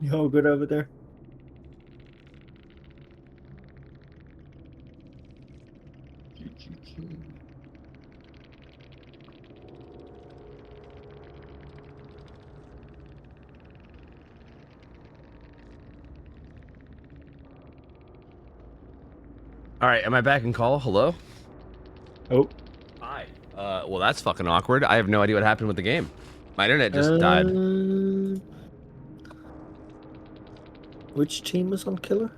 You all good over there? All right, am I back in call? Hello? Oh. Hi. Well, that's fucking awkward. I have no idea what happened with the game. My internet just died. Which team was on Killer?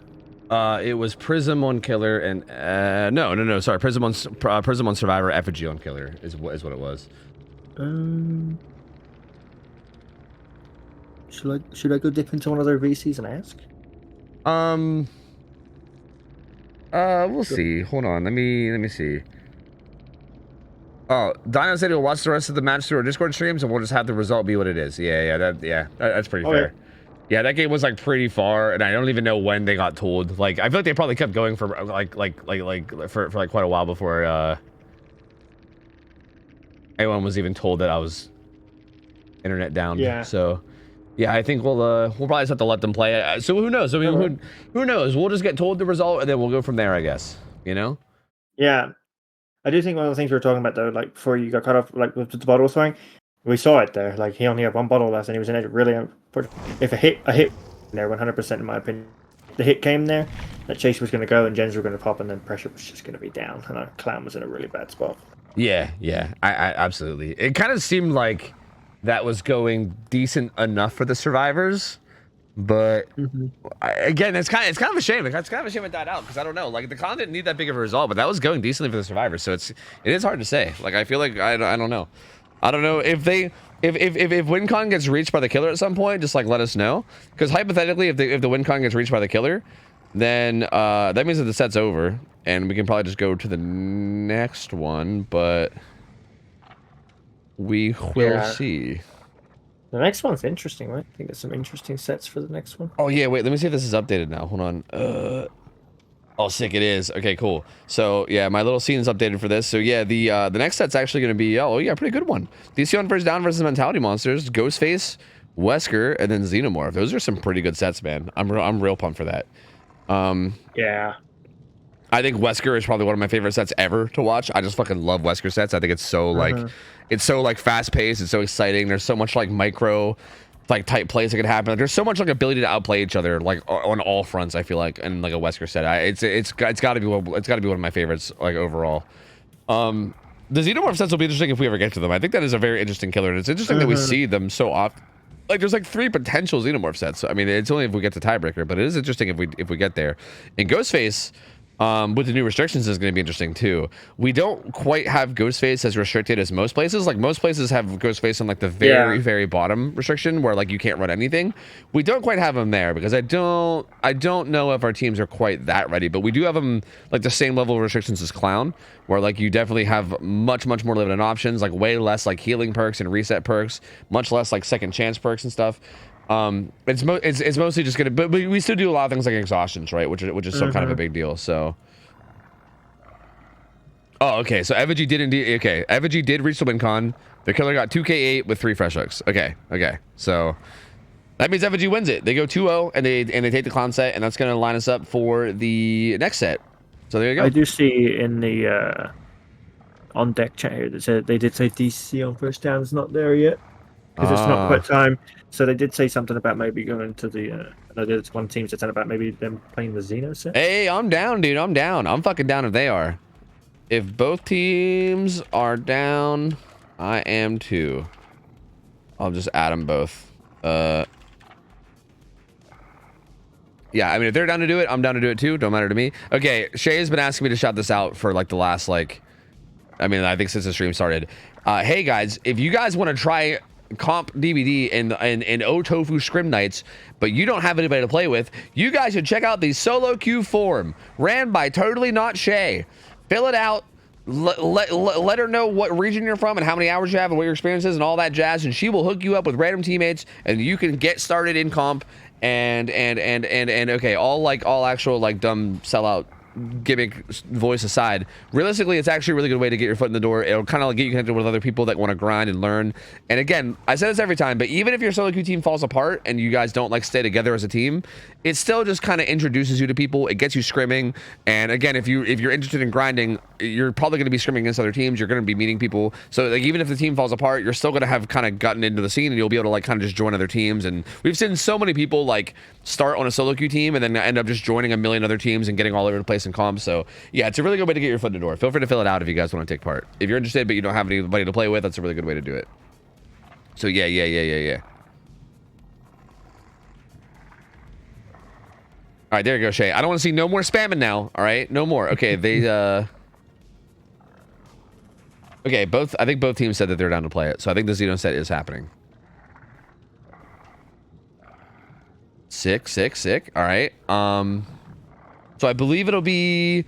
It was Prism on Killer and no, sorry, Prism on Survivor, Effigy on Killer is what it was. Should I go dip into one of their VCs and ask? We'll see. Hold on. Let me see. Oh, Dino said he'll watch the rest of the match through our Discord streams, and we'll just have the result be what it is. That's pretty fair. Yeah, that game was like pretty far, and I don't even know when they got told. Like, I feel like they probably kept going for for quite a while before anyone was even told that I was internet down. Yeah. So, yeah, I think we'll probably just have to let them play. So who knows? I mean, who knows? We'll just get told the result, and then we'll go from there, I guess. You know? Yeah. I do think one of the things we were talking about though, like before you got cut off, like with the bottle throwing, we saw it there. Like he only had one bottle left, and he was in it really. If a hit there, 100% in my opinion. The hit came there, that Chase was going to go, and Gens were going to pop, and then pressure was just going to be down, and our Clown was in a really bad spot. Yeah, I absolutely. It kind of seemed like that was going decent enough for the survivors, but again, it's kind of a shame. It's kind of a shame it died out because I don't know. Like the con didn't need that big of a result, but that was going decently for the survivors. So it is hard to say. Like I feel like I don't know. I don't know if WinCon gets reached by the killer at some point, just like let us know. Because hypothetically, if the WinCon gets reached by the killer, then that means that the set's over, and we can probably just go to the next one. But we will see. The next one's interesting, right? I think there's some interesting sets for the next one. Oh yeah, wait. Let me see if this is updated now. Hold on. Oh, sick it is. Okay, cool. So yeah, my little scene is updated for this. So yeah, the next set's actually going to be pretty good one. DC on first down versus Mentality Monsters, Ghostface, Wesker, and then Xenomorph. Those are some pretty good sets, man. I'm real pumped for that. Yeah. I think Wesker is probably one of my favorite sets ever to watch. I just fucking love Wesker sets. I think it's so it's so like fast paced. It's so exciting. There's so much like micro like type plays that could happen. Like, there's so much like ability to outplay each other like on all fronts. I feel like in like a Wesker set, it's got to be one of my favorites like overall. The Xenomorph sets will be interesting if we ever get to them. I think that is a very interesting killer, and it's interesting that we see them so often. Like there's like 3 potential Xenomorph sets. I mean, it's only if we get to tiebreaker, but it is interesting if we get there. And Ghostface, with the new restrictions, is going to be interesting too. We don't quite have Ghostface as restricted as most places. Like most places have Ghostface on like the very bottom restriction where like you can't run anything. We don't quite have him there because I don't know if our teams are quite that ready. But we do have him like the same level of restrictions as Clown, where like you definitely have much more limited options, like way less like healing perks and reset perks, much less like second chance perks and stuff. It's mostly just gonna, but we still do a lot of things like exhaustions, right? Which is still kind of a big deal. So, oh, okay. So Effigy did indeed. Okay, Effigy did reach the win con. The killer got 2k8 with 3 fresh hooks. Okay. So that means Effigy wins it. They go 2-0 and they take the clown set, and that's gonna line us up for the next set. So there you go. I do see in the on deck chat here that said they did say DC on first down's not there yet because it's not quite time. So they did say something about maybe going to the. I know there's one team said about maybe them playing the Xeno set. Hey, I'm down, dude. I'm down. I'm fucking down if they are. If both teams are down, I am too. I'll just add them both. Yeah, I mean, if they're down to do it, I'm down to do it too. Don't matter to me. Okay, Shay has been asking me to shout this out for like the last I think since the stream started. Hey guys, if you guys want to try comp DVD and OhTofu Scrim nights, but you don't have anybody to play with, you guys should check out the solo queue forum ran by Totally Not Shay. Fill it out. Let her know what region you're from and how many hours you have and what your experience is and all that jazz, and she will hook you up with random teammates and you can get started in comp and okay, all actual like dumb sellout gimmick voice aside, realistically, it's actually a really good way to get your foot in the door. It'll kind of like get you connected with other people that want to grind and learn. And again, I say this every time, but even if your solo queue team falls apart and you guys don't like stay together as a team, it still just kind of introduces you to people. It gets you scrimming. And again, if you're interested in grinding, you're probably going to be scrimming against other teams. You're going to be meeting people. So like even if the team falls apart, you're still going to have kind of gotten into the scene, and you'll be able to like kind of just join other teams. And we've seen so many people like start on a solo queue team and then end up just joining a million other teams and getting all over the place in comps. So yeah, it's a really good way to get your foot in the door. Feel free to fill it out if you guys want to take part. If you're interested but you don't have anybody to play with, that's a really good way to do it. So yeah. All right, there you go, Shay. I don't want to see no more spamming now. All right, no more. Okay, they okay, I think both teams said that they're down to play it. So I think the Xeno set is happening. Sick. All right. So I believe it'll be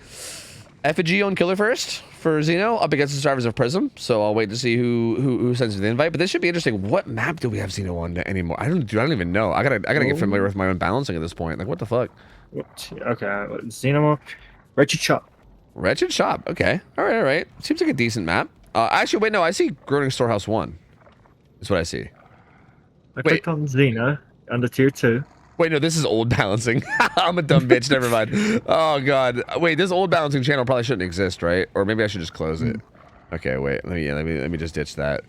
Effigy on Killer first for Xeno up against the survivors of Prism. So I'll wait to see who sends the invite. But this should be interesting. What map do we have Xeno on anymore? I don't even know. I gotta get familiar with my own balancing at this point. Like what the fuck? Okay, Xeno, Wretched Shop. Wretched Shop. Okay. All right. Seems like a decent map. Actually, wait, no. I see Groaning Storehouse 1. That's what I see. I clicked on Xeno under tier 2. Wait, no, this is old balancing. I'm a dumb bitch. Never mind. Oh god. Wait, this old balancing channel probably shouldn't exist, right? Or maybe I should just close it. Okay, wait. Let me just ditch that.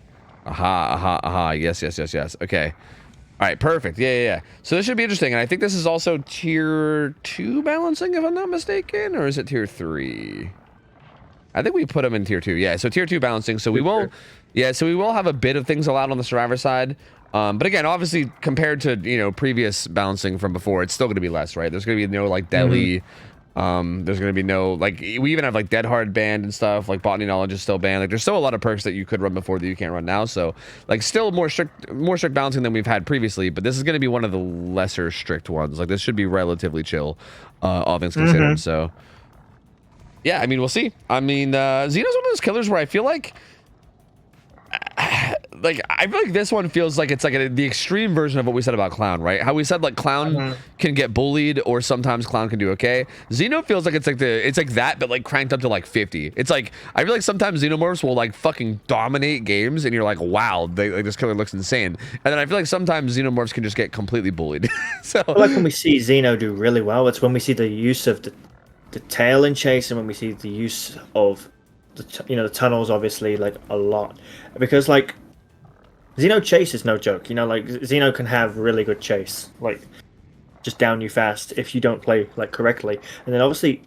Aha. Yes. Okay. All right, perfect. Yeah. So this should be interesting, and I think this is also tier 2 balancing, if I'm not mistaken, or is it tier 3? I think we put them in tier 2. Yeah, so tier 2 balancing. So we will, so we will have a bit of things allowed on the survivor side. But again, obviously, compared to previous balancing from before, it's still going to be less, right? There's going to be no like deli. There's going to be no like we even have like Dead Hard banned and stuff. Like Botany Knowledge is still banned. Like there's still a lot of perks that you could run before that you can't run now. So like still more strict balancing than we've had previously. But this is going to be one of the lesser strict ones. Like this should be relatively chill, all things considered. So yeah, I mean we'll see. I mean Xeno's one of those killers where I feel like this one feels like it's like the extreme version of what we said about Clown, right? How we said like Clown can get bullied or sometimes Clown can do okay. Xeno feels like it's like that but like cranked up to like 50. It's like I feel like sometimes Xenomorphs will like fucking dominate games and you're like wow, this killer looks insane. And then I feel like sometimes Xenomorphs can just get completely bullied. So I like when we see Xeno do really well, it's when we see the use of the tail in chase and when we see the use of the tunnels obviously like a lot, because like Xeno chase is no joke. Like Xeno can have really good chase, like just down you fast if you don't play like correctly, and then obviously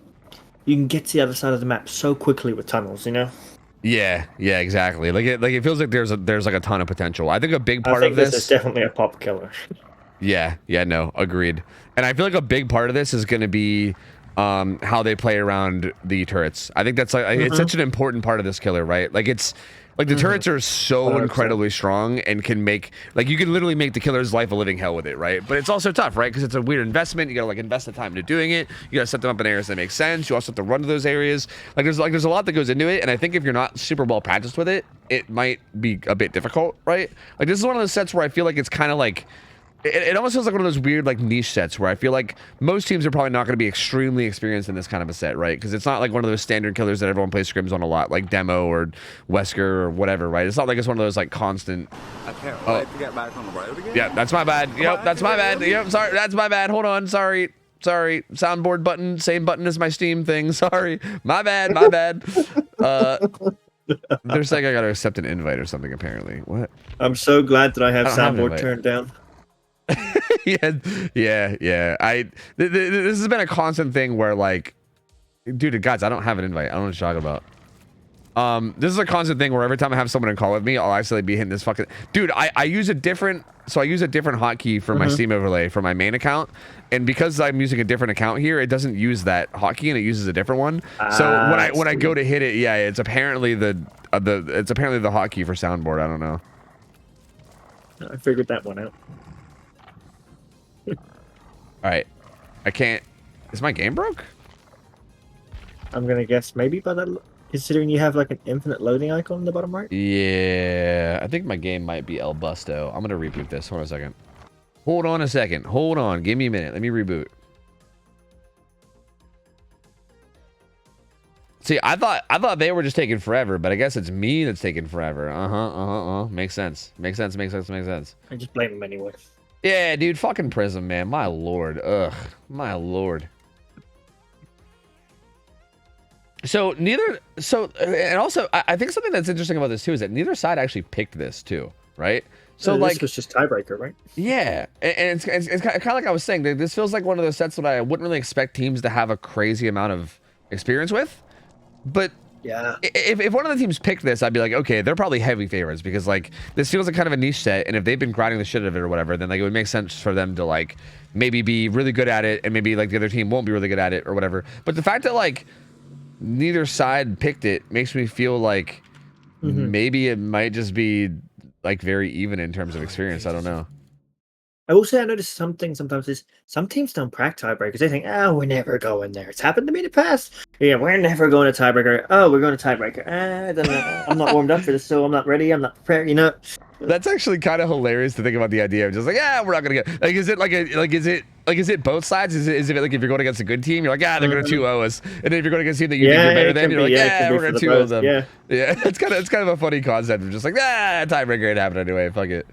you can get to the other side of the map so quickly with tunnels. Yeah, exactly. Like it feels like there's like a ton of potential. I think a big part of this is definitely a pop killer. Yeah, no, agreed. And I feel like a big part of this is going to be how they play around the turrets. I think that's like it's such an important part of this killer, right? Like it's like the turrets are so incredibly strong and can make like you can literally make the killer's life a living hell with it, right? But it's also tough, right? Because it's a weird investment. You gotta like invest the time into doing it. You gotta set them up in areas that make sense. You also have to run to those areas. There's a lot that goes into it, and I think if you're not super well practiced with it, it might be a bit difficult, right? Like this is one of those sets where I feel like it's kind of like it almost feels like one of those weird like niche sets where I feel like most teams are probably not going to be extremely experienced in this kind of a set, right? Because it's not like one of those standard killers that everyone plays scrims on a lot, like Demo or Wesker or whatever, right? It's not like it's one of those like constant. I can't wait to get back on the road again. Yeah, that's my bad. Yep, that's my bad. Yep, sorry, that's my bad. Hold on, sorry. Soundboard button, same button as my Steam thing. Sorry, my bad. They're saying I gotta accept an invite or something. Apparently, what? I'm so glad that I have soundboard turned down. yeah. This has been a constant thing where like, dude, guys, I don't have an invite. I don't know what you're talking about. This is a constant thing where every time I have someone in call with me, I'll actually be hitting this fucking dude. I use a different hotkey for my Steam overlay for my main account, and because I'm using a different account here, it doesn't use that hotkey and it uses a different one. So when I go to hit it, yeah, it's apparently the hotkey for soundboard. I don't know. I figured that one out. All right, I can't. Is my game broke? I'm gonna guess maybe, but considering you have like an infinite loading icon in the bottom right. Yeah, I think my game might be El Busto. I'm gonna reboot this. Hold on a second. Hold on. Give me a minute. Let me reboot. See, I thought they were just taking forever, but I guess it's me that's taking forever. Makes sense. Makes sense. I just blame him anyway. Yeah, dude, fucking Prism, man. My lord. Ugh. My lord. So and also I think something that's interesting about this too is that neither side actually picked this too, right? So this like was just tiebreaker, right? Yeah, and it's kind of like I was saying. This feels like one of those sets that I wouldn't really expect teams to have a crazy amount of experience with. But yeah, if one of the teams picked this, I'd be like, okay, they're probably heavy favorites because like this feels like kind of a niche set, and if they've been grinding the shit out of it or whatever, then like it would make sense for them to like maybe be really good at it, and maybe like the other team won't be really good at it or whatever. But the fact that like neither side picked it makes me feel like maybe it might just be like very even in terms of experience. I don't know. I will say I noticed something sometimes is some teams don't crack tiebreakers. They think, oh, we're never going there. It's happened to me in the past. Yeah, we're never going to tiebreaker. Oh, we're going to tiebreaker. I don't know. I'm not warmed up for this, so I'm not ready. I'm not prepared. You know. That's actually kind of hilarious to think about the idea of just like, yeah, we're not gonna get like, is it both sides? Is it like if you're going against a good team, you're like, yeah, they're gonna 2-0 us, and then if you're going against a team that you think you're better than, you're like, yeah, we're gonna 2-0 them. Yeah, it's kind of a funny concept of just like, tiebreaker ain't happening anyway. Fuck it.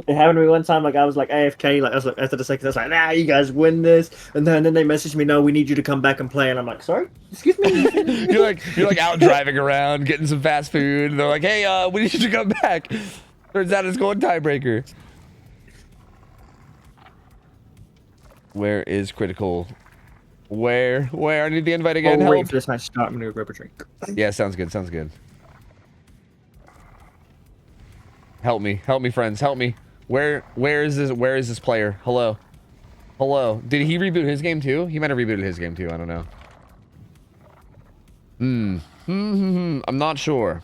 It happened to me one time. Like I was like AFK. Like I was like after the second, I was like, nah, you guys win this. And then they messaged me, no, we need you to come back and play. And I'm like, sorry, excuse me. you're like out driving around, getting some fast food. And they're like, hey, we need you to come back. Turns out it's going tiebreaker. Where is critical? Where? I need the invite again. I'll wait for this match to start. I'm gonna go grab a drink. Yeah, sounds good. Sounds good. Help me, friends, help me. Where is this player? Hello. Did he reboot his game too? He might have rebooted his game too. I don't know. I'm not sure.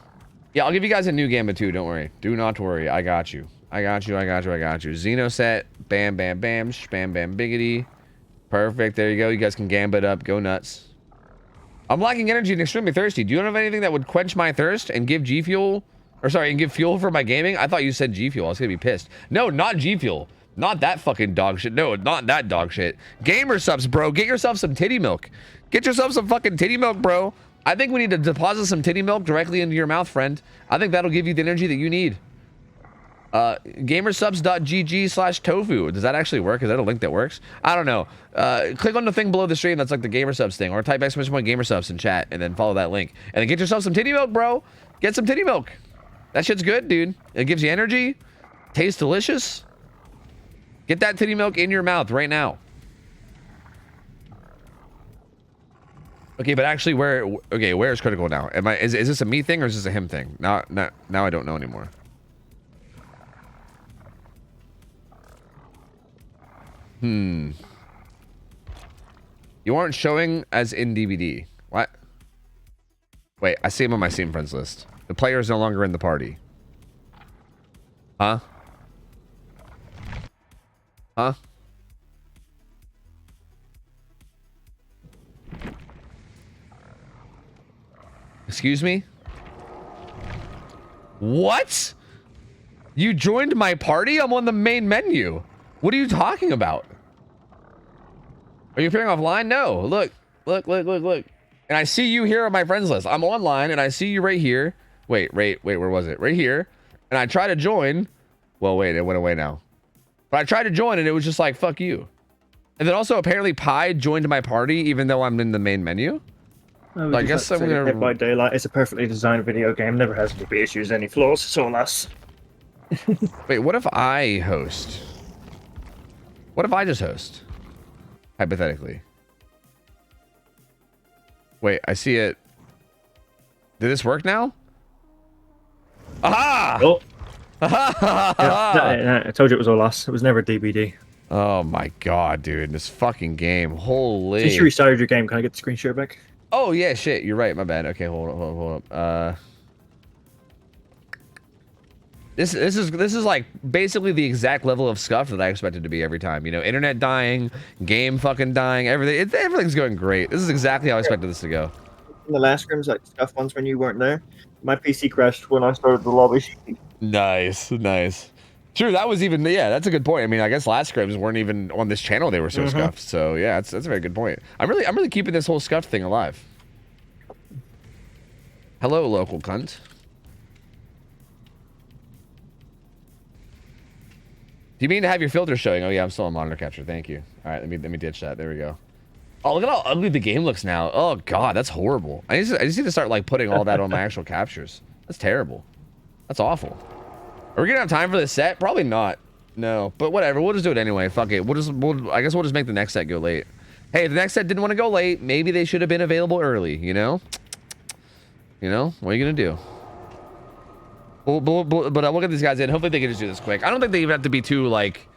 Yeah, I'll give you guys a new gambit too. Don't worry. Do not worry. I got you. Xeno set. Bam, bam, bam. Bam, bam, biggity. Perfect. There you go. You guys can gambit up. Go nuts. I'm lacking energy and extremely thirsty. Do you have anything that would quench my thirst and give G Fuel? Or sorry, and give fuel for my gaming? I thought you said G Fuel. I was gonna be pissed. No, not G Fuel. Not that fucking dog shit. No, not that dog shit. Gamer subs, bro. Get yourself some titty milk. Get yourself some fucking titty milk, bro. I think we need to deposit some titty milk directly into your mouth, friend. I think that'll give you the energy that you need. Gamersubs.gg/tofu. Does that actually work? Is that a link that works? I don't know. Click on the thing below the stream that's like the Gamersubs thing, or type !Gamersubs in chat and then follow that link. And then get yourself some titty milk, bro. Get some titty milk. That shit's good, dude. It gives you energy. Tastes delicious. Get that titty milk in your mouth right now. Okay, but actually, where is critical now? Is this a me thing or is this a him thing? Now I don't know anymore. You aren't showing as in DVD. What? Wait, I see him on my Steam friends list. The player is no longer in the party. Huh? Excuse me? What? You joined my party? I'm on the main menu. What are you talking about? Are you appearing offline? No. Look. And I see you here on my friends list. I'm online and I see you right here. Wait, where was it? Right here. And I try to join. Well, wait, it went away now. But I tried to join and it was just like, fuck you. And then also apparently Pi joined my party even though I'm in the main menu. Oh, I guess I'm gonna... Dead by Daylight. It's a perfectly designed video game. Never has any issues, any flaws. It's all us. Wait, what if I host? What if I just host? Hypothetically. Wait, I see it. Did this work now? Aha! Oh. Yeah, I told you it was all us. It was never DBD. Oh my god, dude. This fucking game. Holy. Since you restarted your game, can I get the screen share back? Oh, yeah, shit. You're right. My bad. Okay, hold up. This is like basically the exact level of scuff that I expected to be every time. You know, internet dying, game fucking dying, everything. Everything's going great. This is exactly how I expected this to go. In the last scrims, like scuff ones when you weren't there, my PC crashed when I started the lobby. Nice. True, that was even, yeah, that's a good point. I mean, I guess last scrims weren't even on this channel, they were so scuffed. So yeah, that's a very good point. I'm really keeping this whole scuff thing alive. Hello, local cunt. Do you mean to have your filter showing? Oh yeah, I'm still on monitor capture. Thank you. All right, let me ditch that. There we go. Oh, look at how ugly the game looks now. Oh god, that's horrible. I just need to start like putting all that on my actual captures. That's terrible. That's awful. Are we gonna have time for this set? Probably not. No, but whatever. We'll just do it anyway. Fuck it. I guess we'll just make the next set go late. Hey, if the next set didn't want to go late, maybe they should have been available early. You know? You know? What are you gonna do? But I'll get these guys in. Hopefully they can just do this quick. I don't think they even have to be too like.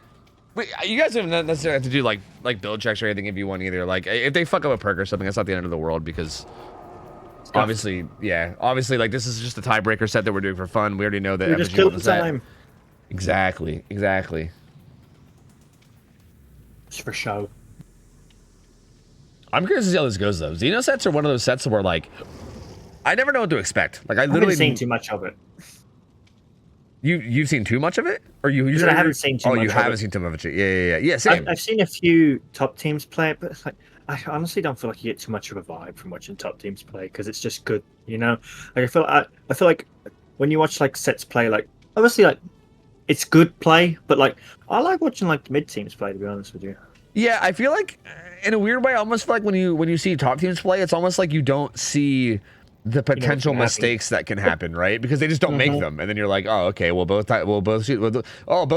Wait, you guys don't necessarily have to do like build checks or anything if you want either. Like if they fuck up a perk or something, that's not the end of the world because obviously, yeah, obviously like this is just a tiebreaker set that we're doing for fun. We already know that. We just killed the time. Exactly. Just for show. I'm curious to see how this goes though. Xeno sets are one of those sets where like I never know what to expect. Like I literally haven't seen too much of it. You've seen too much of it, or you? I haven't seen too much. Oh, you haven't of seen too much of it. Yeah. Same. I've seen a few top teams play it, but it's like I honestly don't feel like you get too much of a vibe from watching top teams play because it's just good, you know. Like I feel like when you watch like sets play, like obviously like it's good play, but like I like watching like mid teams play. To be honest with you. Yeah, I feel like in a weird way, I almost feel like when you see top teams play, it's almost like you don't see the potential mistakes that can happen, right? Because they just don't make them, and then you're like, oh, okay, both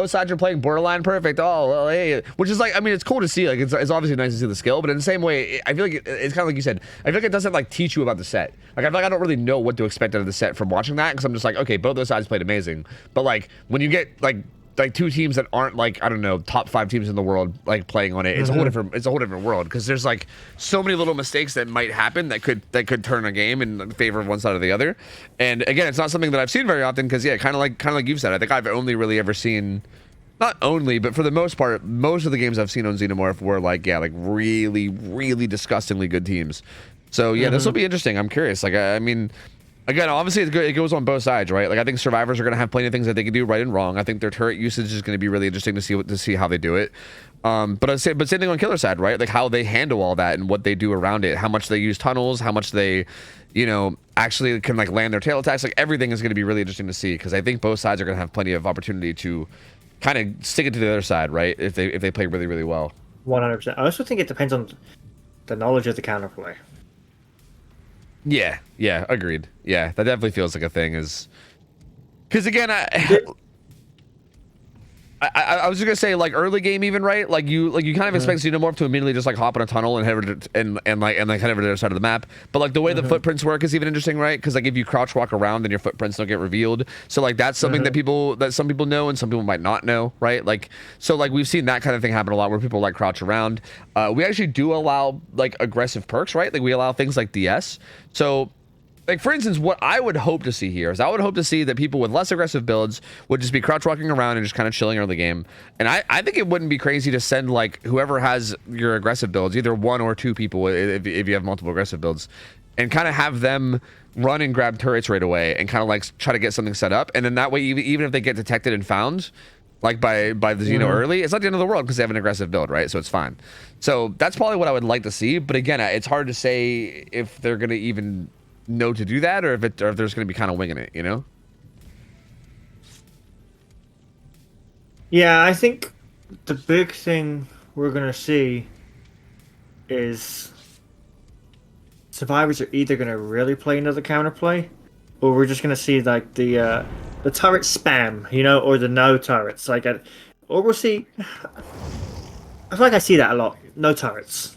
sides are playing borderline perfect. Oh, well, hey, which is like, I mean, it's cool to see. Like, it's obviously nice to see the skill, but in the same way, I feel like it's kind of like you said. I feel like it doesn't like teach you about the set. Like, I feel like I don't really know what to expect out of the set from watching that because I'm just like, okay, both those sides played amazing, but like when you get like two teams that aren't like, I don't know, top 5 teams in the world like playing on it, it's a whole different world because there's like so many little mistakes that might happen that could turn a game in favor of one side or the other. And again, it's not something that I've seen very often because yeah, kind of like you've said, I think I've only really ever seen, not only, but for the most part, most of the games I've seen on Xenomorph were like, yeah, like really, really disgustingly good teams. So yeah, this will be interesting. I'm curious. Like, I mean, again, obviously it goes on both sides, right? Like I think survivors are going to have plenty of things that they can do right and wrong. I think their turret usage is going to be really interesting to see how they do it. But same thing on killer side, right? Like how they handle all that and what they do around it, how much they use tunnels, how much they, you know, actually can like land their tail attacks. Like everything is going to be really interesting to see because I think both sides are going to have plenty of opportunity to kind of stick it to the other side, right? If they play really, really well. 100%. I also think it depends on the knowledge of the counterplay. Yeah, agreed. Yeah, that definitely feels like a thing. Is because again, I was just gonna say like early game even, right? Like you kind of expect Xenomorph to immediately just like hop on a tunnel and head over to, and like head over to the other side of the map. But like the way the footprints work is even interesting, right? Because like if you crouch walk around, then your footprints don't get revealed. So like that's something that some people know and some people might not know, right? Like so like we've seen that kind of thing happen a lot where people like crouch around. We actually do allow like aggressive perks, right? Like we allow things like DS. So like for instance, what I would hope to see here is I would hope to see that people with less aggressive builds would just be crouch walking around and just kind of chilling early game. And I think it wouldn't be crazy to send like whoever has your aggressive builds, either 1 or 2 people if you have multiple aggressive builds, and kind of have them run and grab turrets right away and kind of like try to get something set up. And then that way, even if they get detected and found like by the Xeno early, it's not the end of the world because they have an aggressive build, right? So it's fine. So that's probably what I would like to see. But again, it's hard to say if they're going to even know to do that or if they're just going to be kind of winging it, you know? Yeah, I think the big thing we're going to see is survivors are either going to really play another counterplay or we're just going to see like the turret spam, you know, or the no turrets. Like, or we'll see. I feel like I see that a lot. No turrets.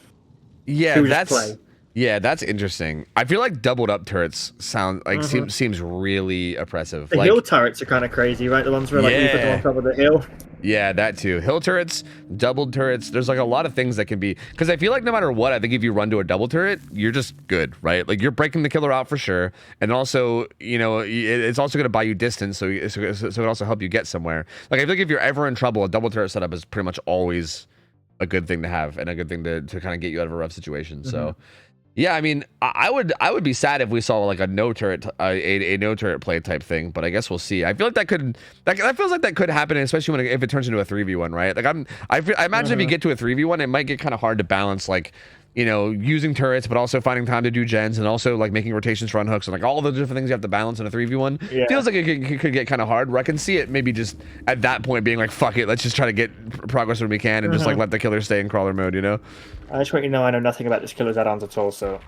Yeah, that's interesting. I feel like doubled up turrets sound like seems really oppressive. The like, hill turrets are kind of crazy, right? The ones where like you put them on top of the hill. Yeah, that too. Hill turrets, doubled turrets. There's like a lot of things that can be, because I feel like no matter what, I think if you run to a double turret, you're just good, right? Like you're breaking the killer out for sure, and also, you know, it's also going to buy you distance, so it also help you get somewhere. Like I feel like if you're ever in trouble, a double turret setup is pretty much always a good thing to have and a good thing to kind of get you out of a rough situation. So. Yeah, I mean, I would be sad if we saw like a no turret a no turret play type thing, but I guess we'll see. I feel like that feels like that could happen, especially if it turns into a 3v1, right? Like I imagine if you get to a 3v1, it might get kind of hard to balance like you know, using turrets, but also finding time to do gens, and also like making rotations for unhooks, and like all the different things you have to balance in a 3v1. Yeah. Feels like it could get kind of hard. Where I can see it maybe just at that point being like, fuck it, let's just try to get progress when we can, and just like let the killer stay in crawler mode, you know? I just want you to know I know nothing about this killer's add-ons at all, so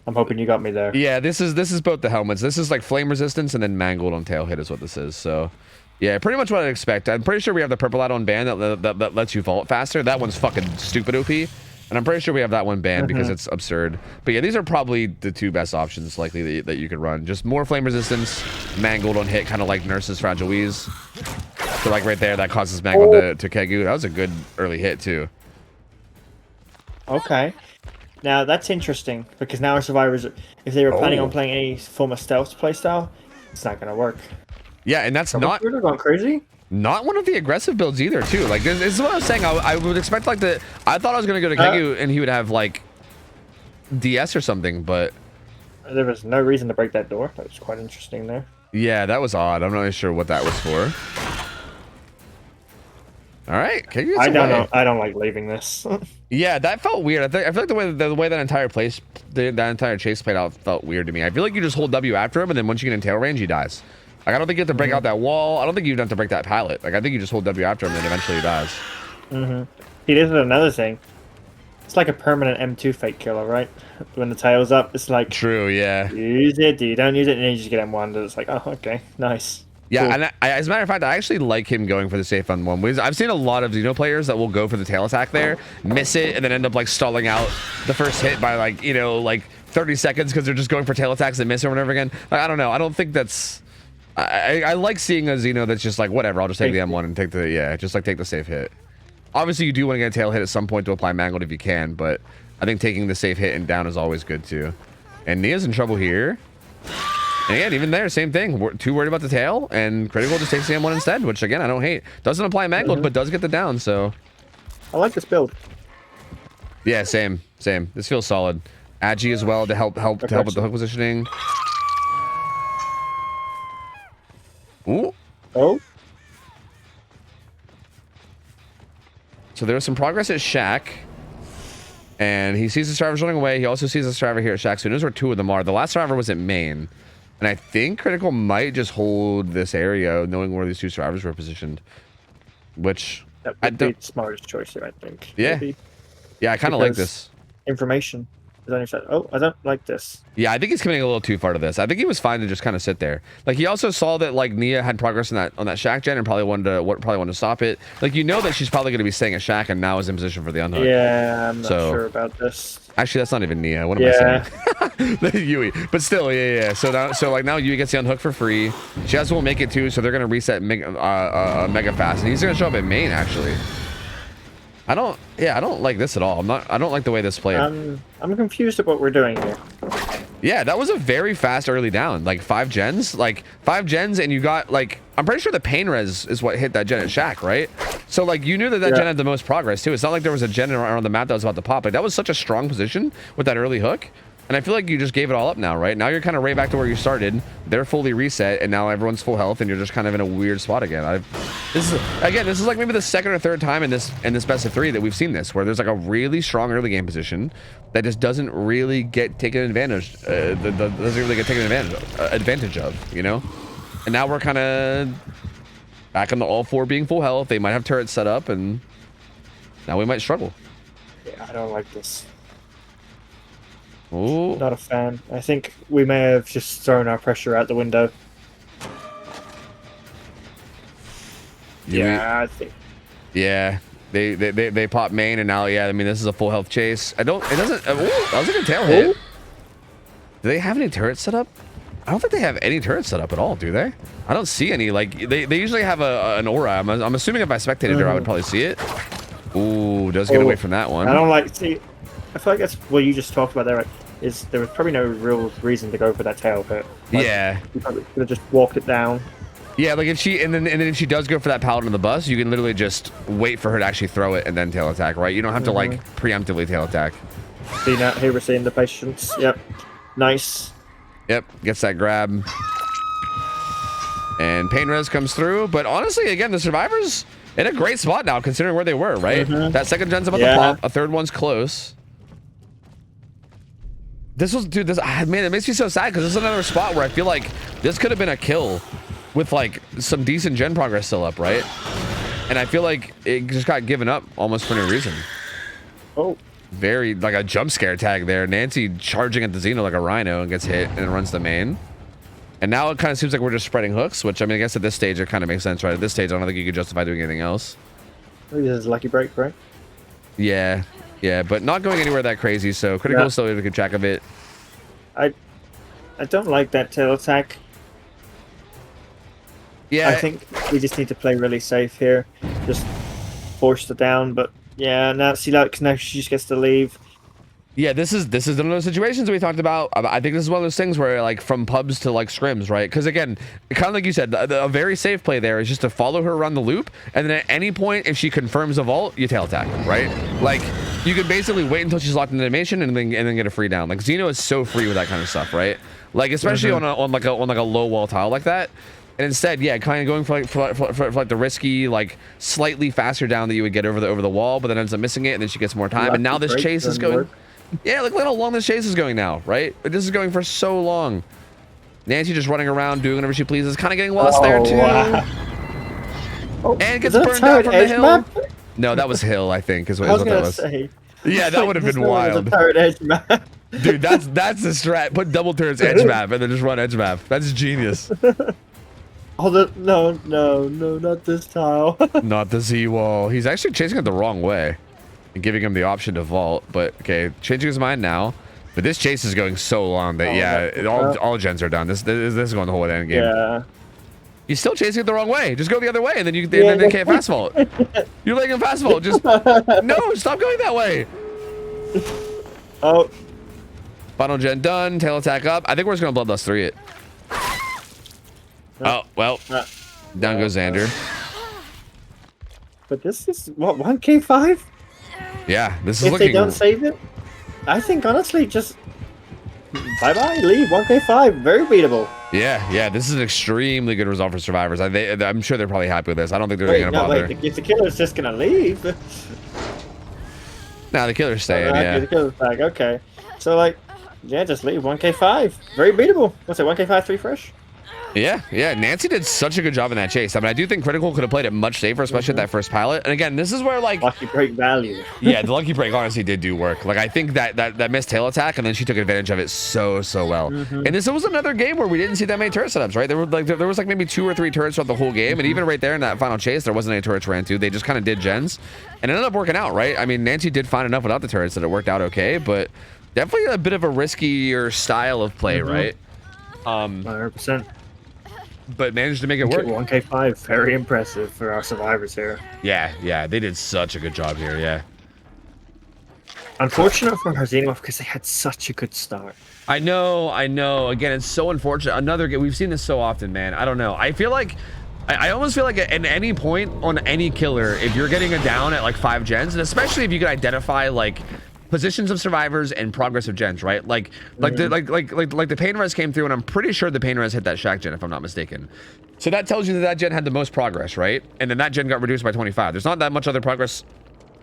I'm hoping you got me there. Yeah, this is both the helmets. This is like flame resistance and then mangled on tail hit is what this is. So yeah, pretty much what I'd expect. I'm pretty sure we have the purple add-on band that lets you vault faster. That one's fucking stupid OP. And I'm pretty sure we have that one banned because it's absurd. But yeah, these are probably the two best options likely that you could run. Just more flame resistance, mangled on hit, kind of like Nurse's Fragile Wheeze. So like right there, that causes mangled to Kegu. That was a good early hit too. Okay. Now that's interesting because now our survivors, if they were planning on playing any form of stealth playstyle, it's not gonna work. Yeah, and that's not going crazy. Not one of the aggressive builds either, too. Like this is what I was saying. I would expect like I thought I was gonna go to Kegu and he would have like DS or something, but there was no reason to break that door. That was quite interesting there. Yeah, that was odd. I'm not really sure what that was for. All right, Kegu. I don't know. I don't like leaving this. Yeah, that felt weird. I feel like the way that entire chase played out felt weird to me. I feel like you just hold W after him, and then once you get in tail range, he dies. Like, I don't think you have to break out that wall. I don't think you have to break that pallet. Like, I think you just hold W after him and eventually he dies. See, this is another thing. It's like a permanent M2 fake killer, right? When the tail's up, it's like... True, yeah. Use it, you don't use it, and then you just get M1, and it's like, oh, okay, nice. Yeah, Cool. and as a matter of fact, I actually like him going for the safe on one. I've seen a lot of Xeno players that will go for the tail attack there, miss it, and then end up, like, stalling out the first hit by, like, you know, like, 30 seconds because they're just going for tail attacks and miss or whatever again. Like, I don't know. I don't think that's... I like seeing a Xeno that's just like, whatever, I'll just take the M1 and take the, just like take the safe hit. Obviously, you do want to get a tail hit at some point to apply mangled if you can, but I think taking the safe hit and down is always good too. And Nia's in trouble here. And again, even there, same thing. We're too worried about the tail, and Critical just takes the M1 instead, which again, I don't hate. Doesn't apply mangled, but does get the down, so. I like this build. Yeah, same. This feels solid. Agi as well to help with the hook positioning. Ooh. Oh. So there was some progress at Shack. And he sees the survivors running away. He also sees the survivor here at Shack. So he knows where two of them are. The last survivor was at main. And I think Critical might just hold this area, knowing where these two survivors were positioned. Which... That would be the smartest choice here, I think. Yeah. Maybe. Yeah, I kind of like this. Information. Oh, I don't like this. Yeah, I think he's committing a little too far to this. I think he was fine to just kind of sit there. Like, he also saw that like Nia had progress on that Shack gen and probably wanted to stop it. Like, you know that she's probably going to be staying at Shack and now is in position for the unhook. Yeah, I'm not sure about this. Actually, that's not even Nia. What am I saying? Yui. But still, yeah. So now Yui gets the unhook for free. She also will make it too, so they're going to reset mega fast, and he's going to show up at main actually. I don't like this at all. I don't like the way this played. I'm confused at what we're doing here. Yeah, that was a very fast early down. Like 5 gens, and you got like, I'm pretty sure the pain res is what hit that gen at Shack, right? So like you knew that gen had the most progress too. It's not like there was a gen around the map that was about to pop. Like that was such a strong position with that early hook. And I feel like you just gave it all up now, right? Now you're kind of right back to where you started. They're fully reset, and now everyone's full health, and you're just kind of in a weird spot again. This is like maybe the second or third time in this best of 3 that we've seen this, where there's like a really strong early game position that just doesn't really get taken advantage. Advantage of, you know. And now we're kind of back on the all 4 being full health. They might have turrets set up, and now we might struggle. Yeah, I don't like this. Ooh. Not a fan. I think we may have just thrown our pressure out the window. Yeah, I think. Yeah, they pop main, and now I mean this is a full health chase. That was a good tail hit. Do they have any turrets set up? I don't think they have any turrets set up at all, do they? I don't see any. Like they usually have an aura. I'm assuming if I spectated her, I would probably see it. Ooh, does get away from that one. I don't like. See, I feel like that's what you just talked about there. Right? Is there was probably no real reason to go for that tail hit. Like, yeah. You probably could have just walked it down. Yeah, like if she and then if she does go for that pallet on the bus, you can literally just wait for her to actually throw it and then tail attack, right? You don't have to like preemptively tail attack. See now, here we're seeing the patience. Yep, nice. Yep, gets that grab. And pain res comes through, but honestly, again, the survivors in a great spot now considering where they were, right? That second gen's about to pop, a third one's close. This was, dude, man, it makes me so sad because this is another spot where I feel like this could have been a kill with like some decent gen progress still up, right? And I feel like it just got given up almost for no reason. Oh. Very, like a jump scare tag there. Nancy charging at the Xeno like a rhino and gets hit and runs the main. And now it kind of seems like we're just spreading hooks, which I mean, I guess at this stage it kind of makes sense, right? At this stage, I don't think you could justify doing anything else. Maybe this is lucky break, right? Yeah, yeah, but not going anywhere that crazy, so Critical still able to keep track of it. I don't like that tail attack. Yeah, I think we just need to play really safe here. Just force it down, but yeah, now see that now she just gets to leave. Yeah, this is one of those situations we talked about. I think this is one of those things where like from pubs to like scrims, right? Because again, kind of like you said, a very safe play there is just to follow her around the loop, and then at any point, if she confirms a vault, you tail attack, right? Like you can basically wait until she's locked in animation and then get a free down. Like Xeno is so free with that kind of stuff, right? Like especially on like a low wall tile like that. And instead, yeah, kind of going for like the risky, like slightly faster down that you would get over the wall, but then ends up missing it, and then she gets more time. And now this chase is going. Yeah, look how long this chase is going now, right? This is going for so long. Nancy just running around doing whatever she pleases, kind of getting lost there too. Wow. Oh, and gets burned down from the hill. Map? No, that was hill, I think, is what that was. Say. Yeah, that would have been wild. Dude, that's the strat. Put double turrets edge map and then just run edge map. That's genius. No, not this tile. Not the Z wall. He's actually chasing it the wrong way and giving him the option to vault. But okay, changing his mind now. But this chase is going so long that all gens are done. This is going the whole way to end game. Yeah. He's still chasing it the wrong way. Just go the other way, and then they can't fast vault. You're letting him fast vault. Just no, stop going that way. Oh. Final gen done. Tail attack up. I think we're just gonna bloodlust 3 it. Oh well. Down goes Xander. But this is what 1K5. Yeah, this is if looking. They don't save it, I think honestly just bye leave 1K5 very beatable. Yeah, this is an extremely good result for survivors. I'm sure they're probably happy with this. I don't think they're gonna bother. Wait, if the killer's just gonna leave. Nah, the killer's staying. Yeah. The killer's back. Okay, so like, yeah, just leave 1K5. Very beatable. What's it? 1K5 3 fresh. Yeah. Nancy did such a good job in that chase. I mean, I do think Critical could have played it much safer, especially at that first pilot. And again, this is where like lucky break value. Yeah, the lucky break honestly did do work. Like I think that missed tail attack, and then she took advantage of it so well. And this was another game where we didn't see that many turret setups, right? There was like maybe 2 or 3 turrets throughout the whole game, and even right there in that final chase, there wasn't any turrets ran to. They just kind of did gens, and it ended up working out, right? I mean, Nancy did fine enough without the turrets that it worked out okay, but definitely a bit of a riskier style of play, right? 100%. But managed to make it work. 1K5, very impressive for our survivors here. Yeah, they did such a good job here, yeah. Unfortunate for Xenolf because they had such a good start. I know. Again, it's so unfortunate. Another game, we've seen this so often, man. I don't know. I feel like, I almost feel like at any point on any killer, if you're getting a down at like 5 gens, and especially if you can identify like positions of survivors and progress of gens, right? Like the pain res came through, and I'm pretty sure the pain res hit that shack gen, if I'm not mistaken. So that tells you that gen had the most progress, right? And then that gen got reduced by 25. There's not that much other progress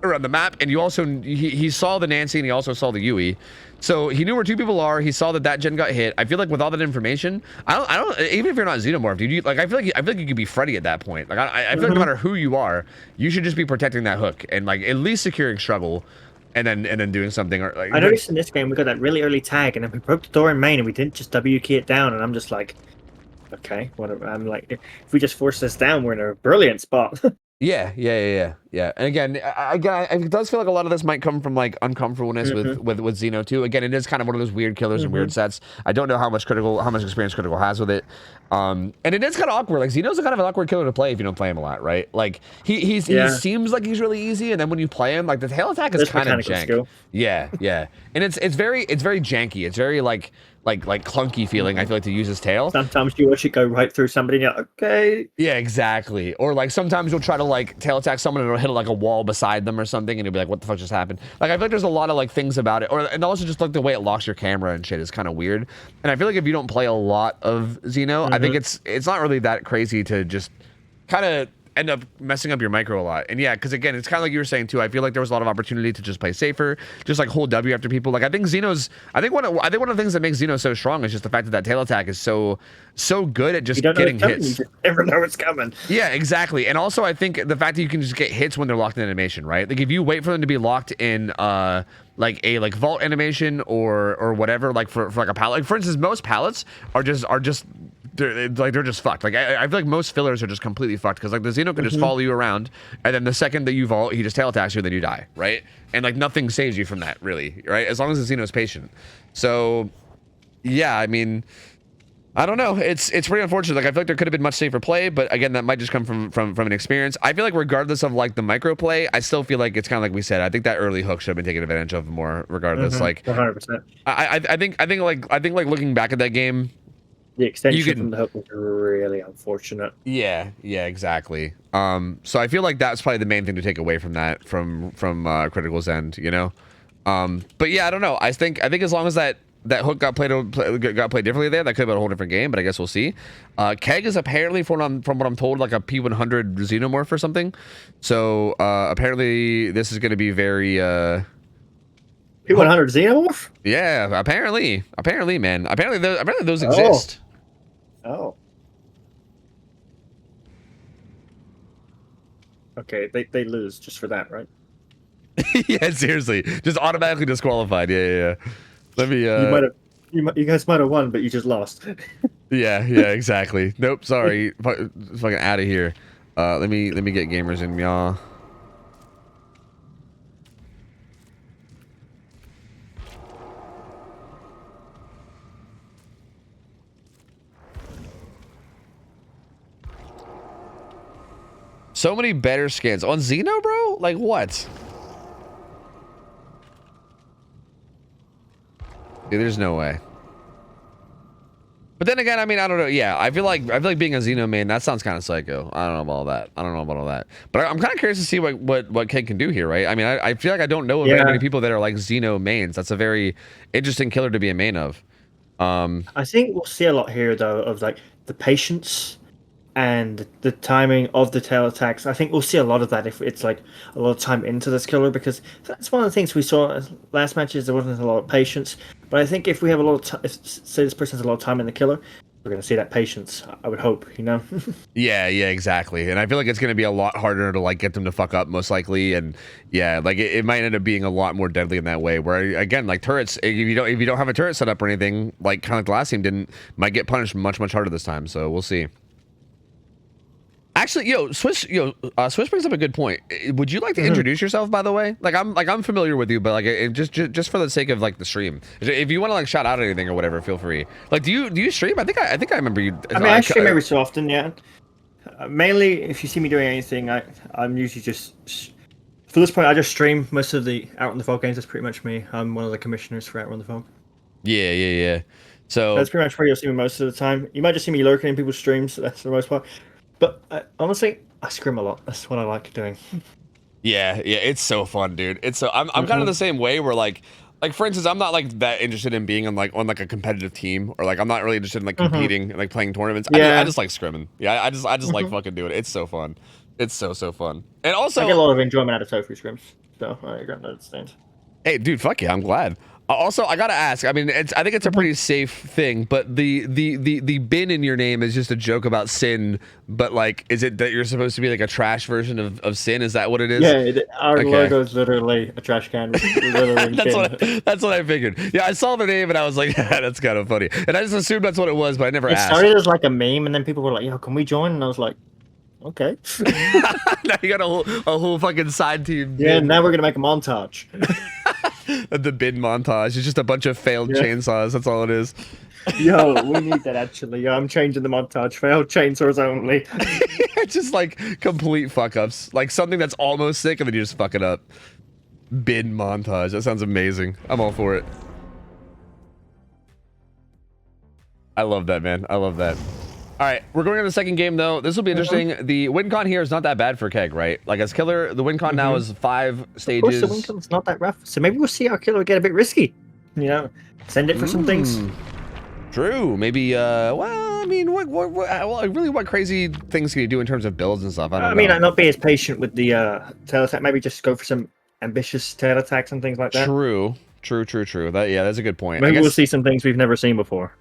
around the map, and you also he saw the Nancy and he also saw the Yui, so he knew where 2 people are. He saw that gen got hit. I feel like with all that information, I don't even if you're not Xenomorph, dude, I feel like you could be Freddy at that point. Like I feel like no matter who you are, you should just be protecting that hook and like at least securing struggle. And then doing something. Or like, I noticed in this game we got that really early tag, and then we broke the door in main, and we didn't just W key it down. And I'm just like, okay, whatever. I'm like, if we just force this down, we're in a brilliant spot. Yeah. And again, it does feel like a lot of this might come from like uncomfortableness with Xeno too. Again, it is kind of one of those weird killers and weird sets. I don't know how much experience Critical has with it. And it is kind of awkward. Like Xeno's a kind of an awkward killer to play if you don't play him a lot, right? Like he seems like he's really easy, and then when you play him, like the tail attack is kind of jank. Yeah. And it's very janky. It's very like clunky feeling. I feel like to use his tail. Sometimes you watch it go right through somebody and you're like, okay. Yeah, exactly. Or like sometimes you'll try to like tail attack someone and it'll hit like a wall beside them or something, and you'll be like, what the fuck just happened? Like I feel like there's a lot of like things about it, and also just like the way it locks your camera and shit is kind of weird. And I feel like if you don't play a lot of Xeno, I think it's not really that crazy to just kind of end up messing up your micro a lot. And yeah, because again, it's kind of like you were saying too. I feel like there was a lot of opportunity to just play safer, just like hold W after people. Like I think Xeno's. I think one of the things that makes Xeno so strong is just the fact that tail attack is so good at just getting hits. You just never know it's coming. Yeah, exactly. And also, I think the fact that you can just get hits when they're locked in animation, right? Like if you wait for them to be locked in, like a vault animation or whatever, like for like a pallet. Like for instance, most pallets are just they're just fucked. Like I feel like most fillers are just completely fucked because like the Xeno can just follow you around, and then the second that you vault, he just tail attacks you, then you die, right? And like nothing saves you from that, really, right? As long as the Xeno's patient. So, yeah, I mean, I don't know. It's pretty unfortunate. Like I feel like there could have been much safer play, but again, that might just come from an experience. I feel like regardless of like the micro play, I still feel like it's kind of like we said. I think that early hook should have been taken advantage of more. Regardless, like 100%. I think like looking back at that game, the extension from the hook was really unfortunate. Yeah, exactly. So I feel like that's probably the main thing to take away from that from Critical's end, you know. But yeah, I don't know. I think as long as that hook got played differently there, that could have been a whole different game, but I guess we'll see. Keg is apparently, from what I'm told, like a P100 Xenomorph or something. So apparently this is going to be very P100 Xenomorph? Yeah, apparently, man. Apparently those exist. Oh. Okay, they lose just for that, right? Yeah, seriously, just automatically disqualified. Yeah. Let me. You guys might have won, but you just lost. Yeah, exactly. Nope, sorry. Fucking out of here. Let me get gamers in, y'all. So many better skins on Xeno, bro. Like what? Dude, there's no way. But then again, I mean, I don't know. Yeah, I feel like being a Xeno main, that sounds kind of psycho. I don't know about all that. But I'm kind of curious to see what Keg can do here, right? I mean, I feel like I don't know of very many people that are like Xeno mains. That's a very interesting killer to be a main of. I think we'll see a lot here though of like the patience and the timing of the tail attacks. I think we'll see a lot of that if it's like a lot of time into this killer, because that's one of the things we saw last matches. There wasn't a lot of patience, but I think if we have a lot of time, say this person has a lot of time in the killer, we're going to see that patience. I would hope, you know. Yeah, exactly. And I feel like it's going to be a lot harder to like get them to fuck up, most likely. And yeah, like it might end up being a lot more deadly in that way. Where again, like turrets, if you don't have a turret set up or anything, like kind of like the last team didn't, might get punished much harder this time. So we'll see. Actually, Swish brings up a good point. Would you like to introduce yourself, by the way? Like I'm familiar with you, but like just for the sake of like the stream, if you want to like shout out anything or whatever, feel free. Like, do you stream? I think I remember you. I mean, I stream every so often, yeah. Mainly, if you see me doing anything, I'm usually just for this point I just stream most of the Out on the Fog games. That's pretty much me. I'm one of the commissioners for Out on the Fog. Yeah. So that's pretty much where you'll see me most of the time. You might just see me lurking in people's streams. That's for the most part. But honestly, I scrim a lot. That's what I like doing. Yeah, it's so fun, dude. It's so I'm kind of the same way where like for instance, I'm not like that interested in being on like a competitive team, or like I'm not really interested in like competing and like playing tournaments. I just like scrimming. Yeah, I just like fucking doing it. It's so fun. It's so fun. And also I get a lot of enjoyment out of TOFU scrims, so I got no understand. Hey, dude, fuck yeah, I'm glad. Also, I gotta ask. I mean, I think it's a pretty safe thing, but the bin in your name is just a joke about sin. But like, is it that you're supposed to be like a trash version of sin? Is that what it is? Yeah, our logo is literally a trash can. That's what I figured. Yeah, I saw the name and I was like, yeah, that's kind of funny. And I just assumed that's what it was, but I never asked. It started as like a meme, and then people were like, "Yo, can we join?" And I was like, "Okay." Now you got a whole fucking side team. Yeah, now we're gonna make a montage. The bin montage. It's just a bunch of failed chainsaws. That's all it is. Yo, we need that actually. Yo, I'm changing the montage. Failed chainsaws only. Just like complete fuck ups. Like something that's almost sick and then you just fuck it up. Bin montage. That sounds amazing. I'm all for it. I love that, man. I love that. All right, we're going to the second game, though. This will be interesting. The win con here is not that bad for Keg, right? Like, as killer, the win con now is 5 stages. Of course, the win con's not that rough. So maybe we'll see our killer get a bit risky. You know, send it for some things. True. Maybe. Well, I mean, what crazy things can you do in terms of builds and stuff? I don't know. mean, I'd not be as patient with the tail attack. Maybe just go for some ambitious tail attacks and things like that. True. That's a good point. Maybe we'll see some things we've never seen before.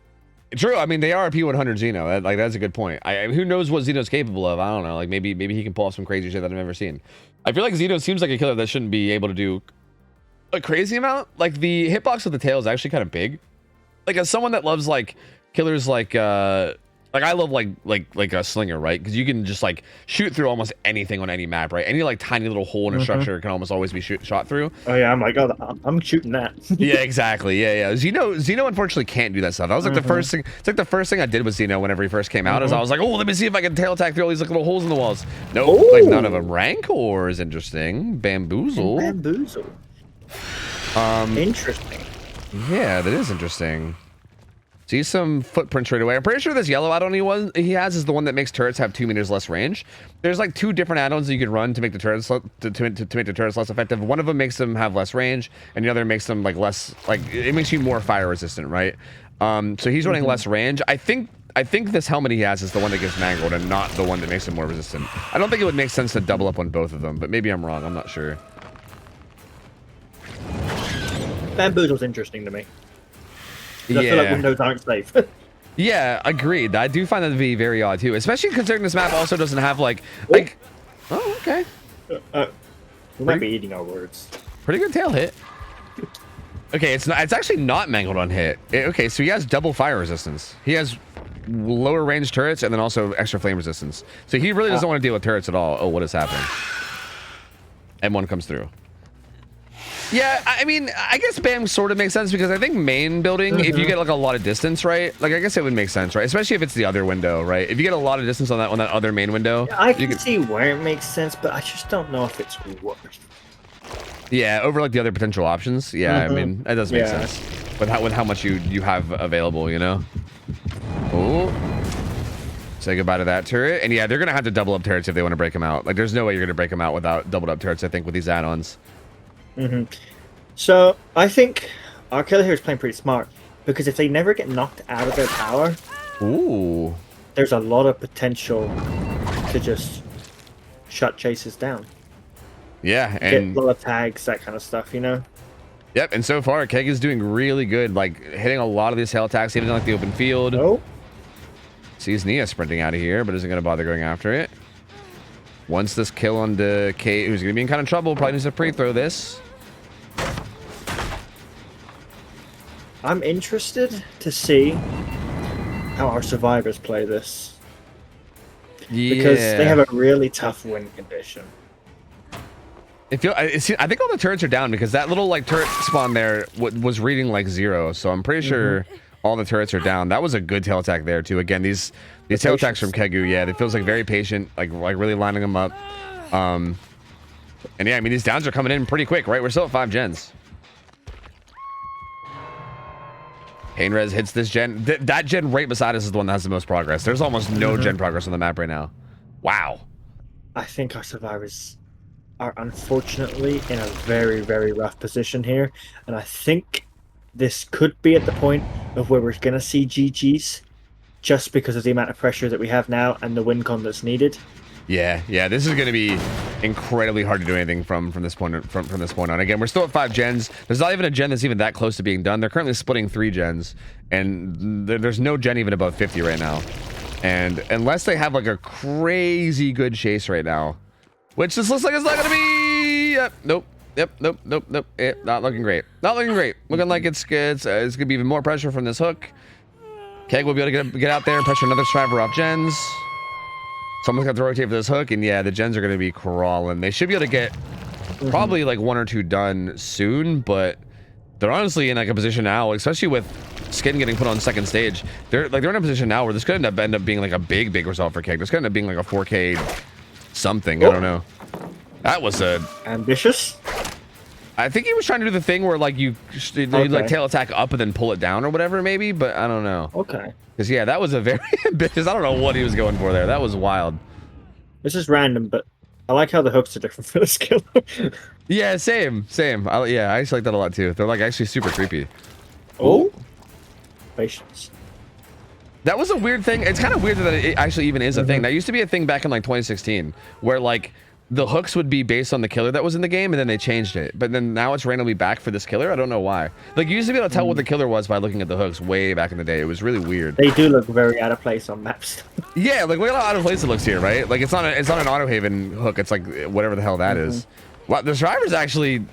True. I mean, they are a P100 Xeno. That's a good point. Who knows what Xeno's capable of? I don't know. Like maybe he can pull off some crazy shit that I've never seen. I feel like Xeno seems like a killer that shouldn't be able to do a crazy amount. Like the hitbox with the tail is actually kind of big. Like as someone that loves like killers like I love like a slinger, right? Because you can just like shoot through almost anything on any map, right? Any like tiny little hole in a structure can almost always be shot through. Oh yeah, I'm like, oh, I'm shooting that. Yeah, exactly. Yeah. Xeno unfortunately can't do that stuff. That was like the first thing. It's like the first thing I did with Xeno whenever he first came out. Is I was like, oh, let me see if I can tail attack through all these like little holes in the walls. Nope, like none of them. Rancor is interesting. Bamboozle. Interesting. Yeah, that is interesting. See some footprints right away. I'm pretty sure this yellow add-on he has is the one that makes turrets have 2 meters less range. There's like 2 different add-ons that you can run to make the turrets to make the turrets less effective. One of them makes them have less range, and the other makes them like less it makes you more fire resistant, right? So he's running less range. I think this helmet he has is the one that gets mangled and not the one that makes him more resistant. I don't think it would make sense to double up on both of them, but maybe I'm wrong. I'm not sure. Bamboozle's interesting to me. Yeah. I feel like windows aren't safe. Yeah, agreed. I do find that to be very odd too, especially considering this map also doesn't have like. Oh, okay. We might be eating our words. Pretty good tail hit. Okay, it's actually not mangled on hit. Okay, so he has double fire resistance. He has lower range turrets and then also extra flame resistance. So he really doesn't want to deal with turrets at all. Oh, what is happening? M1 comes through. Yeah, I mean, I guess BAM sort of makes sense because I think main building, if you get like a lot of distance, right? Like I guess it would make sense, right? Especially if it's the other window, right? If you get a lot of distance on that other main window, I can see where it makes sense, but I just don't know if it's worth. Yeah, over like the other potential options. Yeah, I mean, that does make sense with how much you have available, you know. Oh, say goodbye to that turret, and yeah, they're gonna have to double up turrets if they want to break them out. Like, there's no way you're gonna break them out without doubled up turrets. I think with these add-ons. So I think our killer here is playing pretty smart because if they never get knocked out of their power, there's a lot of potential to just shut chases down. Yeah, and get lot of tags, that kind of stuff, you know. Yep, and so far Keg is doing really good, like hitting a lot of these tail attacks, even like the open field. Oh, sees Nia sprinting out of here, but isn't gonna bother going after it. Once this kill onto Kate, who's gonna be in kind of trouble, probably needs to pre-throw this. I'm interested to see how our survivors play this. Yeah. Because they have a really tough win condition. I think all the turrets are down because that little like turret spawn there was reading like 0, so I'm pretty sure all the turrets are down. That was a good tail attack there too. Again, these tail attacks from Kegu, yeah, it feels like very patient, like really lining them up. And yeah, I mean these downs are coming in pretty quick, right? We're still at 5 gens. Painrez hits this gen. That gen right beside us is the one that has the most progress. There's almost no gen progress on the map right now. Wow. I think our survivors are unfortunately in a very, very rough position here. And I think this could be at the point of where we're going to see GGs just because of the amount of pressure that we have now and the win con that's needed. Yeah, this is going to be incredibly hard to do anything from this point on. Again, we're still at 5 gens. There's not even a gen that's even that close to being done. They're currently splitting 3 gens, and there's no gen even above 50 right now. And unless they have like a crazy good chase right now, which this looks like it's not going to be. Nope. Not looking great. Looking like it's going to be even more pressure from this hook. Keg will be able to get out there and pressure another survivor off gens. Someone's got to rotate for this hook, and yeah, the gens are going to be crawling. They should be able to get probably like 1 or 2 done soon, but they're honestly in like a position now, especially with Skin getting put on second stage. They're in a position now where this could end up being like a big result for Keg. This could end up being like a 4K something. I don't know. That was ambitious. I think he was trying to do the thing where like you like tail attack up and then pull it down or whatever maybe, but I don't know. Okay. Because yeah, that was a very ambitious. I don't know what he was going for there. That was wild. This is random, but I like how the hooks are different for this kill. Yeah, same. I actually like that a lot too. They're like actually super creepy. Oh, patience. That was a weird thing. It's kind of weird that it actually even is a thing. That used to be a thing back in like 2016, where like the hooks would be based on the killer that was in the game, and then they changed it. But then now it's randomly back for this killer. I don't know why. Like you used to be able to tell what the killer was by looking at the hooks way back in the day. It was really weird. They do look very out of place on maps. Yeah, like look at how out of place it looks here, right? Like it's not an auto haven hook. It's like whatever the hell that is. Well, the survivors actually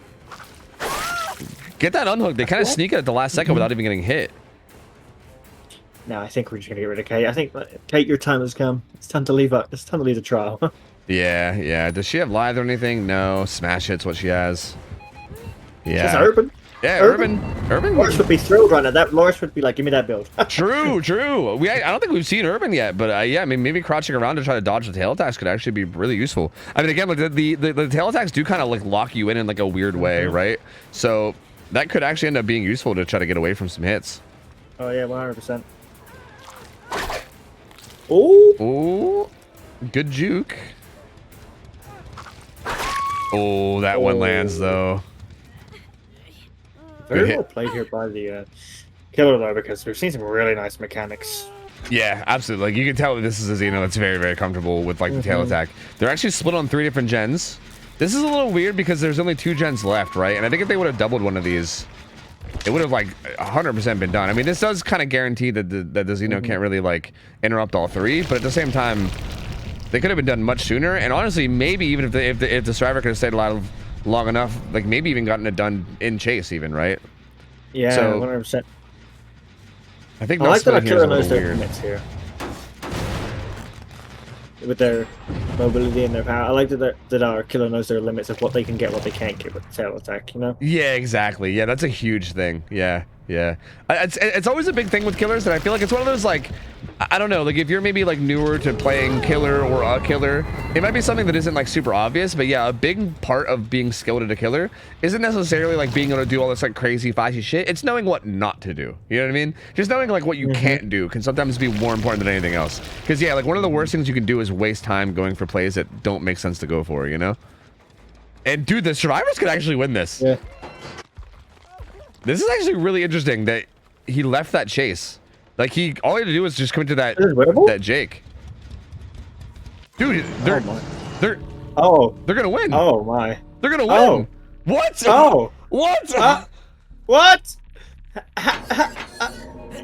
get that unhooked. They kind of sneak it at the last second without even getting hit. No, I think we're just gonna get rid of Kate. I think Kate, your time has come. It's time to leave. It's time to leave the trial. Yeah. Does she have lithe or anything? No. Smash hit's what she has. Yeah. It's Urban. Yeah, Urban. Loris would be thrilled right now. That Loris would be like, give me that build. True. I don't think we've seen Urban yet, but yeah, I mean, maybe crouching around to try to dodge the tail attacks could actually be really useful. I mean, again, like the tail attacks do kind of like lock you in like a weird way, right? So that could actually end up being useful to try to get away from some hits. Oh yeah, 100%. Oh, good juke. Oh, that one lands though. Very well played here by the killer though, because we've seen some really nice mechanics. Yeah, absolutely. Like you can tell that this is a Xeno that's very, very comfortable with like the tail attack. They're actually split on 3 different gens. This is a little weird because there's only 2 gens left, right? And I think if they would have doubled one of these, it would have like 100% been done. I mean, this does kind of guarantee that the Xeno can't really like interrupt all 3, but at the same time, they could have been done much sooner. And honestly, maybe even if the survivor could have stayed alive long enough, like maybe even gotten it done in chase, even, right? Yeah, so, 100%. I think I like that our killer knows their weird. limits here. With their mobility and their power. I like that our killer knows their limits of what they can get, what they can't get with the tail attack, you know? Yeah, exactly. Yeah, that's a huge thing. Yeah. It's always a big thing with killers, and I feel like it's one of those, like, I don't know, like if you're maybe like newer to playing killer or a killer, it might be something that isn't like super obvious, but yeah, a big part of being skilled at a killer isn't necessarily like being able to do all this like crazy flashy shit. It's knowing what not to do. You know what I mean? Just knowing like what you can't do can sometimes be more important than anything else. Because yeah, like one of the worst things you can do is waste time going for plays that don't make sense to go for, you know? And dude, the survivors could actually win this. Yeah. This is actually really interesting that he left that chase. Like all he had to do was just come into that Jake. Dude, they're gonna win. Oh my. They're gonna win. Oh. What? Oh. What? What?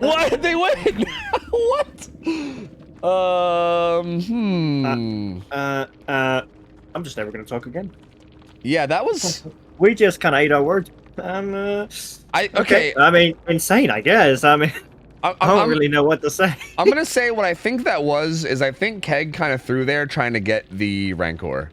What? They win. What? I'm just never gonna talk again. Yeah, that was. We just kind of ate our words. Okay. I mean, insane, I guess. I mean, I don't really know what to say. I'm gonna say what I think that was is I think Keg kind of threw there trying to get the Rancor.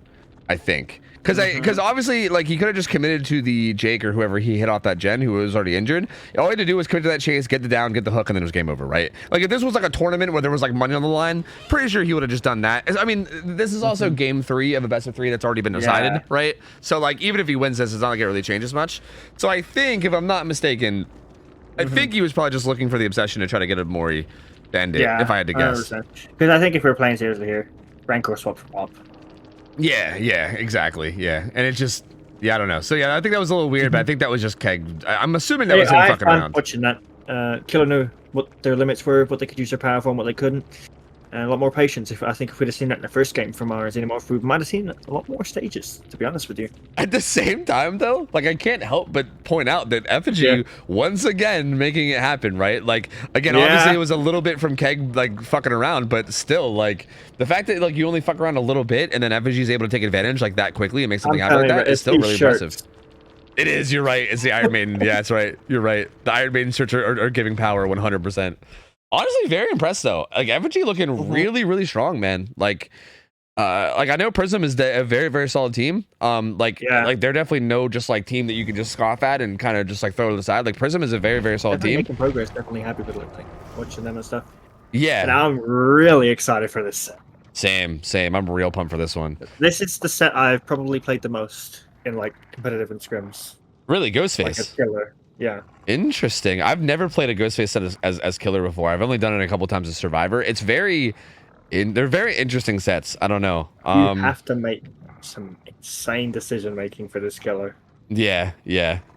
I think because obviously like he could have just committed to the Jake or whoever he hit off that gen who was already injured. All he had to do was commit to that chase, get the down, get the hook, and then it was game over, right? Like if this was like a tournament where there was like money on the line, pretty sure he would have just done that. I mean, this is also game 3 of a best of 3 that's already been decided, right? So like even if he wins this, it's not like it really changes much. So I think if I'm not mistaken, I think he was probably just looking for the obsession to try to get a Mori bandit, if I had to guess. Because I think if we're playing seriously here, Rancor swap for Wop. Yeah, exactly. Yeah, and it just, I don't know. So yeah, I think that was a little weird, but I think that was just Keg. I'm assuming that was him fucking around. Watching that, Killer knew what their limits were, what they could use their power for, and what they couldn't. And a lot more patience. I think if we'd have seen that in the first game from our Xenomorph, we might have seen a lot more stages, to be honest with you. At the same time, though, like I can't help but point out that Effigy once again making it happen, right? Like again, obviously it was a little bit from Keg like fucking around, but still, like the fact that like you only fuck around a little bit and then Effigy is able to take advantage like that quickly and make something happen like that is still really impressive. It is. You're right. It's the Iron Maiden. Yeah, that's right. You're right. The Iron Maiden shirts are giving power 100%. Honestly, very impressed though. Like Effigy looking really, really strong, man. Like I know Prism is a very, very solid team. Like they're definitely no just like team that you can just scoff at and kind of just like throw to the side. Like Prism is a very, very solid team. Making progress. Definitely happy with like watching them and stuff. Yeah. And I'm really excited for this set. Same. I'm real pumped for this one. This is the set I've probably played the most in like competitive and scrims. Really, Ghostface. Like a killer. Yeah. Interesting. I've never played a Ghostface set as killer before. I've only done it a couple times as Survivor. It's they're very interesting sets. I don't know. You have to make some insane decision making for this killer. Yeah.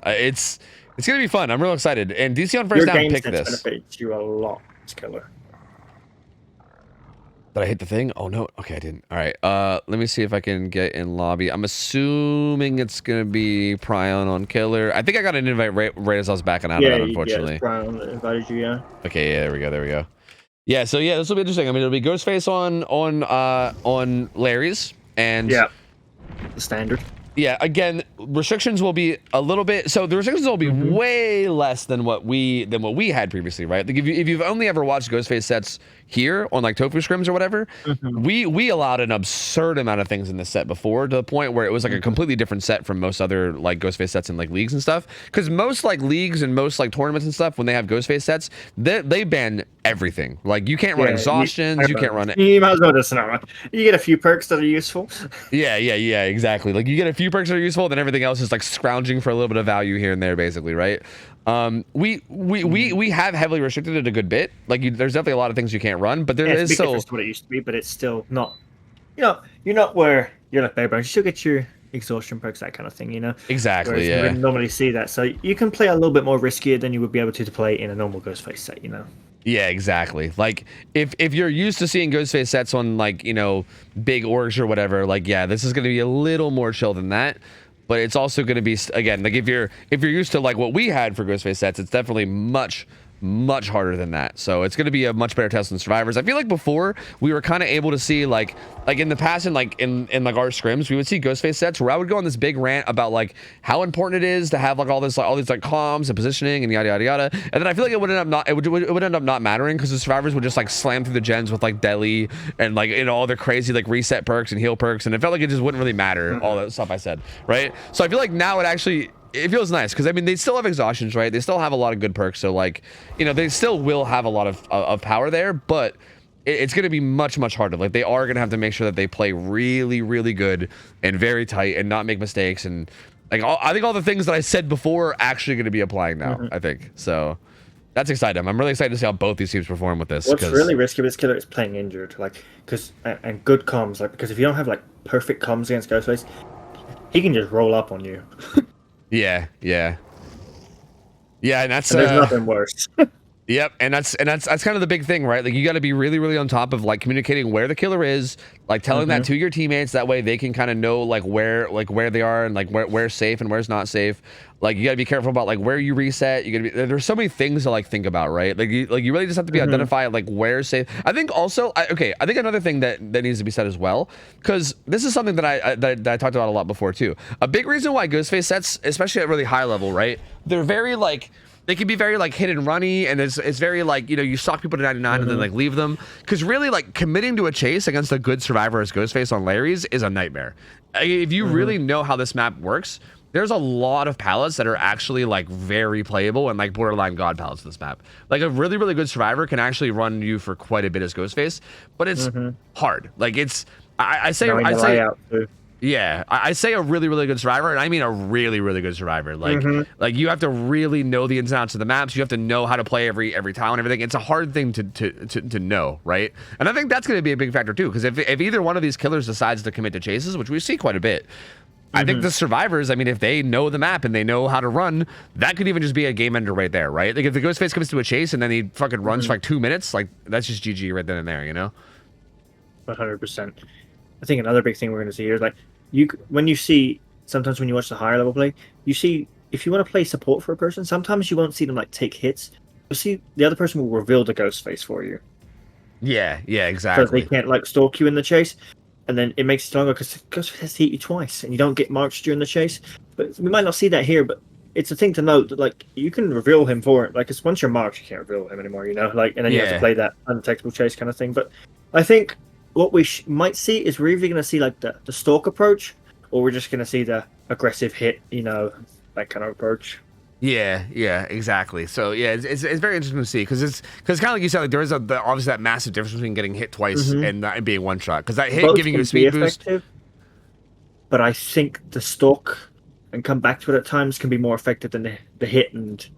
It's gonna be fun. I'm real excited. And DC on first down picked this. Benefits you a lot, this killer. Did I hit the thing? Oh no. Okay, I didn't. All right. Let me see if I can get in lobby. I'm assuming it's gonna be Prion on killer. I think I got an invite right as I was backing out of that, unfortunately. Yeah, Prion that invited you. Yeah. Okay. Yeah. There we go. There we go. Yeah. So yeah, this will be interesting. I mean, it'll be Ghostface on Larry's and Yeah. The standard. yeah, again, restrictions will be a little bit. So the restrictions will be way less than what we had previously, right? Like if you've only ever watched Ghostface sets here on like Tofu Scrims or whatever, we allowed an absurd amount of things in this set before, to the point where it was like a completely different set from most other like Ghostface sets in like leagues and stuff. Because most like leagues and most like tournaments and stuff, when they have Ghostface sets, they ban everything. Like you can't run exhaustions, you can't run it. You might as well just not. You get a few perks that are useful. Yeah, exactly. Like you get a few perks that are useful, then everything else is like scrounging for a little bit of value here and there, basically, right? We have heavily restricted it a good bit. Like there's definitely a lot of things you can't run, but there is still what it used to be, but it's still not. You know, you're not where you're like Bear. You still get your exhaustion perks, that kind of thing. You know, exactly. Whereas you wouldn't normally see that, so you can play a little bit more riskier than you would be able to play in a normal Ghostface set. You know. Yeah, exactly. Like if you're used to seeing Ghostface sets on like, you know, big orgs or whatever, like yeah, this is going to be a little more chill than that. But it's also going to be, again, like if you're used to like what we had for Ghostface sets, it's definitely much harder than that. So it's going to be a much better test than Survivors. I feel like before we were kind of able to see like in the past and like in like our scrims, we would see Ghostface sets where I would go on this big rant about like how important it is to have like all these like comms and positioning and yada yada yada. And then I feel like it would end up not mattering because the Survivors would just like slam through the gens with like deli and like, you know, all the crazy like reset perks and heal perks, and it felt like it just wouldn't really matter, all that stuff I said, right? So I feel like now it feels nice because I mean they still have exhaustions, right? They still have a lot of good perks, so like, you know, they still will have a lot of power there, but it's going to be much harder. Like they are going to have to make sure that they play really good and very tight and not make mistakes, and like I think all the things that I said before are actually going to be applying now. I think so. That's exciting. I'm really excited to see how both these teams perform with this. What's really risky with this killer is playing injured, like and good comms, like because if you don't have like perfect comms against Ghostface, he can just roll up on you. Yeah, and that's there's nothing worse. Yep, and that's kind of the big thing, right? Like you got to be really on top of like communicating where the killer is, like telling that to your teammates. That way they can kind of know like where they are and like where's safe and where's not safe. Like you got to be careful about like where you reset. You got to be, there's so many things to like think about, right? Like you really just have to be identify like where's safe. I think also I think another thing that needs to be said as well, because this is something that I talked about a lot before too. A big reason why Ghostface sets, especially at really high level, right? They're very like. They can be very like hit and runny, and it's very like, you know, you stalk people to 99 and then like leave them, because really like committing to a chase against a good survivor as Ghostface on Larry's is a nightmare. If you really know how this map works, there's a lot of palettes that are actually like very playable and like borderline god palettes this map. Like a really good survivor can actually run you for quite a bit as Ghostface, but it's hard. Like it's I say yeah, I say a really good survivor, and I mean a really good survivor. Like like you have to really know the ins and outs of the maps. You have to know how to play every tile and everything. It's a hard thing to know, right? And I think that's going to be a big factor too, because if either one of these killers decides to commit to chases, which we see quite a bit, I think the survivors, I mean, if they know the map and they know how to run, that could even just be a game ender right there, right? Like if the Ghostface comes to a chase and then he fucking runs for like 2 minutes, like that's just GG right then and there, you know? 100%. I think another big thing we're going to see here is like when you watch the higher level play, you see if you want to play support for a person, sometimes you won't see them like take hits. You'll see the other person will reveal the ghost face for you. Yeah, exactly. Because they can't like stalk you in the chase, and then it makes it stronger because ghost face has to hit you twice, and you don't get marched during the chase. But we might not see that here, but it's a thing to note that like you can reveal him for it. Like it's once you're marked, you can't reveal him anymore. You know, like and then you have to play that undetectable chase kind of thing. But I think what we might see is we're either going to see like the stalk approach, or we're just going to see the aggressive hit, you know, that kind of approach. Yeah, exactly. So yeah, it's very interesting to see because kind of like you said, like there is obviously that massive difference between getting hit twice and being one shot, because that hit Both giving you a speed boost. But I think the stalk and come back to it at times can be more effective than the hit and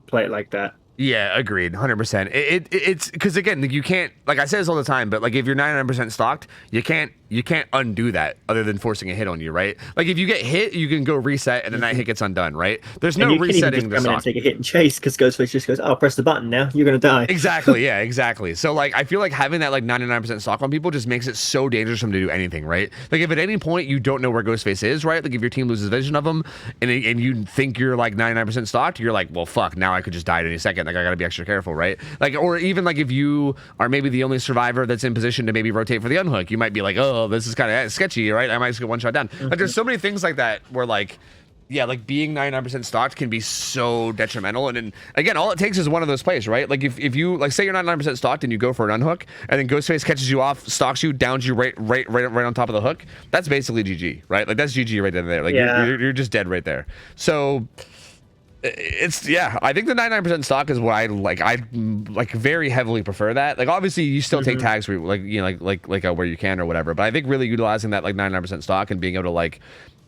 play it like that. Yeah, agreed, 100%. It's because again, you can't, like I say this all the time, but like if you're 99% stocked, you can't you can't undo that other than forcing a hit on you, right? Like if you get hit, you can go reset and then that hit gets undone, right? There's no resetting the stock. And take a hit and chase because Ghostface just goes, "Oh, press the button now, you're gonna die." Exactly, yeah, exactly. So like I feel like having that like 99% stock on people just makes it so dangerous for them to do anything, right? Like if at any point you don't know where Ghostface is, right? Like if your team loses vision of him and you think you're like 99% stocked, you're like, well, fuck, now I could just die at any second. Like I gotta be extra careful, right? Like or even like if you are maybe the only survivor that's in position to maybe rotate for the unhook, you might be like, oh, this is kind of sketchy, right? I might just get one shot down. Like there's so many things like that where like, yeah, like being 99% stocked can be so detrimental. And then again, all it takes is one of those plays, right? Like if you like say you're not 99% stocked and you go for an unhook and then Ghostface catches you off, stalks you, downs you right on top of the hook, that's basically GG, right? Like that's GG right there. Like you're just dead right there. So it's I think the 99% stock is what I like very heavily prefer that. Like obviously you still take tags where like you know like where you can or whatever, but I think really utilizing that like 99% stock and being able to like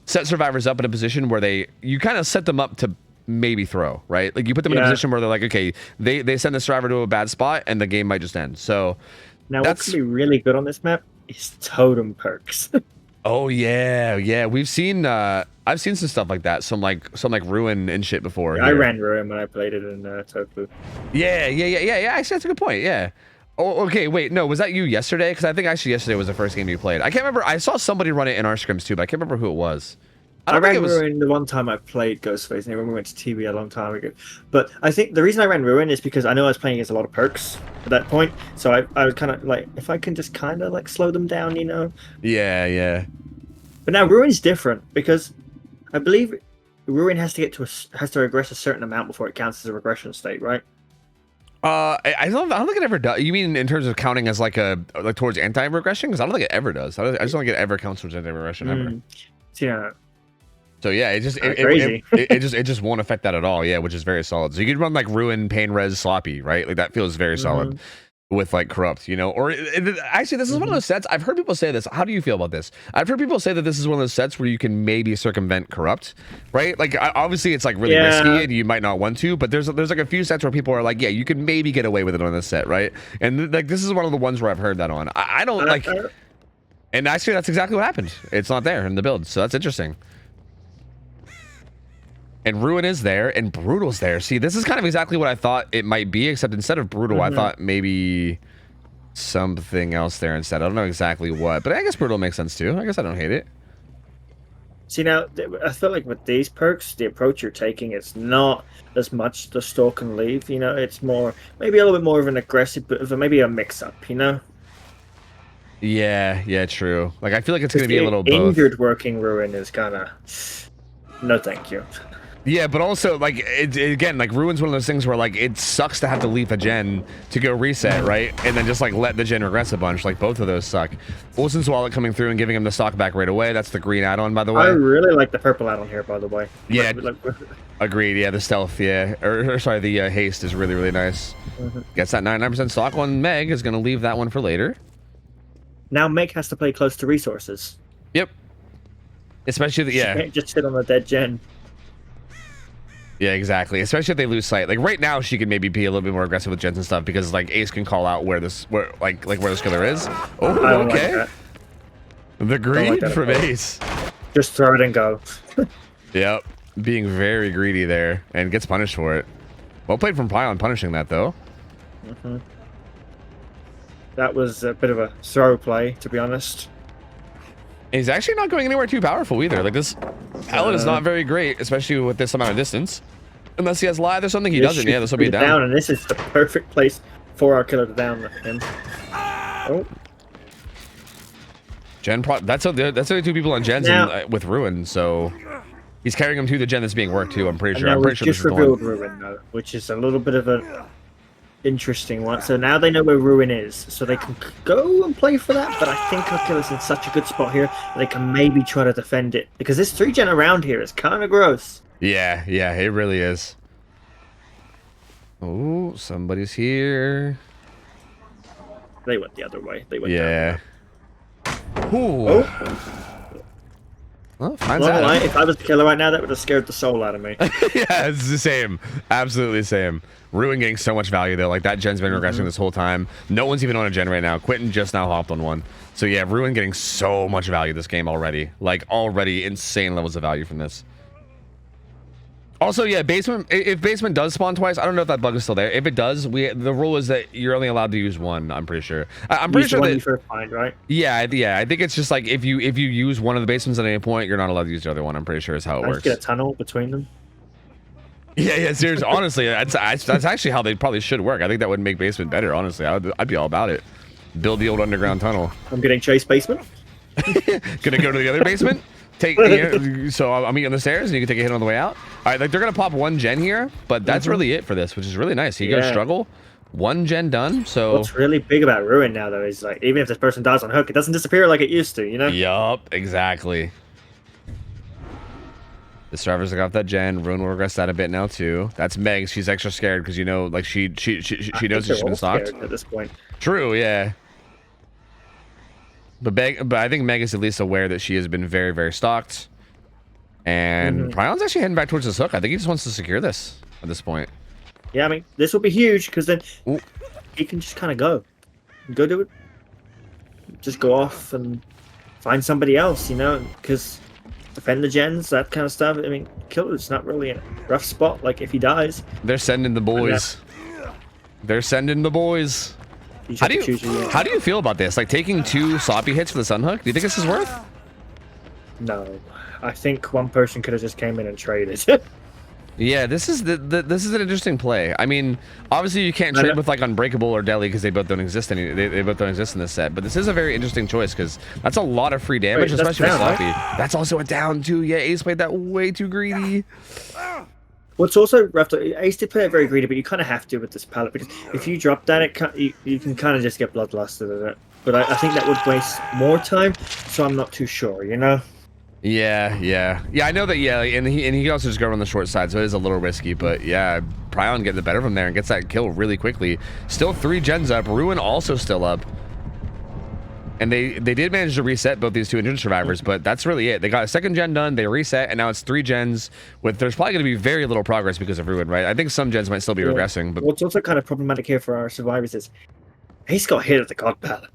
set survivors up in a position where you kind of set them up to maybe throw, right? Like you put them in a position where they're like, okay, they send the survivor to a bad spot and the game might just end. So now what could be really good on this map is totem perks. Oh yeah, we've seen I've seen some stuff like that, some like ruin and shit before. Yeah, I ran ruin when I played it in OhTofu. Yeah. Actually, that's a good point. Yeah. Oh, okay. Wait, no, was that you yesterday? Because I think actually yesterday was the first game you played. I can't remember. I saw somebody run it in our scrims too, but I can't remember who it was. I ran Ruin the one time I played Ghostface, and when we went to TV a long time ago. But I think the reason I ran Ruin is because I know I was playing against a lot of perks at that point. So I was kind of like, if I can just kind of like slow them down, you know? Yeah. But now Ruin's different because I believe Ruin has to regress a certain amount before it counts as a regression state, right? I don't think it ever does. You mean in terms of counting as like towards anti-regression? Because I don't think it ever does. I just don't think it ever counts towards anti-regression ever. Yeah. So yeah, it just won't affect that at all. Yeah, which is very solid. So you could run like Ruin, Pain Res, Sloppy, right? Like that feels very solid with like Corrupt, you know. Or actually, this is one of those sets. I've heard people say this. How do you feel about this? I've heard people say that this is one of those sets where you can maybe circumvent Corrupt, right? Like obviously it's like really risky and you might not want to, but there's like a few sets where people are like, yeah, you can maybe get away with it on this set, right? And like this is one of the ones where I've heard that on. I don't like. And actually, that's exactly what happened. It's not there in the build, so that's interesting. And Ruin is there, and Brutal's there. See, this is kind of exactly what I thought it might be, except instead of Brutal, I thought maybe something else there instead. I don't know exactly what, but I guess Brutal makes sense too. I guess I don't hate it. See, now, I feel like with these perks, the approach you're taking is not as much the stalk and leave, you know? It's more, maybe a little bit more of an aggressive, but maybe a mix-up, you know? Yeah, true. Like, I feel like it's going to be a little both. Injured working Ruin is kind of, no thank you. Yeah, but also, like, again, like, Ruin's one of those things where, like, it sucks to have to leave a gen to go reset, right? And then just, like, let the gen regress a bunch. Like, both of those suck. Olsen's Wallet coming through and giving him the stock back right away. That's the green add-on, by the way. I really like the purple add-on here, by the way. Yeah, agreed. Yeah, the stealth, yeah. Or sorry, the haste is really, really nice. Gets that 99% stock on Meg. Is going to leave that one for later. Now Meg has to play close to resources. Yep. Especially, She can't just sit on the dead gen. Yeah, exactly. Especially if they lose sight. Like right now, she could maybe be a little bit more aggressive with gens and stuff because like Ace can call out where the killer is. Oh, okay. Like the greed from Ace. Just throw it and go. Yep, being very greedy there and gets punished for it. Well played from Pion punishing that though. That was a bit of a throw play, to be honest. He's actually not going anywhere too powerful either. Like this Alan is not very great, especially with this amount of distance. Unless he has live or something, he doesn't. Yeah, this will be down. And this is the perfect place for our killer to down him. Oh. Gen that's only two people on gens with Ruin, so he's carrying him to the gen that's being worked too. I'm pretty sure. I'm pretty sure just revealed Ruin though, which is a little bit of a interesting one. So now they know where Ruin is, so they can go and play for that. But I think our killer's in such a good spot here that they can maybe try to defend it because this 3-gen around here is kind of gross. Yeah, it really is. Oh, somebody's here. They went the other way. They went down. Ooh. Oh. Well, finds Not gonna lie, out. if I was the killer right now, that would have scared the soul out of me. Yeah, it's the same. Absolutely same. Ruin getting so much value though. Like that gen's been regressing this whole time. No one's even on a gen right now. Quentin just now hopped on one. So yeah, Ruin getting so much value this game already. Like already insane levels of value from this. Also, yeah, basement. If basement does spawn twice, I don't know if that bug is still there. If it does, the rule is that you're only allowed to use one. I'm pretty sure. I'm pretty sure that that. You first find, right? Yeah. I think it's just like if you use one of the basements at any point, you're not allowed to use the other one. I'm pretty sure is how it works. Get a tunnel between them. Yeah. Seriously, honestly, that's actually how they probably should work. I think that would make basement better. Honestly, I'd be all about it. Build the old underground tunnel. I'm getting chased basement. Gonna go to the other basement. So I'll meet you on the stairs and you can take a hit on the way out. All right, like they're gonna pop one gen here, but that's really it for this, which is really nice. You guys struggle, one gen done. So what's really big about Ruin now though is like even if this person dies on hook, it doesn't disappear like it used to, you know? Yup, exactly. The survivors got off that gen. Ruin will regress that a bit now too. That's Meg. She's extra scared because you know, like she knows that she's been stalked at this point. True, yeah. But I think Meg is at least aware that she has been very, very stalked. And Prion's actually heading back towards this hook. I think he just wants to secure this at this point. Yeah, I mean, this will be huge because then he can just kind of go do it. Just go off and find somebody else, you know, because defend the gens, that kind of stuff. I mean, Killer's not really in a rough spot. Like, if he dies. They're sending the boys. They're sending the boys. How do you feel about this? Like taking 2 sloppy hits for the sunhook? Do you think this is worth? No, I think one person could have just came in and traded. Yeah, this is this is an interesting play. I mean, obviously you can't trade with like Unbreakable or Deli because they both don't exist they both don't exist in this set. But this is a very interesting choice because that's a lot of free damage, especially with sloppy. Right? That's also a down too. Yeah, Ace played that way too greedy. What's also rough, Ace did play it very greedy, but you kind of have to with this palette because if you drop that, you can kind of just get bloodlusted at it. But I think that would waste more time, so I'm not too sure, you know? Yeah. I know that. Yeah, and he can also just go on the short side, so it is a little risky. But yeah, Prion getting the better from there and gets that kill really quickly. Still 3 gens up. Ruin also still up. And they did manage to reset both these 2 injured survivors, but that's really it. They got a 2nd gen done, they reset, and now it's 3 gens. There's probably going to be very little progress because of Ruin, right? I think some gens might still be regressing. But what's also kind of problematic here for our survivors is Ace got hit at the God palette.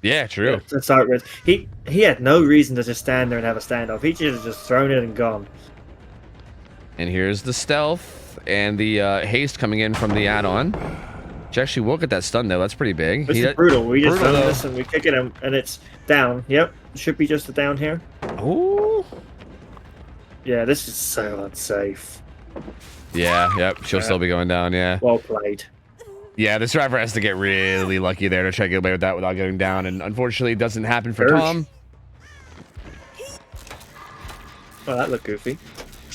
Yeah, true. To start with, he had no reason to just stand there and have a standoff. He should have just thrown it and gone. And here's the stealth and the haste coming in from the add-on. She actually will get that stun though. That's pretty big. This is brutal. We just done this and we kick it and it's down. Yep, should be just a down here. Ooh. Yeah, this is so unsafe. Yeah, yep. She'll still be going down. Yeah. Well played. Yeah, the survivor has to get really lucky there to try to get away with that without getting down, and unfortunately, it doesn't happen for Tom. Oh, that looked goofy.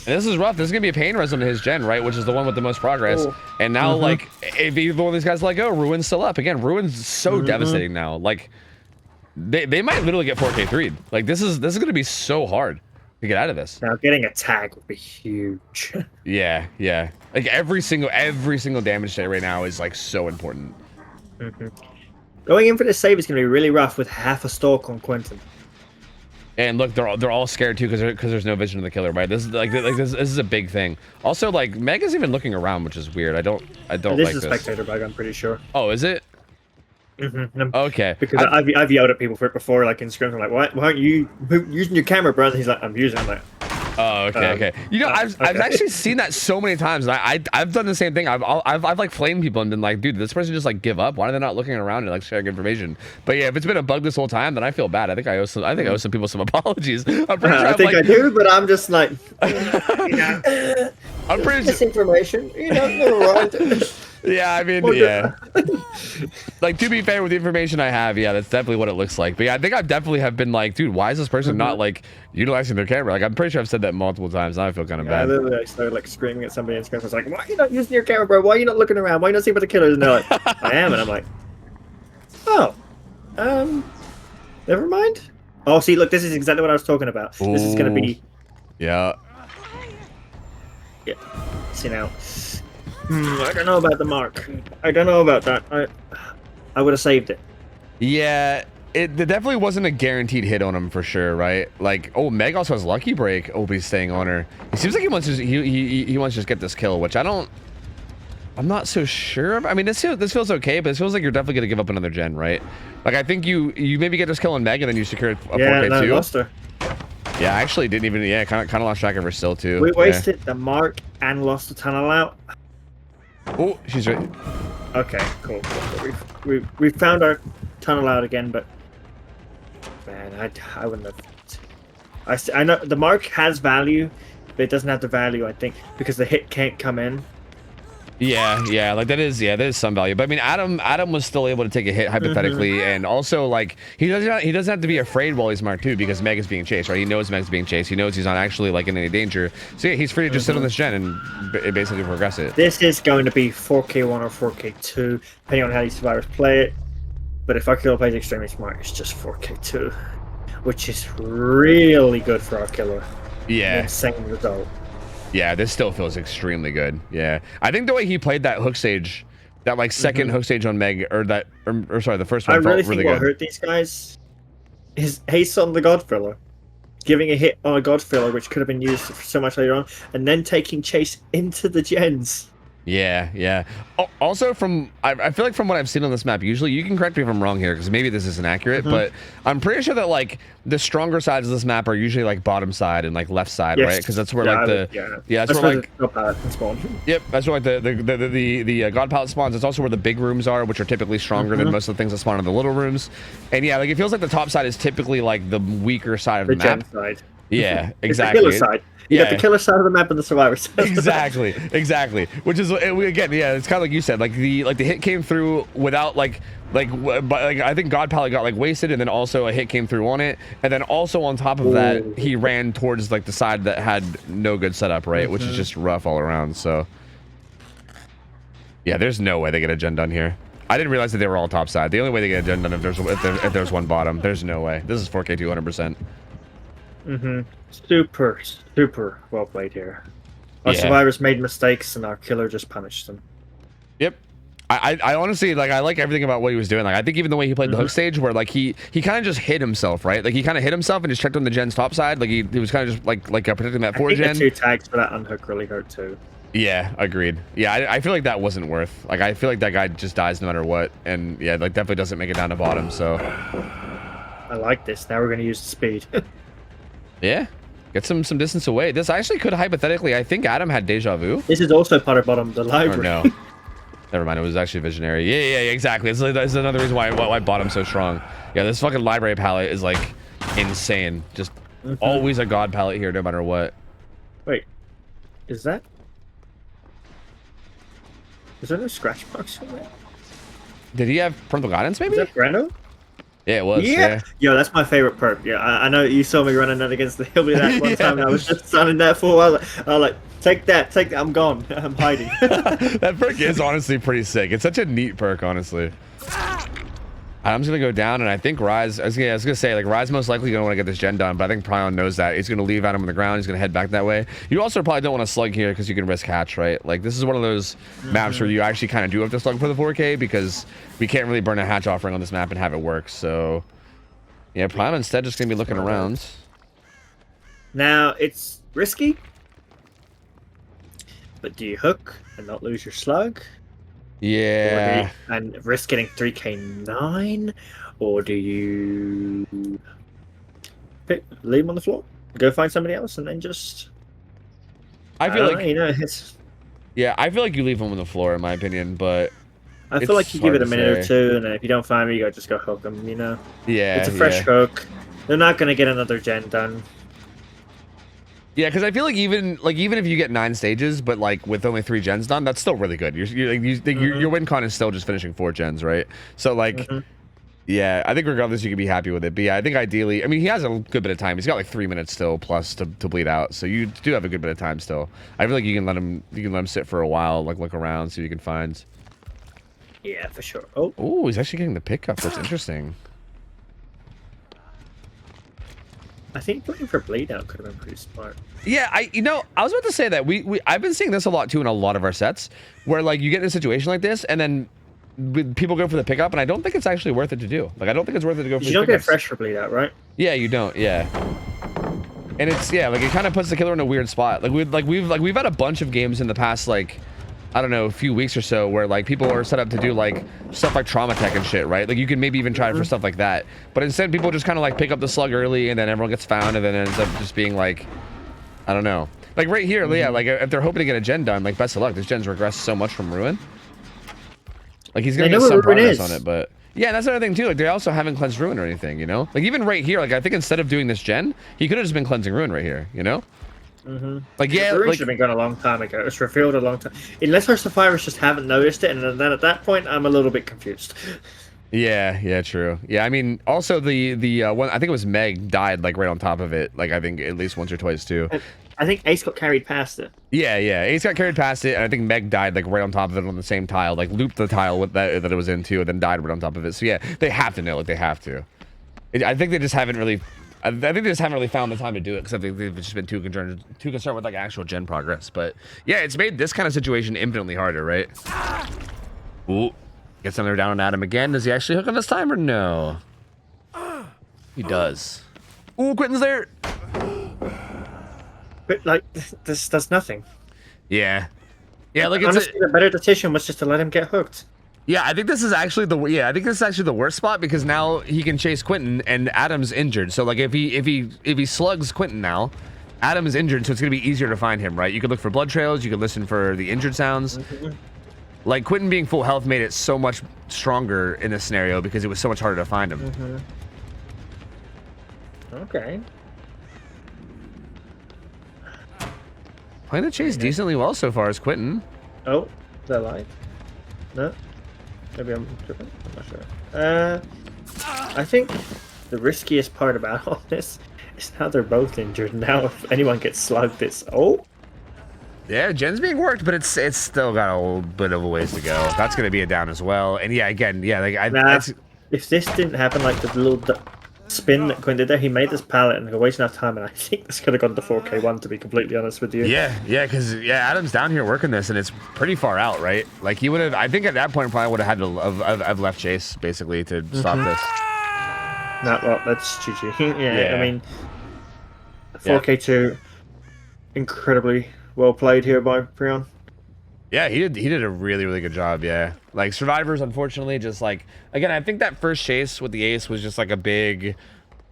And this is rough. This is gonna be a pain res on his gen, right? Which is the one with the most progress. Oh. And now, like, if either one of these guys let go, Ruin's still up. Again, Ruin's so devastating now. Like, they might literally get 4K 3'd. Like, this is gonna be so hard to get out of this. Now, getting a tag would be huge. Yeah. Like every single damage state right now is like so important. Going in for this save is gonna be really rough with half a stalk on Quentin. And look, they're all scared too because there's no vision of the killer, right? This is this is a big thing. Also, like Meg is even looking around, which is weird. I don't like this. This is a spectator bug, I'm pretty sure. Oh, is it? Okay. Because I've yelled at people for it before, like in scrims. I'm like, why aren't you using your camera, bro? And he's like, I'm using it. I'm like, oh, okay. You know, I've actually seen that so many times, and I've done the same thing. I've like flamed people and been like, dude, this person just like give up. Why are they not looking around and like sharing information? But yeah, if it's been a bug this whole time, then I feel bad. I think I owe some people some apologies. I'm pretty sure I do, but I'm just like, I'm pretty misinformation. Never mind. Yeah, I mean, yeah. Like, to be fair, with the information I have, yeah, that's definitely what it looks like. But yeah, I think I definitely have been like, dude, why is this person not like utilizing their camera? Like, I'm pretty sure I've said that multiple times. Now I feel kind of bad. Literally, I started like screaming at somebody in scrims. I was like, why are you not using your camera, bro? Why are you not looking around? Why are you not seeing what the killer is? And they're like, I am, and I'm like, oh, never mind. Oh, see, look, this is exactly what I was talking about. This is gonna be. Yeah. See now. I don't know about the mark. I don't know about that. I would have saved it. Yeah, it definitely wasn't a guaranteed hit on him for sure, right? Like, oh, Meg also has Lucky Break. Obi's staying on her. It seems like he wants to he wants to just get this kill, which I'm not so sure of. I mean, this feels okay, but it feels like you're definitely gonna give up another gen, right? Like, I think you maybe get this kill on Meg and then you secure a 4K2. No, lost her. Yeah, I actually didn't even. Yeah, kind of lost track of her still too. We wasted the mark and lost the tunnel out. Oh, she's right. Okay, cool. We found our tunnel out again, but man, I wouldn't have. I know the mark has value, but it doesn't have the value, I think, because the hit can't come in. Yeah, like that is some value. But I mean, Adam was still able to take a hit hypothetically, and also like he doesn't have to be afraid while he's marked too, because Meg is being chased, right? He knows Meg's being chased. He knows he's not actually like in any danger. So yeah, he's free to just sit on this gen and basically progress it. This is going to be 4K1 or 4K2, depending on how these survivors play it. But if our killer plays extremely smart, it's just 4K2, which is really good for our killer. Yeah. Insane result. Yeah, this still feels extremely good. Yeah, I think the way he played that hook stage, that like second hook stage on Meg, or sorry, the first one, I really felt think what hurt these guys is haste on the God Filler, giving a hit on a God Filler, which could have been used for so much later on, and then taking chase into the gens. Yeah. Also, I feel like from what I've seen on this map, usually you can correct me if I'm wrong here, because maybe this isn't accurate, but I'm pretty sure that like the stronger sides of this map are usually like bottom side and like left side, right? Because that's where that's where like God pallet spawn. Yep, that's where like the God pallet spawns. It's also where the big rooms are, which are typically stronger than most of the things that spawn in the little rooms. And yeah, like it feels like the top side is typically like the weaker side of the map. Gen side. Yeah, exactly. The killer side. You got the killer side of the map and the survivor side. Exactly. Which is again, yeah, it's kind of like you said, like the hit came through without like I think God Pallet got like wasted, and then also a hit came through on it, and then also on top of that, he ran towards like the side that had no good setup, right? Which is just rough all around. So yeah, there's no way they get a gen done here. I didn't realize that they were all top side. The only way they get a gen done if there's one bottom. There's no way. This is 4K 200%. Super well played here. Our survivors made mistakes and our killer just punished them. Yep. I honestly like, I like everything about what he was doing. Like, I think even the way he played the hook stage, where like he kind of just hit himself, right? Like he kind of hit himself and just checked on the gen's top side. Like he was kind of just like protecting that 4 gen. The 2 tags for that unhook really hurt too. Yeah, agreed. Yeah, I feel like that wasn't worth. Like I feel like that guy just dies no matter what, and yeah, like definitely doesn't make it down to bottom. So I like this. Now we're gonna use the speed. Yeah. Get some distance away. This actually could hypothetically, I think Adam had deja vu. This is also part of bottom, the library. Or no. Never mind, it was actually visionary. Yeah, exactly. That's another reason why bottom's so strong. Yeah, this fucking library palette is like insane. Just always a God palette here, no matter what. Wait, is there no scratch marks on that? Did he have parental guidance, maybe? Is that Brando? Yeah, it was. Yeah. Yo, that's my favorite perk. Yeah, I know you saw me running that against the hill with that one time, and I was just standing there for a while. I was like, take that. I'm gone. I'm hiding. That perk is honestly pretty sick. It's such a neat perk, honestly. I'm just gonna go down, and I think Rise. I was gonna say, like, Rise most likely gonna want to get this gen done, but I think Prion knows that. He's gonna leave Adam on the ground. He's gonna head back that way. You also probably don't want to slug here because you can risk hatch, right? Like, this is one of those maps where you actually kind of do have to slug for the 4K, because we can't really burn a hatch offering on this map and have it work. So yeah, Prion instead just gonna be looking around. Now it's risky, but do you hook and not lose your slug? Yeah. And risk getting 3K9, or do you leave him on the floor, go find somebody else, and then just? I feel like it's. Yeah, I feel like you leave him on the floor, in my opinion, but I feel like you give it a minute or two, and if you don't find me, you just go hook them. You know. Yeah. It's a fresh hook. They're not gonna get another gen done. Yeah, because I feel like even if you get 9 stages, but like with only 3 gens done, that's still really good. Your win con is still just finishing 4 gens, right? So like, yeah, I think regardless you can be happy with it. But yeah, I think ideally, I mean, he has a good bit of time. He's got like 3 minutes still plus to bleed out, so you do have a good bit of time still. I feel like you can let him sit for a while, like look around, see what you can find. Yeah, for sure. Oh, he's actually getting the pickup. That's interesting. I think looking for bleed out could have been pretty smart. Yeah, I was about to say that I've been seeing this a lot too in a lot of our sets, where like you get in a situation like this, and then people go for the pickup, and I don't think it's actually worth it to do. Like, I don't think it's worth it to go for. You don't get fresh for bleed out, right? Yeah, you don't. Yeah. And it's like it kind of puts the killer in a weird spot. Like we've had a bunch of games in the past, like, I don't know, a few weeks or so, where like people are set up to do like stuff like trauma tech and shit, right? Like you can maybe even try it for stuff like that, but instead people just kind of like pick up the slug early, and then everyone gets found, and then it ends up just being like, I don't know. Like right here, yeah, like if they're hoping to get a gen done, like best of luck. This gen's regressed so much from Ruin. Like he's gonna get some progress on it, but yeah, that's another thing too. Like they also haven't cleansed Ruin or anything, you know? Like even right here, like I think instead of doing this gen, he could have just been cleansing Ruin right here, you know? Like yeah, Ruin like, should have been gone a long time ago. It's revealed a long time. Unless our survivors just haven't noticed it, and then at that point, I'm a little bit confused. yeah, true. Yeah, I mean, also the one, I think it was Meg died like right on top of it. Like I think at least once or twice too. I think Ace got carried past it. Yeah, Ace got carried past it, and I think Meg died like right on top of it on the same tile, like looped the tile with that it was in too, and then died right on top of it. So yeah, they have to know, like they have to. I think they just haven't really. I think they just haven't really found the time to do it because I think they've just been too concerned with like actual gen progress. But yeah, it's made this kind of situation infinitely harder, right? Ooh, gets another down on Adam again. Does he actually hook on this time or no? He does. Ooh, Quentin's there. But like, this does nothing. Yeah, like honestly, the better decision was just to let him get hooked. Yeah, I think this is actually the worst spot because now he can chase Quentin and Adam's injured. So like if he slugs Quentin now, Adam's injured, so it's gonna be easier to find him, right? You could look for blood trails, you could listen for the injured sounds. Like Quentin being full health made it so much stronger in this scenario because it was so much harder to find him. Okay. Playing the chase decently well so far as Quentin. Oh, is that light? No. Maybe I'm tripping. I'm not sure. I think the riskiest part about all this is now they're both injured. Now, if anyone gets slugged, it's yeah, gen's being worked, but it's still got a little bit of a ways to go. That's gonna be a down as well. And yeah, again, yeah, like if this didn't happen, like the little spin that Quinn did there, he made this pallet and wasted enough time, and I think this could have gone to 4K1 to be completely honest with you. Yeah, because Adam's down here working this, and it's pretty far out, right? Like he would have, I think at that point probably would have had to have left Chase basically to stop this. No, well, that's GG. yeah, I mean, 4K2, incredibly well played here by Prion. Yeah, he did a really good job. Yeah, like survivors, unfortunately, just like again, I think that first chase with the ace was just like a big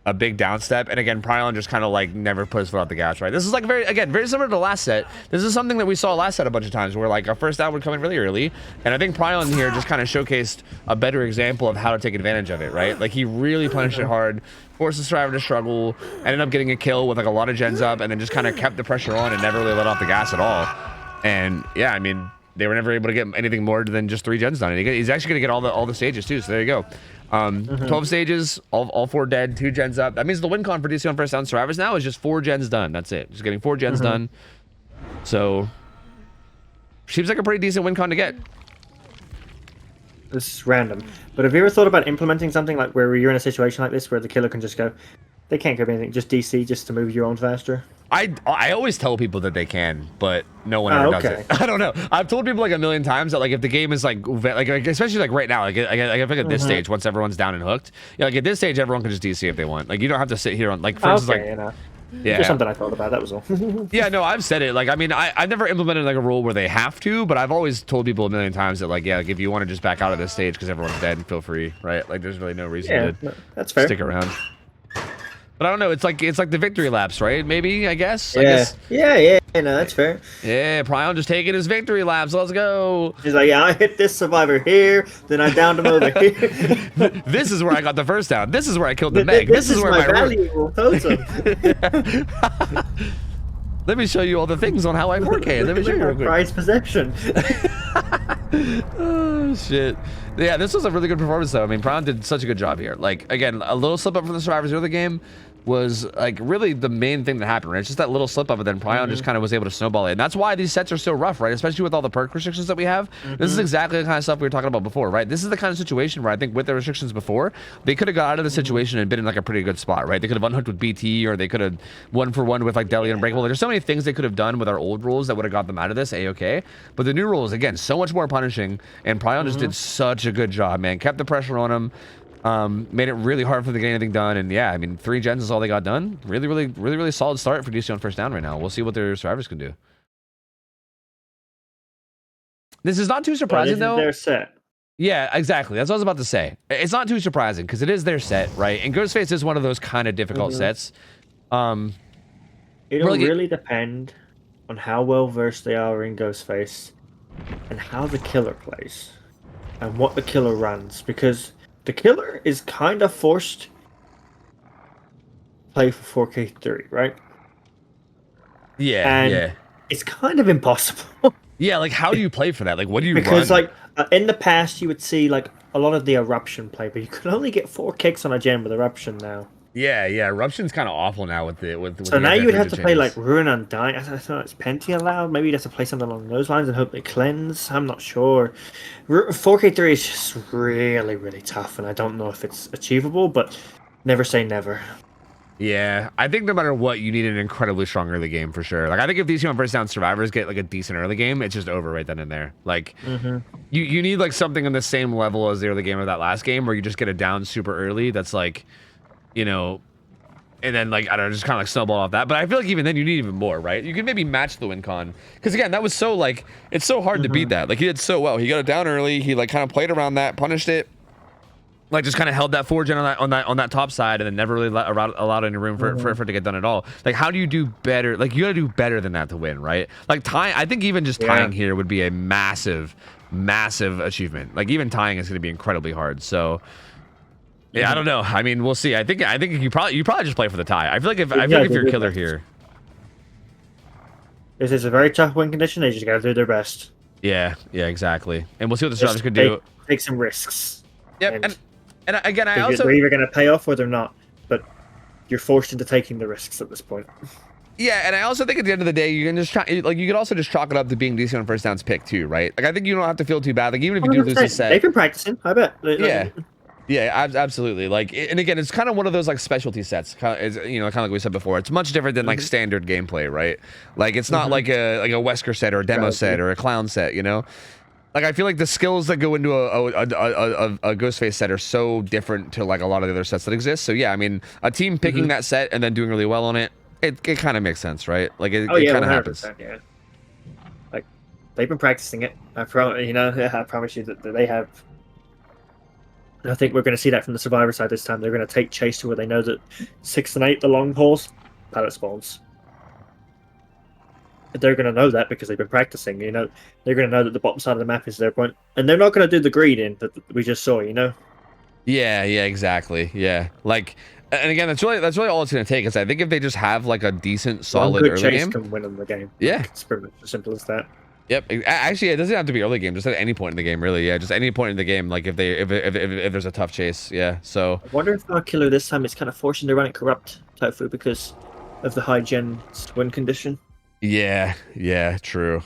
downstep, and again, Prion just kind of like never put his foot off the gas. Right, this is like very similar to the last set. This is something that we saw last set a bunch of times, where like our first down would come in really early, and I think Prion here just kind of showcased a better example of how to take advantage of it. Right, like he really punished it hard, forced the survivor to struggle, ended up getting a kill with like a lot of gens up, and then just kind of kept the pressure on and never really let off the gas at all. And yeah, I mean, they were never able to get anything more than just 3 gens done. And he's actually going to get all the stages too. So there you go. 12 stages, all 4 dead, 2 gens up. That means the win con for DC on first down survivors now is just 4 gens done. That's it. Just getting 4 gens done. So seems like a pretty decent win con to get. This is random. But have you ever thought about implementing something like where you're in a situation like this where the killer can just go, they can't grab anything, just DC just to move your own faster? I always tell people that they can, but no one ever does it. I don't know. I've told people like a million times that like if the game is like especially like right now, like I think at this stage, once everyone's down and hooked, like at this stage everyone can just DC if they want. Like you don't have to sit here on like for instance yeah, just something I thought about, that was all. Yeah, no, I've said it. Like, I mean, I've never implemented like a rule where they have to, but I've always told people a million times that like, yeah, like if you want to just back out of this stage because everyone's dead, feel free, right? Like, there's really no reason to that's fair. Stick around. But I don't know. It's like the victory laps, right? Maybe I guess. Yeah. No, that's fair. Yeah, Prion just taking his victory laps. Let's go. He's like, yeah, I hit this survivor here, then I downed him over here. This is where I got the first down. This is where I killed the Meg. This is where my valuable totem. Let me show you all the things on how I 4K. Let me show you real quick. Prized possession. Oh shit. Yeah, this was a really good performance though. I mean, Prion did such a good job here. Like again, a little slip up from the survivors of the game, was like really the main thing that happened, right? It's just that little slip up, and then Prion just kind of was able to snowball it. And that's why these sets are so rough, right? Especially with all the perk restrictions that we have. This is exactly the kind of stuff we were talking about before, right? This is the kind of situation where I think with the restrictions before, they could have got out of the situation and been in like a pretty good spot, right? They could have unhooked with BT, or they could have 1-for-1 with like Deli and Breakable. There's so many things they could have done with our old rules that would have got them out of this A-okay. But the new rules, again, so much more punishing, and Prion just did such a good job, man. Kept the pressure on him. Made it really hard for them to get anything done, and yeah, I mean, 3 gens is all they got done. Really solid start for DC on first down right now. We'll see what their survivors can do. This is not too surprising, though. Their set. Yeah, exactly. That's what I was about to say. It's not too surprising because it is their set, right? And Ghostface is one of those kind of difficult sets. It'll really depend on how well versed they are in Ghostface and how the killer plays and what the killer runs, because the killer is kind of forced to play for 4K3, right? Yeah, and it's kind of impossible. Yeah, like how do you play for that? Like what do you because run? like in the past you would see like a lot of the eruption play, but you could only get 4 kicks on a gen with eruption now. Yeah, eruption's kind of awful now with so now you would have to play like Ruin Undying. I don't know, it's Penti allowed. Maybe you'd have to play something along those lines and hope they cleanse. I'm not sure. 4K3 is just really tough, and I don't know if it's achievable, but never say never. Yeah, I think no matter what, you need an incredibly strong early game for sure. Like, I think if these first down survivors get like a decent early game, it's just over right then and there. Like, you need like something on the same level as the early game of that last game, where you just get it down super early. That's like, you know, and then like I don't know, just kind of like snowball off that. But I feel like even then you need even more, right? You can maybe match the win con, because again, that was so like it's so hard to beat that. Like he did so well. He got it down early. He like kind of played around that, punished it. Like just kind of held that 4-gen on that top side, and then never really allowed any room for it to get done at all. Like, how do you do better? Like, you got to do better than that to win, right? Like tying, I think even just tying here would be a massive achievement. Like even tying is going to be incredibly hard. So yeah, I don't know. I mean, we'll see. I think you probably just play for the tie. I feel like if you're killer here, this is a very tough win condition. They just got to do their best. Yeah, exactly. And we'll see what the survivors can do. Take some risks. Yep. And again, I also... They're either going to pay off or they're not, but you're forced into taking the risks at this point. Yeah, and I also think at the end of the day, you can just you could also just chalk it up to being decent on first downs pick too, right? Like I think you don't have to feel too bad. Like even if you do lose a set, they've been practicing. I bet. Yeah, absolutely. Like, and again, it's kind of one of those like specialty sets. Kind of like we said before. It's much different than like standard gameplay, right? Like it's not like a Wesker set or a demo set or a clown set, you know. Like I feel like the skills that go into a Ghostface set are so different to like a lot of the other sets that exist. So yeah, I mean, a team picking that set and then doing really well on it, it kind of makes sense, right? Like it kind of happens. Yeah. Like they've been practicing it. I promise you that they have. I think we're going to see that from the survivor side this time. They're going to take chase to where they know that 6 and 8, the long hauls, pallet spawns. They're going to know that because they've been practicing, you know. They're going to know that the bottom side of the map is their point. And they're not going to do the greed in that we just saw, you know. Yeah, exactly. Yeah. Like, and again, that's really all it's going to take. Is I think if they just have like a decent, solid early chase game, can win them the game. Yeah. Like, it's pretty much as simple as that. Yep. Actually, it doesn't have to be early game. Just at any point in the game, really. Yeah. Just any point in the game. Like if there's a tough chase. Yeah. So. I wonder if our killer this time is kind of forcing to run it corrupt tofu because of the high gen win condition. Yeah, true.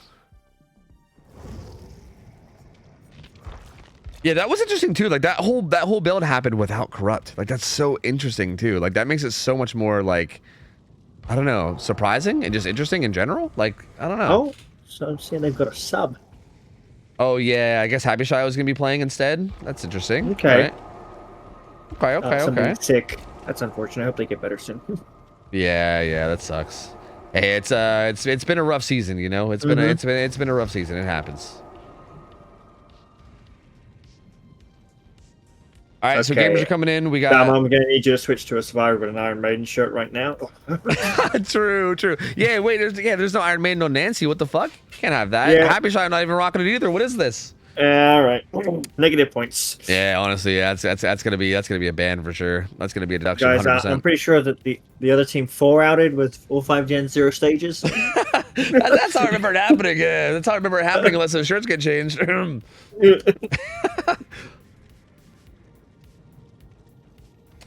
Yeah, that was interesting too. Like that whole build happened without corrupt. Like that's so interesting too. Like that makes it so much more like, I don't know, surprising and just interesting in general. Like I don't know. Oh, so I'm saying they've got a sub. Oh yeah, I guess Happy Shy was gonna be playing instead. That's interesting. Okay. Right. Okay. Sick. That's unfortunate. I hope they get better soon. Yeah, that sucks. Hey, it's been a rough season, you know. It's been a rough season. It happens. All right, so gamers are coming in. We got. I'm gonna need you to switch to a Survivor with an Iron Maiden shirt right now. True. Yeah, wait. There's no Iron Maiden, no Nancy. What the fuck? Can't have that. Yeah. Happy Shy, I'm not even rocking it either. What is this? All right. Negative points. Yeah, honestly, that's gonna be a ban for sure. That's gonna be a deduction. Guys, 100%. I'm pretty sure that the other team 4 outed with all 5 gens 0 stages. That's how I remember it happening. That's how I remember it happening unless those shirts get changed.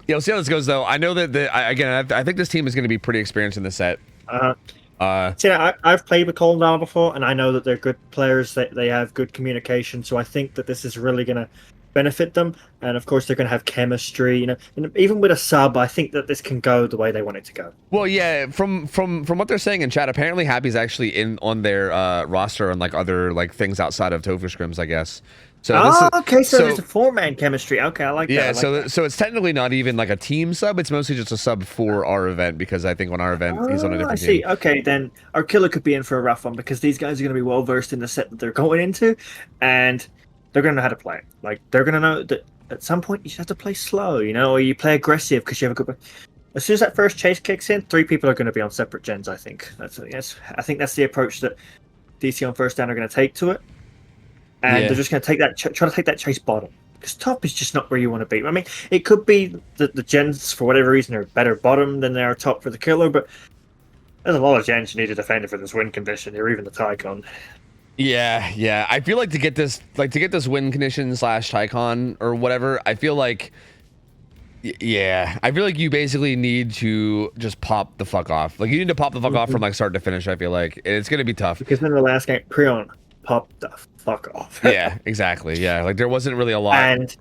Yeah, we'll see how this goes though. I know that I think this team is going to be pretty experienced in the set. See, I've played with Cold Down before, and I know that they're good players. They have good communication, so I think that this is really going to benefit them. And of course, they're going to have chemistry. You know, and even with a sub, I think that this can go the way they want it to go. Well, yeah, from what they're saying in chat, apparently Happy's actually on their roster and like other like things outside of TOFU scrims, I guess. So okay, so there's a 4-man chemistry. Okay, I like that. Yeah, so it's technically not even like a team sub. It's mostly just a sub for our event because I think on our event he's on a different team. Okay, then our killer could be in for a rough one because these guys are going to be well versed in the set that they're going into, and they're going to know how to play it. Like they're going to know that at some point you just have to play slow, you know, or you play aggressive because you have a good. As soon as that first chase kicks in, 3 people are going to be on separate gens. I think I think that's the approach that DC on first down are going to take to it. And they're just going to take that, try to take that chase bottom. Because top is just not where you want to be. I mean, it could be that the gens, for whatever reason, are better bottom than they are top for the killer, but there's a lot of gens you need to defend for this win condition, or even the Tycon. Yeah. I feel like to get this win condition / Tycon or whatever, I feel like you basically need to just pop the fuck off. Like you need to pop the fuck off from like start to finish. I feel like it's going to be tough. Because in the last game, Prion popped the fuck off. Yeah, exactly. Yeah, like there wasn't really a lot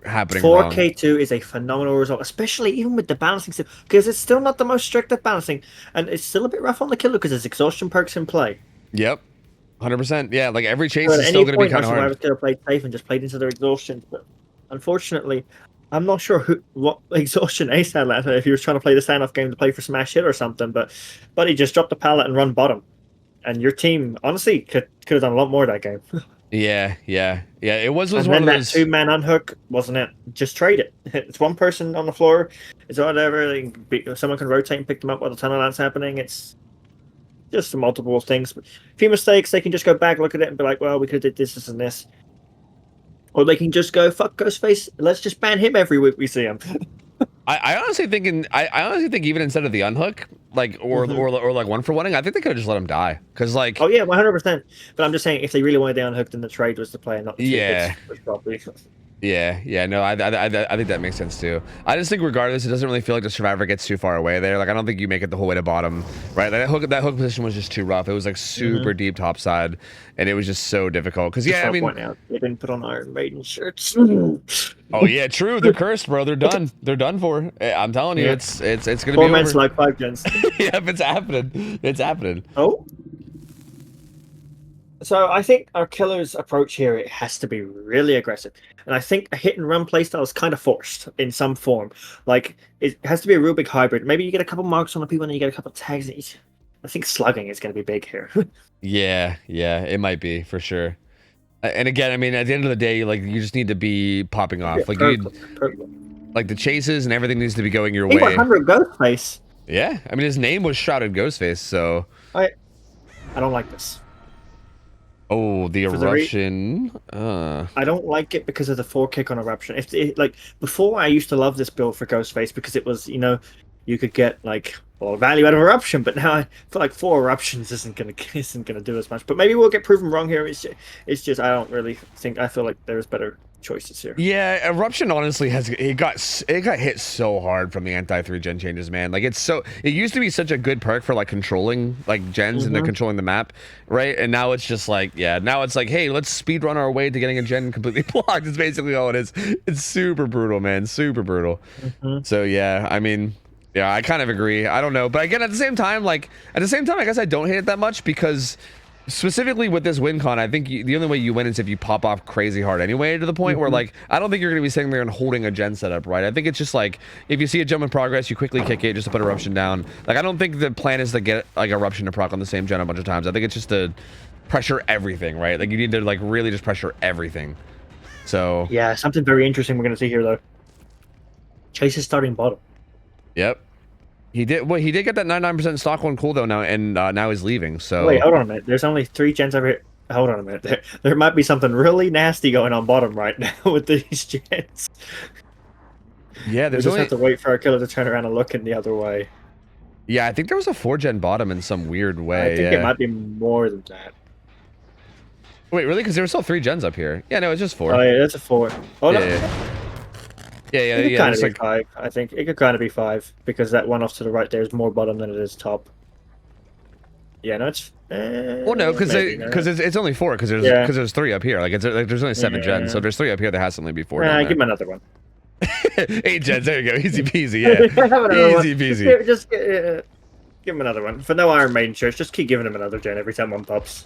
happening. 4K2 is a phenomenal result, especially even with the balancing stuff, because it's still not the most strict at balancing, and it's still a bit rough on the killer because there's exhaustion perks in play. Yep, 100%. Yeah, like every chase is still going to be kind of hard. Killer played safe and just played into their exhaustion, but unfortunately, I'm not sure what exhaustion Ace had last night. If he was trying to play the standoff game to play for smash hit or something, but he just dropped the pallet and run bottom. And your team, honestly, could have done a lot more that game. Yeah. It was and one then of those. That 2-man unhook, wasn't it? Just trade it. It's one person on the floor. It's whatever. Someone can rotate and pick them up while the tunnel land's happening. It's just multiple things. A few mistakes, they can just go back, look at it, and be like, well, we could have did this and this. Or they can just go, fuck Ghostface, let's just ban him every week we see him. I honestly think even instead of the unhook, like or like 1-for-1ing, I think they could have just let him die because like 100%. But I'm just saying if they really wanted the unhook, then the trade was the play, and not the yeah. probably. Yeah, no, I think that makes sense too. I just think regardless, it doesn't really feel like the survivor gets too far away there. Like I don't think you make it the whole way to bottom, right? That hook position was just too rough. It was like super deep topside, and it was just so difficult. Because I mean, point out, they didn't put on Iron Maiden shirts. Oh yeah, true. They're cursed, bro. They're done. They're done for. I'm telling you, it's gonna be over. 4 months like 5 gens. Yep, it's happening. It's happening. Oh. So I think our killer's approach here, it has to be really aggressive. And I think a hit and run playstyle is kind of forced in some form. Like, it has to be a real big hybrid. Maybe you get a couple marks on the people and then you get a couple tags. I think slugging is going to be big here. Yeah, it might be, for sure. And again, I mean, at the end of the day, like, you just need to be popping off. Like, like the chases and everything needs to be going your way. 100 Ghostface. Yeah, I mean, his name was Shrouded Ghostface, so... I don't like this. Oh, the eruption. I don't like it because of the 4 kick on eruption. Like before, I used to love this build for Ghostface because it was, you know, you could get like value out of eruption. But now I feel like 4 eruptions isn't gonna do as much. But maybe we'll get proven wrong here. It's just I don't really think. I feel like there's better choices here. Yeah, eruption honestly got hit so hard from the anti-3 gen changes, man. Like it used to be such a good perk for like controlling like gens and they're controlling the map, right? And now it's just like, now it's like, hey, let's speed run our way to getting a gen completely blocked. It's basically all it is. It's super brutal, man. Super brutal. So yeah, I mean, yeah, I kind of agree. I don't know, but again, at the same time, I guess I don't hate it that much because specifically with this win con, I think the only way you win is if you pop off crazy hard anyway, to the point where like I don't think you're gonna be sitting there and holding a gen setup, right? I think it's just like if you see a jump in progress, you quickly kick it just to put eruption down. Like I don't think the plan is to get like eruption to proc on the same gen a bunch of times. I think it's just to pressure everything, right? Like you need to like really just pressure everything. So yeah, something very interesting we're gonna see here though. Chase is starting bottom. Yep. He did get that 99% stock one cooldown now, and now he's leaving. So wait, hold on a minute. There's only 3 gens over here. Hold on a minute. There might be something really nasty going on bottom right now with these gens. Yeah, we just have to wait for our killer to turn around and look in the other way. Yeah, I think there was a 4-gen bottom in some weird way. I think it might be more than that. Wait, really? Because there were still 3 gens up here. Yeah, no, it's just 4. Oh yeah, that's a 4. Oh no. Yeah. Yeah. It could kind of be like, 5. I think it could kind of be 5 because that one off to the right there is more bottom than it is top. Yeah, no, it's. well, no, because it's only 4 because there's 3 up here. Like there's only 7 gens, so if there's 3 up here, there has to only be 4 down there. Give him another one. 8 gens. There you go. Easy peasy. Yeah. Easy peasy. Just give him another one. For no Iron Maiden shirts, just keep giving him another gen every time one pops.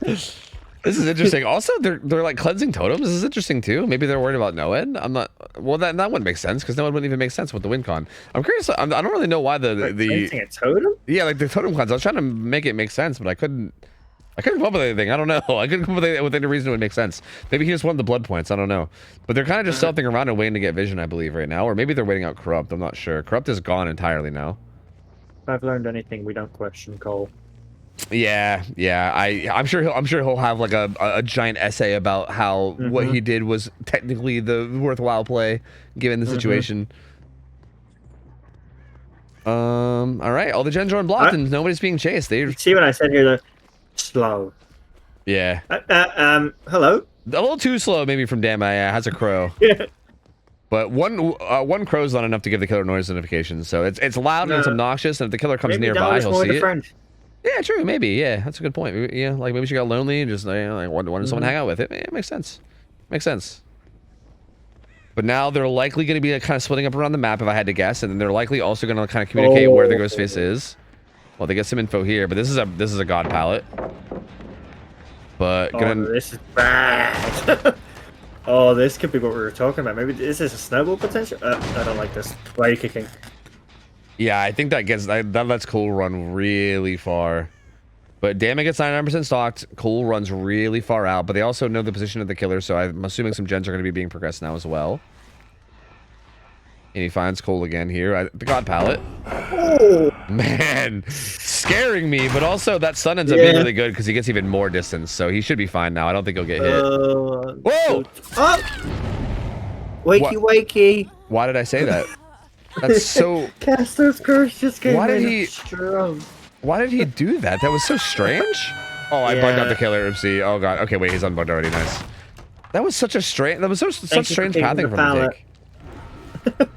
This is interesting. Also, they're like cleansing totems. This is interesting too. Maybe they're worried about Noed. I'm not. Well, that wouldn't make sense because Noed wouldn't even make sense with the win con. I'm curious. I don't really know why the cleansing a totem. Yeah, like the totem cleanse. I was trying to make it make sense, but I couldn't come up with anything. I don't know. I couldn't come up with any reason it would make sense. Maybe he just wanted the blood points. I don't know. But they're kind of just stealthing around and waiting to get vision, I believe, right now. Or maybe they're waiting out Corrupt. I'm not sure. Corrupt is gone entirely now. If I've learned anything, we don't question Cole. Yeah. I'm sure he'll have like a giant essay about how what he did was technically the worthwhile play given the situation. All right, all the gens are unblocked and nobody's being chased. They see what I said here, though. Slow. Yeah. Hello. A little too slow, maybe from Dan. Has a crow. Yeah. But one crow's not enough to give the killer noise notifications. So it's loud and it's obnoxious, and if the killer comes nearby, he'll see it. Friend. Yeah, true. Maybe. Yeah, that's a good point. Maybe, yeah, like maybe she got lonely and just like wanted someone to hang out with. It makes sense. Makes sense. But now they're likely going to be like, kind of splitting up around the map, if I had to guess, and then they're likely also going to kind of communicate where the ghost face is. Well, they get some info here, but this is a god palette. But this is bad. Oh, this could be what we were talking about. Maybe is this a snowball potential? I don't like this. Why are you kicking? Yeah, I think that lets Cole run really far. But Damon gets 99% stocked. Cole runs really far out, but they also know the position of the killer, so I'm assuming some gens are going to be being progressed now as well. And he finds Cole again here. The god palette. Oh. Man, scaring me, but also that stun ends up being really good because he gets even more distance, so he should be fine now. I don't think he'll get hit. Whoa! Wakey. Why did I say that? That's so... Caster's curse just came strong. Why did he do that? That was so strange. Oh, I bugged out the killer. Oopsie. Oh god. Okay, wait, he's unbugged already. Nice. That was such a strange. That was such strange pathing from the dick.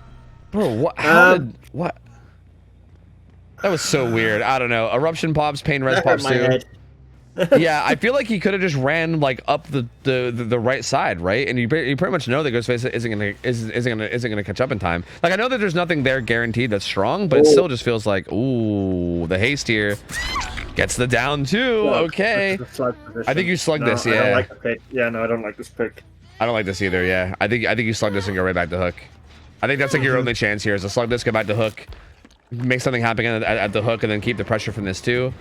Bro, what? What? That was so weird. I don't know. Eruption pops, pain res pops too. Yeah, I feel like he could have just ran like up the right side, right? And you pretty much know that Ghostface isn't gonna catch up in time. Like I know that there's nothing there guaranteed that's strong, but it still just feels like the haste here gets the down too. Okay, I think you slug this. Yeah. I don't like the pick. Yeah, no, I don't like this pick. I don't like this either. Yeah, I think you slug this and go right back to hook. I think that's like your only chance here is to slug this, go back to hook, make something happen at the hook, and then keep the pressure from this too.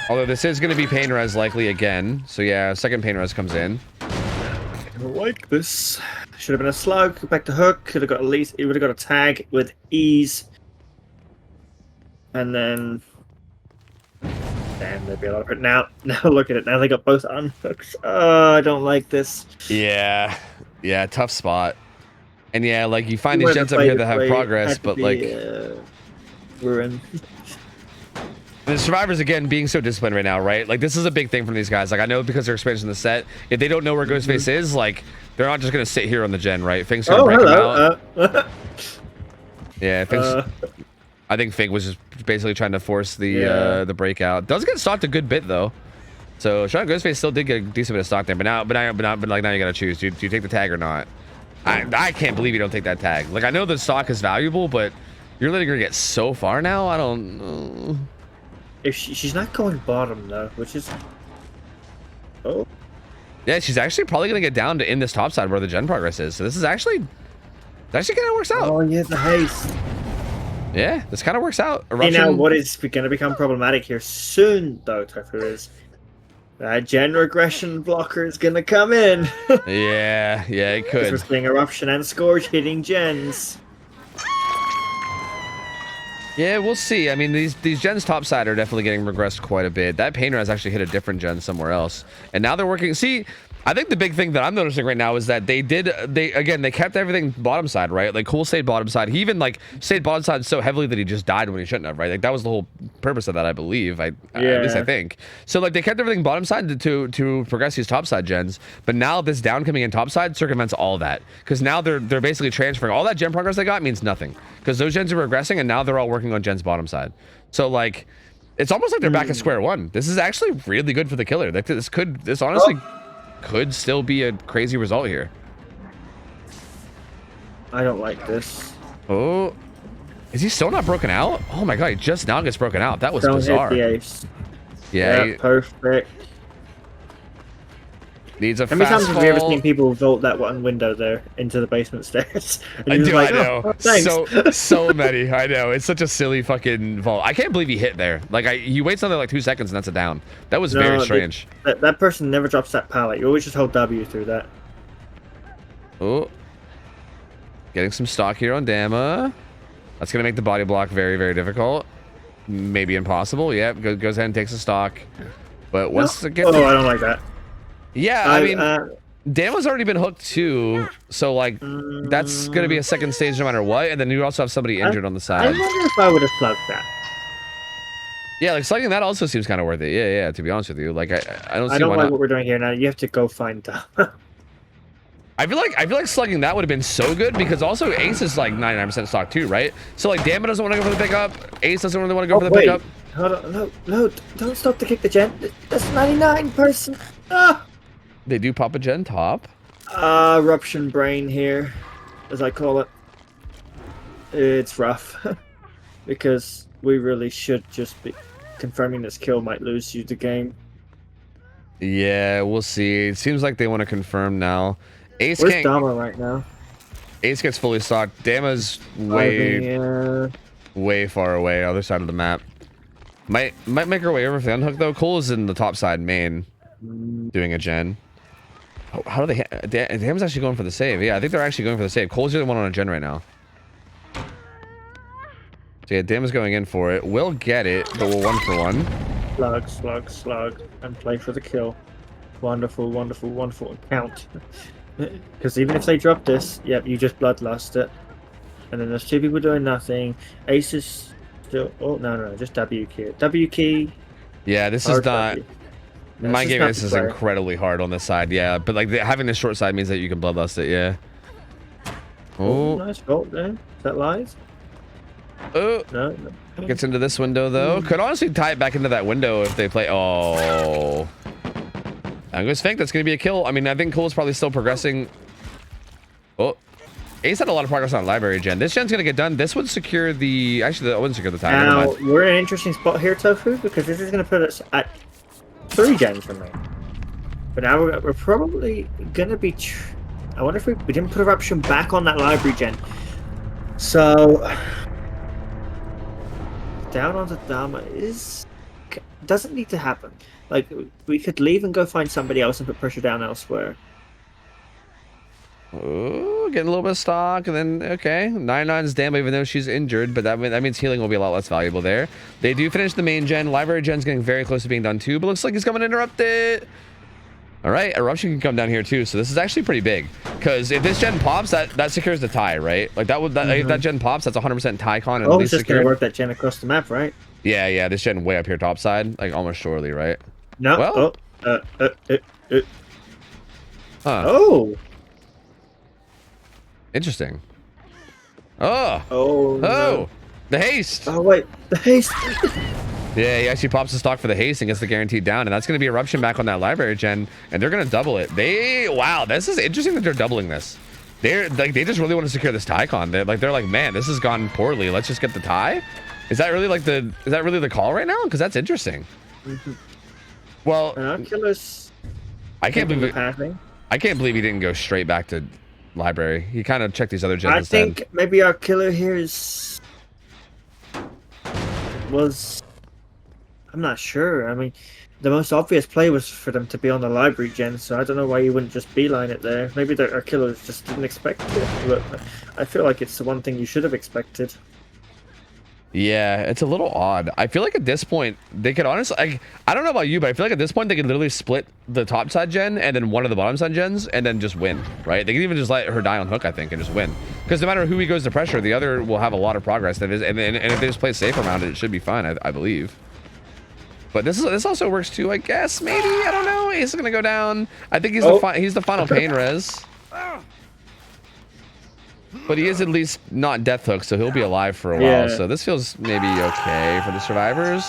Although this is going to be pain res likely again. So yeah, second pain res comes in. I don't like this. Should have been a slug. Back to hook. Could have got at least. It would have got a tag with ease. And then. Damn, there'd be a lot of it. Now look at it. Now they got both unhooks. Oh, I don't like this. Yeah, tough spot. And yeah, like you find these gens up here that have progress, but like. Ruin. The survivors again being so disciplined right now, right? Like this is a big thing from these guys. Like I know because they're experienced in the set, if they don't know where Ghostface is, like they're not just gonna sit here on the gen, right? Fink's gonna break them out. Yeah, Fink's, I think Fink was just basically trying to force the breakout. Does get stocked a good bit though. So Sean Ghostface still did get a decent bit of stock there, but now you gotta choose. Do you take the tag or not? I can't believe you don't take that tag. Like I know the stock is valuable, but you're letting her get so far now. I don't know. If she's not going bottom though, which is yeah, she's actually probably gonna get down to in this top side where the gen progress is. So this is actually kind of works out. Oh yeah, the haste. Yeah, this kind of works out. Eruption. Now what is gonna become problematic here soon though, Tofu, is that gen regression blocker is gonna come in. yeah, it could. We're seeing Eruption and Scourge hitting gens. Yeah, we'll see. I mean, these gens topside are definitely getting regressed quite a bit. That painter has actually hit a different gen somewhere else, and now they're working. See, I think the big thing that I'm noticing right now is that they kept everything bottom side, right? Like Cole stayed bottom side. He even like stayed bottom side so heavily that he just died when he shouldn't have, right? Like that was the whole purpose of that, I believe. At least I think. So like they kept everything bottom side to progress these top side gens, but now this down coming in top side circumvents all that because now they're basically transferring all that gen progress they got means nothing because those gens are regressing and now they're all working on gens bottom side. So like it's almost like they're back at square one. This is actually really good for the killer. Like this honestly could still be a crazy result here. I don't like this. Oh, is he still not broken out? Oh my god, he just now gets broken out. That was Don't bizarre. hit the ace. Yeah, perfect. Needs a How many times have you ever fastball. seen people vault that one window there into the basement stairs? I do, like, I know. Oh, thanks. So many. I know. It's such a silly fucking vault. I can't believe he hit there. Like he waits another like 2 seconds and that's a down. That was very strange. That person never drops that pallet. You always just hold W through that. Oh, getting some stock here on Dama. That's gonna make the body block very, very difficult. Maybe impossible. Yep, goes ahead and takes a stock. But once again, I don't like that. Yeah, I mean, Dama's already been hooked too, so like that's gonna be a second stage no matter what. And then you also have somebody injured on the side. I wonder if I would have plugged that. Yeah, like slugging that also seems kind of worth it. Yeah. To be honest with you, like I don't see I don't why like not. what we're doing here now. You have to go find Dama. I feel like slugging that would have been so good because also Ace is like 99% stock too, right? So like Dama doesn't want to go for the pickup. Ace doesn't really want to go for the pickup. Hold on, no, don't stop to kick the gen. That's 99%. Ah! They do pop a gen top. Eruption brain here, as I call it. It's rough because we really should just be confirming this kill might lose you the game. Yeah, we'll see. It seems like they want to confirm now. Ace Where's Dama right now? Ace gets fully stocked. Dama's way far away, other side of the map. Might make her way over for the unhook though. Cole is in the top side main, doing a gen. Oh, how do they? Dama's actually going for the save. Yeah, I think they're actually going for the save. Cole's the only one on a gen right now. So yeah, Dama's going in for it. We'll get it, but we'll 1-for-1. Slug, and play for the kill. Wonderful, count. Because even if they drop this, yep, you just bloodlust it. And then there's 2 people doing nothing. Ace is still... Oh, no, just W key. W key. Yeah, this is not... No, my game this is incredibly hard on this side, yeah. But like having this short side means that you can bloodlust it, yeah. Oh, nice vault there. Is that live? Oh. No. Gets into this window though. Could honestly tie it back into that window if they play... Oh. I'm going to think that's going to be a kill. I mean, I think Cole's probably still progressing. Oh. Ace had a lot of progress on library gen. This gen's going to get done. This would secure the... Actually, that wouldn't secure the time. Now, we're in an interesting spot here, Tofu, because this is going to put us at 3 gens from there. But now we're probably going to be... I wonder if we didn't put Eruption back on that library gen. So... Down onto Dama doesn't need to happen. Like, we could leave and go find somebody else and put pressure down elsewhere. Oh, getting a little bit of stock, and then, okay. 99's Dama, even though she's injured, but that means healing will be a lot less valuable there. They do finish the main gen. Library gen's getting very close to being done too, but looks like he's coming to interrupt it. All right, Eruption can come down here too, so this is actually pretty big. Because if this gen pops, that secures the tie, right? Like, if that gen pops, that's 100% tie con. Oh, it's just going to work that gen across the map, right? Yeah, this gen way up here top side, like almost surely, right? No. Well, Huh. Oh. Interesting. Oh. No. The haste. Oh wait, the haste. Yeah, he actually pops the stock for the haste and gets the guaranteed down, and that's going to be Eruption back on that library gen, and they're going to double it. Wow, this is interesting that they're doubling this. They just really want to secure this tie con. They're like, man, this has gone poorly. Let's just get the tie. Is that really the call right now? Because that's interesting. Well, Oculus. I can't believe he didn't go straight back to library. He kind of checked these other gens instead. I think maybe our killer here was. I'm not sure. I mean, the most obvious play was for them to be on the library gen, so I don't know why you wouldn't just beeline it there. Maybe our killers just didn't expect it, but I feel like it's the one thing you should have expected. Yeah, it's a little odd. I feel like at this point they could honestly, I don't know about you, but I feel like at this point they could literally split the top side gen and then one of the bottom side gens and then just win, right? They can even just let her die on hook, I think, and just win. Because no matter who he goes to pressure, the other will have a lot of progress. And if they just play safe around it, it should be fine, I believe. But this also works too, I guess. Maybe, I don't know. He's gonna go down. I think he's the final pain res. But he is at least not death hook, so he'll be alive for a while. So this feels maybe okay for the survivors.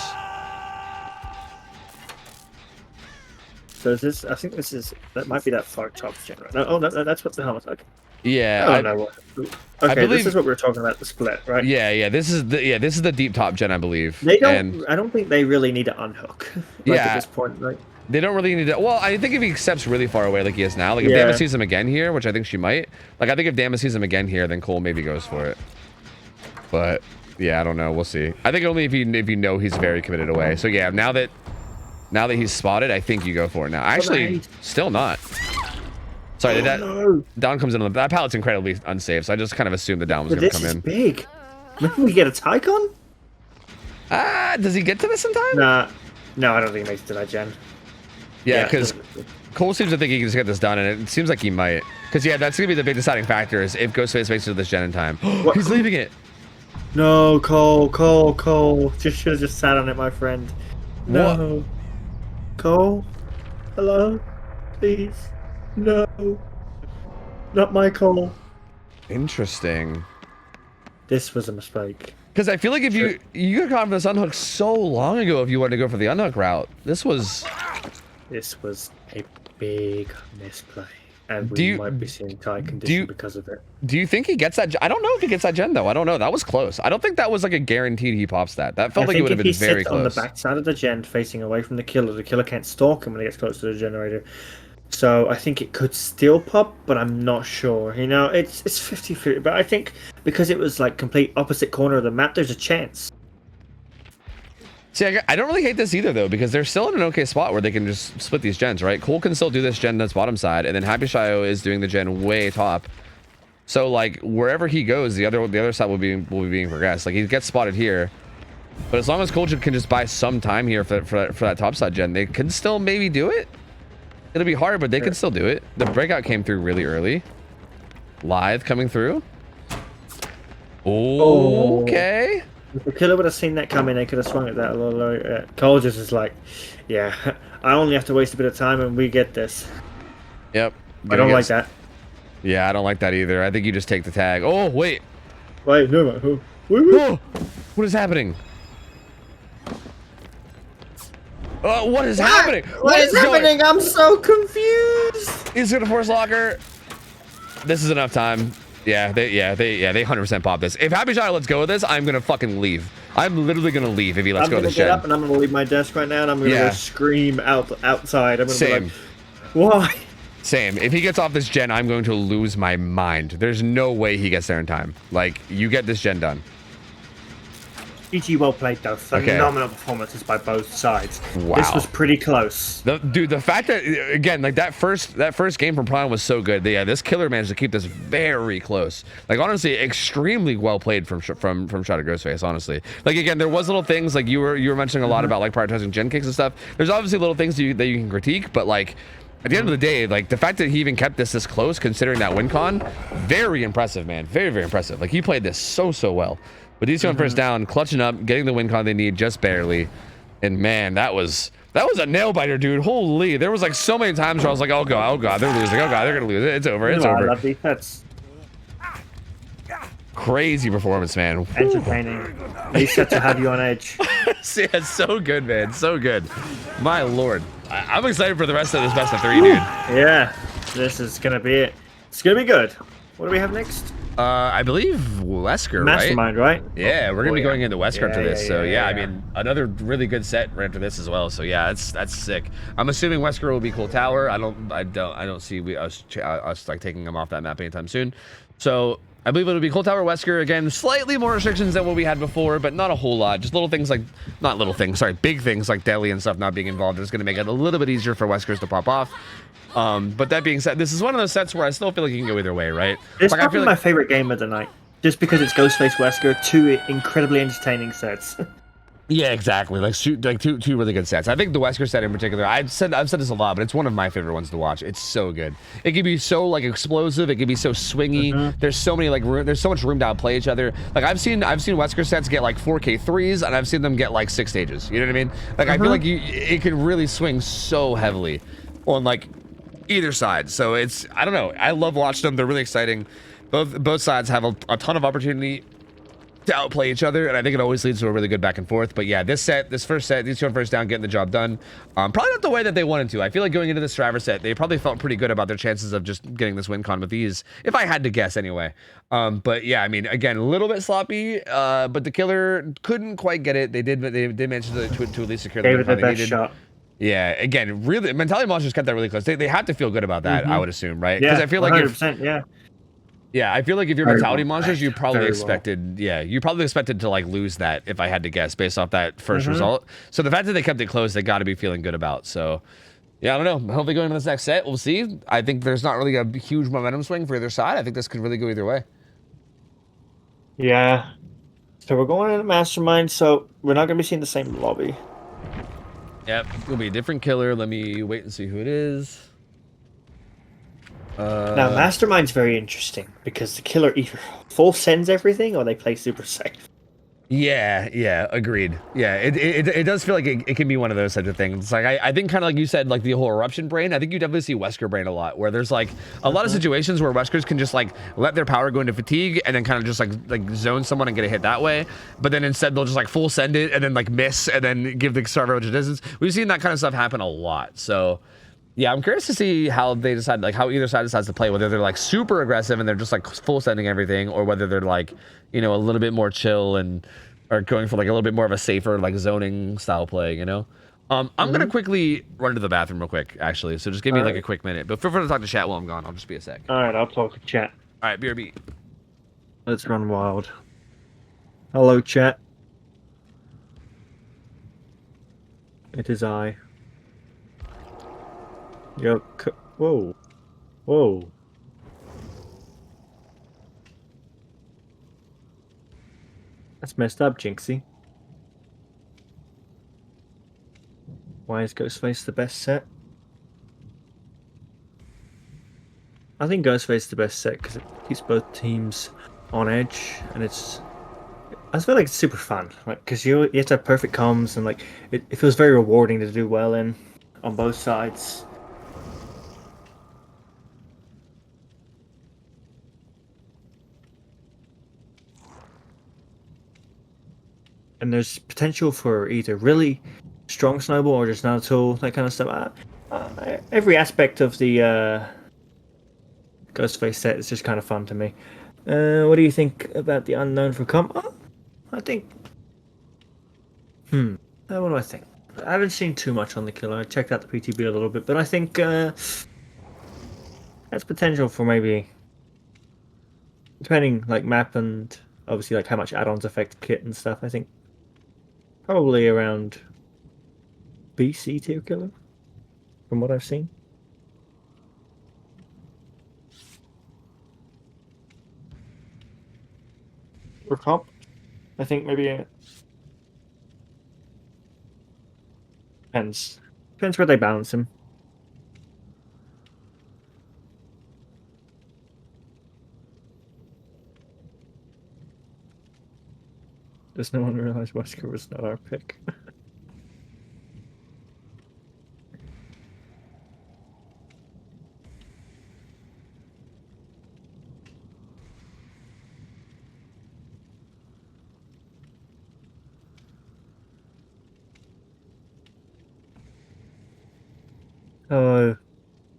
So is this? I think that might be that far top gen. Right? No, that's what the hell was like. Yeah, I don't know what. Okay, I believe, this is what we were talking about, the split, right? Yeah. This is the deep top gen, I believe. They don't. I don't think they really need to unhook. At this point, right? They don't really need to. Well, I think if he steps really far away like he is now, like if Dama sees him again here, which I think she might. Like I think if Dama sees him again here, then Cole maybe goes for it. But yeah, I don't know. We'll see. I think only if you know he's very committed away. So yeah, now that he's spotted, I think you go for it now. Actually, still not. Sorry, down comes in on that pallet's incredibly unsafe, so I just kind of assumed the down was going to come in. This is big. Maybe we get a Tycon? Does he get to this in time? Nah. No, I don't think he makes it to that gen. Yeah, because Cole seems to think he can just get this done, and it seems like he might. Because, yeah, that's going to be the big deciding factor is if Ghostface makes it to this gen in time. He's leaving it. No, Cole. Just should have just sat on it, my friend. No. What? Cole? Hello? Please. No. Not my Cole. Interesting. This was a mistake. Because I feel like if you got caught for this unhook so long ago if you wanted to go for the unhook route. This was a big misplay. And we might be seeing tie condition because of it. Do you think he gets that? I don't know if he gets that gen though. I don't know. That was close. I don't think that was like a guaranteed he pops that. That felt like it would have been very close. On the back side of the gen facing away from the killer can't stalk him when he gets close to the generator. So I think it could still pop, but I'm not sure. You know, it's 50-50. But I think because it was like complete opposite corner of the map, there's a chance. See, I don't really hate this either though, because they're still in an okay spot where they can just split these gens, right? Cole can still do this gen that's bottom side, and then Happy Shio is doing the gen way top. So like wherever he goes, the other side will be being progressed. Like he gets spotted here, but as long as Cole can just buy some time here for that top side gen, they can still maybe do it. It'll be hard, but they can still do it. The breakout came through really early. Lithe coming through. Okay. If the killer would have seen that coming, they could have swung at that a little lower. Cole just is like, yeah, I only have to waste a bit of time and we get this. Yep. I don't like that. Yeah, I don't like that either. I think you just take the tag. Oh, wait. Wait, no. Oh, what is happening? What is happening? What is happening? I'm so confused. He's gonna force locker. This is enough time. Yeah, they 100% pop this. If Happy Shot lets go of this, I'm gonna fucking leave. I'm literally gonna leave if he lets go of this gen. I'm gonna get up and I'm gonna leave my desk right now and I'm gonna go scream outside. I'm gonna be like, why? Same. If he gets off this gen, I'm going to lose my mind. There's no way he gets there in time. Like, you get this gen done. GG, well played though. Phenomenal performances by both sides. Wow. This was pretty close. Dude, the fact that again, like that first game from Prime was so good. Yeah, this killer managed to keep this very close. Like honestly, extremely well played from Shot of Ghostface. Honestly, like again, there was little things like you were mentioning a lot about like prioritizing gen kicks and stuff. There's obviously little things that you can critique, but like at the end of the day, like the fact that he even kept this close, considering that win con, very impressive, man. Very, very impressive. Like he played this so well. But these going first down, clutching up, getting the win con they need just barely. And man, that was a nail biter, dude. Holy, there was like so many times where I was like, oh god, they're losing. Oh god, they're gonna lose. It's over. It's over. I love defense. Crazy performance, man. Entertaining. These sets to have you on edge. See, it's so good, man. So good. My lord. I'm excited for the rest of this best of 3, dude. Yeah, this is gonna be it. It's gonna be good. What do we have next? I believe Wesker, Mastermind, right? Yeah, we're gonna be going into Wesker after this. So yeah, I mean, another really good set right after this as well. So yeah, that's sick. I'm assuming Wesker will be Cool Tower. I don't see us like taking him off that map anytime soon. So I believe it'll be Cool Tower, Wesker again. Slightly more restrictions than what we had before, but not a whole lot. Just little things like, not little things, sorry, big things like Deli and stuff not being involved. It's gonna make it a little bit easier for Weskers to pop off. But that being said, this is one of those sets where I still feel like you can go either way, right? It's probably my favorite game of the night. just because it's Ghostface Wesker, two incredibly entertaining sets. Yeah, exactly. Like two really good sets. I think the Wesker set in particular. I've said this a lot, but it's one of my favorite ones to watch. It's so good. It can be so like explosive. It can be so swingy. There's so many like there's so much room to outplay each other. Like I've seen Wesker sets get like 4K threes, and I've seen them get like 6 stages. You know what I mean? Like I feel like it can really swing so heavily on like either side. So it's I don't know. I love watching them. They're really exciting. Both sides have a ton of opportunity to outplay each other, and I think it always leads to a really good back and forth. But yeah, this first set, these two on first down, getting the job done. Probably not the way that they wanted to. I feel like going into the Striver set, they probably felt pretty good about their chances of just getting this win con with these, if I had to guess anyway. But yeah, I mean, again, a little bit sloppy, but the killer couldn't quite get it. They did manage to at least secure the win con they needed. Shot. Yeah, again, really, Mentality Monsters kept that really close. They have to feel good about that, I would assume, right? Yeah, because I feel like 100%, yeah. Yeah, I feel like if you're Mentality Monsters, you probably expected, you probably expected to like lose that, if I had to guess, based off that first result. So the fact that they kept it close, they got to be feeling good about. So, yeah, I don't know. Hopefully going into this next set, we'll see. I think there's not really a huge momentum swing for either side. I think this could really go either way. Yeah. So we're going into Mastermind, so we're not going to be seeing the same lobby. Yep, it'll be a different killer. Let me wait and see who it is. Now, Mastermind's very interesting because the killer either full sends everything or they play super safe. Yeah, agreed. Yeah, it does feel like it can be one of those types of things. It's like I think kind of like you said, like the whole eruption brain. I think you definitely see Wesker brain a lot, where there's like a lot of situations where Weskers can just like let their power go into fatigue and then kind of just like zone someone and get a hit that way. But then instead they'll just like full send it and then like miss and then give the server a distance. We've seen that kind of stuff happen a lot. So. Yeah, I'm curious to see how they decide, like how either side decides to play, whether they're like super aggressive and they're just like full sending everything, or whether they're like, you know, a little bit more chill and are going for like a little bit more of a safer like zoning style play, you know? I'm gonna quickly run to the bathroom real quick, actually. So just give me like a quick minute. But feel free to talk to chat while I'm gone. I'll just be a sec. All right, I'll talk to chat. All right, BRB. Let's run wild. Hello, chat. It is I. Yo, whoa. Whoa. That's messed up, Jinxie. Why is Ghostface the best set? I think Ghostface is the best set because it keeps both teams on edge, and it's... I feel like it's super fun, like because you have to have perfect comms, and like it feels very rewarding to do well in on both sides. And there's potential for either really strong snowball or just not at all, that kind of stuff. Every aspect of the Ghostface set is just kind of fun to me. What do you think about the unknown for comp? I think... what do I think? I haven't seen too much on the killer. I checked out the PTB a little bit, but I think that's potential for maybe... Depending, like, map and obviously, like, how much add-ons affect kit and stuff, I think probably around BC tier killer, from what I've seen. For comp, I think maybe depends where they balance him. Does no one realize Wesker was not our pick? Oh,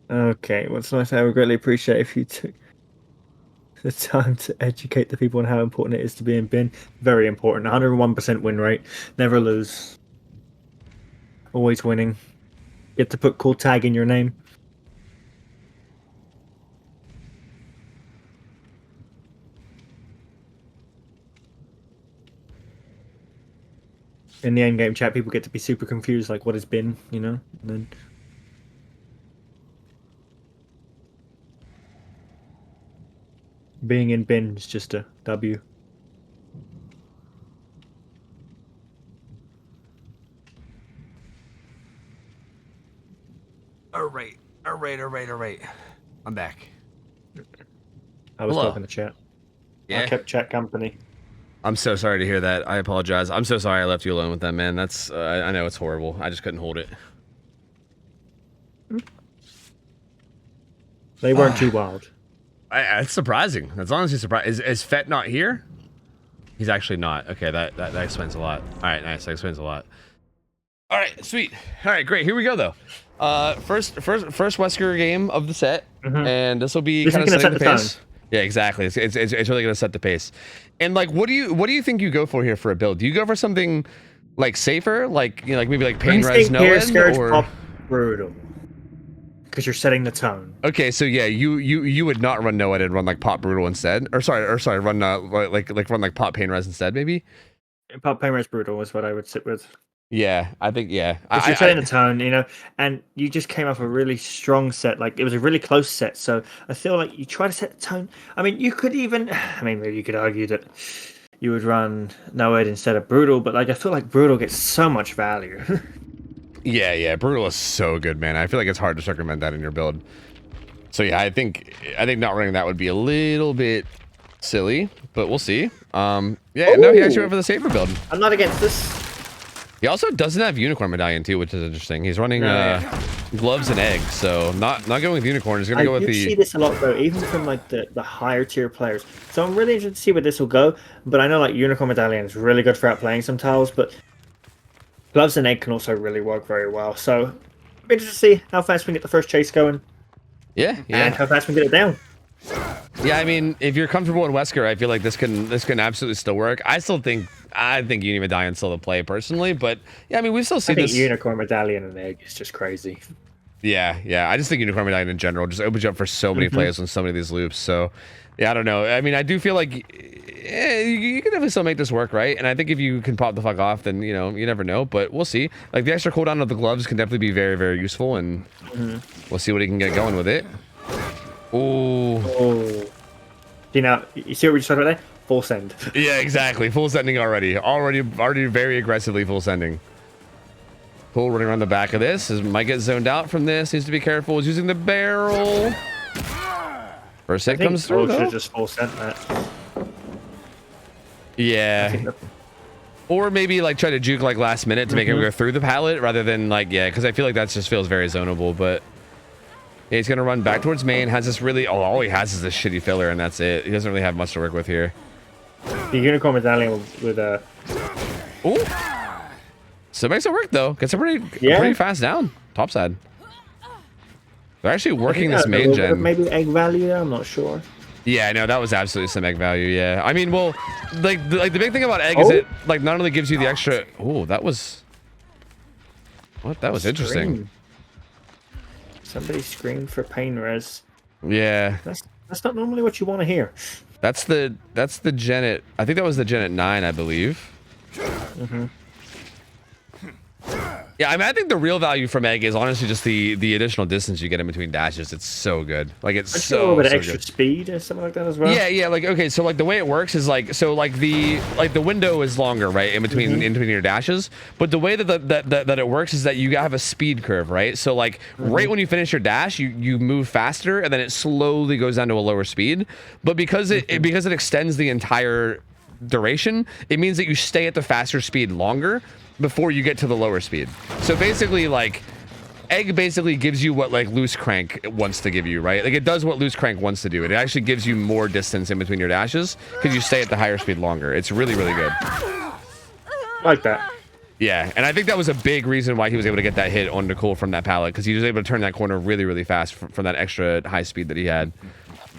okay. What's nice, I would greatly appreciate if you took the time to educate the people on how important it is to be in bin. Very important. 101% win rate. Never lose. Always winning. You have to put cool tag in your name. In the end game chat, people get to be super confused, like what has been, you know? And then... Being in bin is just a W. All right. I'm back. I was Hello. talking to chat. Yeah. I kept chat company. I'm so sorry to hear that. I apologize. I'm so sorry I left you alone with them, man. That's I know it's horrible. I just couldn't hold it. They weren't too wild. It's surprising. That's honestly surprising. Is Fett not here? He's actually not. Okay, that explains a lot. All right, nice. That explains a lot. All right, sweet. All right, great. Here we go though. First Wesker game of the set, and this will be kind of setting the pace. Yeah, exactly. It's really gonna set the pace. And like, what do you think you go for here for a build? Do you go for something like safer, like like maybe like pain res no end, or pop brutal? Because you're setting the tone. Okay, so yeah, you would not run no end and run like pop brutal instead, or sorry, run run like pop pain res instead, maybe. Pop pain res brutal is what I would sit with. Yeah, I think yeah. You're setting the tone, and you just came off a really strong set. Like it was a really close set, so I feel like you try to set the tone. I mean, you could even, maybe you could argue that you would run no ed instead of brutal, but like I feel like brutal gets so much value. Yeah, brutal is so good, man. I feel like it's hard to circumvent that in your build. So yeah, I think not running that would be a little bit silly, but we'll see. Yeah, no, he actually went for the safer build. I'm not against this. He also doesn't have unicorn medallion too, which is interesting. He's running gloves and eggs, so not going with unicorn. He's gonna go with the. I see this a lot though, even from like the higher tier players. So I'm really interested to see where this will go. But I know like unicorn medallion is really good for outplaying some tiles, but gloves and egg can also really work very well. So I'm interested to see how fast we can get the first chase going. Yeah. And how fast we can get it down. Yeah, I mean, if you're comfortable in Wesker, I feel like this can absolutely still work. I think Uni Medallion's still the play personally, but yeah, I mean, we still see this. Unicorn Medallion and egg is just crazy. Yeah, I just think Unicorn Medallion in general just opens you up for so many players on so many of these loops. So yeah, I don't know. I mean, I do feel like you can definitely still make this work, right? And I think if you can pop the fuck off, then you never know. But we'll see. Like the extra cooldown of the gloves can definitely be very, very useful, and we'll see what he can get going with it. Ooh. Oh. You see what we just talked about there? Full send. Yeah, exactly. Full sending already. Already very aggressively full sending. Cool, running around the back of this. Might get zoned out from this. Needs to be careful. He's using the barrel. First hit comes through, though. Should just full send that. Yeah. Or maybe like try to juke like last minute to make him go through the pallet rather than like, yeah, because I feel like that just feels very zonable, but yeah, he's gonna run back towards main. Has this really all he has is this shitty filler, and that's it. He doesn't really have much to work with here. The unicorn medallion with a Ooh. So it makes it work though. Gets a pretty fast down. Top side. They're actually working this main gen. Maybe egg value, I'm not sure. Yeah, no, that was absolutely some egg value. Yeah, I mean, well, like the big thing about egg is it like not only gives you the extra. Oh, that was what? That was interesting. Somebody screamed for pain res. Yeah, that's not normally what you want to hear. That's the Genet. I think that was the Genet 9, I believe. Yeah, I mean, I think the real value from egg is honestly just the additional distance you get in between dashes. It's so good. Like it's so a little bit of extra good. speed or something like that as well. Yeah. Like okay, so like the way it works is like the window is longer, right, in between your dashes. But the way that it works is that you have a speed curve, right? So like right when you finish your dash, you move faster, and then it slowly goes down to a lower speed. But because it extends the entire duration, it means that you stay at the faster speed longer before you get to the lower speed. So basically, like, egg basically gives you what like loose crank wants to give you, right? Like it does what loose crank wants to do. It actually gives you more distance in between your dashes because you stay at the higher speed longer. It's really, really good. Like that. Yeah, and I think that was a big reason why he was able to get that hit on Nicole from that pallet, because he was able to turn that corner really, really fast from that extra high speed that he had.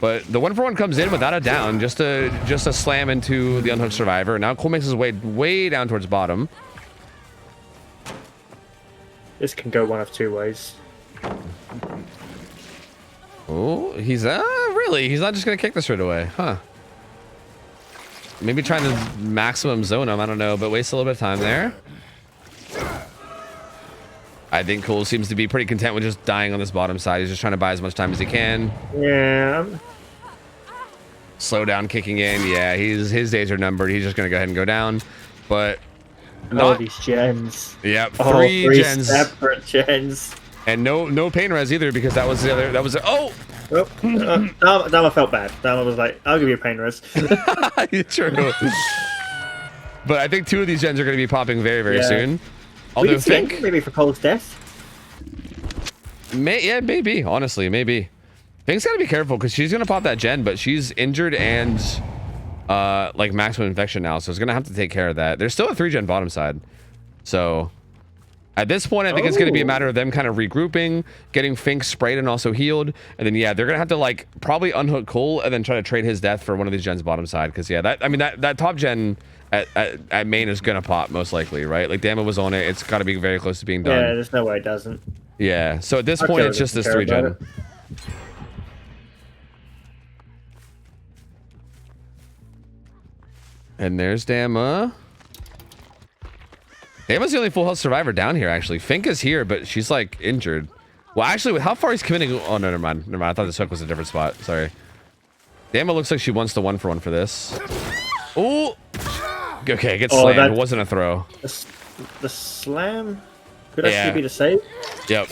But the 1-for-1 comes in without a down, just a slam into the unhooked survivor. Now Cole makes his way down towards bottom. This can go one of two ways. Oh, he's really? He's not just gonna kick this right away, huh? Maybe trying to maximum zone him, I don't know, but waste a little bit of time there. I think Cole seems to be pretty content with just dying on this bottom side. He's just trying to buy as much time as he can. Yeah. Slowdown kicking in. Yeah, his days are numbered. He's just gonna go ahead and go down. But these gens. Yep, Three gens. separate gens. And no pain res either, because that was the other. That was Dama felt bad. Dama was like, "I'll give you a pain res." True. But I think 2 of these gens are going to be popping very soon. Although Fink, maybe for Cole's death. Maybe. Honestly, maybe. Fink's got to be careful because she's going to pop that gen, but she's injured and like maximum infection now, so it's going to have to take care of that. There's still a 3-gen bottom side, so. At this point, I think it's going to be a matter of them kind of regrouping, getting Fink sprayed and also healed, and then they're going to have to like probably unhook Cole and then try to trade his death for one of these gens bottom side, because that top gen at main is going to pop most likely, right? Like Dama was on it, it's got to be very close to being done. Yeah, there's no way it doesn't. Yeah, so at this point it's just this 3-gen. And there's Dama. Dama's the only full health survivor down here, actually. Fink is here, but she's, like, injured. Well, actually, with how far he's committing... Oh, no, never mind. I thought this hook was a different spot. Sorry. Dama looks like she wants the 1-for-1 for this. Ooh! Okay, it gets slammed. It wasn't a throw. The slam could actually be the save. Yep.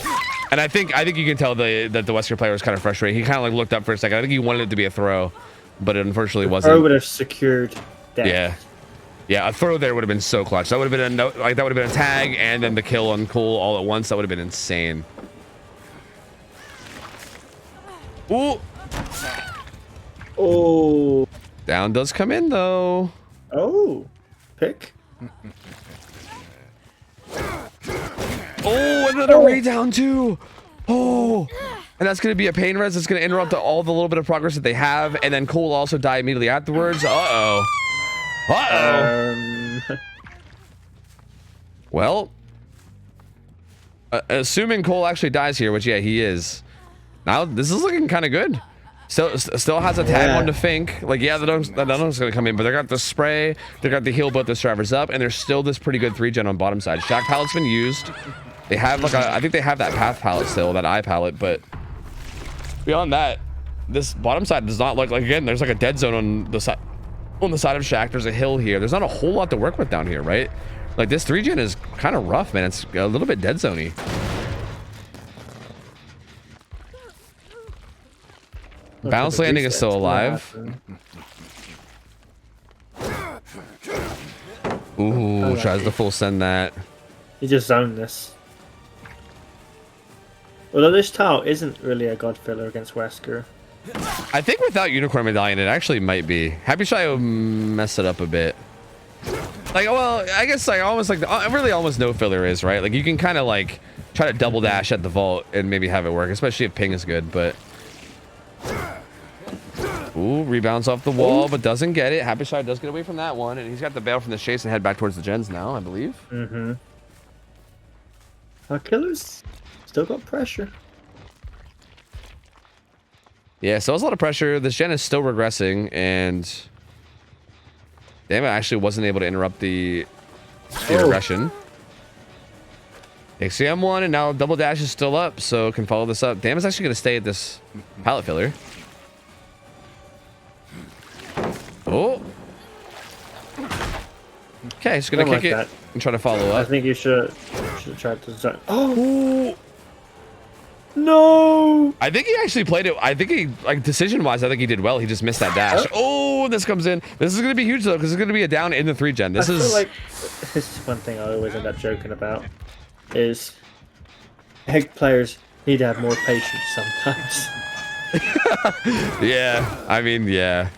And I think you can tell that the Wesker player was kind of frustrated. He kind of, like, looked up for a second. I think he wanted it to be a throw, but it unfortunately wasn't. Throw would have secured death. Yeah. Yeah, a throw there would have been so clutch. That would have been that would have been a tag and then the kill on Cole all at once. That would have been insane. Ooh. Oh. Down does come in though. Oh. Pick. Oh, and then a re-down too. Oh. And that's going to be a pain res. It's going to interrupt all the little bit of progress that they have. And then Cole will also die immediately afterwards. Uh-oh. Well, assuming Cole actually dies here, which he is. Now this is looking kind of good. Still has a tag one to Fink. Like the donk's gonna come in, but they got the spray, they got the heal both the survivors up, and there's still this pretty good 3-gen on bottom side. Shack pallet's been used. They have like I think they have that path pallet still, that eye pallet, but beyond that, this bottom side does not look like, again, there's like a dead zone on the side. On the side of Shack, there's a hill here. There's not a whole lot to work with down here, right? Like this 3-gen is kind of rough, man. It's a little bit dead zoney. Bounce landing is still alive. Ooh, tries to full send that. He just zoned this. Although this tile isn't really a god filler against Wesker. I think without Unicorn Medallion, it actually might be. Happy Shy will mess it up a bit. Like, well, I guess like almost like really almost no filler is, right? Like you can kind of like try to double dash at the vault and maybe have it work, especially if ping is good. But ooh, rebounds off the wall, but doesn't get it. Happy Shy does get away from that one, and he's got the bail from the chase and head back towards the gens now, I believe. Mm-hmm. Our killers still got pressure. Yeah, so there's a lot of pressure. This gen is still regressing, and damn it, actually wasn't able to interrupt the regression. XCM one, and now double dash is still up, so can follow this up. Damn, it's actually going to stay at this pallet filler. Oh. Okay, he's going to kick it and try to follow up. I think you should try to... Oh! No! I think he actually played it. I think he, like, decision-wise, I think he did well. He just missed that dash. Oh, this comes in. This is going to be huge, though, because it's going to be a down in the 3-gen. This is... like, this is one thing I always end up joking about, is egg players need to have more patience sometimes. Yeah, I mean, yeah.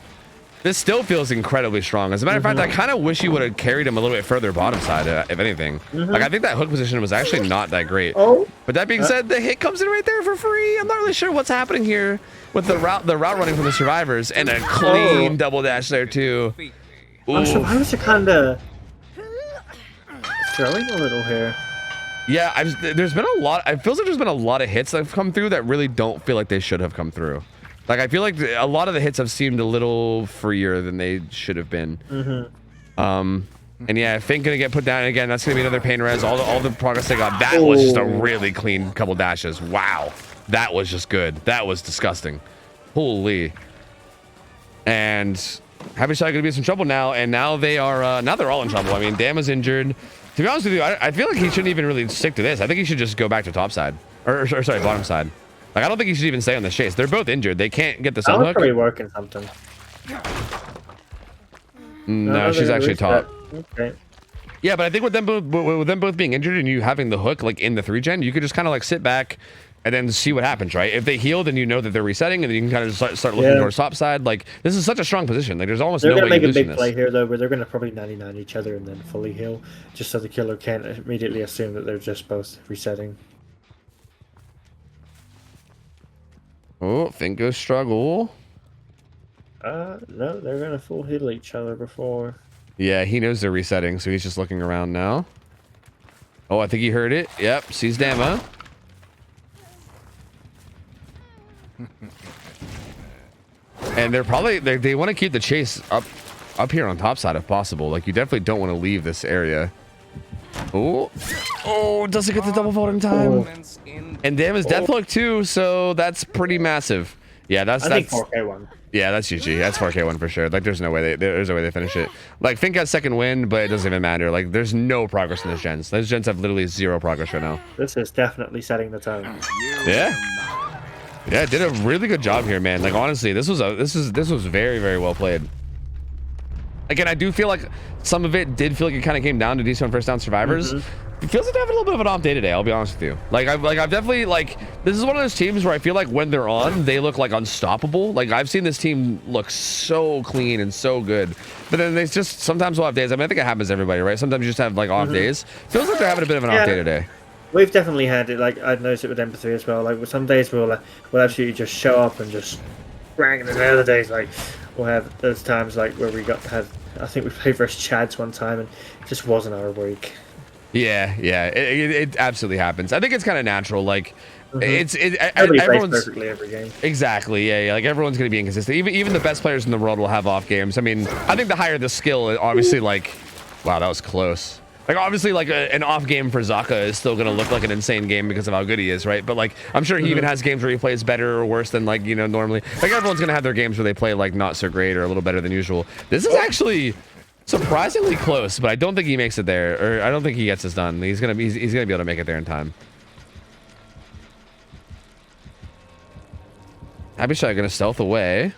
This still feels incredibly strong. As a matter of fact, I kind of wish he would have carried him a little bit further bottom side, if anything. Like, I think that hook position was actually not that great. But that being said, the hit comes in right there for free. I'm not really sure what's happening here with the route running from the survivors, and a clean double dash there too. Survivors are kind of throwing a little here. Yeah, there's been a lot. It feels like there's been a lot of hits that have come through that really don't feel like they should have come through. Like, I feel like a lot of the hits have seemed a little freer than they should have been. And yeah, I think gonna get put down again. That's gonna be another pain res. All the progress they got. That was just a really clean couple dashes. Wow, that was just good. That was disgusting. Holy. and Happy Shot gonna be in some trouble now, and now they're all in trouble. I mean, Dam is injured. To be honest with you, I feel like he shouldn't even really stick to this. I think he should just go back to top side, or sorry, bottom side. Like, I don't think he should even stay on this chase. They're both injured. They can't get the sun hook. Probably working something. No, she's actually top. Okay. Yeah, but I think with them both being injured and you having the hook like in the 3-gen, you could just kind of like sit back and then see what happens, right? If they heal, then you know that they're resetting, and then you can kind of just start looking towards top side. Like, this is such a strong position. Like, there's almost no way They're going to make a big this. play here, though, where they're going to probably 99 each other and then fully heal, just so the killer can't immediately assume that they're just both resetting. Oh, Finko struggle. No, they're going to full heal each other before. Yeah, he knows they're resetting, so he's just looking around now. Oh, I think he heard it. Yep, sees Dama. And they're probably they want to keep the chase up here on top side if possible. Like, you definitely don't want to leave this area. Oh, doesn't get the double vault in time. And Dam is deathhook too, so that's pretty massive. Yeah, that's 4K1. Yeah, that's GG. That's 4K1 for sure. Like, there's no way they finish it. Like, Fink has second win, but it doesn't even matter. Like, there's no progress in those gens. Those gens have literally zero progress right now. This is definitely setting the tone. Yeah, did a really good job here, man. Like, honestly, this was very, very well played. Again, I do feel like some of it did feel like it kind of came down to D1 first down survivors. It feels like they're having a little bit of an off day today, I'll be honest with you. I've definitely, like, this is one of those teams where I feel like when they're on, they look like unstoppable. Like, I've seen this team look so clean and so good, but then they just sometimes will have days. I mean, I think it happens to everybody, right? Sometimes you just have like off days. Feels like they're having a bit of an off day today. We've definitely had it. Like, I've noticed it with Empathy as well. Like, some days we'll absolutely just show up and just bang, and then other days, like, we'll have those times like where we I think we played versus Chads one time and it just wasn't our week. Yeah, it absolutely happens. I think it's kind of natural. Like, everybody plays perfectly every game. Exactly. Yeah. Like, everyone's gonna be inconsistent. Even the best players in the world will have off games. I mean, I think the higher the skill, obviously, like, wow, that was close. Like, obviously, like, an off game for Zaka is still gonna look like an insane game because of how good he is, right? But, like, I'm sure he even has games where he plays better or worse than, like, you know, normally. Like, everyone's gonna have their games where they play like not so great or a little better than usual. This is actually surprisingly close, but I don't think he makes it there, or I don't think he gets this done. He's gonna be able to make it there in time. Happy Shot gonna stealth away.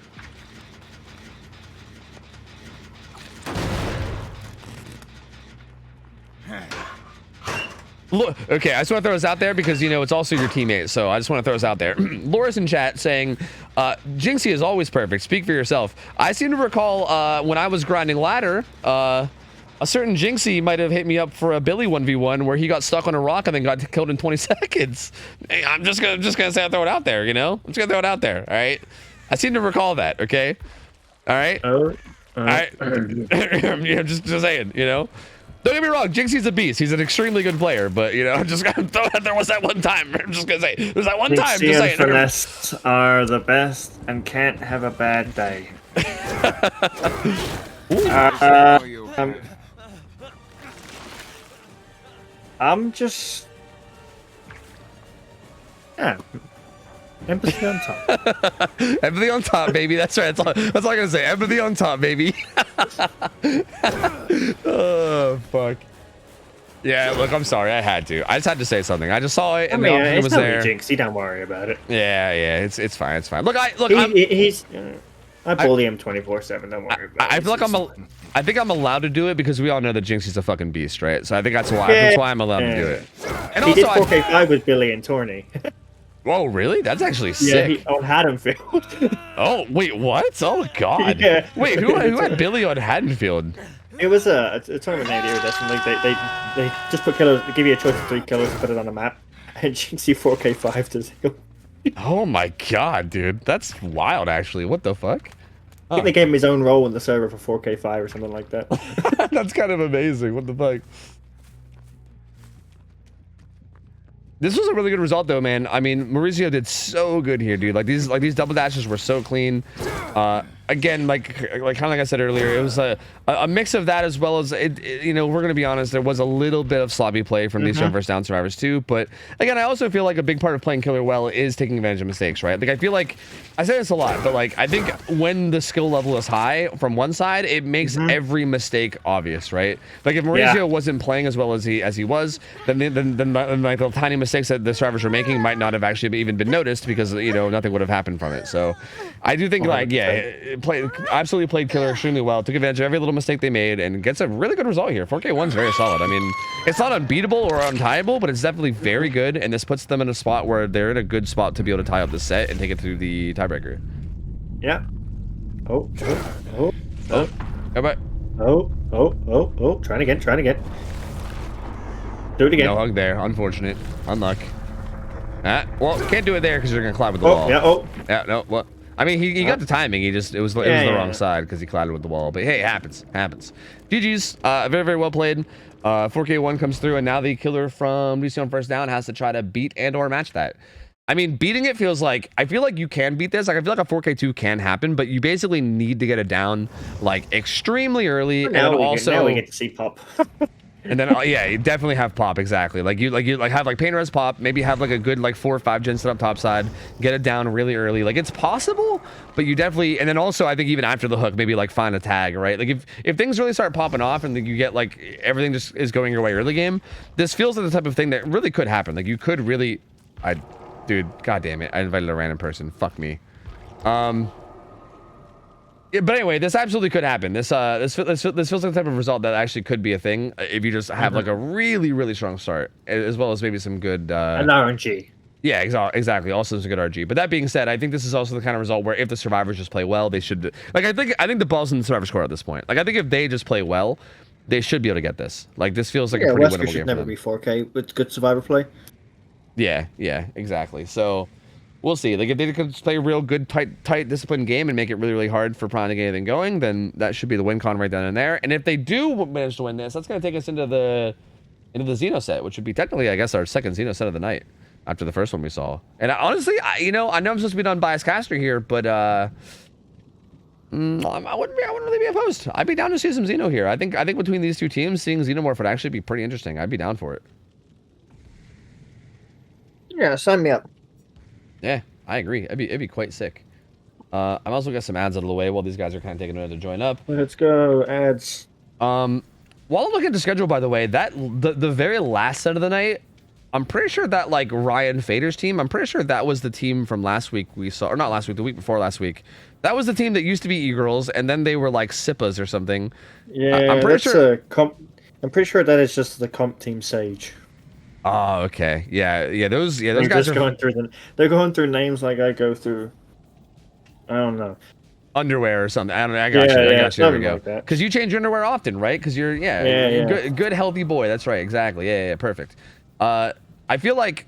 Look, okay, I just want to throw this out there because, you know, it's also your teammate, so I just want to throw this out there. Loris in chat saying, Jinxie is always perfect. Speak for yourself. I seem to recall when I was grinding ladder, a certain Jinxie might have hit me up for a Billy 1v1 where he got stuck on a rock and then got killed in 20 seconds. Hey, I'm just gonna say I throw it out there, you know? I'm just gonna throw it out there, all right? I seem to recall that, okay? All right? All right? I'm just saying, you know? Don't get me wrong, Jinxie's a beast. He's an extremely good player, but, you know, I'm just gonna throw out there was that one time. I'm just gonna say, there's that one time. Jinxie and Finesse are the best and can't have a bad day. I'm just... Yeah. Empathy on top. Empathy on top, baby. That's right. That's all I'm gonna say. Empathy on top, baby. Oh, fuck. Yeah, look, I'm sorry. I had to. I just had to say something. I just saw it, and the option was there. Jinxie, don't worry about it. Yeah, it's fine. It's fine. Look, I bully him 24/7. Don't worry about it. I feel like I think I'm allowed to do it because we all know that Jinxie's a fucking beast, right? So I think that's why. That's why I'm allowed to do it. And he also, did 4K5 with Billy and Tourney. Whoa, really? That's actually sick. Yeah, on Haddonfield. Oh, wait, what? Oh, God. Yeah. Wait, who had Billy on Haddonfield? It was a tournament named Iridescent. Like, they just put killers, they give you a choice of 3 killers and put it on a map. And Jinxie 4K5 to 0. Oh, my God, dude. That's wild, actually. What the fuck? I think they gave him his own role in the server for 4K5 or something like that. That's kind of amazing. What the fuck? This was a really good result, though, man. I mean, Mauricio did so good here, dude. Like these double dashes were so clean. again, like kind of like I said earlier, it was a mix of that as well as you know, we're gonna be honest, there was a little bit of sloppy play from these first down survivors too. But again, I also feel like a big part of playing killer well is taking advantage of mistakes, right? Like I feel like I say this a lot, but like I think when the skill level is high from one side, it makes every mistake obvious, right? Like if Mauricio wasn't playing as well as he was, then like the tiny mistakes that the survivors were making might not have actually even been noticed because, you know, nothing would have happened from it. So I do think like absolutely played killer extremely well, took advantage of every little mistake they made, and gets a really good result here. 4K1's very solid. I mean, it's not unbeatable or untiable, but it's definitely very good, and this puts them in a spot where they're in a good spot to be able to tie up the set and take it through the tiebreaker. Yeah. Oh. Trying again. Do it again. No hug there. Unfortunate. Unluck. Well, can't do it there because you're gonna collide with the wall. Yeah. No. What? I mean, he got the timing. It was the wrong side because he collided with the wall. But hey, it happens. GG's. Very, very well played. 4K1 comes through, and now the killer from DC on first down has to try to beat and or match that. I mean, beating it feels like, I feel like you can beat this. Like, I feel like a 4K2 can happen, but you basically need to get it down like extremely early. Now we get to see pop. And then yeah, you definitely have pop, exactly. Like you have like pain res pop, maybe have like a good like 4 or 5 gen set up top side, get it down really early. Like it's possible, but you definitely, and then also I think even after the hook, maybe like find a tag, right? Like if things really start popping off and you get like everything just is going your way early game, this feels like the type of thing that really could happen. Like you could really, dude, god damn it, I invited a random person. Fuck me. Yeah, but anyway, this absolutely could happen. This feels like the type of result that actually could be a thing if you just have like a really, really strong start, as well as maybe some good an RNG. Yeah, exactly. Also, some good RG. But that being said, I think this is also the kind of result where if the survivors just play well, they should. Like I think the ball's in the survivor score at this point. Like I think if they just play well, they should be able to get this. Like this feels like a pretty winnable game. Should never be 4K with good survivor play. Yeah, exactly. So. We'll see. Like if they could play a real good, tight, disciplined game and make it really, really hard for Prime to get anything going, then that should be the win con right down in there. And if they do manage to win this, that's going to take us into the Xeno set, which would be technically, I guess, our second Xeno set of the night after the first one we saw. And honestly, I know I'm supposed to be an unbiased caster here, but I wouldn't really be opposed. I'd be down to see some Xeno here. I think between these two teams, seeing Xenomorph would actually be pretty interesting. I'd be down for it. Yeah, sign me up. Yeah, I agree. It'd be quite sick. I'm also got some ads out of the way while these guys are kind of taking a minute to join up. Let's go, ads. While I'm looking at the schedule, by the way, that the very last set of the night, I'm pretty sure that like Ryan Fader's team, I'm pretty sure that was the team from last week we saw, or not last week, the week before last week. That was the team that used to be E-Girls, and then they were like Sippas or something. Yeah, I'm pretty sure that is just the comp team Sage. Oh, okay. Yeah. Those guys are going through they're going through names like I go through. I don't know. Underwear or something. I don't know. I got you. There we go. Because you change your underwear often, right? Because you're good healthy boy. That's right. Exactly. Yeah. Perfect. I feel like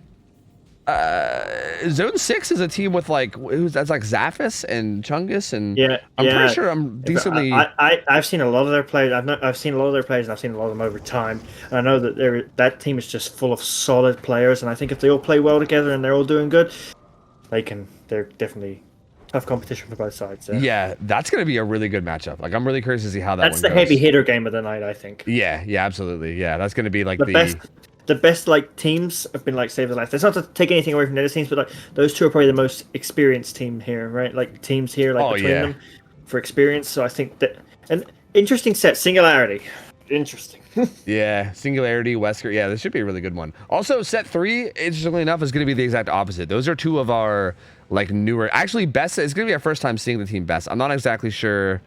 Zone 6 is a team with like that's like Zaphis and Chungus and I'm pretty sure I'm decently. I've seen a lot of their plays. I've seen a lot of their plays, and I've seen a lot of them over time. And I know that that team is just full of solid players. And I think if they all play well together and they're all doing good, they're definitely tough competition for both sides. Yeah, that's gonna be a really good matchup. Like I'm really curious to see how that's the goes. Heavy hitter game of the night, I think. Yeah, absolutely. Yeah, that's gonna be like the best like teams have been like Save the Life. That's not to take anything away from the other teams, but like those two are probably the most experienced team here, right? Like teams here, like between them for experience. So I think that an interesting set, Singularity. Interesting. Yeah, Singularity, Wesker. Yeah, this should be a really good one. Also, set 3, interestingly enough, is going to be the exact opposite. Those are two of our like newer. Actually, Best is going to be our first time seeing the team Best. I'm not exactly sure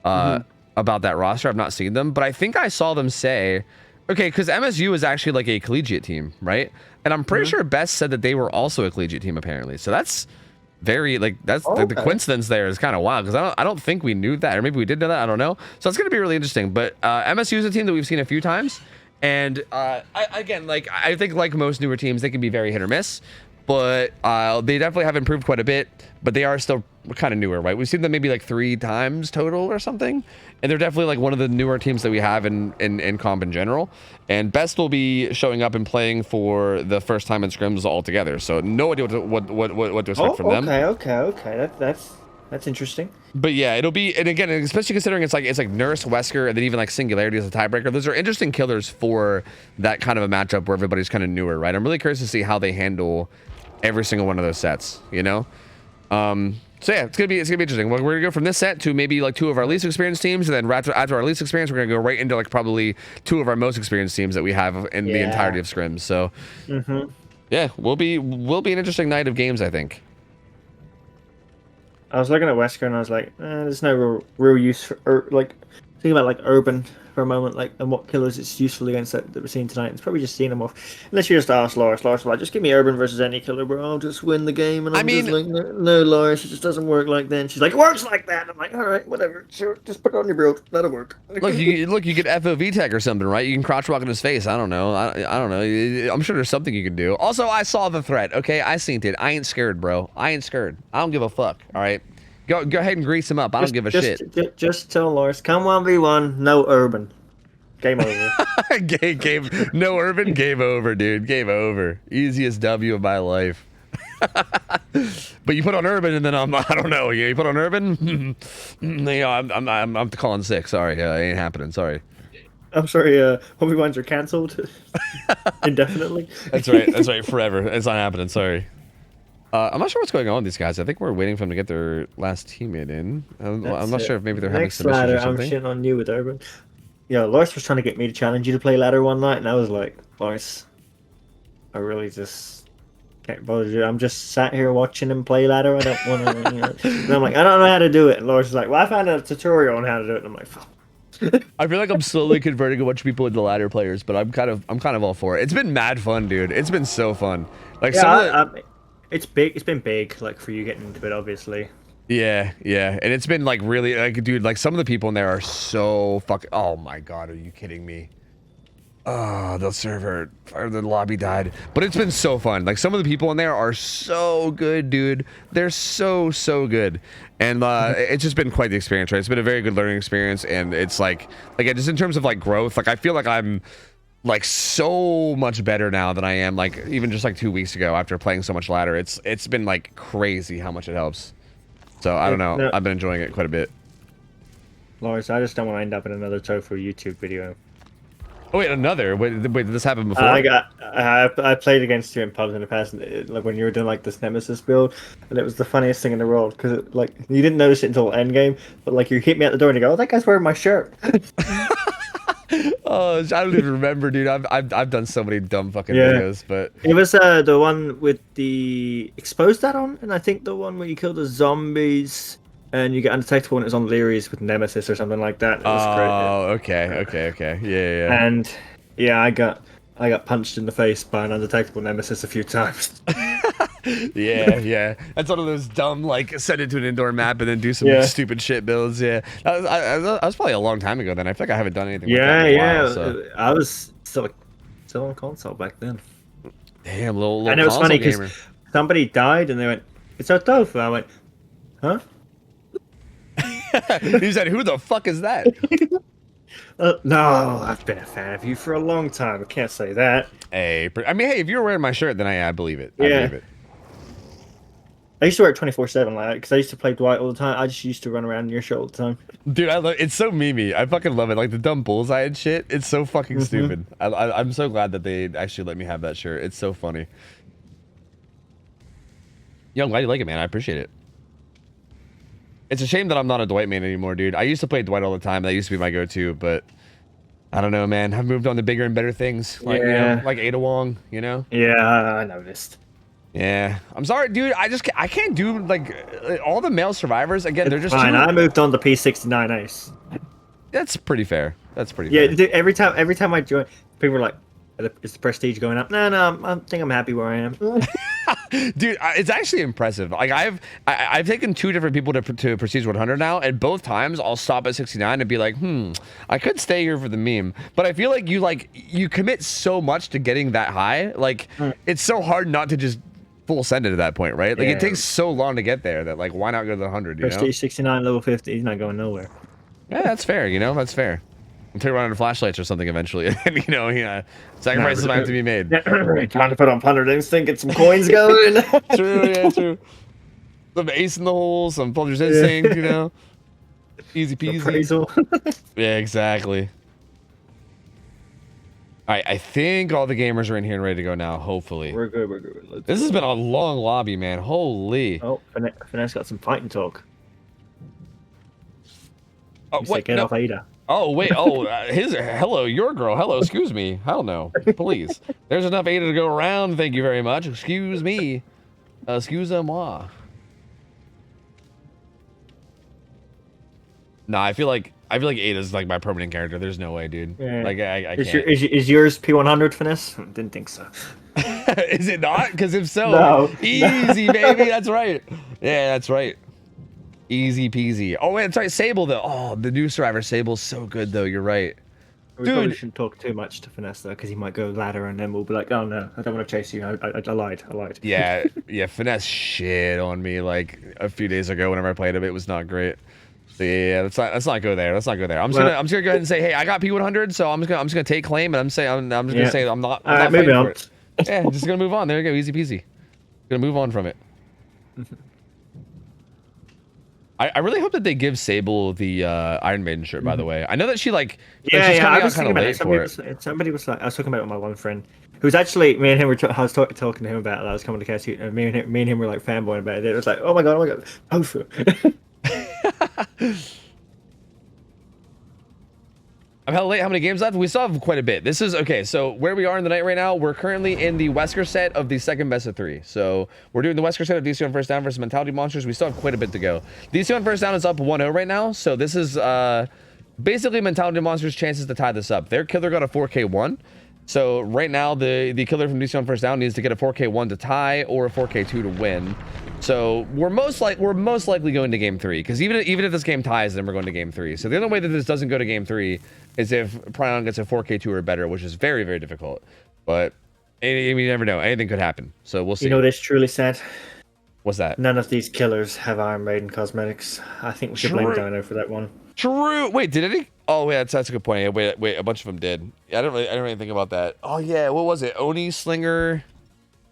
about that roster. I've not seen them, but I think I saw them say. Okay, because MSU is actually like a collegiate team, right? And I'm pretty sure Best said that they were also a collegiate team, apparently. So that's very, like, that's the coincidence there is kind of wild, because I don't think we knew that, or maybe we did know that, I don't know. So it's going to be really interesting. But MSU is a team that we've seen a few times. And I think like most newer teams, they can be very hit or miss. But they definitely have improved quite a bit, but they are still kind of newer, right? We've seen them maybe like 3 times total or something, and they're definitely like one of the newer teams that we have in comp in general. And Best will be showing up and playing for the first time in scrims altogether, so no idea what to expect from them. Okay. That's interesting. But yeah, it'll be, and again, especially considering it's like Nurse, Wesker, and then even like Singularity as a tiebreaker. Those are interesting killers for that kind of a matchup where everybody's kind of newer, right? I'm really curious to see how they handle every single one of those sets, you know? So yeah, it's gonna be interesting. We're gonna go from this set to maybe like 2 of our least experienced teams, and then after our least experience, we're gonna go right into like probably 2 of our most experienced teams that we have in the entirety of scrims. So yeah, will be an interesting night of games, I think. I was looking at Wesker and I was like, there's no real use for like think about like Urban for a moment, like and what killers it's useful against that we're seeing tonight. It's probably just seeing them off. Unless you just ask Loris, like, just give me Urban versus any killer, bro. I'll just win the game. And I'm just like, no, Loris, it just doesn't work like that. And she's like, it works like that. I'm like, all right, whatever, sure, just put it on your belt. That'll work. Look, you get FOV tag or something, right? You can crouch walk in his face. I don't know. I don't know. I'm sure there's something you can do. Also, I saw the threat. Okay, I seen it. I ain't scared, bro. I ain't scared. I don't give a fuck. All right. Go ahead and grease him up. I don't give a shit. Just tell Loris, come 1v1, no Urban. Game over. game. No Urban. Game over, dude. Game over. Easiest W of my life. But you put on Urban, and then I don't know. You put on Urban. You know, I'm calling sick. Sorry, it ain't happening. Sorry. I'm sorry. 1v1s are cancelled indefinitely. That's right. Forever. It's not happening. Sorry. I'm not sure what's going on with these guys. I think we're waiting for them to get their last teammate in. I'm not sure if maybe they're having some issues or something. I'm shitting on you with Urban. Yeah, Loris was trying to get me to challenge you to play ladder one night, and I was like, Loris, I really just can't bother you. I'm just sat here watching him play ladder. I don't want to. You know. And I'm like, I don't know how to do it. And Loris is like, well, I found a tutorial on how to do it. And I'm like, fuck. I feel like I'm slowly converting a bunch of people into ladder players, but I'm kind of all for it. It's been mad fun, dude. It's been so fun. Like it's big. It's been big, like for you getting into it, obviously. Yeah, and it's been like really, like, dude, like some of the people in there are so fucking. Oh my god, are you kidding me? Oh, the server or the lobby died, but it's been so fun. Like some of the people in there are so good, dude. They're so good, and it's just been quite the experience, right? It's been a very good learning experience, and it's like just in terms of like growth, like I feel like I'm like so much better now than I am like even just like 2 weeks ago after playing so much ladder. It's been like crazy how much it helps. So I don't know. No. I've been enjoying it quite a bit. Loris, I just don't want to end up in another Tofu YouTube video. Oh wait, another? Wait, did this happen before? I played against you in pubs in the past, like when you were doing like this Nemesis build, and it was the funniest thing in the world because like you didn't notice it until end game, but like you hit me at the door and you go, "Oh, that guy's wearing my shirt." Oh, I don't even remember, dude. I've done so many dumb fucking videos, but it was the one with the exposed add-on, and I think the one where you kill the zombies and you get undetectable, and it was on Leary's with Nemesis or something like that. It was great. Oh, okay. Yeah. And yeah, I got punched in the face by an undetectable Nemesis a few times. yeah. That's one of those dumb, like, send it to an indoor map and then do some stupid shit builds. Yeah, that was probably a long time ago then. I feel like I haven't done anything. While, so. I was still on console back then. Damn, little and it was funny because somebody died and they went, "It's OhTofu." I went, "Huh?" He said, "Who the fuck is that?" No, I've been a fan of you for a long time. I can't say that. Hey, I mean, hey, if you're wearing my shirt, then I believe it. I believe it. I used to wear it 24/7, like, because I used to play Dwight all the time. I just used to run around in your shirt all the time. Dude, I love it's so memey. I fucking love it. Like the dumb bullseye and shit. It's so fucking stupid. I'm so glad that they actually let me have that shirt. It's so funny. Yeah, I'm glad you like it, man. I appreciate it. It's a shame that I'm not a Dwight main anymore, dude. I used to play Dwight all the time. That used to be my go-to, but I don't know, man. I've moved on to bigger and better things. Like, you know, like Ada Wong, you know? Yeah, I noticed. Yeah. I'm sorry, dude. I can't do, like, all the male survivors. Again, they're just fine. I moved on to P69 Ace. That's pretty fair. That's pretty fair. Yeah, dude, every time I join, people were like, is the prestige going up? No, I think I'm happy where I am. Dude, it's actually impressive. Like I've taken 2 different people to Prestige 100 now, and both times I'll stop at 69 and be like, I could stay here for the meme. But I feel like you commit so much to getting that high. Like it's so hard not to just full send it at that point, right? Like it takes so long to get there that like why not go to the 100? You Prestige 69 level 50. He's not going nowhere. Yeah, that's fair. You know, that's fair. Until you run out of flashlights or something eventually, and sacrifices might have to be made. Time to put on Punter Instinct, get some coins going. True, yeah, true. Some ace in the hole, some Plunder's Instinct, you know? Easy peasy. Appraisal. Yeah, exactly. All right, I think all the gamers are in here and ready to go now, hopefully. We're good. This has been a long lobby, man. Holy. Oh, Finesse got some fighting talk. Oh, He's what? like, get off Ada. Oh, wait. Oh, hello, your girl. Hello, excuse me. Hell no. Please. There's enough Ada to go around. Thank you very much. Excuse me. Excuse-moi. Nah, I feel like Ada's like my permanent character. There's no way, dude. Yeah. Like I Is, can't. is yours P100 Finesse? Didn't think so. Is it not? Because if so, No. easy, baby. That's right. Yeah, that's right. Easy peasy. Oh, wait, that's right. Sable, though. Oh, the new Survivor. Sable's so good, though. You're right. We probably shouldn't talk too much to Finesse, though, because he might go ladder, and then we'll be like, oh, no, I don't want to chase you. I lied. Yeah, yeah. Finesse shit on me like a few days ago whenever I played him. It was not great. So yeah, let's not go there. Let's not go there. I'm just gonna go ahead and say, hey, I got P100, so I'm just gonna take claim, and I'm just gonna say I'm not maybe fighting for it. Yeah, just gonna move on. There you go, easy peasy. Gonna move on from it. I really hope that they give Sable the Iron Maiden shirt. By the way, I know that she like she's coming out kind of late for it. Somebody was like, I was talking about it with my one friend, who was actually me and him were. I was talking to him about it. I was coming to catch you, and me and him were like fanboying about it. It was like, oh my god, OhTofu. I'm hella late. How many games left? We still have quite a bit. This is okay. So where we are in the night right now, we're currently in the Wesker set of the second best of 3. So we're doing the Wesker set of DC on First Down versus Mentality Monsters. We still have quite a bit to go. DC on First Down is up 1-0 right now. So this is basically Mentality Monsters' chances to tie this up. Their killer got a 4K1. So right now the killer from DC on First Down needs to get a 4K1 to tie or a 4K2 to win. So we're most likely going to game 3, because even if this game ties, then we're going to game 3. So the only way that this doesn't go to game 3 is if Pryon gets a 4K2 or better, which is very, very difficult. But you never know. Anything could happen. So we'll see. You know what is truly sad? What's that? None of these killers have Iron Maiden cosmetics. I think we should blame Dino for that one. True. Wait, did any? Oh, yeah, that's a good point. Wait, a bunch of them did. Yeah, I don't really think about that. Oh yeah, what was it? Oni, Slinger,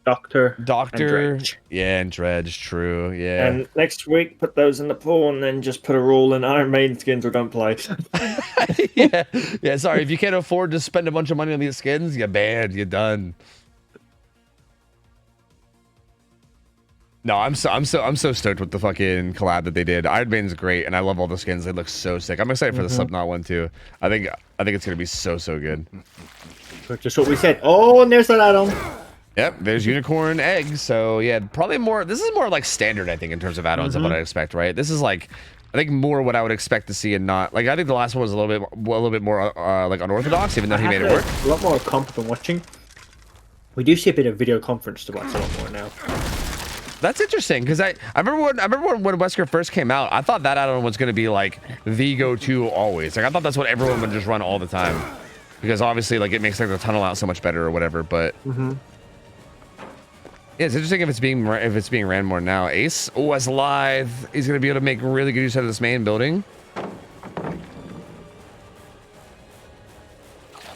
Doctor, and yeah, and Dredge. True. Yeah. And next week, put those in the pool, and then just put a rule in Iron Maiden skins or don't play. yeah. Sorry, if you can't afford to spend a bunch of money on these skins, you're banned. You're done. No, I'm so stoked with the fucking collab that they did. Iron Maiden's great, and I love all the skins. They look so sick. I'm excited for the Slipknot one too. I think it's gonna be so good. Just what we said. Oh, and there's that add-on. Yep, there's unicorn eggs. So yeah, probably more. This is more like standard, I think, in terms of add-ons of what I expect. Right? This is like, I think more what I would expect to see, and not like I think the last one was a little bit more like unorthodox, even though he made it work. A lot more competent watching. We do see a bit of video conference to watch a lot more now. That's interesting, because I remember when Wesker first came out, I thought that add-on was going to be like the go-to always. Like I thought that's what everyone would just run all the time, because obviously like it makes like the tunnel out so much better or whatever. But yeah, it's interesting if it's being ran more now. Ace, as live, he's going to be able to make really good use out of this main building.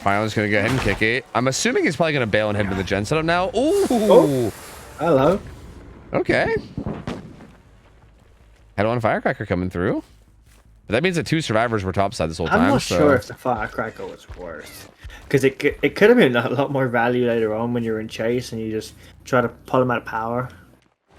Pyon's going to go ahead and kick it. I'm assuming he's probably going to bail and head to the gen setup now. Ooh. Oh, hello. Okay. Head-on firecracker coming through. But that means that 2 survivors were topside this whole time. I'm not sure if the firecracker was worse, because it could have been a lot more value later on when you're in chase and you just try to pull him out of power.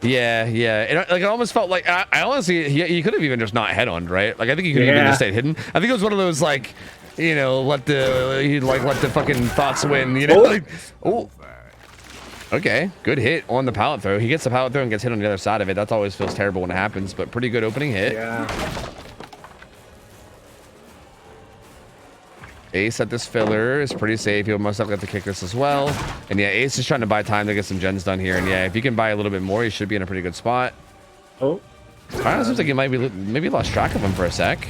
Yeah. It almost felt like I honestly he could have even just not head-on, right? Like I think he could have even just stayed hidden. I think it was one of those like, you know, let the fucking thoughts win. You know, like oh. Okay, good hit on the pallet throw. He gets the pallet throw and gets hit on the other side of it. That always feels terrible when it happens, but pretty good opening hit. Yeah. Ace at this filler is pretty safe. He'll most likely have to kick this as well. And yeah, Ace is trying to buy time to get some gens done here. And yeah, if he can buy a little bit more, he should be in a pretty good spot. Oh. It seems like he might be maybe lost track of him for a sec.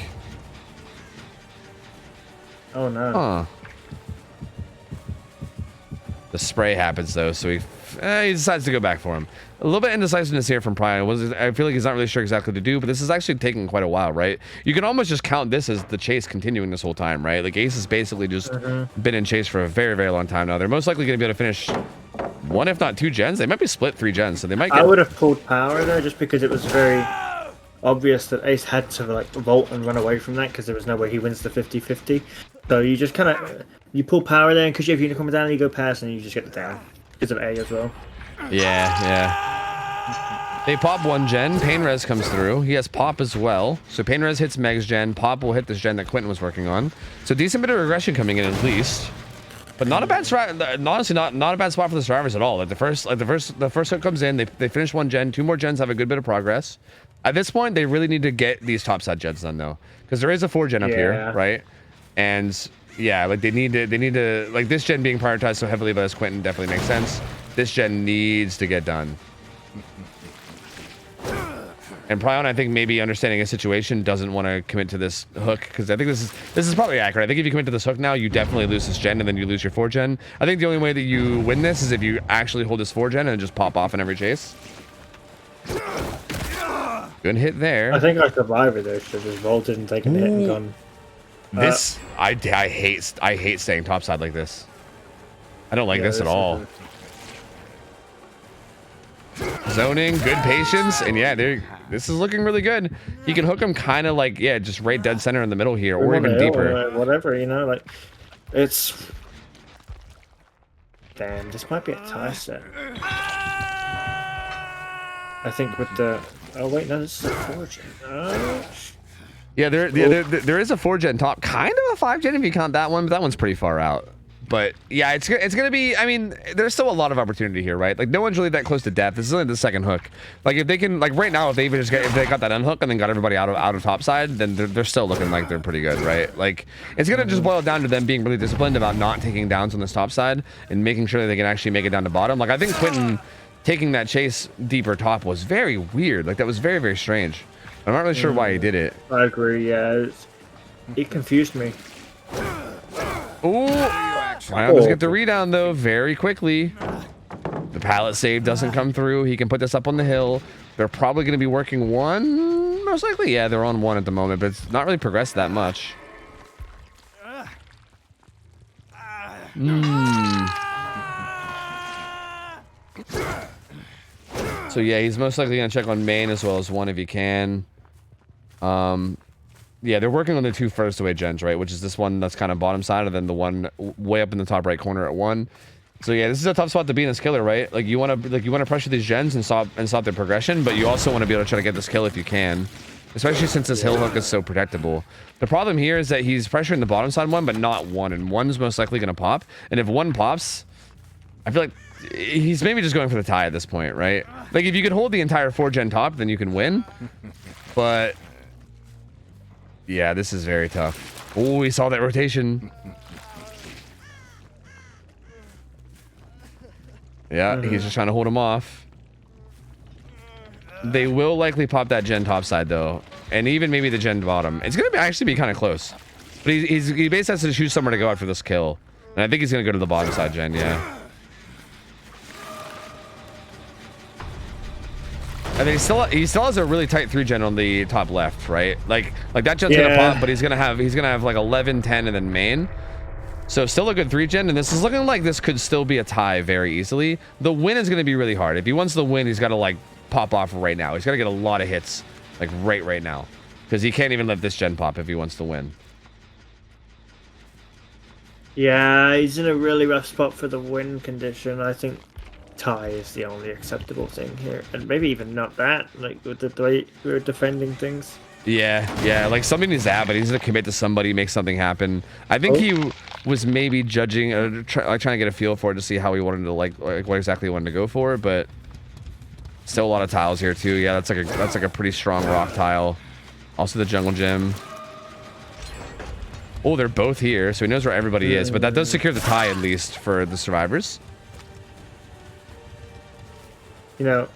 Oh no. Huh. The spray happens though, so he decides to go back for him. A little bit indecisiveness here from Pryon. I feel like he's not really sure exactly what to do, but this is actually taking quite a while, right? You can almost just count this as the chase continuing this whole time, right? Like Ace has basically just been in chase for a very, very long time now. They're most likely going to be able to finish one, if not 2 gens. They might be split 3 gens, so they might get... I would have pulled power there just because it was very obvious that Ace had to like vault and run away from that because there was no way he wins the 50-50. So you just kind of you pull power there, and because you have unicorn down, you go past and you just get the down because of A as well. Yeah. They pop 1 gen. Pain Res comes through. He has pop as well. So Pain Res hits Meg's gen. Pop will hit this gen that Quentin was working on. So decent bit of regression coming in at least. But not a bad honestly, not a bad spot for the survivors at all. Like the first hook comes in, they finish 1 gen, 2 more gens have a good bit of progress. At this point, they really need to get these top side gens done though, because there is a 4 gen up here, right? And yeah, like they need to like this gen being prioritized so heavily by this Quentin definitely makes sense. This gen needs to get done. And Pryon, I think maybe understanding his situation doesn't want to commit to this hook because I think this is probably accurate. I think if you commit to this hook now, you definitely lose this gen and then you lose your 4 gen. I think the only way that you win this is if you actually hold this 4 gen and just pop off in every chase. Good hit there. I think our survivor there should have vaulted and taken the hit and gone. This I hate staying topside like this. I don't like this at all. Zoning, good patience, and yeah, this is looking really good. He can hook him kind of like, yeah, just right dead center in the middle here, or even deeper. Or whatever, you know, like, it's... Damn, this might be a tie set. I think with the... Oh, wait, no, this is a 4 gen. Yeah, there is a 4 gen top, kind of a 5 gen if you count that one, but that one's pretty far out. But yeah, it's gonna be. I mean, there's still a lot of opportunity here, right? Like no one's really that close to death. This is only the 2nd hook. Like if they can, like right now, if they got that unhook and then got everybody out of topside, then they're still looking like they're pretty good, right? Like it's gonna just boil down to them being really disciplined about not taking downs on this top side and making sure that they can actually make it down to bottom. Like I think Quentin taking that chase deeper top was very weird. Like that was very, very strange. I'm not really sure why he did it. I agree. Yeah, it confused me. Ooh. Pryon does get the redown though very quickly. The pallet save doesn't come through. He can put this up on the hill. They're probably going to be working 1, most likely. Yeah, they're on 1 at the moment, but it's not really progressed that much. So yeah, he's most likely going to check on main as well as 1 if he can. Yeah, they're working on the 2 first away gens, right? Which is this one that's kind of bottom side, and then the one way up in the top right corner at 1. So yeah, this is a tough spot to be in this killer, right? Like you want to pressure these gens and stop their progression, but you also want to be able to try to get this kill if you can, especially since this hill hook is so protectable. The problem here is that he's pressuring the bottom side 1, but not 1, and 1's most likely going to pop. And if 1 pops, I feel like he's maybe just going for the tie at this point, right? Like if you could hold the entire 4 gen top, then you can win, but. Yeah, this is very tough. Oh, we saw that rotation. Yeah, he's just trying to hold him off. They will likely pop that gen top side though, and even maybe the gen bottom. It's gonna actually be kind of close, but he basically has to choose somewhere to go after this kill, and I think he's gonna go to the bottom side gen. Yeah. I mean, he still has a really tight 3 gen on the top left, right? Like that gen's gonna pop, but he's gonna have like 11, 10, and then main. So still a good 3 gen, and this is looking like this could still be a tie very easily. The win is gonna be really hard. If he wants the win, he's gotta like pop off right now. He's gotta get a lot of hits, like right now, because he can't even let this gen pop if he wants to win. Yeah, he's in a really rough spot for the win condition. I think. Tie is the only acceptable thing here, and maybe even not that, like with the way we're defending things. Yeah, like something needs to happen. He's gonna commit to somebody, make something happen. I think he was maybe judging, trying to get a feel for it to see how he wanted to like what exactly he wanted to go for, but still a lot of tiles here too. Yeah, that's like a pretty strong rock tile. Also the jungle gym. Oh, they're both here, so he knows where everybody is, but that does secure the tie at least for the survivors. You know.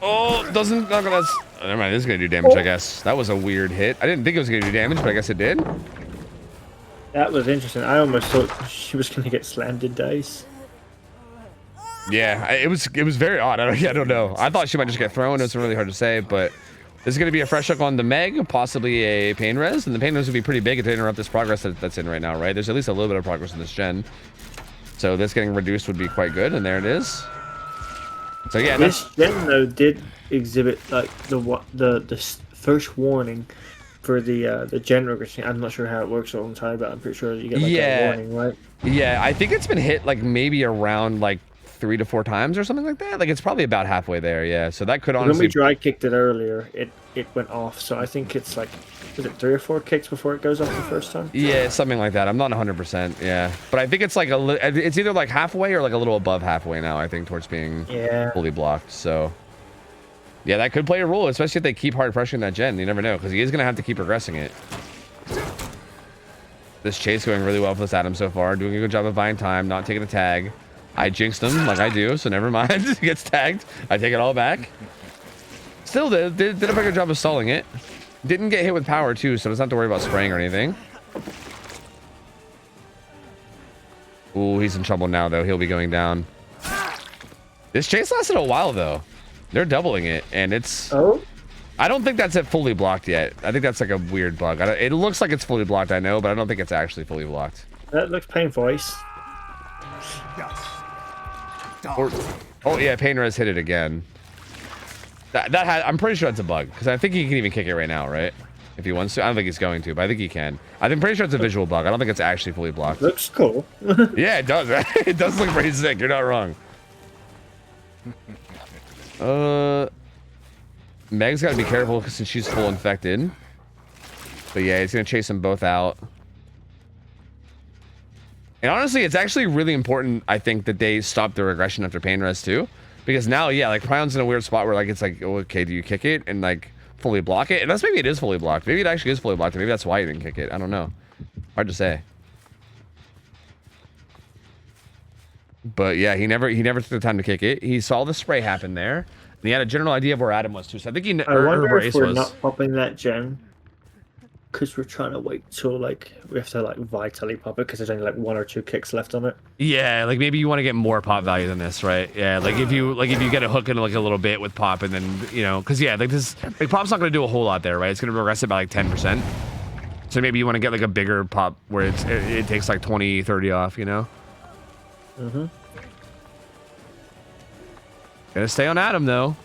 Oh, doesn't. Not gonna. Never mind. This is gonna do damage, I guess. That was a weird hit. I didn't think it was gonna do damage, but I guess it did. That was interesting. I almost thought she was gonna get slanted dice. Yeah, it was very odd. I don't know. I thought she might just get thrown. It's really hard to say, but This is going to be a fresh hook on the Meg, possibly a pain res, and the pain res would be pretty big to interrupt this progress that's in right now, right? There's at least a little bit of progress in this gen. So this getting reduced would be quite good, and there it is. So yeah, this gen though did exhibit like the first warning for the gen regression. I'm not sure how it works all the time, but I'm pretty sure you get like a warning, right? Yeah, I think it's been hit like maybe around like 3 to 4 times or something like that. Like it's probably about halfway there. Yeah, so that could honestly. When we dry kicked it earlier, it went off. So I think it's like, is it 3 or 4 kicks before it goes off the first time? Yeah, something like that. I'm not 100%. Yeah, but I think it's like it's either like halfway or like a little above halfway now. I think towards being fully blocked. So yeah, that could play a role, especially if they keep hard pressuring that gen. You never know, because he is gonna have to keep progressing it. This chase going really well for this Adam so far, doing a good job of buying time, not taking a tag. I jinxed him like I do, so never mind. He gets tagged. I take it all back. Still did a pretty good job of stalling it. Didn't get hit with power too, so doesn't have to worry about spraying or anything. Ooh, he's in trouble now though. He'll be going down. This chase lasted a while though. They're doubling it, and it's. Oh. I don't think that's fully blocked yet. I think that's like a weird bug. It looks like it's fully blocked, I know, but I don't think it's actually fully blocked. That looks painful. Oh yeah, pain res hit it again. I'm pretty sure it's a bug because I think he can even kick it right now, right? If he wants to. I don't think he's going to, but I think he can. I'm pretty sure it's a visual bug. I don't think it's actually fully blocked. Looks cool. Yeah, it does, right? It does look pretty sick. You're not wrong. Meg's got to be careful since she's full infected. But yeah, he's gonna chase them both out. And honestly, it's actually really important, I think, that they stop the regression after pain res too. Because now, yeah, like Prion's in a weird spot where like it's like, oh, okay, do you kick it and like fully block it? And that's maybe it is fully blocked. Maybe it actually is fully blocked. Maybe that's why you didn't kick it. I don't know. Hard to say. But yeah, he never took the time to kick it. He saw the spray happen there, and he had a general idea of where Adam was too. So I think I wonder if we're not popping that gen because we're trying to wait till like we have to like vitally pop it because there's only like 1 or 2 kicks left on it. Yeah, like maybe you want to get more pop value than this, right? Yeah, like if you get a hook in like a little bit with pop, and then because yeah, like this, like pop's not gonna do a whole lot there, right? It's gonna regress it by like 10%. So maybe you want to get like a bigger pop where it takes like 20, 30 off, Mm-hmm. Gotta stay on Adam though.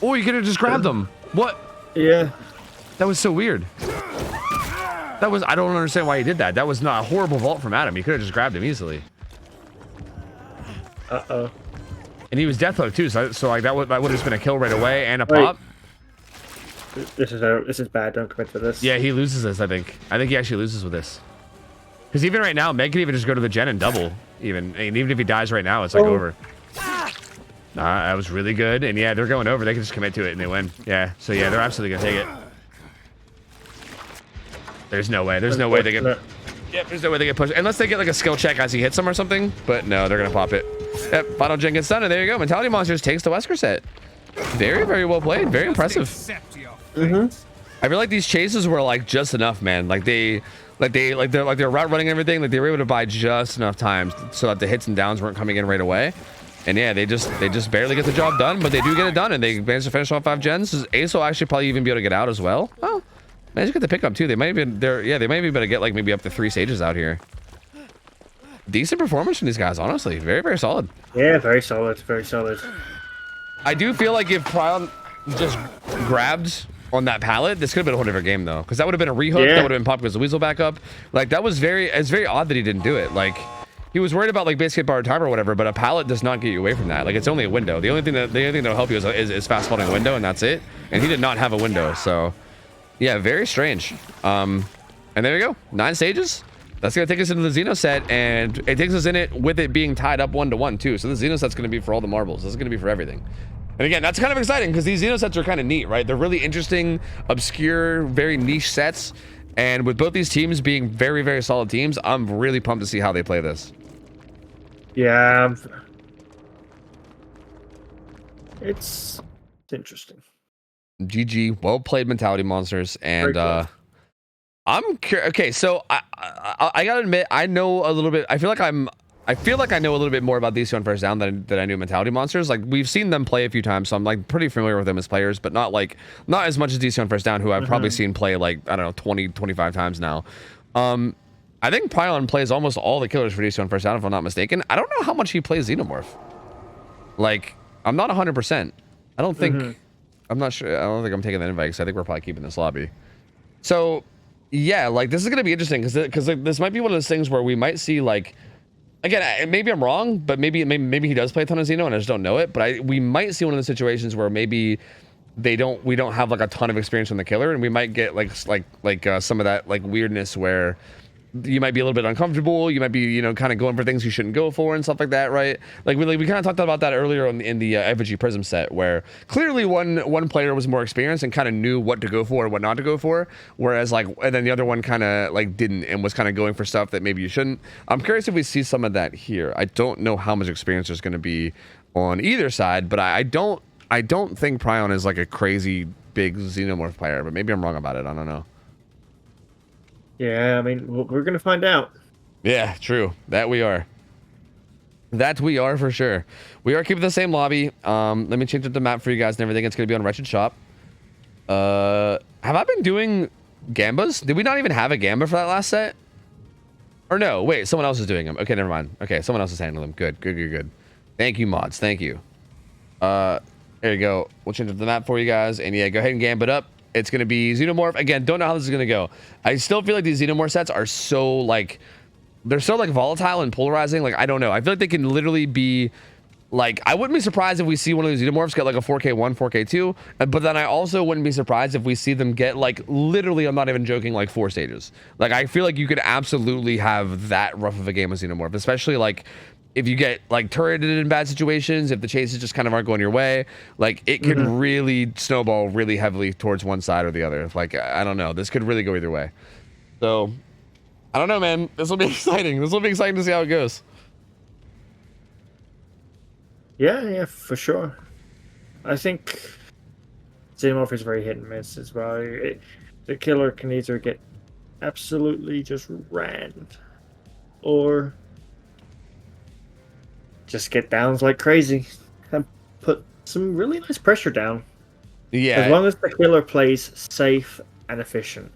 Oh, you could have just grabbed him. What? Yeah. That was so weird. I don't understand why he did that. That was not a horrible vault from Adam. He could have just grabbed him easily. Uh-oh. And he was deathhook too, so like that would have just been a kill right away and a pop. This is bad. Don't commit to this. Yeah, he loses this, I think. I think he actually loses with this. Because even right now, Meg can even just go to the gen and double. And even if he dies right now, it's like over. That was really good. And yeah, they're going over. They can just commit to it and they win. Yeah, so yeah, they're absolutely going to take it. There's no way. There's no way they get... Yep, there's no way they get pushed. Unless they get like a skill check as he hits them or something. But no, they're going to pop it. Yep, final gen gets done. And there you go. Mentality Monsters takes the Wesker set. Very, very well played. Very impressive. Mm-hmm. I feel like these chases were like just enough, man. They're route running everything. Like they were able to buy just enough time so that the hits and downs weren't coming in right away. And yeah, they just barely get the job done, but they do get it done, and they manage to finish off 5 gens. Ace will actually probably even be able to get out as well. Oh, managed to get the pickup too. They might be they might be able to get like maybe up to 3 stages out here. Decent performance from these guys, honestly. Very, very solid. Yeah, very solid. Very solid. I do feel like if Prion just grabbed on that pallet, this could have been a whole different game though, because that would have been a rehook. That would have been popped because the weasel back up. Like that was it's very odd that he didn't do it. Like he was worried about like basic borrowed time or whatever, but a pallet does not get you away from that. Like it's only a window. The only thing that'll help you is fast folding a window, and that's it. And he did not have a window, so yeah, very strange. And there you go, 9 stages. That's gonna take us into the Xeno set, and it takes us in it with it being tied up 1-1 too. So the Xeno set's gonna be for all the marbles. This is gonna be for everything. And again, that's kind of exciting because these Xeno sets are kind of neat, right? They're really interesting, obscure, very niche sets. And with both these teams being very, very solid teams, I'm really pumped to see how they play this. Yeah. It's interesting. GG, well played, Mentality Monsters. And I'm curious. Okay, so I gotta admit, I know a little bit. I feel like I'm I feel like I know a little bit more about DC on First Down than I knew Mentality Monsters. Like, we've seen them play a few times, so I'm like pretty familiar with them as players, but not as much as DC on First Down, who I've probably seen play like, I don't know, 20, 25 times now. I think Pylon plays almost all the killers for DC on First Down, if I'm not mistaken. I don't know how much he plays Xenomorph. Like, I'm not 100%. I don't think, I'm not sure. I don't think I'm taking that invite, because I think we're probably keeping this lobby. So, yeah, like, this is going to be interesting, because like, this might be one of those things where we might see, like, again, maybe I'm wrong, but maybe he does play a ton of Xeno and I just don't know it. But we might see one of the situations where maybe we don't have like a ton of experience on the killer, and we might get like some of that like weirdness where you might be a little bit uncomfortable. You might be, you know, kind of going for things you shouldn't go for and stuff like that, right? Like we kind of talked about that earlier in the Effigy Prism set, where clearly one player was more experienced and kind of knew what to go for and what not to go for, whereas and then the other one kind of like didn't and was kind of going for stuff that maybe you shouldn't. I'm curious if we see some of that here. I don't know how much experience there's going to be on either side, but I don't think Prion is like a crazy big Xenomorph player, but maybe I'm wrong about it. I don't know. Yeah, I mean, we're going to find out. Yeah, true. That we are. That we are for sure. We are keeping the same lobby. Let me change up the map for you guys and everything. It's going to be on Wretched Shop. Have I been doing Gambas? Did we not even have a Gamba for that last set? Or no, wait, someone else is doing them. Okay, never mind. Okay, someone else is handling them. Good. Thank you, mods. Thank you. There you go. We'll change up the map for you guys. And yeah, go ahead and Gamba it up. It's going to be Xenomorph. Again, don't know how this is going to go. I still feel like these Xenomorph sets are so, like, they're so, like, volatile and polarizing. Like, I don't know. I feel like they can literally be, like, I wouldn't be surprised if we see one of these Xenomorphs get, like, a 4K1, 4K2. But then I also wouldn't be surprised if we see them get, like, literally, I'm not even joking, like, 4 stages. Like, I feel like you could absolutely have that rough of a game with Xenomorph. Especially, like, if you get like turreted in bad situations, if the chases just kind of aren't going your way, like it could really snowball really heavily towards one side or the other. Like, I don't know. This could really go either way. So, I don't know, man. This will be exciting. This will be exciting to see how it goes. Yeah, for sure. I think Xenomorph is very hit and miss as well. The killer can either get absolutely just rammed, or just get downs like crazy and put some really nice pressure down. Yeah. As long as the killer plays safe and efficient.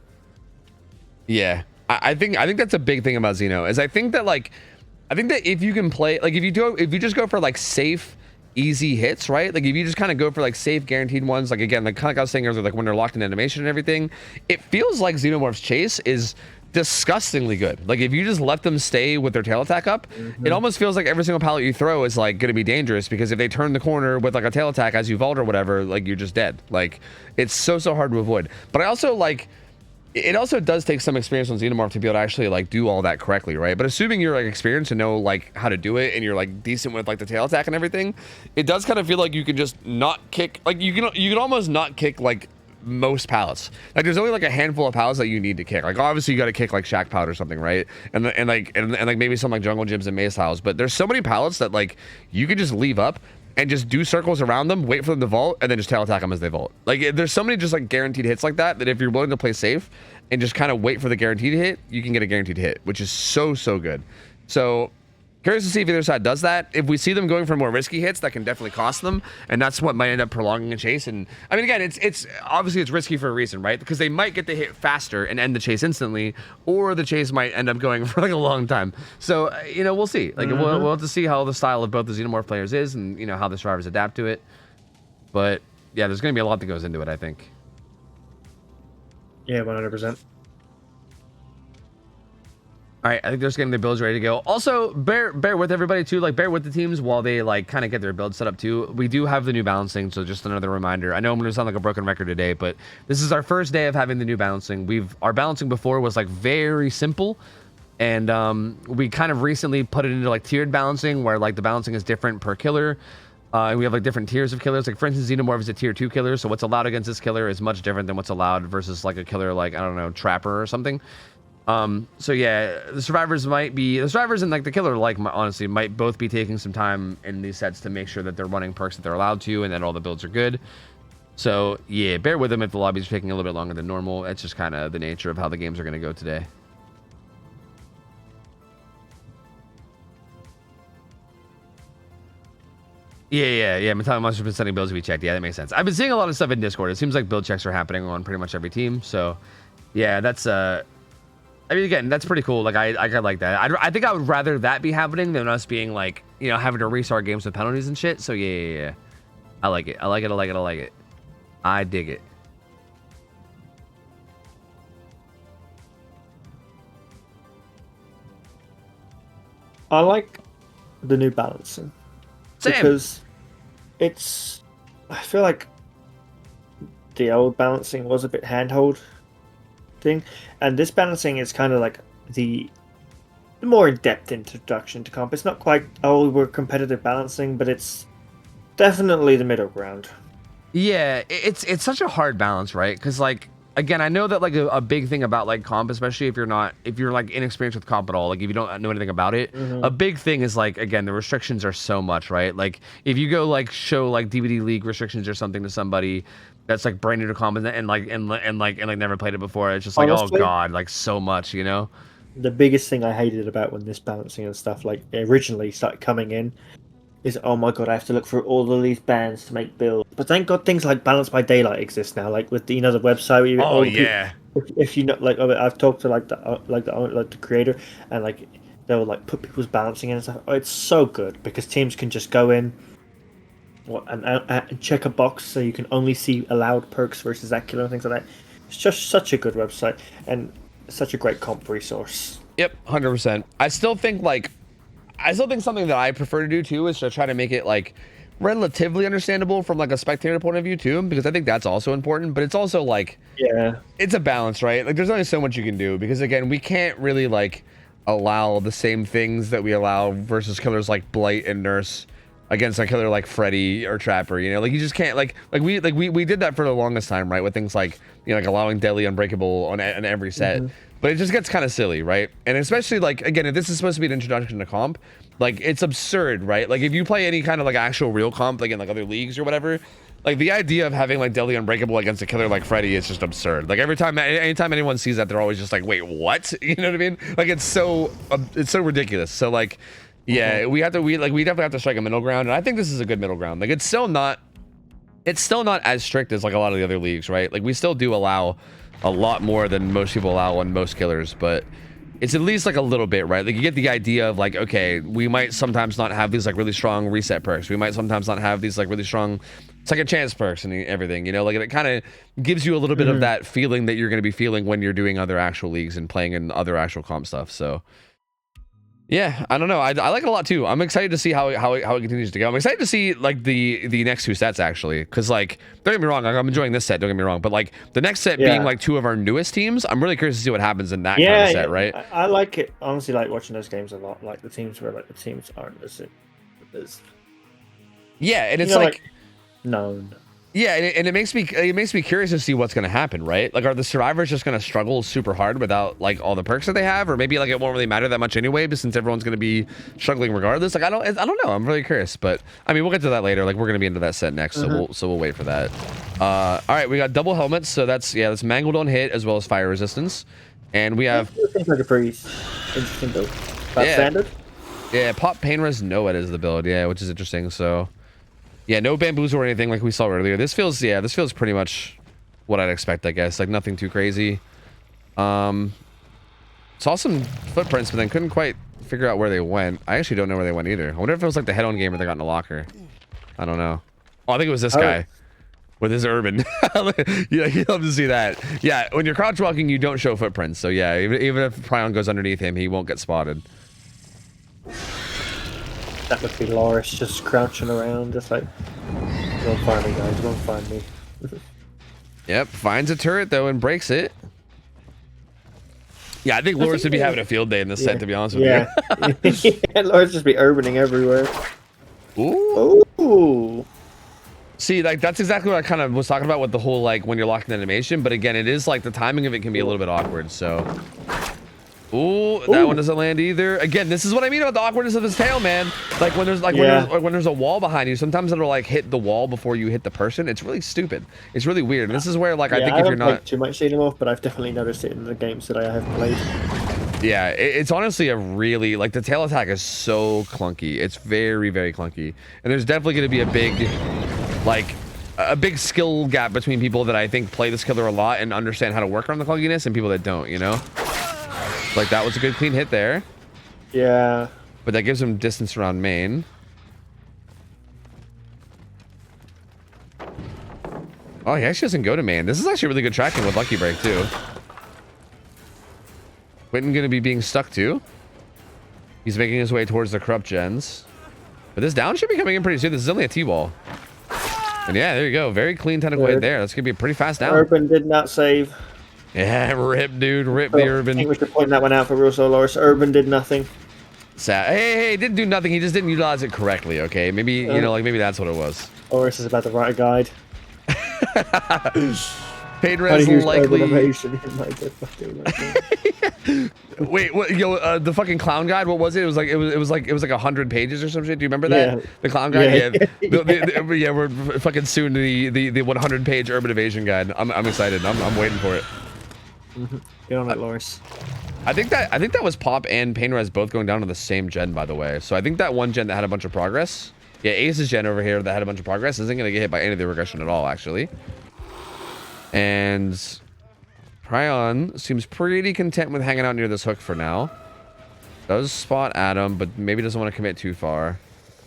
Yeah. I think that's a big thing about Xeno, is I think that if you can play, like if you just go for like safe, easy hits, right? Like if you just kind of go for like safe guaranteed ones, like again, like kind of like I was saying earlier, like when they're locked in animation and everything, it feels like Xenomorph's chase is disgustingly good. Like if you just let them stay with their tail attack up, it almost feels like every single pallet you throw is like going to be dangerous, because if they turn the corner with like a tail attack as you vault or whatever, like you're just dead. Like it's so hard to avoid. But I also like, it also does take some experience on Xenomorph to be able to actually like do all that correctly, right? But assuming you're like experienced and know like how to do it, and you're like decent with like the tail attack and everything, it does kind of feel like you can just not kick, like you can almost not kick like most pallets. Like there's only like a handful of pallets that you need to kick. Like obviously you got to kick like Shack Powder or something, right? And like maybe some like Jungle Gyms and Maze Tiles. But there's so many pallets that like you could just leave up and just do circles around them, wait for them to vault, and then just tail attack them as they vault. Like there's so many just like guaranteed hits like that if you're willing to play safe and just kind of wait for the guaranteed hit, you can get a guaranteed hit, which is so good. So curious to see if either side does that. If we see them going for more risky hits, that can definitely cost them, and that's what might end up prolonging a chase. And I mean, again, it's obviously it's risky for a reason, right? Because they might get the hit faster and end the chase instantly, or the chase might end up going for like a long time. So you know, we'll see. Like we'll have to see how the style of both the Xenomorph players is, and you know how the survivors adapt to it. But yeah, there's going to be a lot that goes into it, I think. Yeah, 100%. All right, I think they're just getting their builds ready to go. Also, bear with everybody too. Like, bear with the teams while they like kind of get their builds set up too. We do have the new balancing, so just another reminder. I know I'm going to sound like a broken record today, but this is our first day of having the new balancing. Our balancing before was like very simple, and we kind of recently put it into like tiered balancing, where like the balancing is different per killer. And we have like different tiers of killers. Like for instance, Xenomorph is a tier 2 killer, so what's allowed against this killer is much different than what's allowed versus like a killer like, I don't know, Trapper or something. So yeah, the survivors and like the killer honestly might both be taking some time in these sets to make sure that they're running perks that they're allowed to, and that all the builds are good. So yeah, bear with them if the lobbies are taking a little bit longer than normal. That's just kind of the nature of how the games are going to go today. Yeah. Metallic Monster's been sending builds to be checked. Yeah, that makes sense. I've been seeing a lot of stuff in Discord. It seems like build checks are happening on pretty much every team. So, yeah, that's I mean, again, that's pretty cool. Like, I like that. I think I would rather that be happening than us being like, you know, having to restart games with penalties and shit. So yeah. I like it. I like it. I dig it. I like the new balancing. Same. Because I feel like the old balancing was a bit handhold thing, and this balancing is kind of like the more in-depth introduction to comp. It's not quite, oh, we're competitive balancing, but it's definitely the middle ground. Yeah, it's such a hard balance, right? Because like, again, I know that like a big thing about like comp, especially if you're like inexperienced with comp at all, like if you don't know anything about it, a big thing is like, again, the restrictions are so much, right? Like if you go like show like DVD League restrictions or something to somebody that's like brand new to comp and never played it before, it's just like, honestly, oh god, like so much, you know. The biggest thing I hated about when this balancing and stuff like originally started coming in is, oh my god, I have to look through all of these bands to make builds. But thank god things like Balance by Daylight exist now, like with the, you know, the website. Oh yeah. If you know, like I've talked to like the creator, and like they'll like put people's balancing in and stuff. Oh, it's so good because teams can just go in, and check a box so you can only see allowed perks versus that killer and things like that. It's just such a good website and such a great comp resource. Yep, 100%. I still think something that I prefer to do too is to try to make it like relatively understandable from like a spectator point of view too, because I think that's also important. But it's also like, yeah, it's a balance, right? Like there's only so much you can do, because again, we can't really like allow the same things that we allow versus killers like Blight and Nurse against a killer like Freddy or Trapper, you know, like you just can't like we did that for the longest time, right, with things like, you know, like allowing Deadly Unbreakable on every set. But it just gets kind of silly, right? And especially like, again, if this is supposed to be an introduction to comp, like it's absurd, right? Like if you play any kind of like actual real comp, like in like other leagues or whatever, like the idea of having like Deadly Unbreakable against a killer like Freddy is just absurd. Like anytime anyone sees that, they're always just like, wait, what? You know what I mean? Like it's so ridiculous. So like, yeah, we definitely have to strike a middle ground, and I think this is a good middle ground. Like it's still not as strict as like a lot of the other leagues, right? Like we still do allow a lot more than most people allow on most killers, but it's at least like a little bit, right? Like you get the idea of like, okay, we might sometimes not have these like really strong reset perks. We might sometimes not have these like really strong second chance perks and everything, you know, like it kind of gives you a little bit of that feeling that you're going to be feeling when you're doing other actual leagues and playing in other actual comp stuff. So yeah, I don't know. I like it a lot too. I'm excited to see how it continues to go. I'm excited to see like the next two sets actually, because like, don't get me wrong, I'm enjoying this set. Don't get me wrong, but like the next set being like two of our newest teams, I'm really curious to see what happens in that kind of set, right? I like it. Honestly, like watching those games a lot. Like the teams where like the teams aren't as yeah, and it's like known. Yeah, and it makes me curious to see what's going to happen, right? Like, are the survivors just going to struggle super hard without like all the perks that they have, or maybe like it won't really matter that much anyway, but since everyone's going to be struggling regardless? Like, I don't know. I'm really curious, but I mean, we'll get to that later. Like, we're going to be into that set next, so we'll wait for that. All right, we got double helmets, so that's mangled on hit as well as fire resistance, and we have. Seems like a pretty interesting build. Standard. Yeah, pop pain res no is the build, which is interesting. So. Yeah, no bamboos or anything like we saw earlier. This feels pretty much what I'd expect, I guess. Like nothing too crazy. Saw some footprints, but then couldn't quite figure out where they went. I actually don't know where they went either. I wonder if it was like the head-on gamer that got in the locker. I don't know. Oh, I think it was this guy with his urban. Yeah, you love to see that. Yeah, when you're crouch walking, you don't show footprints. So yeah, even if Prion goes underneath him, he won't get spotted. That must be Loris just crouching around, just like, don't find me, guys, don't find me. Yep, finds a turret though and breaks it. Yeah, I think Loris would be having a field day in this set, to be honest with you. Yeah, Loris just be urbaning everywhere. Ooh. See, like that's exactly what I kind of was talking about with the whole like when you're locked in animation, but again, it is like the timing of it can be a little bit awkward. So. Ooh, that one doesn't land either. Again, this is what I mean about the awkwardness of his tail, man. Like when there's when there's a wall behind you, sometimes it'll like hit the wall before you hit the person. It's really stupid. It's really weird. And this is where like I think if you're not too much Xenomorph, but I've definitely noticed it in the games that I have played. Yeah, it's honestly a really, like, the tail attack is so clunky. It's very, very clunky. And there's definitely going to be a big, like, a big skill gap between people that I think play this killer a lot and understand how to work around the clunkiness and people that don't, you know? Like, that was a good clean hit there. Yeah. But that gives him distance around main. Oh, he actually doesn't go to main. This is actually really good tracking with Lucky Break, too. Quentin gonna be being stuck too. He's making his way towards the corrupt gens. But this down should be coming in pretty soon. This is only a T-ball. And yeah, there you go. Very clean tentacle hit there. That's gonna be a pretty fast down. Urban did not save. Yeah, rip, dude. Rip the Urban. I think we should point that one out for real soloists. Urban did nothing. Sad. Hey, didn't do nothing. He just didn't utilize it correctly, okay? Maybe, you know, like, maybe that's what it was. Loris is about to write a guide. Pain res likely. Wait, what? Yo, the fucking clown guide. What was it? It was like 100 pages or some shit. Do you remember that? Yeah. The clown guide. Yeah. Yeah, we're fucking soon to the 100-page urban evasion guide. I'm excited. I'm waiting for it. Get on it, Loris. I think that was Pop and Pain res both going down to the same gen, by the way. So I think that one gen that had a bunch of progress. Yeah, Ace's gen over here that had a bunch of progress isn't gonna get hit by any of the regression at all, actually. And Pryon seems pretty content with hanging out near this hook for now. Does spot Adam, but maybe doesn't want to commit too far.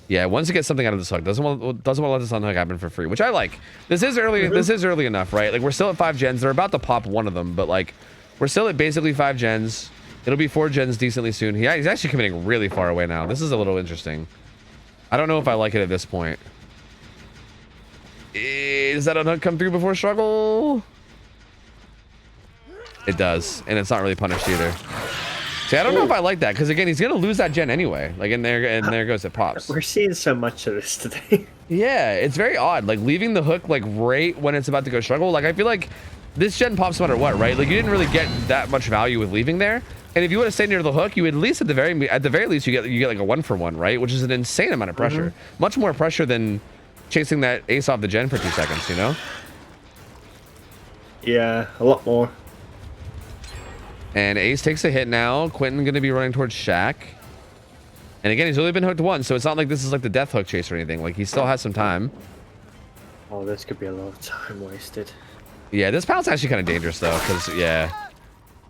Yeah, wants to get something out of this hook. Doesn't want to let this unhook happen for free, which I like. This is early. This is early enough, right? Like, we're still at 5 gens. They're about to pop one of them, but like, we're still at basically 5 gens. It'll be 4 gens decently soon. He's actually committing really far away now. This is a little interesting. I don't know if I like it at this point. Does that unhook come through before struggle? It does, and it's not really punished either. See, I don't know if I like that, because again, he's gonna lose that gen anyway. Like, and there goes it pops. We're seeing so much of this today. Yeah, it's very odd. Like, leaving the hook like right when it's about to go struggle. Like, I feel like this gen pops no matter what, right? Like, you didn't really get that much value with leaving there. And if you would have stayed near the hook, you would at least at the very least you get like a 1-for-1, right? Which is an insane amount of pressure. Much more pressure than chasing that ace off the gen for 2 seconds, you know? Yeah, a lot more. And Ace takes a hit now. Quentin going to be running towards Shaq. And again, he's only been hooked once, so it's not like this is like the death hook chase or anything. Like, he still has some time. Oh, this could be a lot of time wasted. Yeah, this pallet's actually kind of dangerous, though, because, yeah,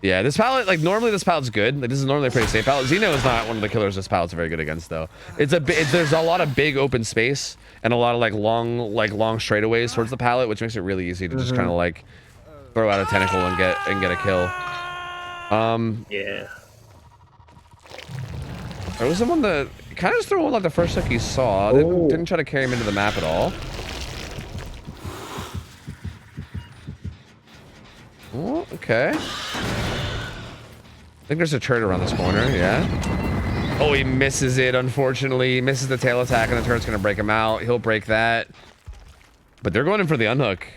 this pallet, like, normally this pallet's good. Like, this is normally a pretty safe pallet. Zeno is not one of the killers this pallet's very good against, though. There's a lot of big open space and a lot of, like, long straightaways towards the pallet, which makes it really easy to just kind of, like, throw out a tentacle and get a kill. Yeah. There was someone that kind of just threw one like the first hook he saw. Didn't try to carry him into the map at all. Oh, okay. I think there's a turret around this corner, yeah. Oh, he misses it, unfortunately. He misses the tail attack, and the turret's gonna break him out. He'll break that. But they're going in for the unhook.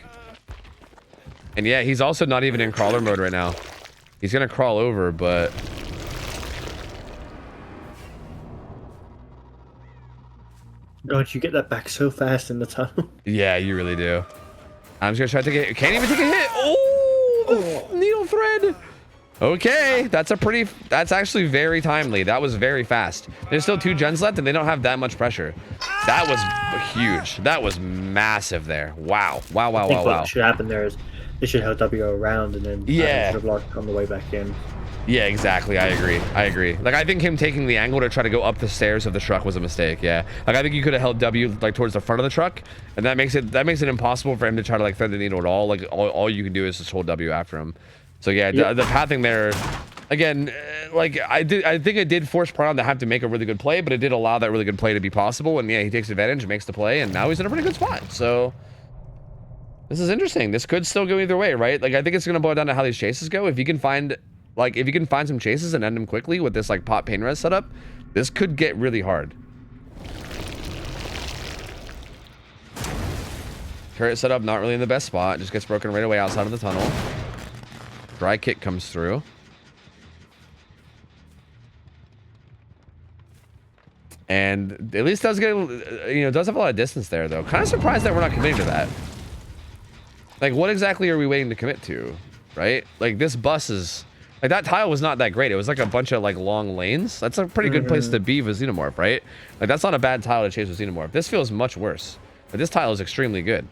And yeah, he's also not even in crawler mode right now. He's gonna crawl over, but God, you get that back so fast in the tunnel. yeah, you really do. I'm just gonna try to take it. Can't even take a hit. Oh, the needle thread. Okay, that's actually very timely. That was very fast. There's still 2 gens left, and they don't have that much pressure. That was huge. That was massive there. Wow. Wow. I think what should happen there is they should help W around and then should have blocked on the way back in. Yeah, exactly. I agree. Like, I think him taking the angle to try to go up the stairs of the truck was a mistake. Yeah. Like, I think you could have held W like towards the front of the truck, and that makes it impossible for him to try to like thread the needle at all. Like, all you can do is just hold W after him. So yeah, the pathing there, again, like I think it did force Pryon to have to make a really good play, but it did allow that really good play to be possible. And yeah, he takes advantage, makes the play, and now he's in a pretty good spot. So this is interesting. This could still go either way, right? Like, I think it's gonna boil down to how these chases go. If you can find some chases and end them quickly with this like pop pain res setup, this could get really hard. Turret setup not really in the best spot. Just gets broken right away outside of the tunnel. Dry kick comes through. And at least does get, does have a lot of distance there, though. Kind of surprised that we're not committing to that. Like, what exactly are we waiting to commit to, right? Like, this bus is Like that tile was not that great. It was like a bunch of like long lanes. That's a pretty good place to be with Xenomorph, right? Like that's not a bad tile to chase with Xenomorph. This feels much worse, but this tile is extremely good.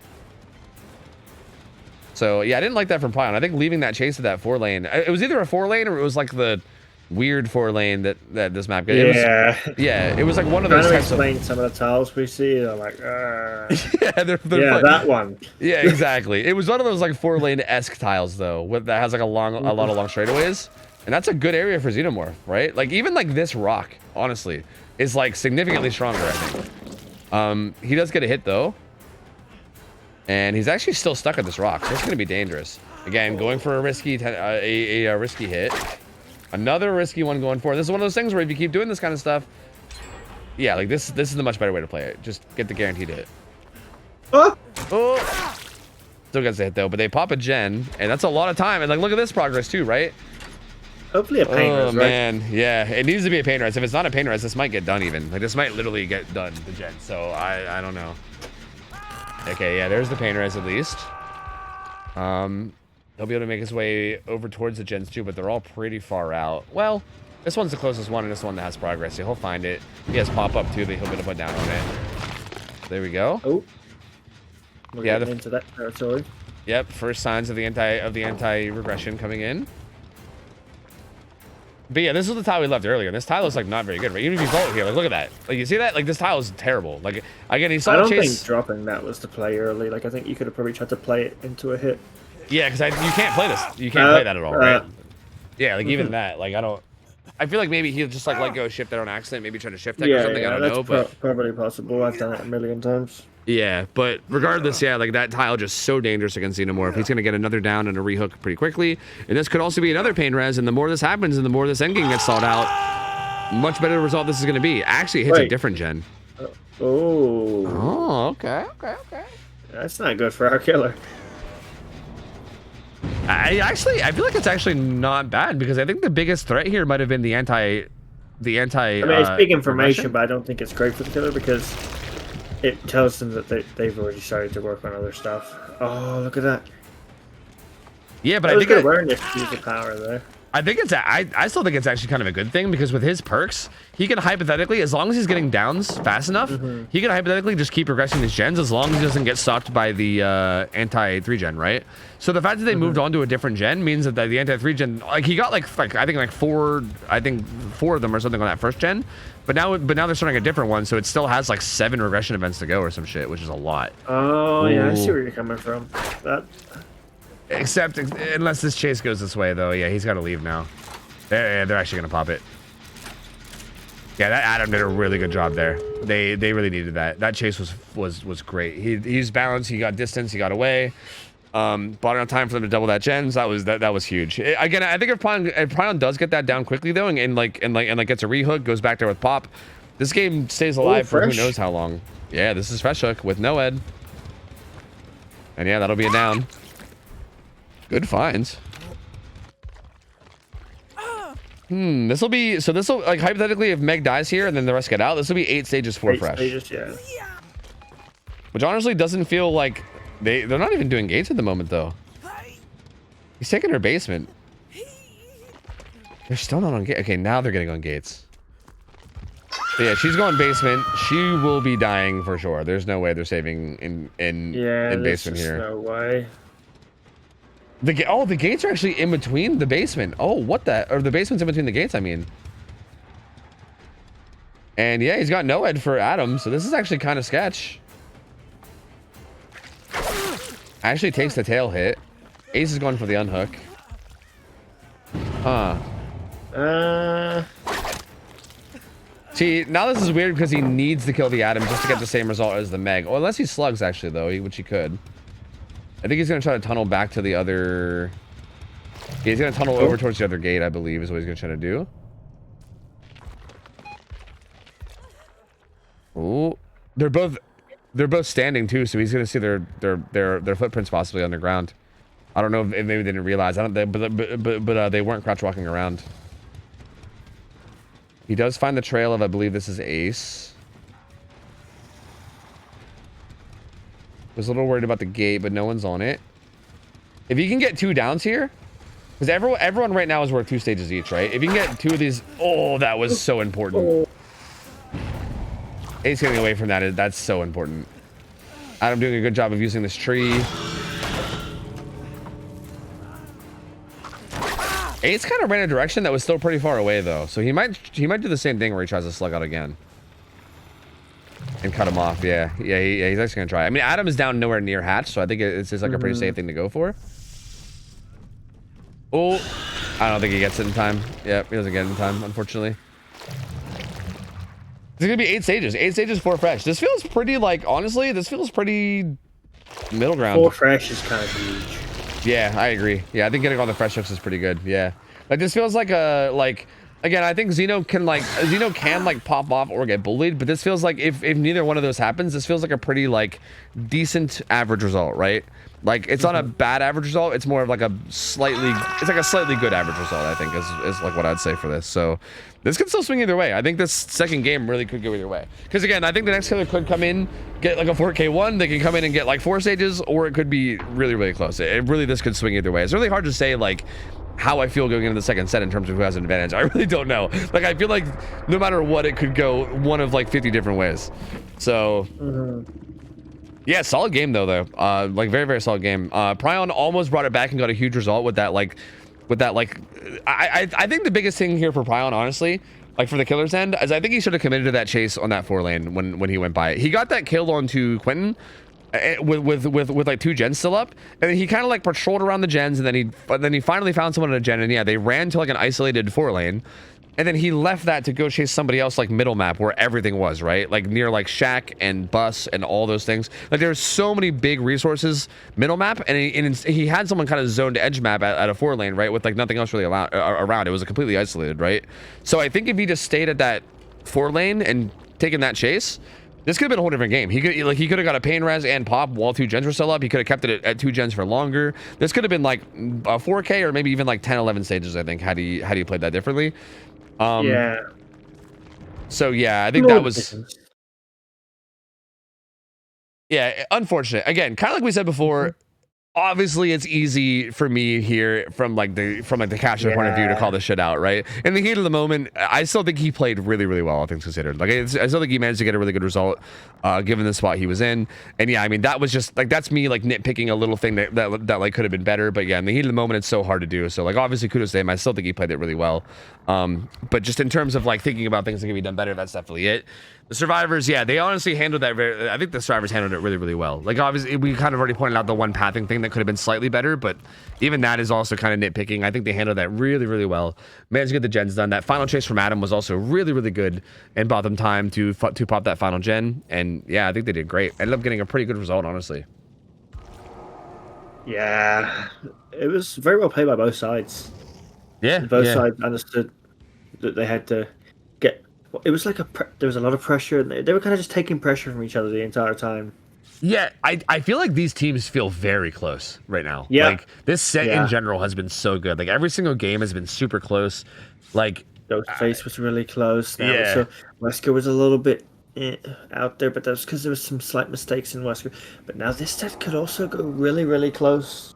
So yeah, I didn't like that from Pion. I think leaving that chase to that 4 lane, it was either a 4 lane or it was like the weird 4 lane that this map got. It was like one of those trying to types explain some of the tiles we see. They're like, yeah, they're yeah, that one. Yeah, exactly. It was one of those like 4 lane-esque tiles though, that has like a lot of long straightaways, and that's a good area for Xenomorph, right? Like even like this rock, honestly, is like significantly stronger, I think. He does get a hit though, and he's actually still stuck at this rock, so it's gonna be dangerous. Again, going for a risky risky hit. Another risky one going forward. This is one of those things where if you keep doing this kind of stuff, yeah, like this is the much better way to play it. Just get the guaranteed hit. Oh! Still gets a hit though, but they pop a gen, and that's a lot of time. And like, look at this progress too, right? Hopefully a pain res, right? Man, yeah, it needs to be a pain res. If it's not a pain res, this might get done even. Like this might literally get done, the gen. So I don't know. Okay, yeah, there's the pain res at least. He'll be able to make his way over towards the gens too, but they're all pretty far out. Well, this one's the closest one, and this one that has progress, so he'll find it. He has pop-up too that he'll be able to put down on it. There we go. Oh. We're getting into that territory. Yep, first signs of the anti-regression coming in. But yeah, this is the tile we left earlier. This tile is like not very good, right? Even if you vault here, like look at that. Like you see that? Like this tile is terrible. Like again, he saw I don't chase. think dropping that was the play early. Like I think you could have probably tried to play it into a hit. Yeah, because you can't play this. You can't play that at all, right? Yeah, like even that. Like I feel like maybe he'll just like let go shift there on accident, maybe try to shift tech or something. I don't know, but probably possible. I've done it a million times. Yeah, but regardless, yeah, like that tile just so dangerous against Xenomorph. He's gonna get another down and a rehook pretty quickly, and this could also be another pain res. And the more this happens, and the more this endgame gets sought out, much better result this is gonna be. Actually, it hits a different gen. Oh, okay. That's not good for our killer. I feel like it's actually not bad because I think the biggest threat here might have been the anti. I mean, it's big information, but I don't think it's great for the killer because it tells them that they've already started to work on other stuff. Oh, look at that! Yeah, but I I think good awareness to use the power there. I think it's I still think it's actually kind of a good thing because with his perks, he can hypothetically, as long as he's getting downs fast enough, he can hypothetically just keep progressing his gens as long as he doesn't get stopped by the anti 3 gen, right? So the fact that they moved on to a different gen means that the anti 3 gen, like he got like I think four of them or something on that first gen, but now they're starting a different one, so it still has like 7 regression events to go or some shit, which is a lot. Oh yeah, I see where you're coming from. Except unless this chase goes this way, though. Yeah, he's got to leave now. They're actually gonna pop it. Yeah, that Adam did a really good job there. They really needed that. That chase was great. He's balanced. He got distance. He got away. Bought enough time for them to double that gens. That was huge. Again, I think if Pion does get that down quickly though, and gets a rehook, goes back there with pop, this game stays alive for who knows how long. Yeah, this is fresh hook with no ed. And yeah, that'll be a down. Good finds. This will like hypothetically if Meg dies here and then the rest get out, this will be 8 stages for fresh. Stages, yeah. Which honestly doesn't feel like they're not even doing gates at the moment though. He's taking her basement. They're still not on gate. Okay, now they're getting on gates. But yeah, she's going basement. She will be dying for sure. There's no way they're saving in basement here. No way. The gates are actually in between the basement. Oh, what the? Or the basement's in between the gates, I mean. And yeah, he's got no ed for Adam, so this is actually kind of sketch. Actually takes the tail hit. Ace is going for the unhook. Huh. See, now this is weird because he needs to kill the Adam just to get the same result as the Meg. Or unless he slugs, actually, though, which he could. I think he's going to try to tunnel back to the other... Yeah, he's going to tunnel over towards the other gate, I believe, is what he's going to try to do. Oh, they're both standing too, so he's going to see their footprints possibly underground. I don't know if maybe they didn't realize. But they weren't crouch walking around. He does find the trail of, I believe this is Ace. Was a little worried about the gate, but no one's on it. If you can get 2 downs here, Because everyone right now is worth 2 stages each, right? If you can get 2 of these, oh, that was so important. Ace getting away from that, that's so important. Adam doing a good job of using this tree. Ace kind of ran a direction that was still pretty far away though, so he might do the same thing where he tries to slug out again and cut him off. Yeah, he's actually gonna try. I mean, Adam is down nowhere near hatch, so I think it's just like a pretty safe thing to go for. Oh, I don't think he gets it in time. Yep, he doesn't get it in time, unfortunately. It's gonna be 8 stages. 8 stages, 4 fresh. This feels pretty, like, honestly, this feels pretty middle ground. 4 fresh is kind of huge. Yeah, I agree. Yeah, I think getting all the fresh hooks is pretty good. Yeah, like this feels like a again. I think Xeno can pop off or get bullied, but this feels like if neither one of those happens, this feels like a pretty like decent average result, right? Like it's not a bad average result. It's more of like a slightly good average result. I think is like what I'd say for this. So this could still swing either way. I think this second game really could go either way. Because again, I think the next killer could come in, get like a 4K1. They can come in and get like 4 stages, or it could be really, really close. This could swing either way. It's really hard to say like how I feel going into the second set in terms of who has an advantage. I really don't know. Like I feel like no matter what, it could go one of like 50 different ways. So yeah, solid game though. Like very, very solid game. Prion almost brought it back and got a huge result with that I think the biggest thing here for Prion, honestly, like for the killer's end, is I think he should have committed to that chase on that 4 lane when he went by it. He got that kill onto Quentin with like 2 gens still up, and then he kind of like patrolled around the gens, and then he finally found someone in a gen, and yeah, they ran to like an isolated 4 lane. And then he left that to go chase somebody else like middle map where everything was, right? Like near like Shack and Bus and all those things. Like there's so many big resources middle map, and he had someone kind of zoned edge map at a 4 lane, right? With like nothing else really around. It was completely isolated, right? So I think if he just stayed at that 4 lane and taken that chase, this could have been a whole different game. He could have got a pain res and pop while 2 gens were still up. He could have kept it at 2 gens for longer. This could have been like a 4K or maybe even like 10, 11 stages, I think, had he played that differently. Yeah. So yeah, I think that was unfortunate. Again, kind of like we said before, obviously it's easy for me here from the caster point of view to call this shit out, right? In the heat of the moment, I still think he played really, really well, all things considered. Like I still think he managed to get a really good result given the spot he was in. And yeah, I mean, that was just like, that's me like nitpicking a little thing that like could have been better. But yeah, in the heat of the moment, it's so hard to do. So like obviously kudos to him. I still think he played it really well. But just in terms of like thinking about things that can be done better, that's definitely it. The survivors, yeah, they honestly handled that I think the survivors handled it really, really well. Like obviously we kind of already pointed out the one pathing thing that could have been slightly better, but even that is also kind of nitpicking. I think they handled that really, really well. Managed to get the gens done. That final chase from Adam was also really, really good and bought them time to pop that final gen. And yeah, I think they did great. Ended up getting a pretty good result, honestly. Yeah, it was very well played by both sides. Yeah, both sides understood that they had to get. It was like there was a lot of pressure, and they were kind of just taking pressure from each other the entire time. Yeah, I feel like these teams feel very close right now. Yeah. Like this set in general has been so good. Like every single game has been super close. Like Ghostface was really close. Yeah. So Wesker was a little bit out there, but that's because there was some slight mistakes in Wesker. But now this set could also go really, really close.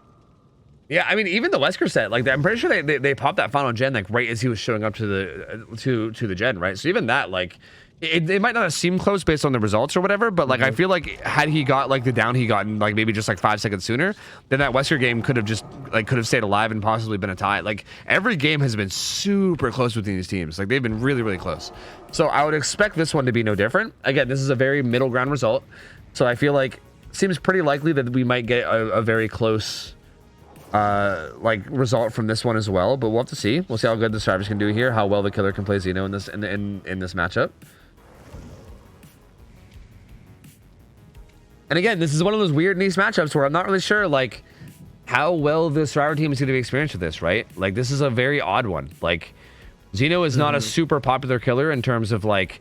Yeah, I mean, even the Wesker set, like I'm pretty sure they popped that final gen like right as he was showing up to the gen, right? So even that, like, it might not have seemed close based on the results or whatever, but like I feel like had he got like the down he got in like maybe just like 5 seconds sooner, then that Wesker game could have stayed alive and possibly been a tie. Like every game has been super close between these teams. Like they've been really, really close. So I would expect this one to be no different. Again, this is a very middle ground result, so I feel like it seems pretty likely that we might get a very close like result from this one as well, but we'll have to see. We'll see how good the survivors can do here, how well the killer can play Xeno in this matchup. And again, this is one of those weird niche matchups where I'm not really sure like how well the survivor team is going to be experienced with this, right? Like this is a very odd one. Like Xeno is not a super popular killer in terms of like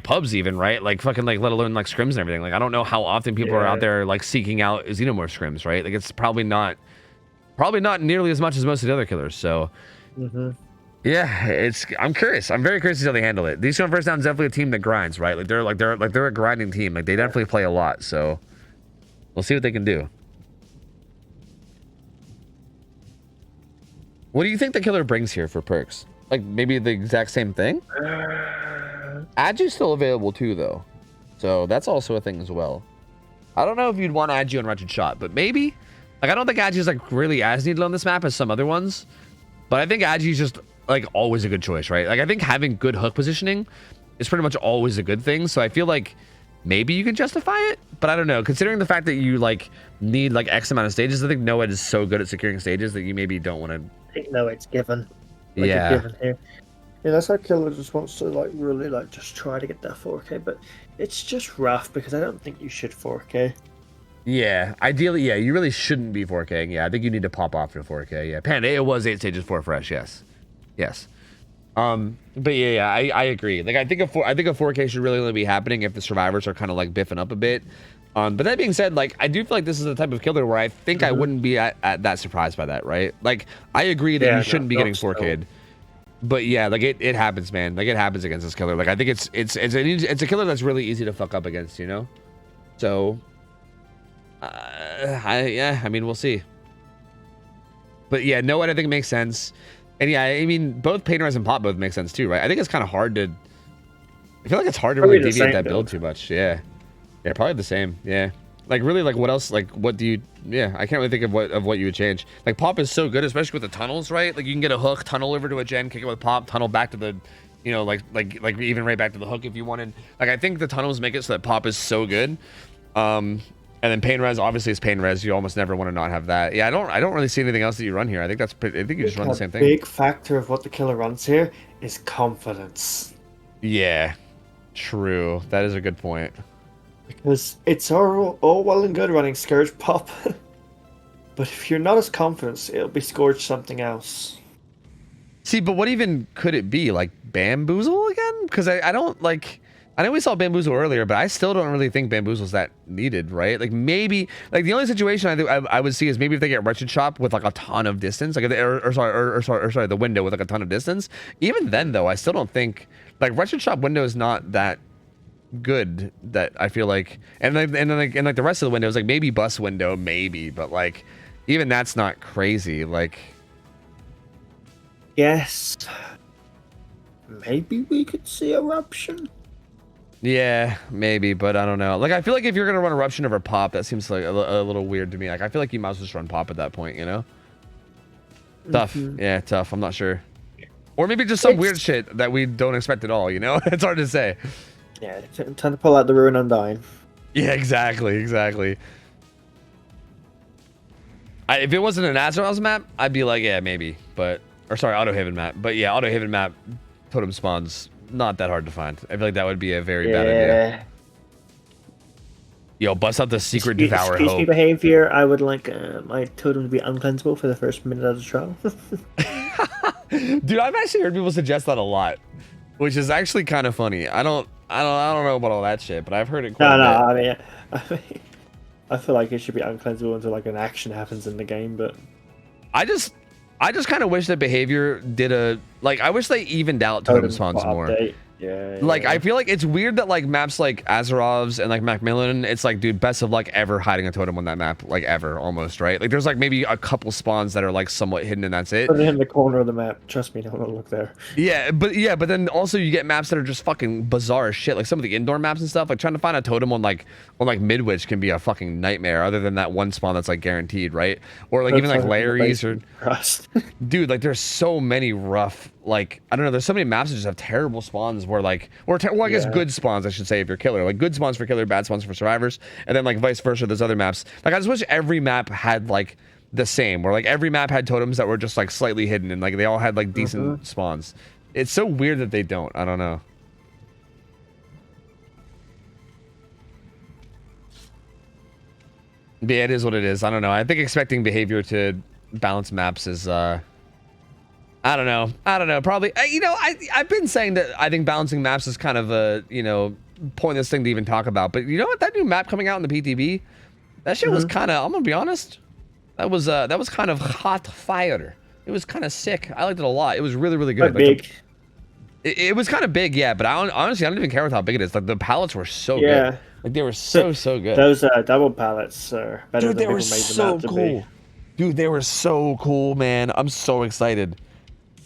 pubs even, right? Like fucking like let alone like scrims and everything. Like I don't know how often people are out there like seeking out xenomorph scrims, right? Like it's probably not nearly as much as most of the other killers. So yeah, I'm curious. I'm very curious to see how they handle it. These first down is definitely a team that grinds, right? Like they're a grinding team. Like they definitely play a lot. So we'll see what they can do. What do you think the killer brings here for perks? Like maybe the exact same thing? Agi's still available too, though. So that's also a thing as well. I don't know if you'd want Agi on Wretched Shot, but maybe. Like, I don't think Agi is like really as needed on this map as some other ones. But I think Agi is just like always a good choice, right? Like, I think having good hook positioning is pretty much always a good thing. So I feel like maybe you can justify it, but I don't know. Considering the fact that you like need like X amount of stages, I think NOED is so good at securing stages that you maybe don't want to. I think NOED's given. Like yeah. Given here. Yeah, that's how Killer just wants to like really like just try to get that 4K, but it's just rough because I don't think you should 4K. Yeah, ideally, yeah, you really shouldn't be 4K. Yeah, I think you need to pop off to 4K. Yeah, Panda, it was 8 stages 4 fresh. Yes, yes. But yeah, I agree. Like, I think a 4K should really only be happening if the survivors are kind of like biffing up a bit. But that being said, like, I do feel like this is the type of killer where I think I wouldn't be at that surprised by that, right? Like, I agree that you shouldn't be getting 4K'd. But yeah, like it happens, man. Like, it happens against this killer. Like, I think it's a killer that's really easy to fuck up against, you know. So, I mean, we'll see. But yeah, no, I think it makes sense. And yeah, I mean, both Pain Res and Pop both make sense too, right? I think it's kind of hard to. I feel like it's hard to really deviate that build too much. Yeah, yeah, probably the same. Yeah, like really, like what else? Like, what do you? Yeah, I can't really think of what you would change. Like, Pop is so good, especially with the tunnels, right? Like, you can get a hook, tunnel over to a gen, kick it with Pop, tunnel back to the, you know, like even right back to the hook if you wanted. Like, I think the tunnels make it so that Pop is so good. And then Pain Res obviously is Pain Res. You almost never want to not have that. Yeah, I don't really see anything else that you run here. I think you just run the same thing. A big factor of what the killer runs here is confidence. Yeah, true. That is a good point. Because it's all well and good running Scourge Pop, but if you're not as confident, it'll be Scourge something else. See, but what even could it be? Like Bamboozle again? Because I don't like. I know we saw Bamboozle earlier, but I still don't really think Bamboozle's that needed, right? Like, maybe, like, the only situation I would see is maybe if they get Wretched Shop with like a ton of distance, like, sorry, the window with like a ton of distance. Even then, though, I still don't think like Wretched Shop window is not that good. That I feel like, and then the rest of the windows, like maybe bus window, maybe, but like even that's not crazy. Like, yes, maybe we could see Eruption. Yeah, maybe, but I don't know. Like, I feel like if you're gonna run Eruption over Pop, that seems like a little weird to me. Like, I feel like you might as well just run Pop at that point, you know? Tough. Yeah, tough. I'm not sure. Or maybe just some weird shit that we don't expect at all, you know? It's hard to say. Yeah, time to pull out the Ruin Undying. Yeah, exactly. If it wasn't an Azeroth's map, I'd be like, yeah, maybe. But, or sorry, Autohaven map. But yeah, Autohaven map, totem spawns, not that hard to find. I feel like that would be a very bad idea. Yo, bust out the secret Devour Hope. Excuse me behavior, I would like my totem to be uncleansable for the first minute of the trial. Dude, I've actually heard people suggest that a lot, which is actually kind of funny. I don't know about all that shit, but I've heard it quite a bit. I mean, I feel like it should be uncleansable until like an action happens in the game, but I just kind of wish that behavior did a I wish they evened out totem spawns more. Yeah. Like, I feel like it's weird that like maps like Azerov's and like Macmillan, it's like, dude, best of luck ever hiding a totem on that map, like ever almost, right? Like, there's like maybe a couple spawns that are like somewhat hidden and that's it. Put it in the corner of the map. Trust me, don't look there. Yeah, but then also you get maps that are just fucking bizarre as shit. Like some of the indoor maps and stuff. Like trying to find a totem on Midwich can be a fucking nightmare. Other than that one spawn that's like guaranteed, right? Or like even like Larry's or dude, like there's so many rough. Like, I don't know, there's so many maps that just have terrible spawns where like, well, I guess good spawns, I should say, if you're killer. Like, good spawns for killer, bad spawns for survivors. And then, like, vice versa, there's other maps. Like, I just wish every map had, like, the same. Where, like, every map had totems that were just, like, slightly hidden. And, like, they all had, like, decent spawns. It's so weird that they don't. I don't know. But yeah, it is what it is. I don't know. I think expecting behavior to balance maps is, I don't know. Probably, you know, I've been saying that I think balancing maps is kind of a, you know, pointless thing to even talk about. But you know what? That new map coming out in the PTB, that shit was kind of, I'm gonna be honest, that was kind of hot fire. It was kind of sick. I liked it a lot. It was really, really good. Big. It was kind of big, yeah. But honestly, I don't even care with how big it is. Like the pallets were so good. Like they were so good. Those double pallets are better than they were made so them out to cool. be. Dude, they were so cool, man. I'm so excited.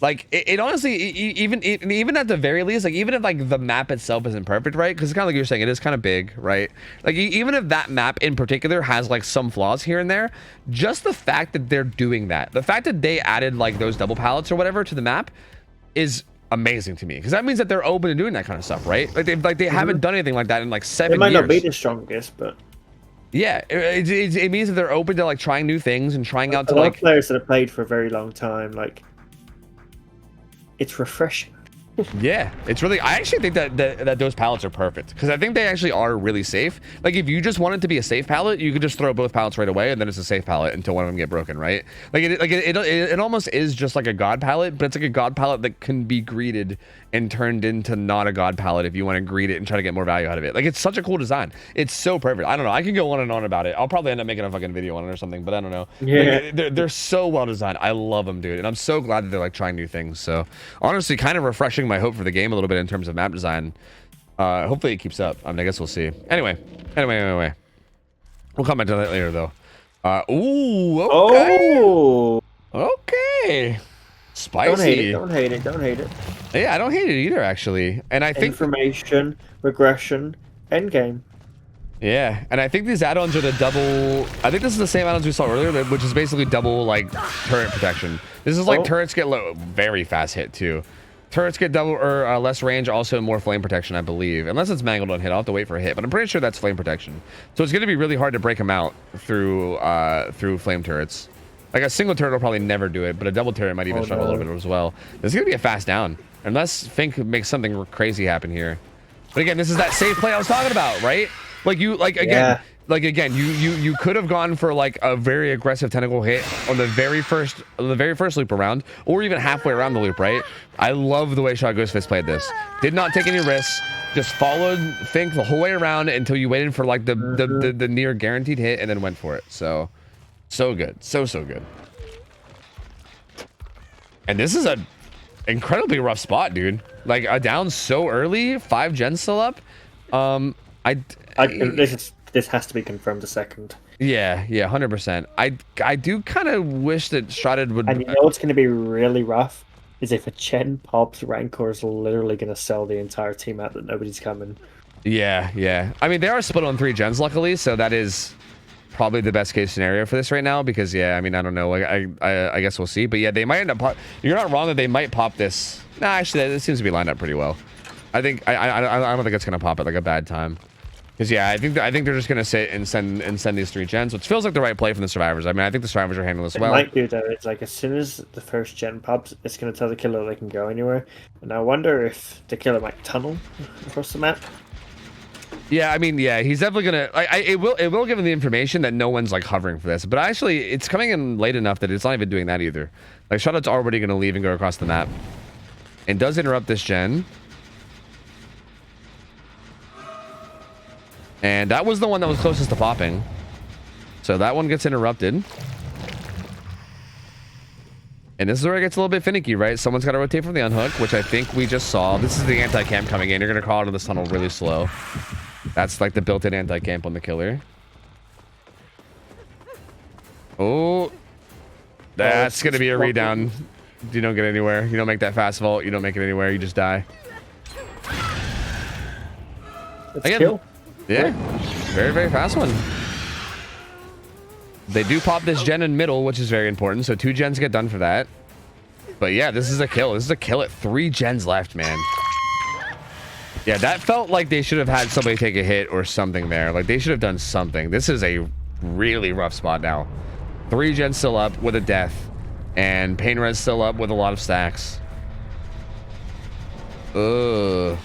Like it honestly, even at the very least, like even if like the map itself isn't perfect, right? Because it's kind of like you're saying, it is kind of big, right? Like even if that map in particular has like some flaws here and there, just the fact that they're doing that, the fact that they added like those double pallets or whatever to the map, is amazing to me, because that means that they're open to doing that kind of stuff, right? Like they haven't done anything like that in like 7 years. It might not be the strongest, but yeah, it means that they're open to like trying new things and trying out to a lot like of players that have played for a very long time, like. It's refreshing. Yeah, it's really, I actually think that those pallets are perfect, because I think they actually are really safe. Like if you just want it to be a safe pallet, you could just throw both pallets right away and then it's a safe pallet until one of them get broken, right? Like it almost is just like a god pallet, but it's like a god pallet that can be greeted and turned into not a god pallet if you want to greet it and try to get more value out of it. Like it's such a cool design. It's so perfect. I don't know, I can go on and on about it. I'll probably end up making a fucking video on it or something, but I don't know. Yeah, like, they're so well designed. I love them, dude, and I'm so glad that they're like trying new things. So honestly, kind of refreshing my hope for the game a little bit in terms of map design. Hopefully it keeps up. I guess we'll see. Anyway, we'll comment on that later though. Ooh, okay. Oh, okay, spicy. Don't hate it. Yeah, I don't hate it either, actually. And I think information, regression, endgame. Yeah, and I think these add-ons are the double. I think this is the same add-ons we saw earlier, which is basically double like turret protection. This is like turrets get low, very fast hit too. Turrets get double or less range, also more flame protection, I believe. Unless it's mangled on hit, I'll have to wait for a hit, but I'm pretty sure that's flame protection. So it's going to be really hard to break them out through flame turrets. Like a single turret will probably never do it, but a double turret might even struggle a little bit as well. This is going to be a fast down, unless Fink makes something crazy happen here. But again, this is that safe play I was talking about, right? Like you, like again, you could have gone for like a very aggressive tentacle hit on the very first loop around, or even halfway around the loop, right? I love the way Shot Ghost Fist played this. Did not take any risks, just followed Fink the whole way around until you waited for like the near guaranteed hit and then went for it. So good, so good. And this is a incredibly rough spot, dude. Like a down so early, 5 gens still up. This has to be confirmed a second. Yeah, 100%. I do kind of wish that Shrouded would. And you know what's going to be really rough is if a Chen pops, Rancor is literally going to sell the entire team out that nobody's coming. Yeah. I mean, they are split on 3 gens, luckily, so that is probably the best case scenario for this right now. Because I mean, I don't know. Like I guess we'll see. But yeah, they might end up. You're not wrong that they might pop this. Nah, actually, that seems to be lined up pretty well. I think I don't think it's gonna pop at like a bad time. Because yeah, I think they're just gonna sit and send these 3 gens, which feels like the right play from the survivors. I mean, I think the survivors are handling this well. It might do though. It's like as soon as the first gen pops, it's gonna tell the killer they can go anywhere. And I wonder if the killer might tunnel across the map. Yeah, I mean, yeah, he's definitely gonna. It will give him the information that no one's like hovering for this. But actually, it's coming in late enough that it's not even doing that either. Like Shutou's already gonna leave and go across the map, and does interrupt this gen. And that was the one that was closest to popping. So that one gets interrupted. And this is where it gets a little bit finicky, right? Someone's got to rotate from the unhook, which I think we just saw. This is the anti-camp coming in. You're going to crawl into this tunnel really slow. That's like the built-in anti-camp on the killer. Oh. That's going to be a redown. You don't get anywhere. You don't make that fast vault. You don't make it anywhere. You just die. Let's kill. Yeah, very, very fast one. They do pop this gen in middle, which is very important. So 2 gens get done for that. But yeah, this is a kill. This is a kill at 3 gens left, man. Yeah, that felt like they should have had somebody take a hit or something there. Like they should have done something. This is a really rough spot now. 3 gens still up with a death. And Pain Res still up with a lot of stacks. Ugh.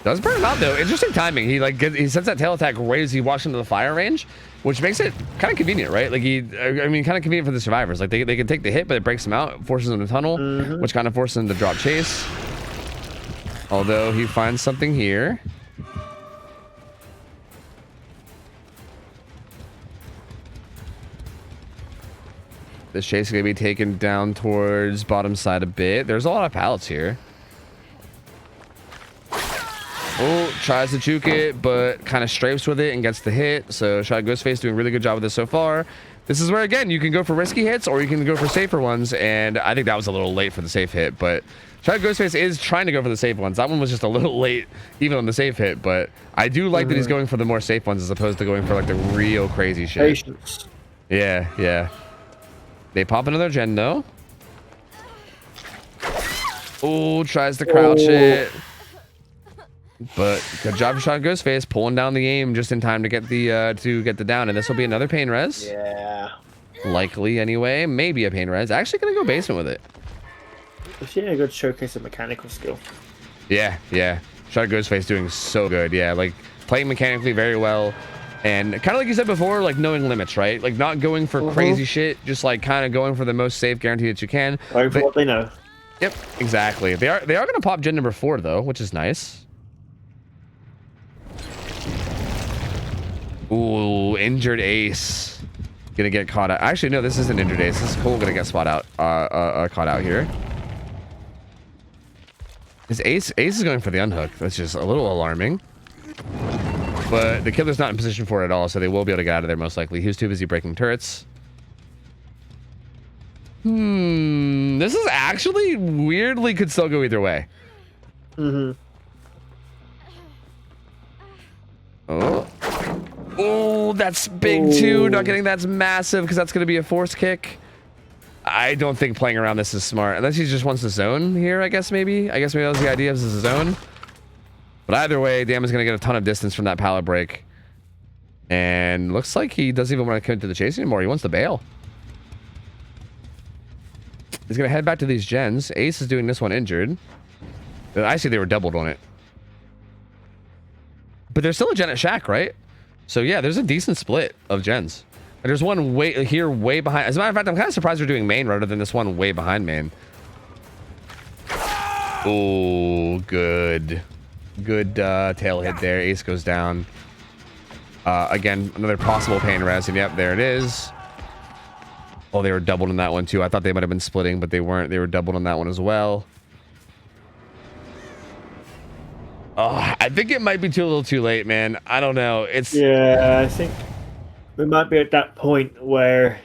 Does burn him out though. Interesting timing. He he sends that tail attack right as he walks into the fire range, which makes it kind of convenient, right? Like I mean, kind of convenient for the survivors. Like they can take the hit, but it breaks them out, forces them to tunnel, which kind of forces them to drop chase. Although he finds something here. This chase is gonna be taken down towards bottom side a bit. There's a lot of pallets here. Oh, tries to juke it, but kind of strafes with it and gets the hit. So Shot Ghostface doing a really good job with this so far. This is where, again, you can go for risky hits or you can go for safer ones. And I think that was a little late for the safe hit, but Shot Ghostface is trying to go for the safe ones. That one was just a little late, even on the safe hit, but I do like that he's going for the more safe ones as opposed to going for like the real crazy shit. Patience. Yeah, yeah. They pop another gen though. Oh, tries to crouch it. But good job for Shot Ghostface pulling down the aim just in time to get the down, and this will be another pain res. Yeah. Likely anyway. Maybe a pain res. Actually gonna go basement with it. We've seen a good showcase of mechanical skill. Yeah, yeah. Shot Ghostface doing so good. Yeah, like playing mechanically very well. And kind of like you said before, like knowing limits, right? Like not going for crazy shit, just like kind of going for the most safe guarantee that you can. Going for what they know. Yep, exactly. They are gonna pop gen number 4 though, which is nice. Ooh, injured Ace. Gonna get caught out. Actually, no, this isn't injured Ace. This is Cole gonna get caught out here. His Ace is going for the unhook. That's just a little alarming. But the killer's not in position for it at all, so they will be able to get out of there most likely. He was too busy breaking turrets. This is actually weirdly could still go either way. Oh, that's big too. Not getting that's massive because that's going to be a force kick. I don't think playing around this is smart. Unless he just wants to zone here, I guess maybe. I guess maybe that was the idea of the zone. But either way, Dam is going to get a ton of distance from that pallet break. And looks like he doesn't even want to commit to the chase anymore. He wants to bail. He's going to head back to these gens. Ace is doing this one injured. I see they were doubled on it. But there's still a gen at Shack, right? So yeah, there's a decent split of gens. And there's one way here, way behind. As a matter of fact, I'm kind of surprised we're doing main rather than this one way behind main. Oh, good. Good tail hit there. Ace goes down. Again, another possible pain res, and yep, there it is. Oh, they were doubled in that one too. I thought they might have been splitting, but they weren't. They were doubled on that one as well. Oh, I think it might be a little too late, man. I don't know. It's yeah. I think we might be at that point where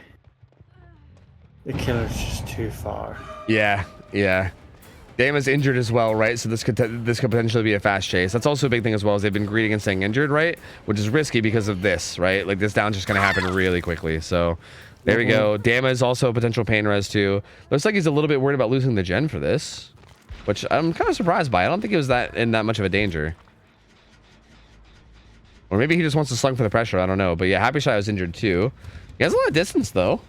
the killer's just too far. Yeah, yeah. Dam is injured as well, right? So this could potentially be a fast chase. That's also a big thing as well, is they've been greeting and staying injured, right? Which is risky because of this, right? Like this down's just gonna happen really quickly. So there we go. Dam is also a potential pain res too. Looks like he's a little bit worried about losing the gen for this, which I'm kind of surprised by. I don't think he was in that much of a danger. Or maybe he just wants to slug for the pressure. I don't know. But yeah, Happy Shot was injured too. He has a lot of distance though.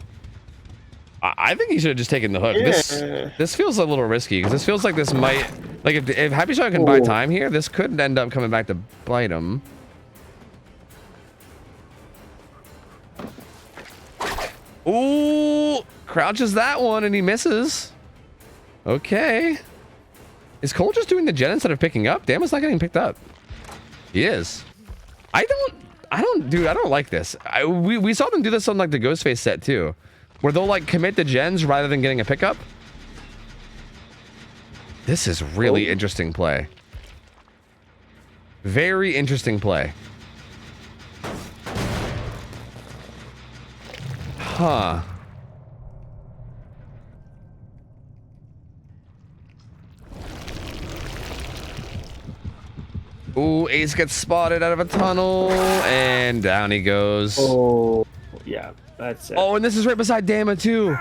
I think he should have just taken the hook. Yeah. This feels a little risky because this feels like this might, like if Happy Shot can buy time here, this could end up coming back to bite him. Ooh, crouches that one and he misses. Okay. Is Cole just doing the gen instead of picking up? Damn, it's not getting picked up. He is. I don't like this. We saw them do this on like the Ghostface set too, where they'll like commit the gens rather than getting a pickup. This is really interesting play. Very interesting play. Huh. Ooh, Ace gets spotted out of a tunnel, and down he goes. Oh, yeah, that's it. Oh, and this is right beside Dama, too.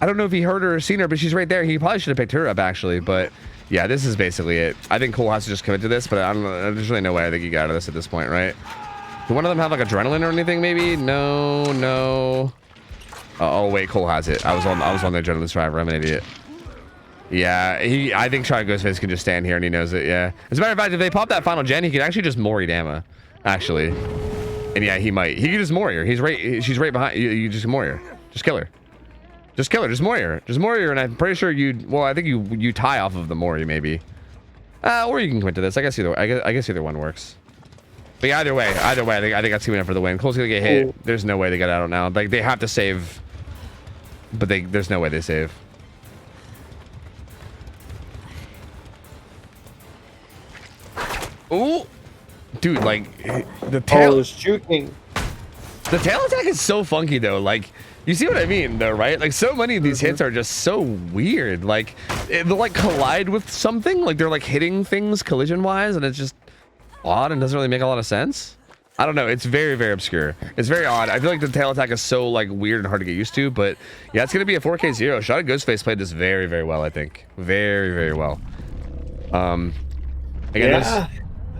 I don't know if he heard her or seen her, but she's right there. He probably should have picked her up, actually, but yeah, this is basically it. I think Cole has to just commit to this, but I don't know. There's really no way I think he got out of this at this point, right? Do one of them have, like, adrenaline or anything, maybe? No, no. Oh, wait, Cole has it. I was on the adrenaline striver. I'm an idiot. Yeah, I think Shot Ghostface can just stand here and he knows it, yeah. As a matter of fact, if they pop that final gen, he could actually just Mori Dama, actually. And yeah, he might. He could just Mori her. She's right behind you. You just Mori her. Just kill her. Just kill her. Just Mori her. Just Mori her, and I'm pretty sure I think you tie off of the Mori, maybe. Or you can commit to this. I guess either one works. But yeah, either way, I think that's enough for the win. Cole's gonna get hit. There's no way they get out now. Like, they have to save. But there's no way they save. Ooh. dude, like the Oh, tail. it's juking. The tail attack is so funky though. Like, you see what I mean though, right? Like, so many of these hits are just so weird. Like, they'll like collide with something. Like, they're like hitting things collision wise, and it's just odd and doesn't really make a lot of sense. I don't know. It's very, very obscure. It's very odd. I feel like the tail attack is so like weird and hard to get used to. But yeah, it's gonna be a 4K zero. Shot at Ghostface played this very, very well. I think very, very well. Again, Yeah,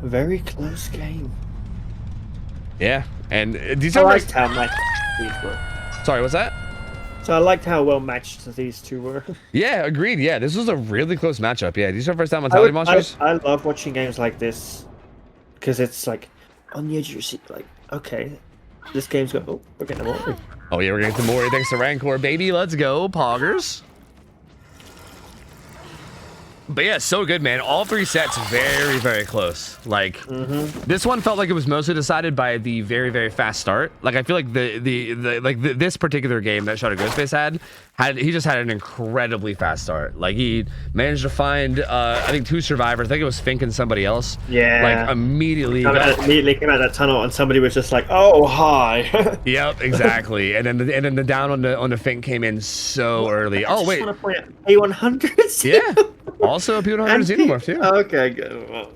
very close game. Yeah, and these I are liked how matched these were. Sorry, what's that? So I liked how well matched these two were. Yeah, agreed. Yeah, this was a really close matchup. Yeah, these are first time mentality monsters. I love watching games like this because it's like on the edge of your seat. Like, okay, this game's got. Oh, we're getting more. Oh yeah, we're getting some more. Thanks to Rancor, baby. Let's go, Poggers. But yeah, so good, man. All three sets very, very close. Like, this one felt like it was mostly decided by the very, very fast start. Like, I feel like this particular game that Shot at Ghostface he just had an incredibly fast start. Like, he managed to find I think 2 survivors. I think it was Fink and somebody else. Yeah. Like, immediately Came out of that tunnel and somebody was just like, "Oh, hi." Yep, exactly. and then the down on the Fink came in so early. Oh wait. I just want to point out A100s. Yeah. Also a P100 Xenomorph too. Okay, good.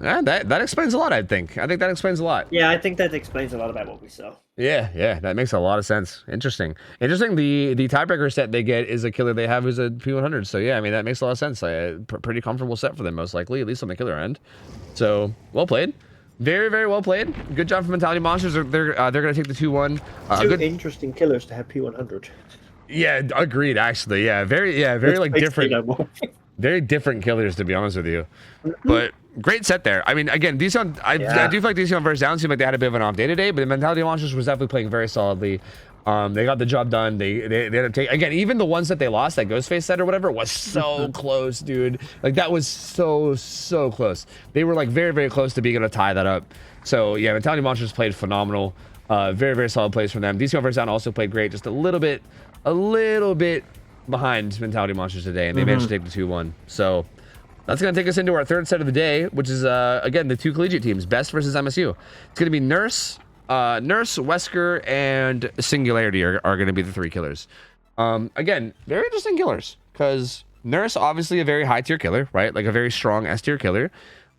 Yeah, that explains a lot, I think. I think that explains a lot. Yeah, I think that explains a lot about what we saw. Yeah, that makes a lot of sense. Interesting. The tiebreaker set they get is a killer they have who's a P100. So yeah, I mean that makes a lot of sense. Pretty comfortable set for them most likely, at least on the killer end. So well played. Very, very well played. Good job for Mentality Monsters. They're gonna take the 2-1. Two interesting killers to have P100. Yeah, agreed. Actually, very like different. Very different killers, to be honest with you. But great set there. I mean, again, I do feel like DC versus Down seemed like they had a bit of an off day today, but the Mentality Monsters was definitely playing very solidly. They got the job done. They had to take, again, even the ones that they lost, that Ghostface set or whatever, was so close, dude. Like, that was so close. They were like very, very close to being able to tie that up. So yeah, Mentality Monsters played phenomenal. Very, very solid plays from them. DC versus Down also played great, just a little bit behind Mentality Monsters today, and they managed to take the 2-1. So that's going to take us into our third set of the day, which is again the 2 collegiate teams, Best versus MSU. It's going to be Nurse, Wesker, and Singularity are going to be the 3 killers. Again, very interesting killers, because Nurse, obviously a very high tier killer, right? Like a very strong S tier killer.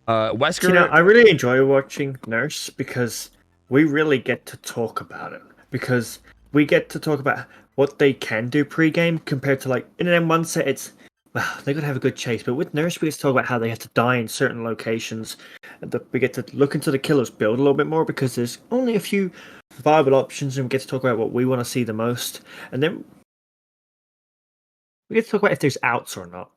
Wesker, I really enjoy watching Nurse because we really get to talk about it, because we get to talk about what they can do pre-game compared to, like, in an M1 set, it's, well, they're going to have a good chase. But with Nurse, we get to talk about how they have to die in certain locations. And we get to look into the killer's build a little bit more because there's only a few viable options, and we get to talk about what we want to see the most. And then we get to talk about if there's outs or not.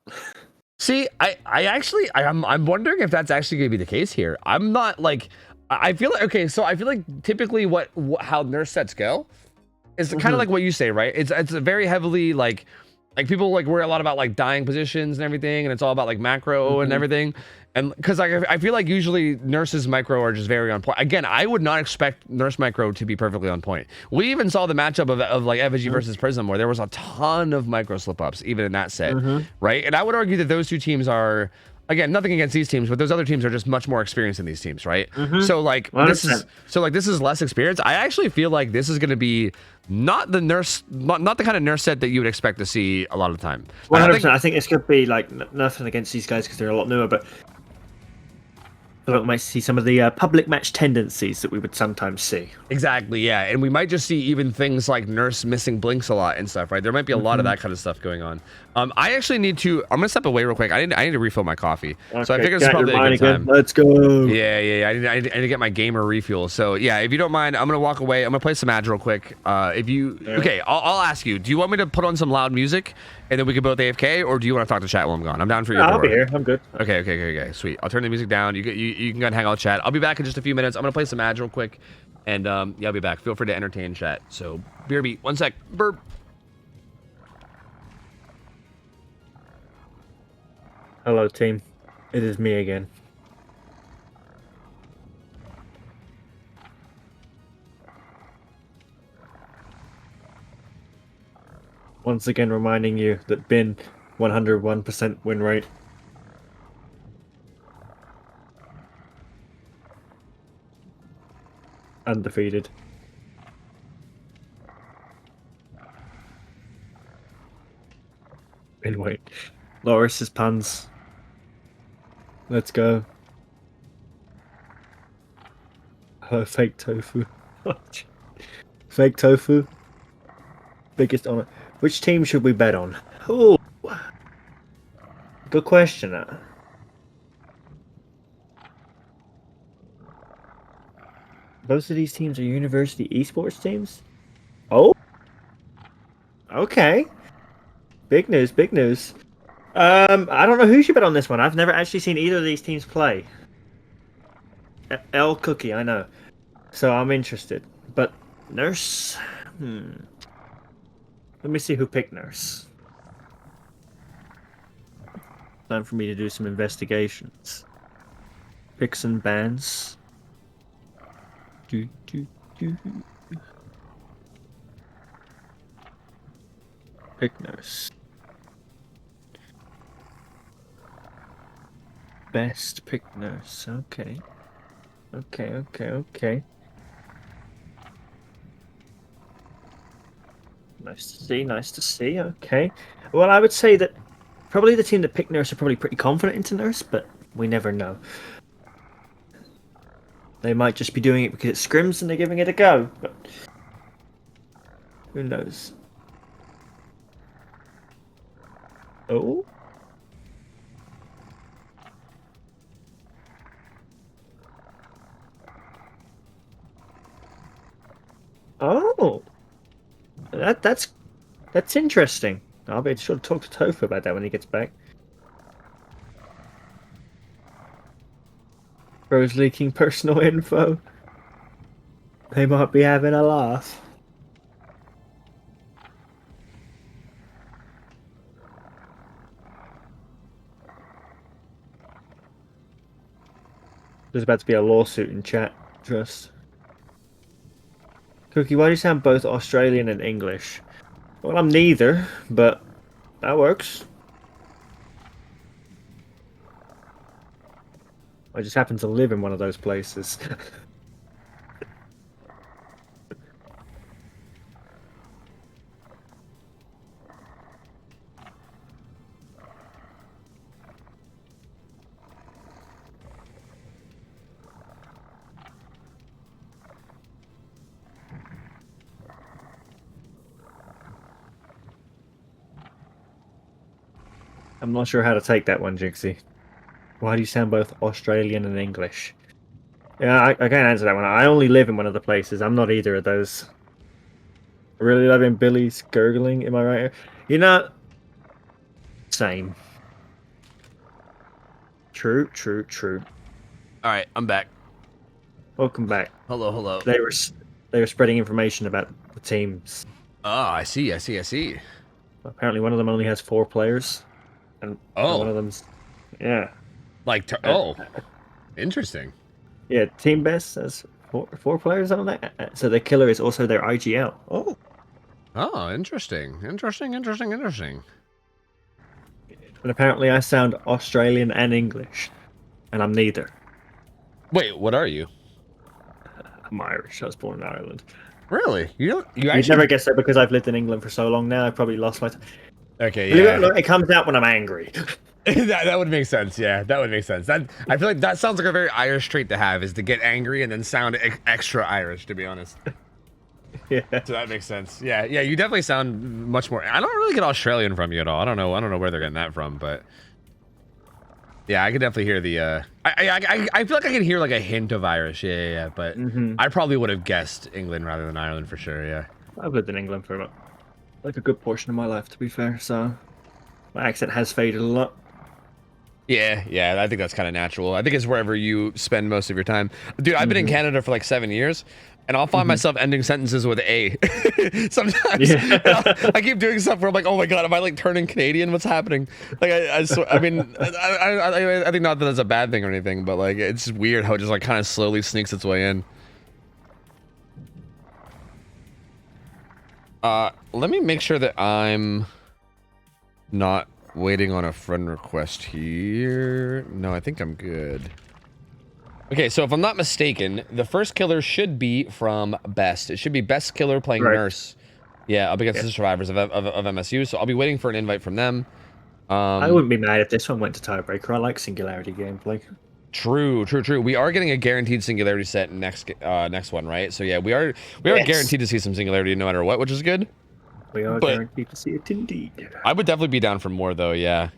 See, I'm wondering if that's actually going to be the case here. I'm not, like, I feel like, okay, so I feel like typically how Nurse sets go, it's kind of like what you say, right? It's a very heavily like people like worry a lot about like dying positions and everything, and it's all about like macro and everything. And because I feel like usually Nurse's micro are just very on point. Again, I would not expect Nurse micro to be perfectly on point. We even saw the matchup of like Effigy versus Prism, where there was a ton of micro slip ups even in that set, right? And I would argue that those 2 teams are, again, nothing against these teams, but those other teams are just much more experienced than these teams, right? So like 100%. this is less experience. I actually feel like this is going to be not the kind of Nurse set that you would expect to see a lot of the time. 100%. I think it's going to be like nothing against these guys because they're a lot newer, but I think we might see some of the public match tendencies that we would sometimes see. Exactly, yeah. And we might just see even things like Nurse missing blinks a lot and stuff, right? There might be a lot of that kind of stuff going on. I actually need to, I'm going to step away real quick. I need to refill my coffee. Okay, so I figured it's probably a good time. Let's go. Yeah. I need to get my gamer refuel. So yeah, if you don't mind, I'm going to walk away. I'm going to play some ads real quick. Okay, I'll ask you, do you want me to put on some loud music and then we can both AFK, or do you want to talk to chat while I'm gone? I'm down for your I'll be here. I'm good. Okay. Sweet. I'll turn the music down. You can go and hang out with chat. I'll be back in just a few minutes. I'm going to play some ads real quick. And yeah, I'll be back. Feel free to entertain chat. So, BRB, 1 sec. Burp. Hello, team. It is me again. Once again, reminding you that Bin 101% win rate. undefeated. Anyway, Loris's puns. Let's go. Hello, fake tofu. Fake tofu. Biggest honor. Which team should we bet on? Oh, good question. Most of these teams are university esports teams. Oh, okay. Big news. Big news. I don't know who you should bet on this one. I've never actually seen either of these teams play. L Cookie, I know. So I'm interested. But Nurse? Let me see who picked Nurse. Time for me to do some investigations. Picks and bans. Pick Nurse. Best pick Nurse. Okay. Okay. Nice to see. Okay. Well, I would say that probably the team that picked Nurse are probably pretty confident into Nurse, but we never know. They might just be doing it because it's scrims and they're giving it a go, but who knows? Oh. Oh. That's interesting. I'll be sure to talk to Tofu about that when he gets back. Bro's leaking personal info. They might be having a laugh. There's about to be a lawsuit in chat. Trust. Cookie, why do you sound both Australian and English? Well, I'm neither, but that works. I just happen to live in one of those places. I'm not sure how to take that one, Jixie. Why do you sound both Australian and English? Yeah, I can't answer that one. I only live in one of the places. I'm not either of those. I really love in Billy's gurgling. Am I right? You know, same. True. All right, I'm back. Welcome back. Hello. They were spreading information about the teams. Oh, I see. Apparently, one of them only has 4 players, and one of them's like interesting. Yeah, team best has four players on that. So the killer is also their IGL. Oh, interesting. And apparently, I sound Australian and English, and I'm neither. Wait, what are you? I'm Irish. I was born in Ireland. Really? You You'd never guess that because I've lived in England for so long now. I've probably lost my. Okay, yeah. Look, it comes out when I'm angry. that would make sense. Yeah, that would make sense. I feel like that sounds like a very Irish trait to have, is to get angry and then sound extra Irish, to be honest. Yeah. So that makes sense. Yeah. You definitely sound much more. I don't really get Australian from you at all. I don't know where they're getting that from, but yeah, I could definitely hear the. I feel like I can hear like a hint of Irish. Yeah. But I probably would have guessed England rather than Ireland for sure. Yeah. I've lived in England for about like a good portion of my life, to be fair. So my accent has faded a lot. Yeah, I think that's kind of natural. I think it's wherever you spend most of your time. Dude, I've been in Canada for like 7 years, and I'll find myself ending sentences with A. Sometimes. Yeah. I keep doing stuff where I'm like, oh my god, am I like turning Canadian? What's happening? Like, I mean, I think not that that's a bad thing or anything, but like, it's weird how it just like kind of slowly sneaks its way in. Let me make sure that I'm not waiting on a friend request here. No, I think I'm good. Okay, so if I'm not mistaken, the first killer should be from Best. It should be Best killer playing Right. Nurse. Yeah, up against the survivors of MSU. So I'll be waiting for an invite from them. I wouldn't be mad if this one went to tiebreaker. I like Singularity gameplay. True. We are getting a guaranteed Singularity set next one, right? So yeah, we are guaranteed to see some Singularity no matter what, which is good. We are guaranteed to see it indeed. I would definitely be down for more though. Yeah.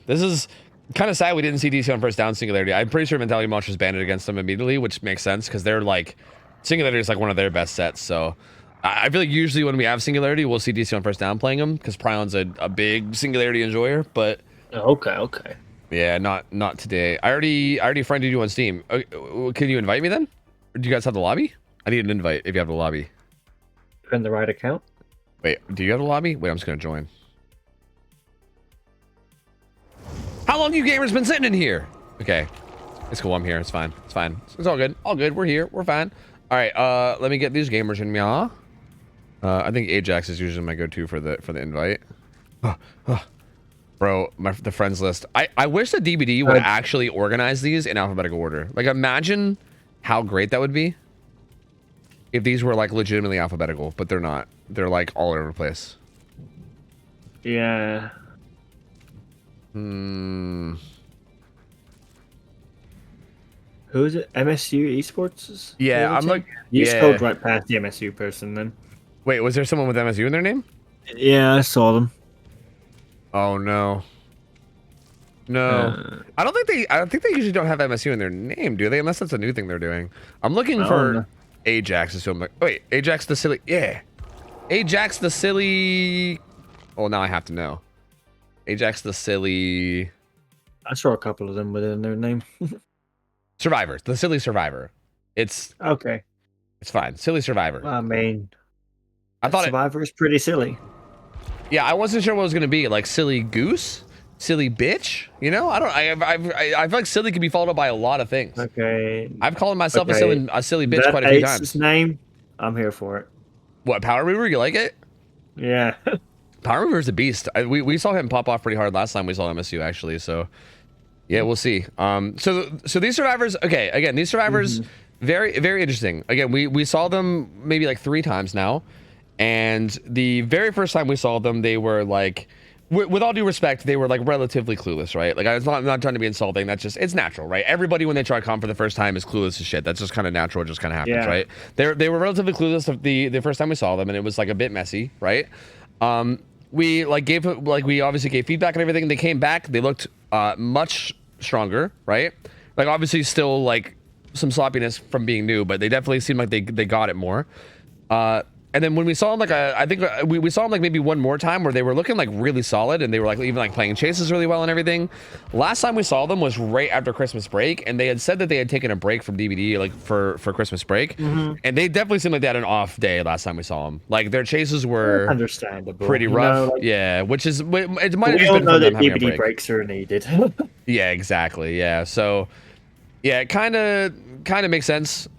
This is kind of sad we didn't see DC on first down Singularity. I'm pretty sure Mentality Monsters banned it against them immediately, which makes sense because they're like Singularity is like one of their best sets. So I feel like usually when we have Singularity, we'll see DC on first down playing them because Prion's a big Singularity enjoyer. But okay. Yeah, not today. I already friended you on Steam. Can you invite me then? Or do you guys have the lobby? I need an invite if you have the lobby. You're in the right account. Wait, do you have the lobby? Wait, I'm just gonna join. How long you gamers been sitting in here? Okay, it's cool. I'm here. It's fine. It's all good. All good. We're here. We're fine. All right. Let me get these gamers in, y'all. I think Ajax is usually my go-to for the invite. Bro, the friends list. I wish the DBD would actually organize these in alphabetical order. Like, imagine how great that would be if these were like legitimately alphabetical, but they're not. They're like all over the place. Yeah. Hmm. Who is it? MSU Esports? Yeah, I'm like. You scrolled right past the MSU person then. Wait, was there someone with MSU in their name? Yeah, I saw them. Oh no. No. I don't think they usually don't have MSU in their name, do they? Unless that's a new thing they're doing. I'm looking for Ajax, so I'm like, wait, Ajax the silly, yeah. Ajax the silly. Oh, now I have to know. Ajax the silly. I saw a couple of them within their name. Survivor, the silly survivor. It's okay. It's fine. Silly survivor. I mean, I thought Survivor is pretty silly. Yeah, I wasn't sure what it was gonna be. Like silly goose, silly bitch. You know, I feel like silly could be followed up by a lot of things. Okay. I've called myself a silly bitch quite a few times. His name. I'm here for it. What, Power Mover? You like it? Yeah. Power Mover's a beast. We saw him pop off pretty hard last time we saw MSU actually. So yeah, we'll see. So these survivors. Okay, again, these survivors very interesting. Again, we saw them maybe like 3 times now. And the very first time we saw them, they were like, with all due respect, they were like relatively clueless, right? Like, I'm not trying to be insulting. That's just, it's natural, right? Everybody, when they try comp for the first time, is clueless as shit. That's just kind of natural. It just kind of happens, right? They were relatively clueless the first time we saw them, and it was like a bit messy, right? We obviously gave feedback and everything. They came back. They looked much stronger, right? Like, obviously still like some sloppiness from being new, but they definitely seemed like they got it more. And then when we saw them, like, I think we saw them like maybe one more time where they were looking like really solid, and they were like even like playing chases really well and everything. Last time we saw them was right after Christmas break, and they had said that they had taken a break from DBD like for Christmas break, and they definitely seemed like they had an off day last time we saw them. Like their chases were understandable, pretty rough, yeah. Which is it might have just been all know from them that having DBD a break. breaks are needed. Yeah, exactly. Yeah, so yeah, it kind of makes sense.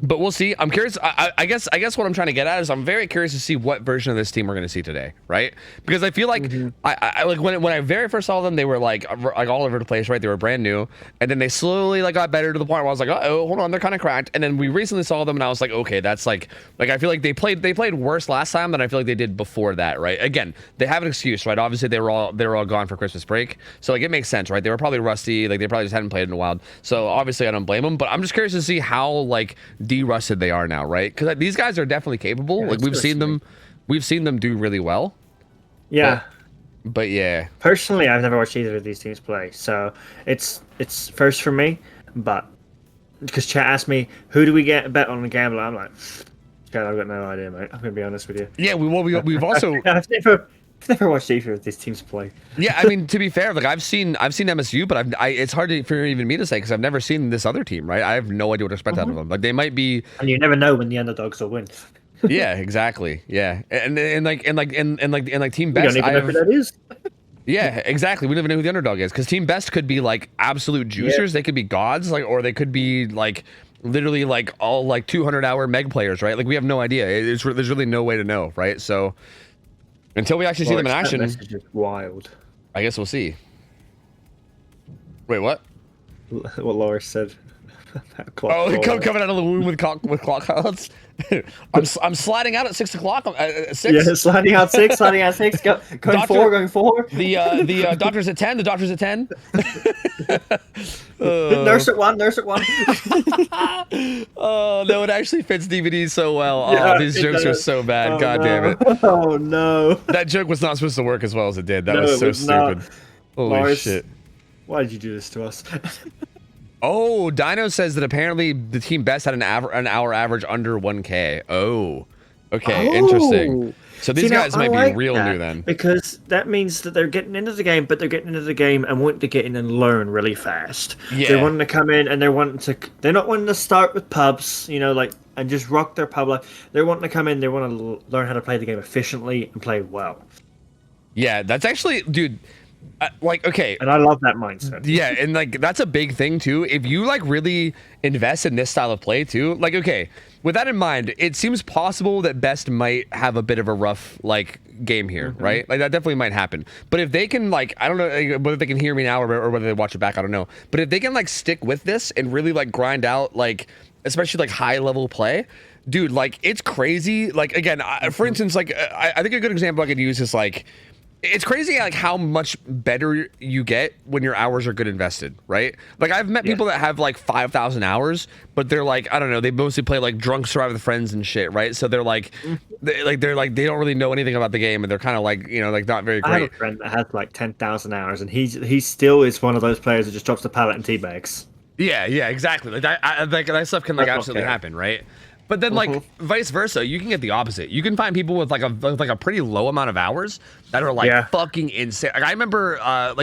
But we'll see. I'm curious. I guess what I'm trying to get at is I'm very curious to see what version of this team we're going to see today, right? Because I feel like I like when I very first saw them, they were like all over the place, right? They were brand new, and then they slowly like got better to the point where I was like, oh, hold on, they're kind of cracked. And then we recently saw them, and I was like, okay, that's like I feel like they played worse last time than I feel like they did before that, right? Again, they have an excuse, right? Obviously, they were all gone for Christmas break, so like it makes sense, right? They were probably rusty, like they probably just hadn't played in a while. So obviously, I don't blame them, but I'm just curious to see how like de-rusted they are now, right? Because these guys are definitely capable. Yeah, like we've seen them do really well. Yeah, but yeah. Personally, I've never watched either of these teams play, so it's first for me. But because chat asked me, who do we get a bet on the gambler? I'm like, chat, I've got no idea, mate. I'm gonna be honest with you. Yeah, we've also I've never watched either of these teams play. Yeah, I mean, to be fair, like I've seen MSU, but it's hard for even me to say because I've never seen this other team, right? I have no idea what to expect out of them. Like they might be, and you never know when the underdogs will win. Yeah, exactly. Yeah, and like Team Best, we don't even know who that is. Yeah, exactly. We don't even know who the underdog is because Team Best could be like absolute juicers. They could be gods, like, or they could be like literally like all like 200-hour meg players, right? Like we have no idea. There's really no way to know, right? So. Until we actually see them in action, message is wild. I guess we'll see. Wait, what? what Laura said. Oh, coming out of the womb with clock clouds. I'm sliding out at 6 o'clock. At 6. Yeah, sliding out 6, going Doctor, 4. The doctor's at 10. The doctor's at 10. Nurse at 1. Oh no, it actually fits DVD so well. Yeah, oh, these jokes are so bad. God damn it. Oh no. That joke was not supposed to work as well as it did. That No, was so it was stupid. not. Holy Lars, shit. Why did you do this to us? Oh, Dino says that apparently the team best had an hour average under 1K. Oh, okay, interesting. So these guys might be real new then. Because that means that they're getting into the game, but they're getting into the game and wanting to get in and learn really fast. Yeah. They're wanting to come in and they're not wanting to start with pubs, and just rock their pub life. They're wanting to come in, they want to learn how to play the game efficiently and play well. Yeah, that's actually, dude. Okay, and I love that mindset. Yeah, and that's a big thing too. If you really invest in this style of play too, okay, with that in mind, it seems possible that Best might have a bit of a rough game here, right? That definitely might happen. But if they can I don't know whether they can hear me now or whether they watch it back, I don't know. But if they can stick with this and really grind out especially high level play, dude, it's crazy. Again, for instance, I think a good example I could use is it's crazy how much better you get when your hours are good invested, right? I've met people that have 5,000 hours, but they're I don't know, they mostly play Drunk Survive with friends and shit, right? So they're they don't really know anything about the game, and they're kind of not very great. I have a friend that has 10,000 hours, and he still is one of those players that just drops the pallet and teabags. Yeah, exactly. That stuff can absolutely happen, right? But then vice versa, you can get the opposite. You can find people with a pretty low amount of hours that are fucking insane. I remember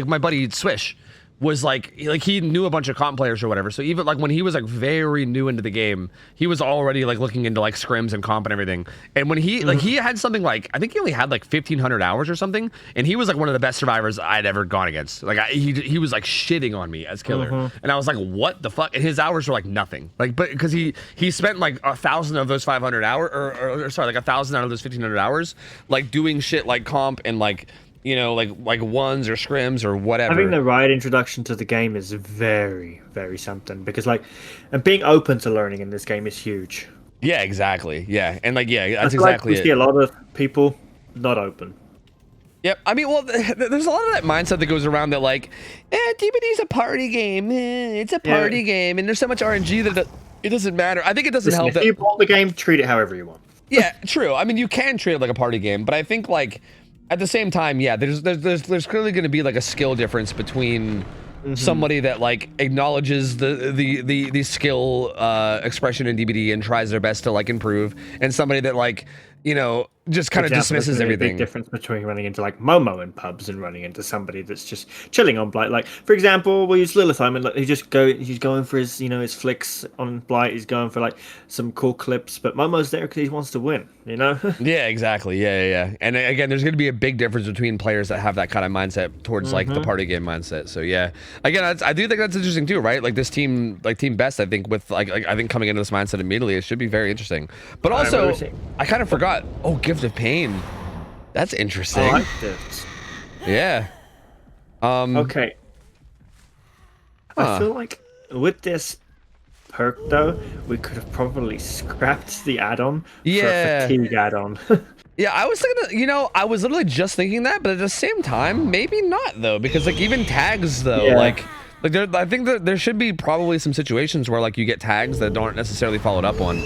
my buddy Swish was he knew a bunch of comp players or whatever. So even when he was very new into the game, he was already looking into SCRIMS and comp and everything. And when he he had something I think he only had 1,500 hours or something, and he was one of the best survivors I'd ever gone against. He was shitting on me as killer, and I was what the fuck? And his hours were nothing. But because he spent 1,000 of those 500 hours, or sorry, 1,000 out of those 1,500 hours doing shit comp and ones or scrims or whatever. Having the right introduction to the game is very, very something, because and being open to learning in this game is huge. Yeah, exactly. Yeah, and that's exactly we see a lot of people not open. Yep. I mean, well, there's a lot of that mindset that goes around that DBD's a party game. It's a party game, and there's so much RNG that it doesn't matter. I think it doesn't help. If you bought the game, treat it however you want. Yeah, true. I mean, you can treat it like a party game, but I think at the same time, yeah, there's clearly going to be a skill difference between somebody that acknowledges the skill expression in DBD and tries their best to improve, and somebody that just kind of dismisses everything. Big difference between running into Momo in pubs and running into somebody that's just chilling on Blight. For example, we'll use Lilith. I mean, he's going for his his flicks on Blight. He's going for some cool clips, but Momo's there because he wants to win. Yeah, exactly. Yeah. And again, there's going to be a big difference between players that have that kind of mindset towards the party game mindset. So yeah, again, I do think that's interesting too, right? This team, Team Best, I think with I think coming into this mindset immediately, it should be very interesting. But also, I kind of forgot. Oh, Gift of Pain. That's interesting. I like this. Yeah. Okay. I feel with this perk though, we could have probably scrapped the add-on for a fatigue add-on. Yeah, I was thinking that, I was literally just thinking that, but at the same time, maybe not though, because even tags though, I think that there should be probably some situations where you get tags that aren't necessarily followed up on,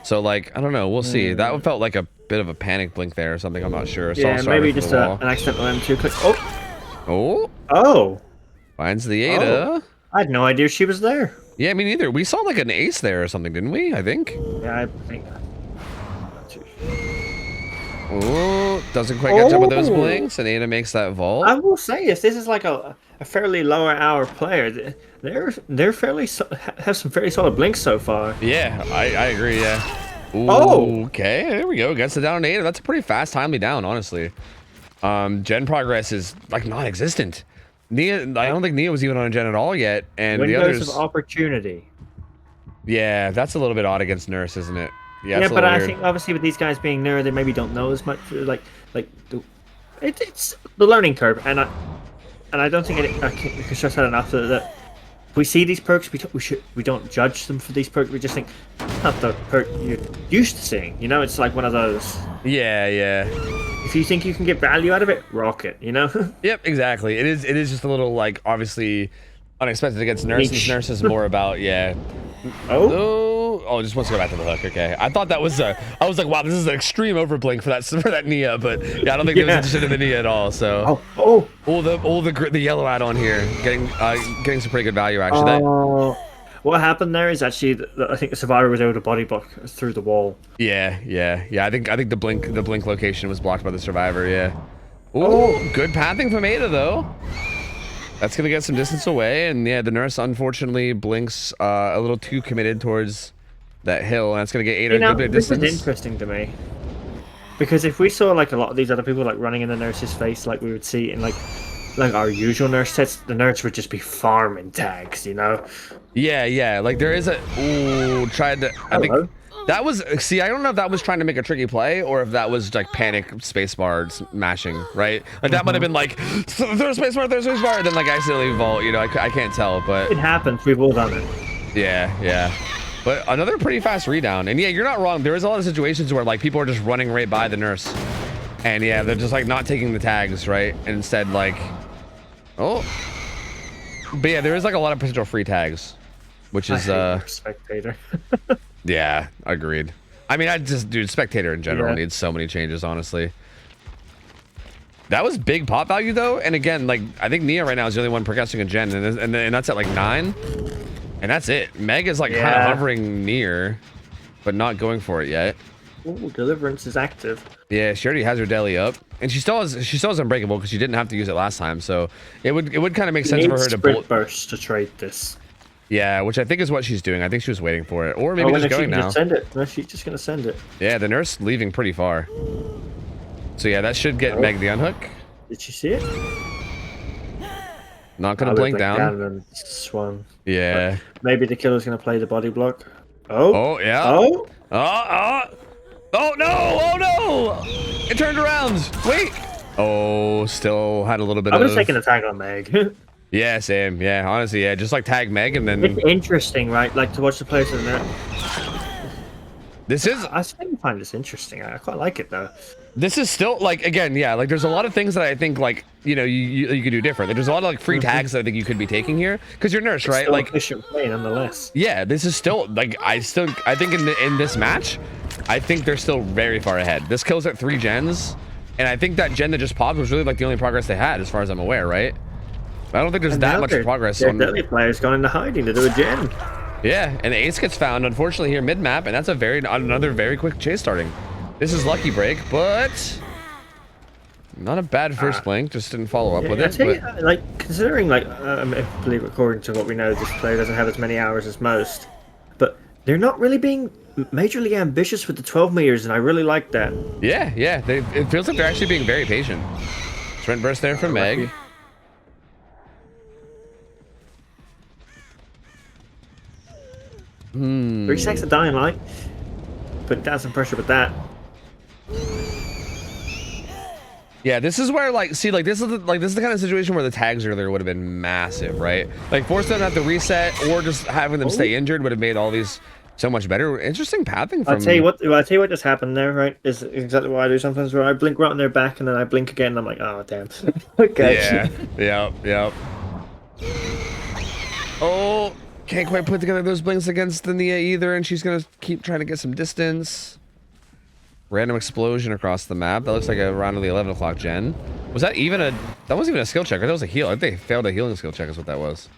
So I don't know, we'll see. That felt like a bit of a panic blink there or something. I'm not sure. So maybe just an accidental M2 click. Oh. Finds the Ada. I had no idea she was there. Yeah, me neither. We saw an ace there or something, didn't we? I think. Yeah, I think. Oh, doesn't quite catch up with those blinks, and Ada makes that vault. I will say, if this is a fairly lower hour player, they're fairly have some fairly solid blinks so far. Yeah, I agree. Yeah. Ooh, okay, there we go. Gets it down to Ada. That's a pretty fast timely down, honestly. Gen progress is non-existent. Nia, I don't think Nia was even on a gen at all yet, and Windows the others. of opportunity. Yeah, that's a little bit odd against Nurse, isn't it? Yeah, but I think obviously with these guys being newer, they maybe don't know as much. It's the learning curve, and and I don't think I can stress that enough that we see these perks, we don't judge them for these perks. We just think not the perk you're used to seeing. You know, it's like one of those. Yeah, yeah. If you think you can get value out of it, rock it. You know. Yep, exactly. It is just a little like obviously unexpected against nurses. Nurse is more about Oh, just wants to go back to the hook. Okay, I thought that was I was like, wow, this is an extreme overblink for that Nia, but yeah, I don't think they was interested in the Nia at all. So the yellow add-on here, getting some pretty good value actually. What happened there is actually I think the survivor was able to body block through the wall. Yeah. I think the blink location was blocked by the survivor. Yeah. Ooh, good pathing from Ada though. That's gonna get some distance away, and yeah, the nurse unfortunately blinks a little too committed towards that hill, and that's gonna get Ada a good bit of distance. This is interesting to me because if we saw like a lot of these other people like running in the nurse's face, like we would see in like our usual nurse sets, the nurse would just be farming tags, you know? Yeah. Like there is a I think that was I don't know if that was trying to make a tricky play or if that was like panic spacebar mashing, right? Like that might have been like throw spacebar, and then like accidentally vault, you know? I can't tell, but it happens. We've all done it. Yeah. But another pretty fast redown, and yeah, you're not wrong. There is a lot of situations where like people are just running right by the nurse, and yeah, they're just like not taking the tags, right? And instead like, but yeah, there is like a lot of potential free tags, which is spectator. Yeah, agreed. I mean, dude, spectator in general needs so many changes, honestly. That was big pop value though, and again, like I think Nia right now is the only one progressing a gen, and that's at like 9, and that's it. Meg is like kind of hovering near, but not going for it yet. Ooh, Deliverance is active. Yeah, she already has her deli up, and she still has Unbreakable because she didn't have to use it last time, so it would kind of make sense for her to bullet burst to trade this. Yeah, which I think is what she's doing. I think she was waiting for it, or maybe just going now. Just send it. No, she's just gonna send it. Yeah, the nurse leaving pretty far. So yeah, that should get Meg the unhook. Did she see it? Not gonna blink down. And swung. Yeah. But maybe the killer's gonna play the body block. Oh yeah. Oh no! Oh no! It turned around. Wait. Oh, still had a little bit. I was taking a tag on Meg. Yeah, same. Yeah, honestly, yeah, just like tag Meg and then. It's interesting, right? Like to watch the players in there. This is. I still find this interesting. I quite like it though. This is still like again, yeah. Like there's a lot of things that I think like you could do different. There's a lot of like free tags that I think you could be taking here because you're nurse, right? Still like efficient play nonetheless. Yeah, this is still like I think in this match, I think they're still very far ahead. This kills at 3 gens, and I think that gen that just popped was really like the only progress they had as far as I'm aware, right? I don't think there's that much progress. Their deli player's gone into hiding to do a gen. Yeah, and the ace gets found unfortunately here mid map, and that's another very quick chase starting. This is lucky break, but not a bad first blink. Just didn't follow up with it. But... like considering, like I believe according to what we know, this player doesn't have as many hours as most, but they're not really being majorly ambitious with the 12 meters, and I really like that. Yeah. It feels like they're actually being very patient. Sprint burst there from Meg. 3 seconds of dying light. Put down some pressure with that. Yeah, this is where this is the kind of situation where the tags earlier would have been massive, right? Like force them to have to reset or just having them stay injured would have made all these so much better. Interesting pathing from... I'll tell you what just happened there, right? Is exactly what I do sometimes, where I blink right on their back and then I blink again and I'm like, oh damn. Okay. Yeah. Yep. Oh, can't quite put together those blinks against the Nia either, and she's gonna keep trying to get some distance. Random explosion across the map. That looks like a round of the 11 o'clock gen. Was that even a... That wasn't even a skill check. That was a heal. I think they failed a healing skill check is what that was.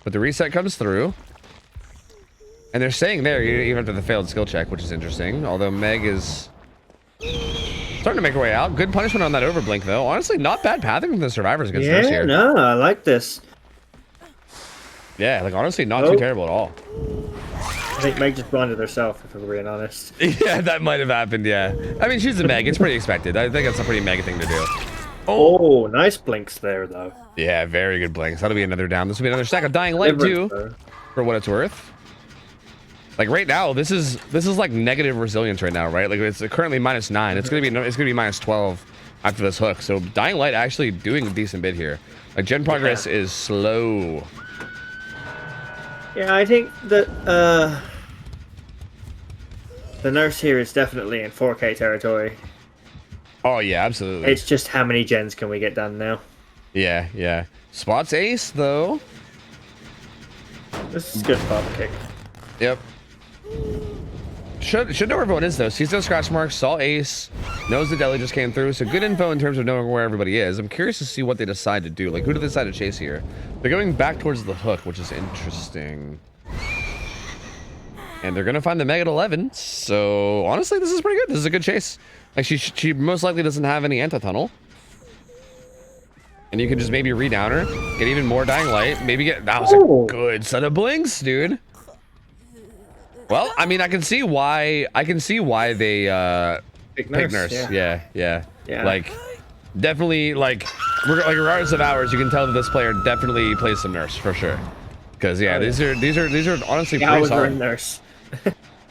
But the reset comes through. And they're staying there even after the failed skill check, which is interesting. Although Meg is starting to make her way out. Good punishment on that overblink, though. Honestly, not bad pathing from the survivors against this here. No, I like this. Yeah, like honestly, not too terrible at all. I think Meg just blinded herself, if we're being honest. Yeah, that might have happened, yeah. I mean, she's a Meg. It's pretty expected. I think that's a pretty Meg thing to do. Oh, nice blinks there, though. Yeah, very good blinks. That'll be another down. This will be another stack of dying light, too, for what it's worth. Like right now, this is like negative resilience right now, right? Like it's currently -9. It's gonna be -12 after this hook. So Dying Light actually doing a decent bit here. Like gen progress is slow. Yeah, I think that the nurse here is definitely in 4K territory. Oh yeah, absolutely. It's just how many gens can we get done now? Yeah, yeah. Spots ace though. This is good pop kick. Yep. Should know where everyone is though. Sees those scratch marks, saw ace, knows the deli just came through. So good info in terms of knowing where everybody is. I'm curious to see what they decide to do. Like who do they decide to chase here? They're going back towards the hook, which is interesting. And they're gonna find the Meg at 11. So honestly, this is pretty good. This is a good chase. Like she most likely doesn't have any anti-tunnel. And you can just maybe re-down her, get even more Dying Light, maybe get, that was a good set of blinks, dude. Well, I mean, I can see why they pick nurse. Yeah. Like definitely like regardless of hours, you can tell that this player definitely plays some nurse for sure. Because yeah, these are honestly pretty solid. Nurse.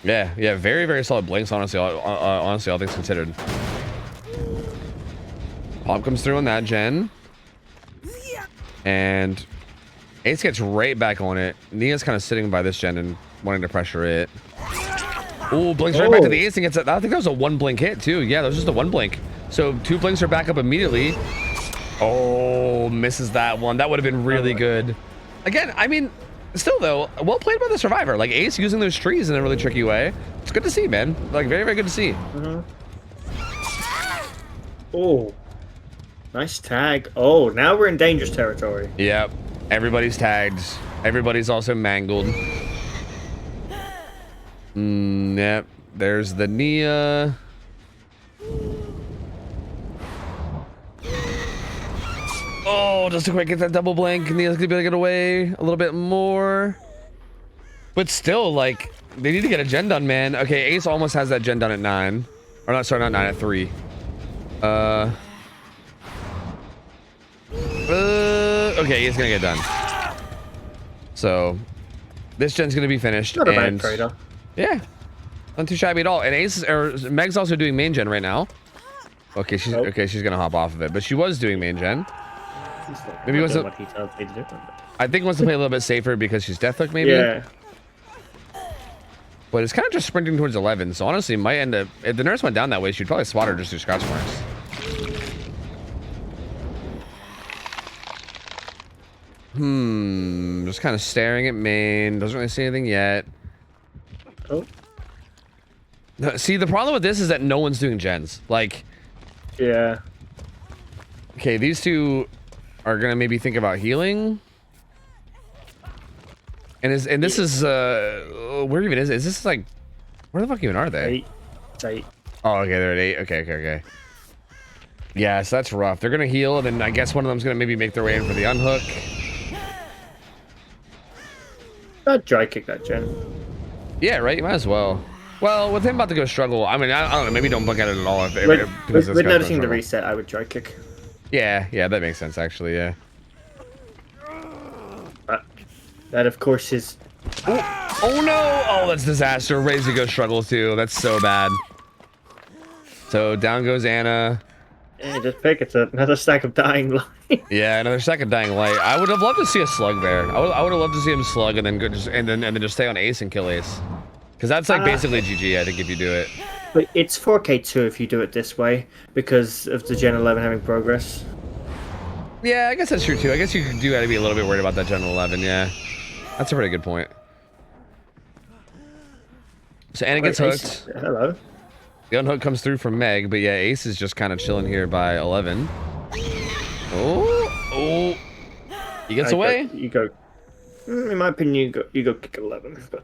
yeah, very, very solid blinks, honestly, honestly, all things considered. Pop comes through on that gen. And Ace gets right back on it. Nia's kind of sitting by this gen and wanting to pressure it. Ooh, blinks right back to the Ace and gets it. I think that was a 1 blink hit too. Yeah, that was just a 1 blink. So 2 blinks are back up immediately. Oh, misses that one. That would have been really good. Again, I mean, still though, well played by the survivor. Like Ace using those trees in a really tricky way. It's good to see, man. Like very, very good to see. Oh. Nice tag. Oh, now we're in dangerous territory. Yep. Everybody's tagged. Everybody's also mangled. Yep. There's the Nia. Oh, just a quick get that double blink. Nia's gonna be able to get away a little bit more. But still, like, they need to get a gen done, man. Okay, Ace almost has that gen done at 9. Or not, sorry, not 9, at 3. Okay, he's gonna get done. So this gen's gonna be finished. Not a bad trade-off. Yeah, not too shabby at all. And Ace or Meg's also doing main gen right now. Okay, she's gonna hop off of it, but she was doing main gen. Maybe wants to. What he tells me to do. I think wants to play a little bit safer because she's death hook maybe. Yeah. But it's kind of just sprinting towards 11. So honestly, might end up if the nurse went down that way, she'd probably swat her just through scratch marks. Just kind of staring at main. Doesn't really see anything yet. Oh. See, the problem with this is that no one's doing gens. Like. Yeah. Okay, these two are gonna maybe think about healing. And this is where even is it? Is this like where the fuck even are they? 8. It's 8. Oh, okay, they're at 8. Okay. Yeah, so that's rough. They're gonna heal, and then I guess one of them's gonna maybe make their way in for the unhook. I'd dry kick that gen. Yeah, right. You might as well. Well, with him about to go struggle, I mean, I don't know. Maybe don't blink at it at all. With noticing the reset, I would dry kick. Yeah, that makes sense actually. Yeah. That of course is. Oh no! Oh, that's disaster. Raise to go struggle too. That's so bad. So down goes Anna. Yeah, just pick. It's another stack of Dying Light. Yeah, another stack of Dying Light. I would have loved to see a slug there. I would have loved to see him slug and then go and then just stay on Ace and kill Ace. Because that's like basically GG, I think, if you do it. But it's 4K too if you do it this way because of the Gen 11 having progress. Yeah, I guess that's true too. I guess you do got to be a little bit worried about that Gen 11. Yeah, that's a pretty good point. So Anna gets hooked. Ace, hello. The unhook comes through from Meg, but yeah, Ace is just kind of chilling here by 11. Oh, he gets away. You go. In my opinion, you go kick 11. But...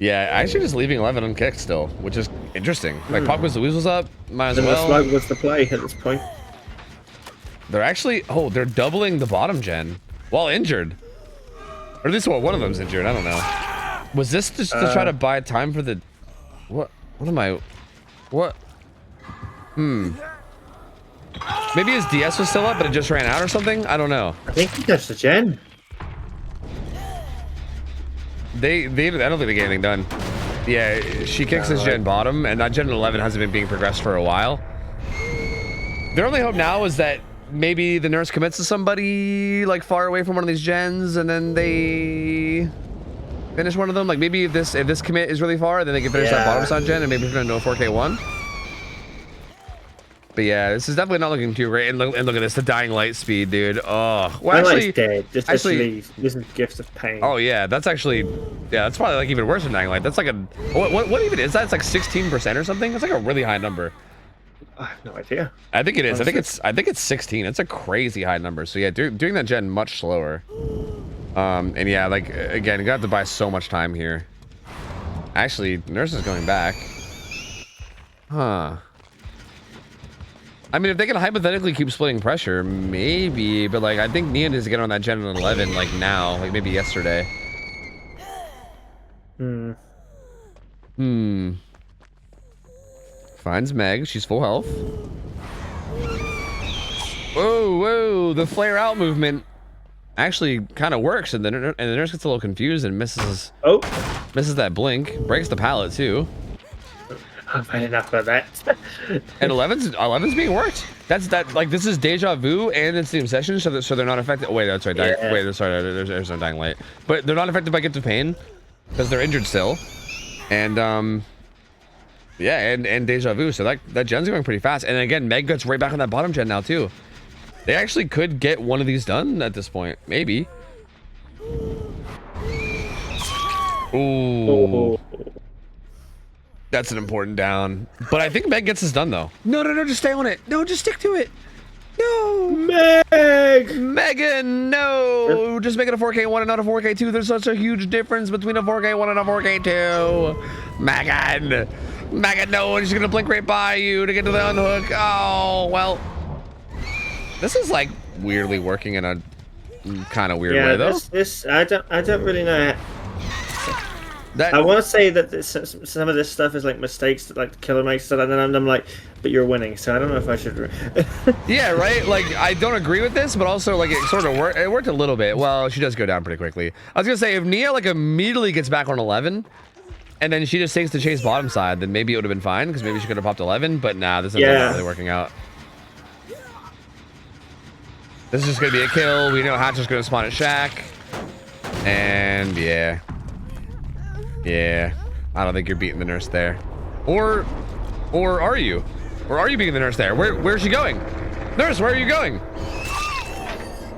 Yeah, actually just leaving 11 unkicked still, which is interesting. Like Pop was the weasels up, might as well. The slug was the play at this point. They're actually they're doubling the bottom gen while injured, or at least one of them's injured. I don't know. Was this just to try to buy time for the what? What am I? What? Maybe his DS was still up, but it just ran out or something? I don't know. I think he touched the gen. I don't think they get anything done. Yeah, she kicks his gen bottom, and that gen 11 hasn't been being progressed for a while. Their only hope now is that maybe the nurse commits to somebody like far away from one of these gens, and then they finish one of them. Like maybe if this commit is really far, then they can finish that bottom side gen and maybe turn into a 4K1. But yeah, this is definitely not looking too great. And look at this, the dying light speed, dude. Oh, well, actually, dead. This is gifts of pain. Oh yeah, that's actually, yeah, that's probably like even worse than dying light. That's like a, what even is that? It's like 16% or something. That's like a really high number. I have no idea. I think it is. I think it's 16. It's a crazy high number. So yeah, doing that gen much slower. And yeah, like again, you got to buy so much time here. Actually, nurse is going back. Huh. I mean, if they can hypothetically keep splitting pressure, maybe, but like I think Nia needs to get on that gen 11 like now, like maybe yesterday. Finds Meg. She's full health. Whoa, the flare out movement actually kind of works, and the nurse gets a little confused and misses that blink. Breaks the pallet too. I've had enough of that. And 11's being worked. Like this is deja vu and it's the obsession, so they're not affected. Oh, wait, that's right. Wait, sorry, there's no dying light, but they're not affected by gift of pain because they're injured still. And yeah, and deja vu. So that gen's going pretty fast. And again, Meg gets right back on that bottom gen now too. They actually could get one of these done at this point, maybe. Ooh. That's an important down. But I think Meg gets this done though. No, just stay on it. No, just stick to it. No. Megan, no. Just make it a 4K1 and not a 4K2. There's such a huge difference between a 4K1 and a 4K2. Megan, no. She's going to blink right by you to get to the unhook. Oh, well. This is like weirdly working in a kind of weird way though. I don't really know. I want to say that some of this stuff is like mistakes that like the killer makes, and then I'm like, but you're winning, so I don't know if I should. Yeah, right. Like I don't agree with this, but also like it sort of worked. It worked a little bit. Well, she does go down pretty quickly. I was gonna say if Nia like immediately gets back on 11, and then she just takes the chase bottom side, then maybe it would have been fine because maybe she could have popped 11. But nah, this is not really working out. This is just gonna be a kill. We know Hatcher's gonna spawn at Shack, and yeah. Yeah, I don't think you're beating the nurse there. Or are you? Or are you beating the nurse there? Where's she going? Nurse, where are you going?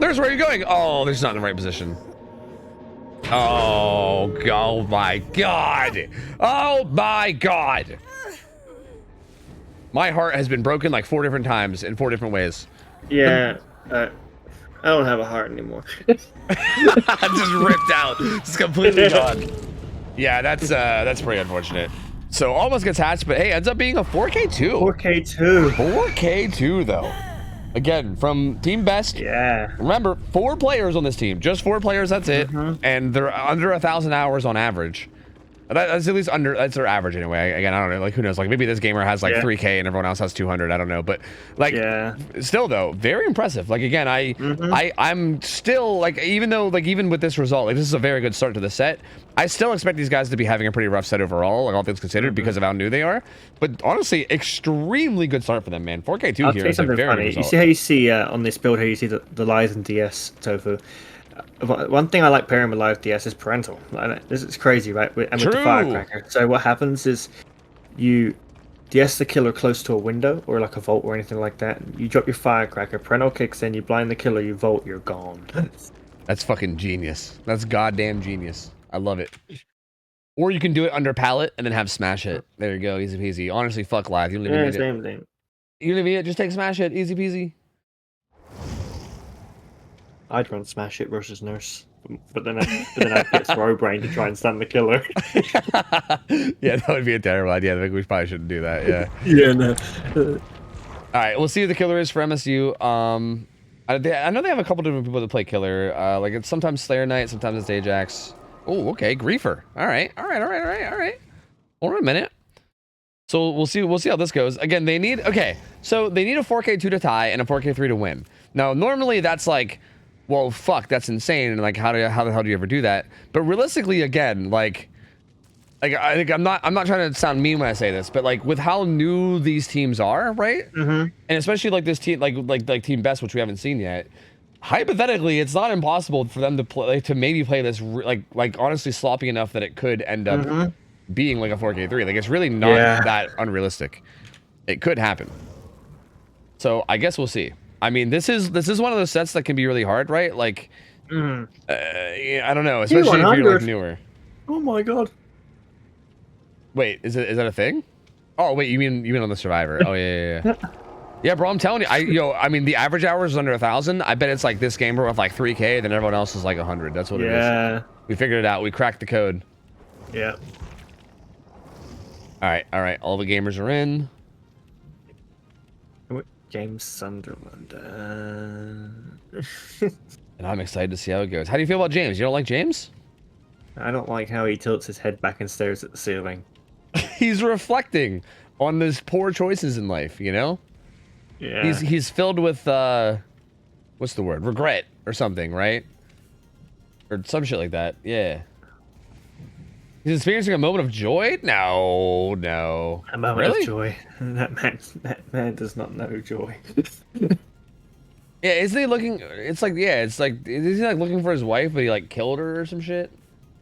Nurse, where are you going? Oh, there's not in the right position. Oh my god. Oh my god. My heart has been broken like 4 different times in 4 different ways. Yeah, I don't have a heart anymore. Just ripped out. Just completely gone. Yeah, that's pretty unfortunate. So almost gets hatched, but hey, ends up being a 4K2. 4K2 though. Again, from Team Best. Yeah. Remember, 4 players on this team. Just 4 players, that's it. And they're under 1,000 hours on average. That's at least that's their average anyway. Again, I don't know, like who knows, like maybe this gamer has like 3K and everyone else has 200, I don't know, but like still though, very impressive. Like again, I'm still like, even with this result, like this is a very good start to the set, I still expect these guys to be having a pretty rough set overall, like all things considered, because of how new they are. But honestly, extremely good start for them, man. 4K2 here is a very good result. You see how you see on this build here, you see the lies and DS tofu. One thing I like pairing with live DS is parental. This is crazy, right? And with the firecracker. So what happens is you DS the killer close to a window or like a vault or anything like that. You drop your firecracker, parental kicks in, you blind the killer, you vault, you're gone. That's fucking genius. That's goddamn genius. I love it. Or you can do it under pallet and then have smash hit. There you go, easy peasy. Honestly, fuck live. You don't even need it. You don't need it. Just take smash hit, easy peasy. I'd run smash hit versus nurse, but then I'd get throw brain to try and stun the killer. Yeah, that would be a terrible idea. I think we probably shouldn't do that. Yeah. Yeah, no. All right, we'll see who the killer is for MSU. I know they have a couple different people that play killer. Like it's sometimes Slayer Knight, sometimes it's Ajax. Oh, okay, Griefer. All right. Hold on a minute. So we'll see how this goes. Again, so they need a 4K2 to tie and a 4K3 to win. Now, normally that's like well, fuck, that's insane. And like, how the hell do you ever do that? But realistically, again, like I think I'm not trying to sound mean when I say this, but like with how new these teams are, right? Mm-hmm. And especially like this team, like Team Best, which we haven't seen yet. Hypothetically, it's not impossible for them to play to maybe play this like honestly sloppy enough that it could end up being like a 4K3. Like it's really not that unrealistic. It could happen. So I guess we'll see. I mean, this is one of those sets that can be really hard, right? Like, I don't know, especially if you're like newer. Oh my god. Wait, is that a thing? Oh wait, you mean on the Survivor? Oh yeah. Yeah, bro, I'm telling you, I mean, the average hours is under 1,000. I bet it's like this gamer with like 3K, then everyone else is like 100. That's what it is. Yeah. We figured it out. We cracked the code. Yeah. All right. All the gamers are in. James Sunderland. And I'm excited to see how it goes. How do you feel about James? You don't like James? I don't like how he tilts his head back and stares at the ceiling. He's reflecting on his poor choices in life, you know? Yeah. He's filled with what's the word? Regret or something, right? Or some shit like that. Yeah. He's experiencing a moment of joy? No. A moment of joy. That man does not know joy. Yeah, isn't he looking? It's like, is he like looking for his wife, but he like killed her or some shit?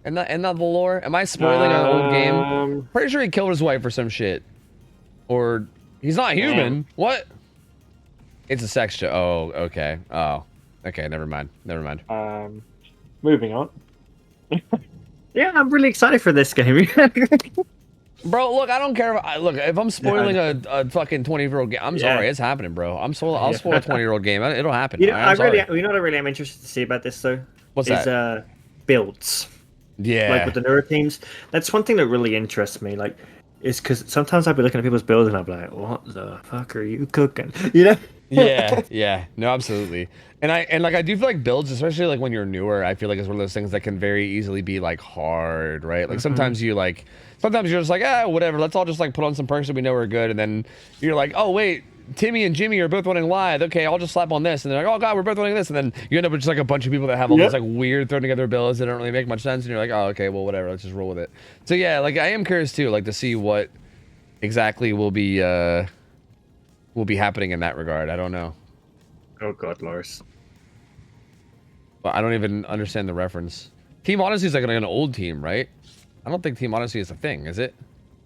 And not the lore. Am I spoiling an old game? Pretty sure he killed his wife or some shit. Or he's not human. What? It's a sex show. Oh, okay. Oh, okay. Never mind. Moving on. Yeah, I'm really excited for this game. Bro, look, I don't care. If I'm spoiling a fucking 20-year-old game, I'm sorry, it's happening, bro. I'll spoil a 20-year-old game. It'll happen. You know, what I really am interested to see about this though? What's that? Builds. Yeah. Like with the newer teams. That's one thing that really interests me. Like, is because sometimes I'll be looking at people's builds and I'll be like, what the fuck are you cooking? You know? Yeah. No, absolutely. And I do feel like builds, especially like when you're newer, I feel like it's one of those things that can very easily be like hard, right? Like sometimes you're just like, whatever, let's all just like put on some perks that we know are good, and then you're like, oh wait, Timmy and Jimmy are both running Lithe. Okay, I'll just slap on this, and they're like, oh god, we're both running this, and then you end up with just like a bunch of people that have all these like weird thrown together builds that don't really make much sense, and you're like, oh okay, well whatever, let's just roll with it. So yeah, like I am curious too, like to see what exactly will be happening in that regard. I don't know. Oh god, Lars. Well, I don't even understand the reference. Team Odyssey is like an old team, right? I don't think Team Odyssey is a thing, is it?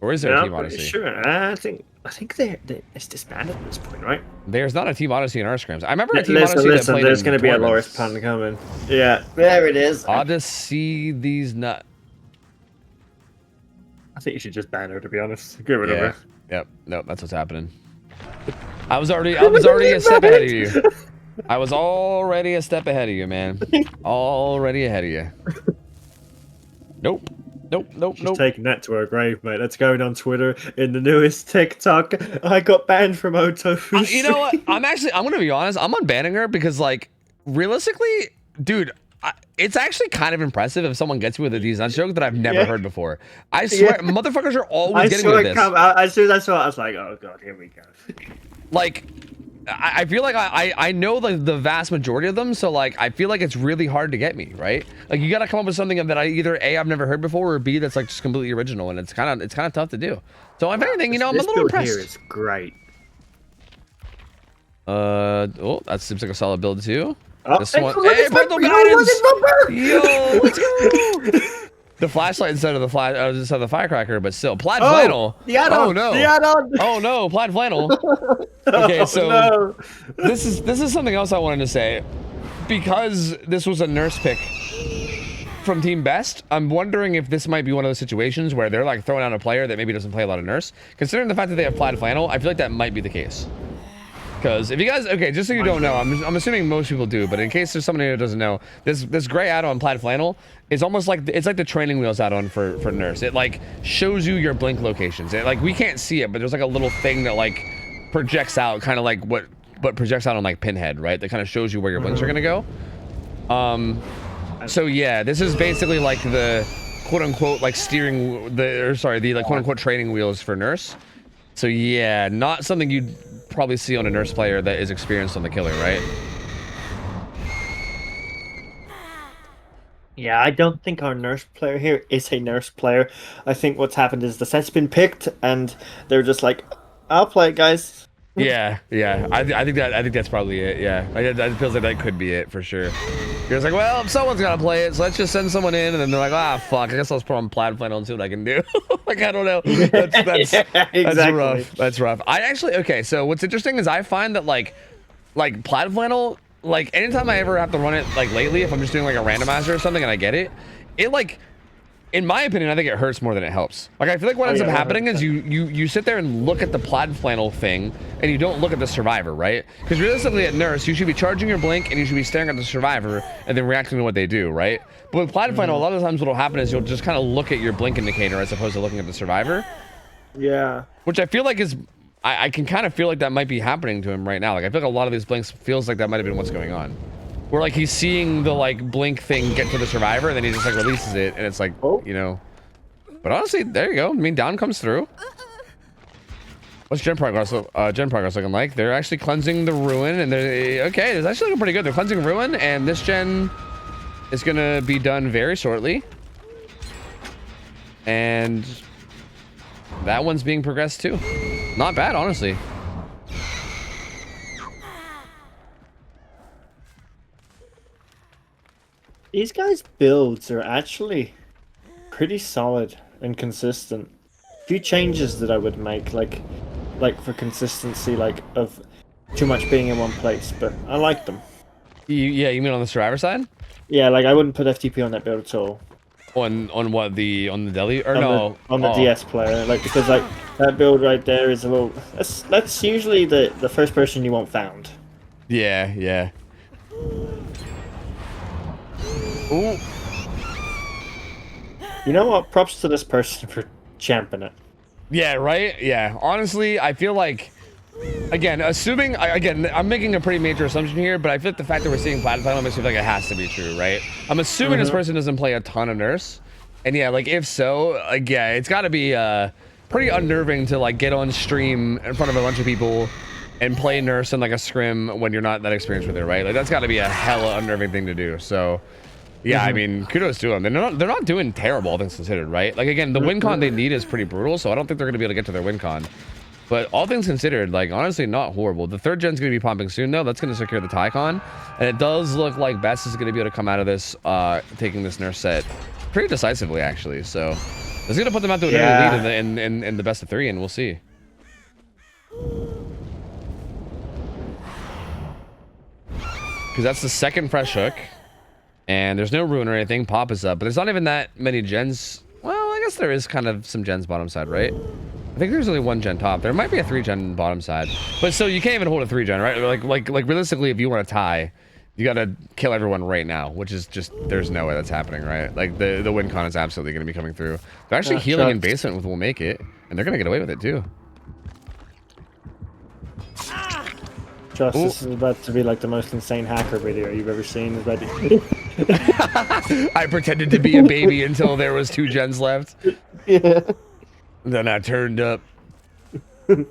Or is there a Team Odyssey? Sure. I think it's disbanded at this point, right? There's not a Team Odyssey in our scrims. I remember a Team Odyssey that played there's going to be a Loris pun coming. Yeah, there it is. Odyssey these nut. I think you should just ban her, to be honest. Get rid of her. Yep. Nope. That's what's happening. I was already a step ahead of you. I was already a step ahead of you, man. Already ahead of you. Nope. She's taking that to her grave, mate. That's going on Twitter in the newest TikTok. I got banned from OhTofu. You know what? I'm gonna be honest. I'm unbanning her because, like, realistically, dude, it's actually kind of impressive if someone gets me with a D's Nuts joke that I've never heard before. I swear, motherfuckers are always getting me with this. As soon as I saw it, I was like, oh god, here we go. Like, I feel like I know the vast majority of them, so like I feel like it's really hard to get me, right? Like you gotta come up with something that either A, I've never heard before, or B, that's like just completely original, and it's kind of tough to do. So if anything, you know, I'm a little impressed. This build here is great. Oh, that seems like a solid build too. Oh, this one, hey, parental guidance! Yo, let's go! The flashlight instead of the firecracker, but still plaid flannel. Oh no! Oh no! Plaid flannel. Okay, so this is something else I wanted to say, because this was a nurse pick from Team Best. I'm wondering if this might be one of those situations where they're like throwing out a player that maybe doesn't play a lot of nurse. Considering the fact that they have plaid flannel, I feel like that might be the case. Because if you guys, okay, just so you don't know, I'm assuming most people do, but in case there's somebody who doesn't know, this gray add-on plaid flannel is almost like it's like the training wheels add-on for nurse. It like shows you your blink locations. It, like we can't see it, but there's like a little thing that like projects out, kind of like what projects out on like Pinhead, right? That kind of shows you where your blinks are gonna go. So yeah, this is basically like the quote-unquote like the like quote-unquote training wheels for nurse. So yeah, not something you'd probably see on a nurse player that is experienced on the killer, right? Yeah, I don't think our nurse player here is a nurse player. I think what's happened is the set's been picked, and they're just like, "I'll play it, guys." Yeah, yeah. I think that's probably it. Yeah, it feels like that could be it for sure. You're just like, well, if someone's gotta play it, so let's just send someone in, and then they're like, ah, fuck, I guess I'll just put on Plaid Flannel and see what I can do. Like, I don't know. That's Yeah, exactly. that's rough. That's rough. I actually okay. So what's interesting is I find that like Plaid Flannel, like anytime I ever have to run it like lately, if I'm just doing like a randomizer or something and I get it, it like. In my opinion, I think it hurts more than it helps. Like, I feel like what ends up happening is you sit there and look at the Plaid Flannel thing, and you don't look at the survivor, right? Because realistically, at nurse, you should be charging your blink, and you should be staring at the survivor, and then reacting to what they do, right? But with Plaid Flannel, a lot of times what will happen is you'll just kind of look at your blink indicator as opposed to looking at the survivor. Yeah. Which I feel like is... I can kind of feel like that might be happening to him right now. Like, I feel like a lot of these blinks feels like that might have been what's going on. Where, like, he's seeing the, like, blink thing get to the survivor, and then he just, like, releases it, and it's like, you know... But honestly, there you go. I mean, down comes through. What's gen progress looking like? They're actually cleansing the ruin, and they're okay. It's actually looking pretty good. They're cleansing ruin, and this gen is gonna be done very shortly. And that one's being progressed too. Not bad, honestly. These guys' builds are actually pretty solid and consistent. A few changes that I would make, like for consistency, like of too much being in one place, but I like them. Yeah, you mean on the survivor side? Yeah, like I wouldn't put FTP on that build at all. On what, on the deli or on no? On the DS player, like, because like that build right there is a little. That's usually the first person you want found. Yeah, yeah. Ooh. You know what? Props to this person for championing it. Yeah, right? Yeah. Honestly, I feel like, again, I'm making a pretty major assumption here, but I feel like the fact that we're seeing Plaid Flannel makes me feel like it has to be true, right? I'm assuming this person doesn't play a ton of nurse. And yeah, like, if so, like, yeah, it's got to be pretty unnerving to, like, get on stream in front of a bunch of people and play nurse in, like, a scrim when you're not that experienced with it, right? Like, that's got to be a hella unnerving thing to do, so... Yeah, I mean, kudos to them. They're not doing terrible, all things considered, right? Like, again, the win con they need is pretty brutal, so I don't think they're going to be able to get to their win con. But all things considered, like, honestly, not horrible. The third gen's going to be pumping soon, though. That's going to secure the tie con. And it does look like Best is going to be able to come out of this, taking this nurse set pretty decisively, actually. So, it's going to put them out to an early lead in the best of 3, and we'll see. Because that's the second fresh hook. And there's no ruin or anything. Pop is up, but there's not even that many gens. Well, I guess there is kind of some gens bottom side, right? I think there's only 1 gen top. There might be a 3 gen bottom side, but so you can't even hold a 3 gen, right? Like realistically, if you want to tie, you got to kill everyone right now, which is just, there's no way that's happening, right? Like the win con is absolutely going to be coming through. They're actually healing in basement with Will Make It, and they're going to get away with it too. Trust, this is about to be like the most insane hacker video you've ever seen. I pretended to be a baby until there was 2 gens left. Yeah. Then I turned up. Then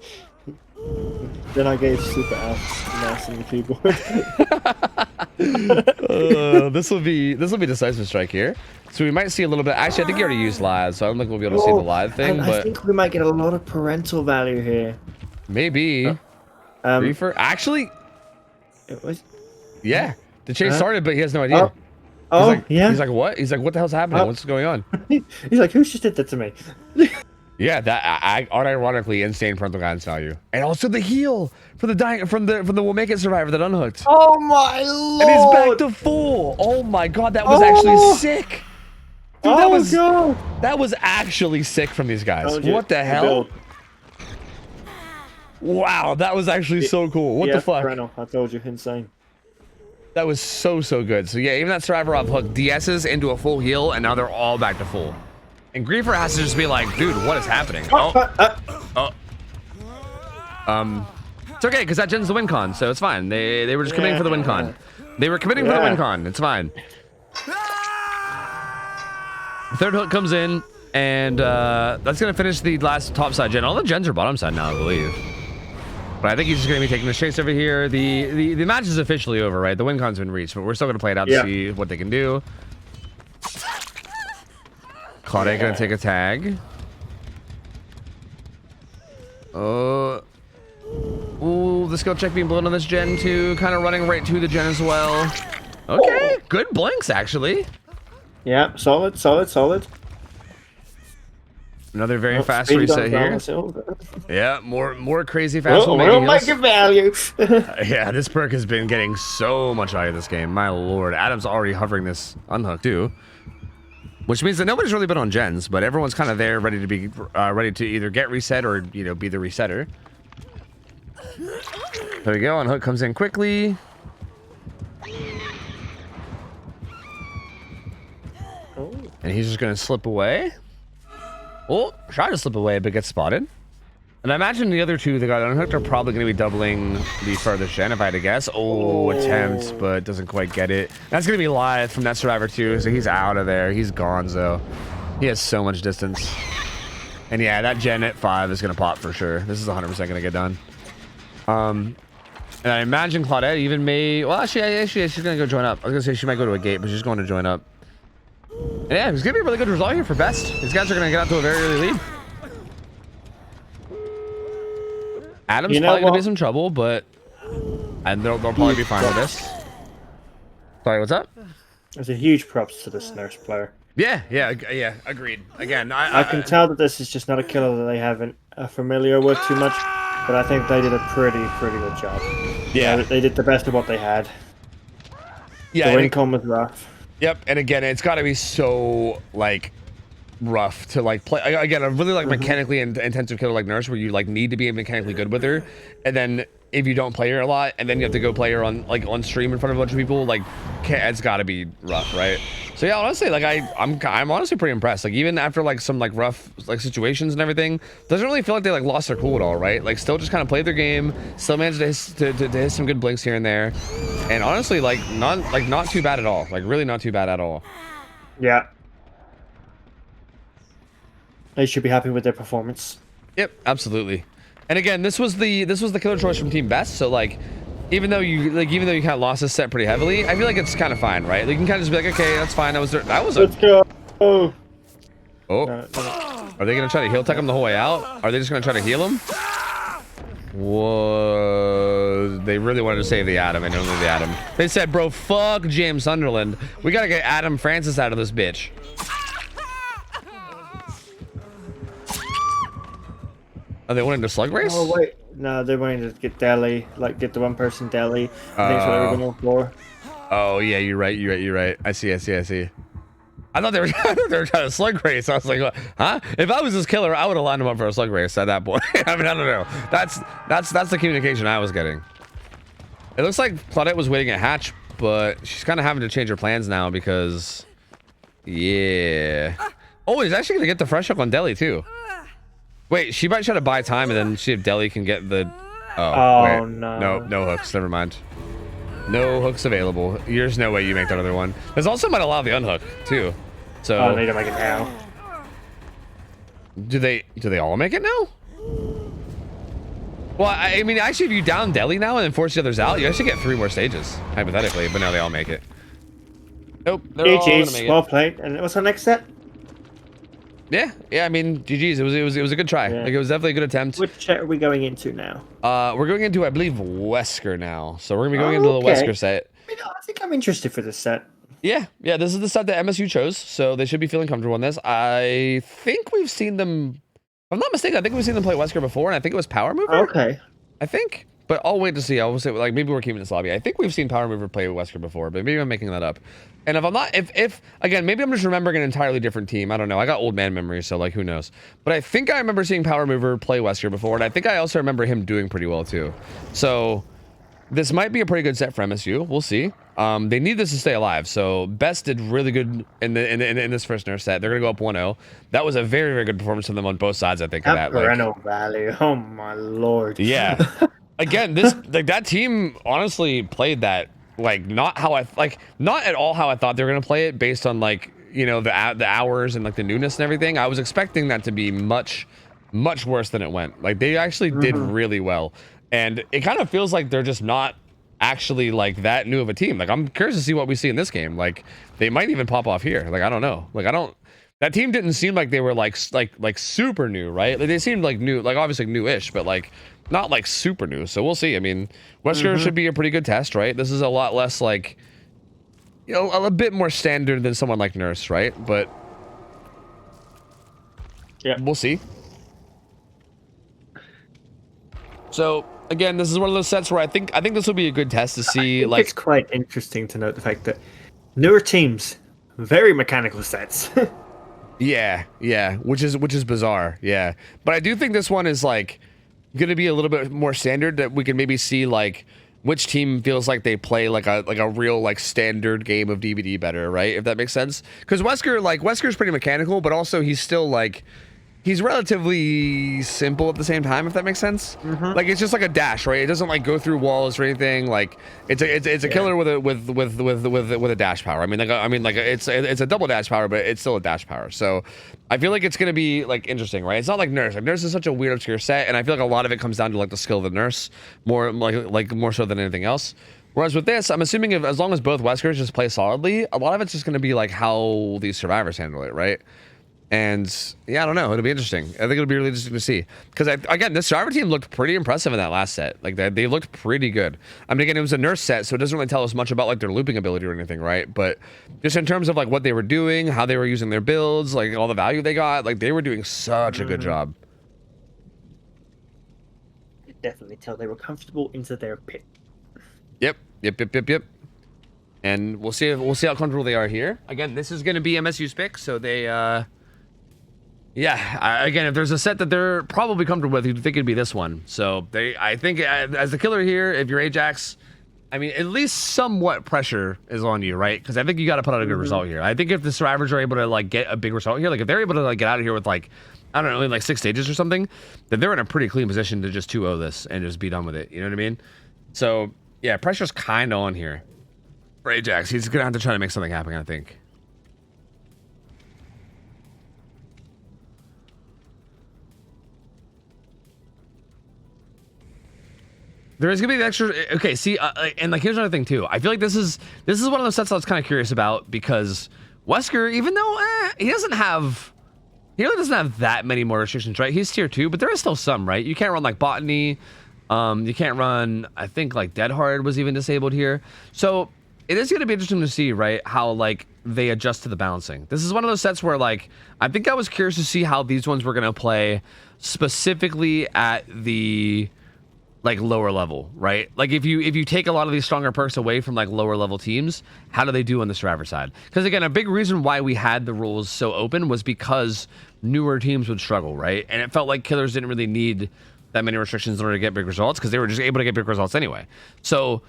I gave super mouse on the keyboard. This will be decisive strike here. So we might see a little bit. Actually, I think you already used live, so I don't think we'll be able to see the live thing. But I think we might get a lot of parental value here. Maybe. Reefer. Actually, it was. Yeah, the chase started, but he has no idea. Yeah. He's like, what? He's like, what the hell's happening? What's going on? He's like, who just did that to me? Yeah, that unironically insane parental guidance value, and also the heal for the from the Will Make It survivor that unhooked. Oh my lord! And he's back to full. Oh my god, that was actually sick. Dude, that was actually sick from these guys. What the hell? Wow, that was actually so cool. What the fuck? I told you, insane. That was so good. So yeah, even that survivor off hook DS's into a full heal, and now they're all back to full. And Griefer has to just be like, dude, what is happening? It's okay, because that gens the win con, so it's fine. They were just committing for the win con. They were committing for the win con. It's fine. The third hook comes in, and that's gonna finish the last top side gen. All the gens are bottom side now, I believe. But I think he's just going to be taking the chase over here. The match is officially over, right? The win con's been reached, but we're still going to play it out to see what they can do. Claudette gonna take a tag. Ooh, the skill check being blown on this gen too. Kind of running right to the gen as well. Okay, good blinks actually. Yeah, solid. Another very fast reset here. Yeah, more crazy fast. We'll make it value. Yeah, this perk has been getting so much out of this game. My lord, Adam's already hovering this unhook too, which means that nobody's really been on gens, but everyone's kind of there, ready to be ready to either get reset or be the resetter. There we go. Unhook comes in quickly. And he's just gonna slip away. Oh, try to slip away, but gets spotted. And I imagine the other two that got unhooked are probably going to be doubling the furthest gen, if I had to guess. Oh, attempt, but doesn't quite get it. That's going to be live from that Survivor 2, so he's out of there. He's gone, though. He has so much distance. And yeah, that gen at 5 is going to pop for sure. This is 100% going to get done. And I imagine Claudette even may... Well, actually, she's going to go join up. I was going to say she might go to a gate, but she's going to join up. And yeah, it's going to be a really good result here for Best. These guys are going to get out to a very early lead. Adam's probably going to be some trouble, but... And they'll probably be fine with this. Sorry, what's up? There's a huge props to this nurse player. Yeah, agreed. Again, I can tell that this is just not a killer that they haven't familiar with too much, but I think they did a pretty good job. Yeah, they did the best of what they had. Yeah, the income was rough. Yep, and again, it's got to be so like rough to like play. Again, a really like mechanically intensive killer like Nurse, where you like need to be mechanically good with her, and then if you don't play her a lot, and then you have to go play her on stream in front of a bunch of people, like it's got to be rough, right? So yeah, honestly, like I'm honestly pretty impressed. Like even after like some like rough like situations and everything, doesn't really feel like they like lost their cool at all, right? Like still just kind of played their game, still managed to hit some good blinks here and there, and honestly like not too bad at all. Like really not too bad at all. Yeah. They should be happy with their performance. Yep, absolutely. And again, this was the killer choice from Team Best. So like, even though you kind of lost this set pretty heavily, I feel like it's kind of fine, right? Like, you can kind of just be like, okay, that's fine. Let's go. Oh. Are they gonna try to heal tech him the whole way out? Are they just gonna try to heal him? Whoa! They really wanted to save the Adam and only the Adam. They said, bro, fuck James Sunderland. We gotta get Adam Francis out of this bitch. Are they wanting to slug race? Oh wait, no, they're wanting to get Deli, like get the one person Deli. I think that's what they were going for. Oh yeah, you're right. I see. I thought they were trying to slug race. I was like, huh? If I was this killer, I would have lined him up for a slug race at that point. I mean, I don't know. That's the communication I was getting. It looks like Claudette was waiting at hatch, but she's kind of having to change her plans now because, yeah. Oh, he's actually gonna get the fresh hook on Deli too. Wait, she might try to buy time and then see if Deli can get the... Oh, wait. No. No hooks. Never mind. No hooks available. There's no way you make that other one. There's also might allow the unhook, too. So... Oh, they don't make it now. Do they all make it now? Well, I mean, actually, if you down Deli now and then force the others out, you actually get 3 more stages, hypothetically, but now they all make it. Nope, they're all gonna make it. Well played. And what's our next set? Yeah. I mean, GG's. It was a good try. Yeah. Like it was definitely a good attempt. Which set are we going into now? We're going into, I believe, Wesker now. So we're gonna be going into the Wesker set. I think I'm interested for this set. Yeah. This is the set that MSU chose, so they should be feeling comfortable in this. I think we've seen them. If I'm not mistaken, I think we've seen them play Wesker before, and I think it was Power Mover. Okay. I think. But I'll wait to see. I will say, like, maybe we're keeping this lobby. I think we've seen Power Mover play Wesker before, but maybe I'm making that up. And if I'm not, if again, maybe I'm just remembering an entirely different team. I don't know. I got old man memory, so like, who knows? But I think I remember seeing Power Mover play Wesker before, and I think I also remember him doing pretty well too. So this might be a pretty good set for MSU. We'll see. They need this to stay alive. So Best did really good in this first nurse set. They're gonna go up 1-0. That was a very, very good performance from them on both sides. I think of that. Parental value. Oh my lord. Yeah. Again, this that team honestly played that not at all how I thought they were gonna play it based on the hours and like the newness and everything. I was expecting that to be much worse than it went. Like they actually did really well, and it kind of feels like they're just not actually like that new of a team. Like I'm curious to see what we see in this game. Like they might even pop off here. Like I don't know. Like that team didn't seem like they were like super new, right? Like, they seemed like new, like obviously new-ish, but like not like super new. So we'll see. I mean, Wesker should be a pretty good test, right? This is a lot less like, you know, a bit more standard than someone like Nurse, right? But yeah, we'll see. So again, this is one of those sets where I think this will be a good test to see. Like, it's quite interesting to note the fact that newer teams, very mechanical sets. yeah, which is bizarre. Yeah, but I do think this one is like going to be a little bit more standard, that we can maybe see like which team feels like they play like a real like standard game of DBD better, right? If that makes sense. Because Wesker's pretty mechanical, but also he's still like, he's relatively simple at the same time, if that makes sense. Like, it's just like a dash, right? It doesn't like go through walls or anything. Like, it's a killer with a dash power. I mean, it's a double dash power, but it's still a dash power. So I feel like it's gonna be like interesting, right? It's not like Nurse. Like, Nurse is such a weird obscure set, and I feel like a lot of it comes down to like the skill of the Nurse, more more so than anything else. Whereas with this, I'm assuming as long as both Weskers just play solidly, a lot of it's just gonna be like how these survivors handle it, right? And yeah, I don't know. It'll be interesting. I think it'll be really interesting to see. Because again, this survivor team looked pretty impressive in that last set. Like, they looked pretty good. I mean, again, it was a Nurse set, so it doesn't really tell us much about like their looping ability or anything, right? But just in terms of like what they were doing, how they were using their builds, like all the value they got, like they were doing such a good job. You definitely tell they were comfortable into their pit. Yep. And we'll see how comfortable they are here. Again, this is going to be MSU's pick, so they yeah, again, if there's a set that they're probably comfortable with, you'd think it'd be this one. So I think as the killer here, if you're Ajax, I mean, at least somewhat pressure is on you, right? Because I think you got to put out a good result here. I think if the survivors are able to like get a big result here, like if they're able to like get out of here with like, I don't know, only like 6 stages or something, then they're in a pretty clean position to just 2-0 this and just be done with it. You know what I mean? So yeah, pressure's kind of on here for Ajax. He's gonna have to try to make something happen, I think. There is gonna be the extra. Okay, see, and like here's another thing too. I feel like this is one of those sets I was kind of curious about, because Wesker, even though he really doesn't have that many more restrictions, right? He's tier 2, but there is still some, right? You can't run like Botany. You can't run. I think like Dead Hard was even disabled here. So it is gonna be interesting to see, right, how like they adjust to the balancing. This is one of those sets where like I think I was curious to see how these ones were gonna play specifically at the like lower level, right? Like if you take a lot of these stronger perks away from like lower level teams, how do they do on the survivor side? Because again, a big reason why we had the rules so open was because newer teams would struggle, right? And it felt like killers didn't really need that many restrictions in order to get big results, because they were just able to get big results anyway. So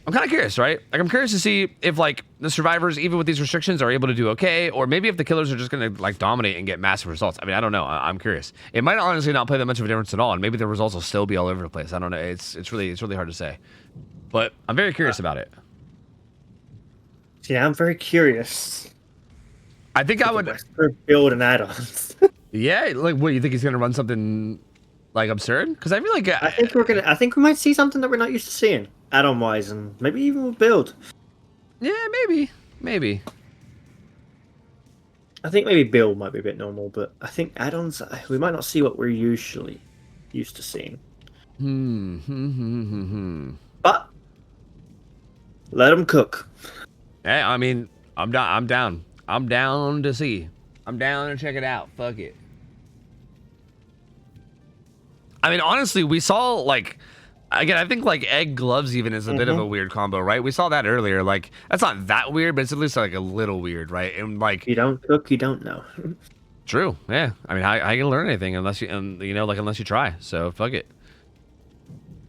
I'm kind of curious, right? Like, I'm curious to see if like the survivors, even with these restrictions, are able to do okay, or maybe if the killers are just going to like dominate and get massive results. I mean, I don't know. I'm curious. It might honestly not play that much of a difference at all, and maybe the results will still be all over the place. I don't know. It's really hard to say, but I'm very curious about it. Yeah, I'm very curious. I think I would build an add-ons. Yeah, like what, you think he's going to run something like absurd? Because I feel like I think we might see something that we're not used to seeing. Add-on wise, and maybe even with build. Yeah, maybe. I think maybe build might be a bit normal, but I think add-ons, we might not see what we're usually used to seeing. But let them cook. Yeah, I mean, I'm down. I'm down to see. I'm down to check it out. Fuck it. I mean, honestly, we saw like. Again, I think like egg gloves even is a bit of a weird combo, right? We saw that earlier. Like, that's not that weird, but it's at least like a little weird, right? And like, you don't cook, you don't know. True. Yeah. I mean, how you gonna learn anything unless you, unless you try. So fuck it.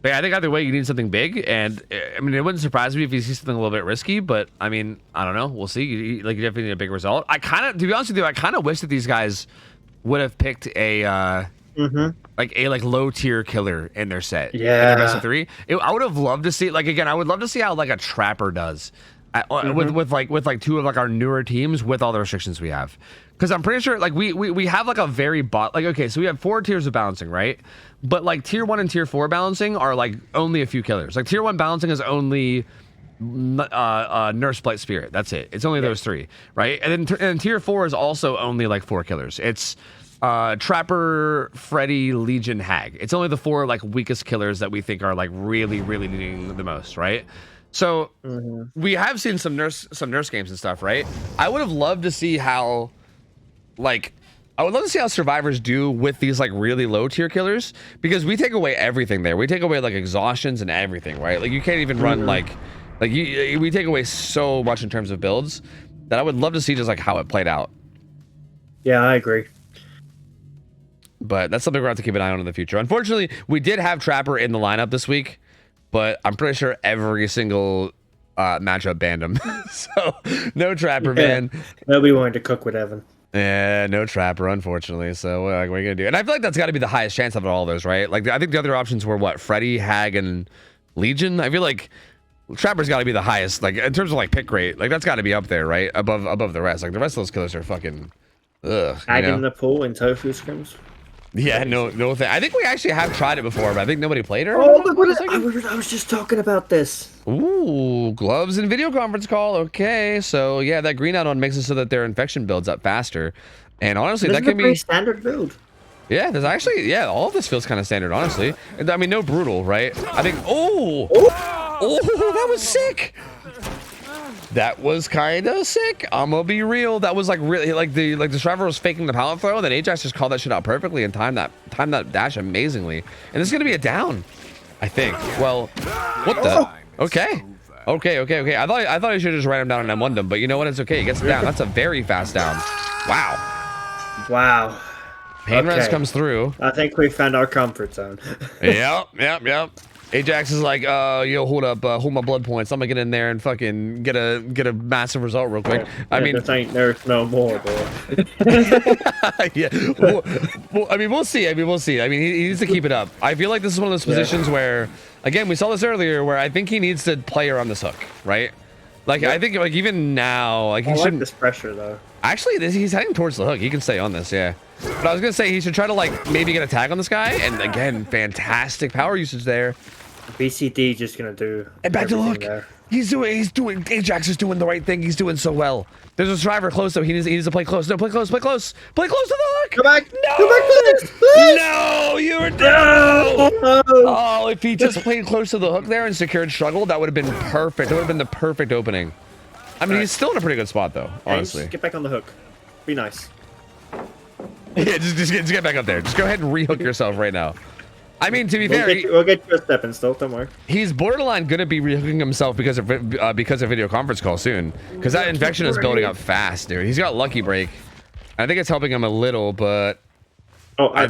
But yeah, I think either way, you need something big, and I mean, it wouldn't surprise me if you see something a little bit risky. But I mean, I don't know. We'll see. You definitely need a big result. To be honest with you, I kind of wish that these guys would have picked a. Like a low tier killer in their set. Yeah. In their best of 3. I would have loved to see, like, again, I would love to see how like a trapper does with 2 of like our newer teams with all the restrictions we have. Because I'm pretty sure like we have like a very okay, so we have 4 tiers of balancing, right? But like tier 1 and tier 4 balancing are like only a few killers. Like tier 1 balancing is only Nurse Blight Spirit. That's it. It's only those 3, right? And then and tier 4 is also only like 4 killers. It's Trapper, Freddy, Legion, Hag. It's only the 4 like weakest killers that we think are like really needing the most, right? So we have seen some nurse games and stuff, right? I would have loved to see how survivors do with these like really low tier killers, because we take away everything there. We take away like exhaustions and everything, right? Like you can't even run we take away so much in terms of builds that I would love to see just like how it played out. Yeah, I agree. But that's something we're going to have to keep an eye on in the future. Unfortunately, we did have Trapper in the lineup this week, but I'm pretty sure every single matchup banned him. So no Trapper, man. Nobody wanted to cook with Evan. Yeah, no Trapper, unfortunately. So what are you gonna do? And I feel like that's got to be the highest chance of all those, right? Like I think the other options were what? Freddy, Hag, and Legion. I feel like Trapper's got to be the highest, like in terms of like pick rate. Like that's got to be up there, right? Above the rest. Like the rest of those killers are fucking Hag in the pool and Tofu scrims. Yeah, no thing. I think we actually have tried it before, but I think nobody played her. Oh, look what I was just talking about this. Ooh, gloves and video conference call. Okay, so yeah, that green add-on makes it so that their infection builds up faster. And honestly, that can be standard build. Yeah, there's actually all of this feels kind of standard, honestly. I mean, no brutal, right? I think. Oh, that was sick. That was kind of sick. I'm gonna be real. That was like really like the survivor was faking the pallet throw, and then Ajax just called that shit out perfectly and timed that dash amazingly. And this is gonna be a down, I think. Well, what the? Okay. I thought I should have just ran him down and M1'd him, but you know what? It's okay. He gets it down. That's a very fast down. Wow. Pain res comes through. I think we found our comfort zone. Yep. Ajax is like, yo, hold up, hold my blood points. I'm gonna get in there and fucking get a massive result real quick. I mean, this ain't Nerf no more, boy. Yeah. Well, I mean, we'll see. I mean, he needs to keep it up. I feel like this is one of those positions where, again, we saw this earlier, where I think he needs to play her on this hook, right? Like, I think, like, even now, like, he shouldn't. I like this pressure, though. Actually, he's heading towards the hook. He can stay on this, yeah. But I was gonna say he should try to, like, maybe get a tag on this guy. And again, fantastic power usage there. BCD just gonna do. And back to look. There. He's doing. Ajax is doing the right thing. He's doing so well. There's a survivor close though. He needs to play close. No, play close to the hook. Come back. No. Come back, please. No, you were down. Oh, if he just played close to the hook there and secured struggle, that would have been perfect. That would have been the perfect opening. I mean, he's still in a pretty good spot though, honestly. Just get back on the hook. Be nice. Yeah, just get back up there. Just go ahead and rehook yourself right now. I mean, to be fair, we'll get you a step and still. Don't worry. He's borderline gonna be rehooking himself because of video conference call soon, because that infection is building up fast, dude. He's got lucky break. I think it's helping him a little, but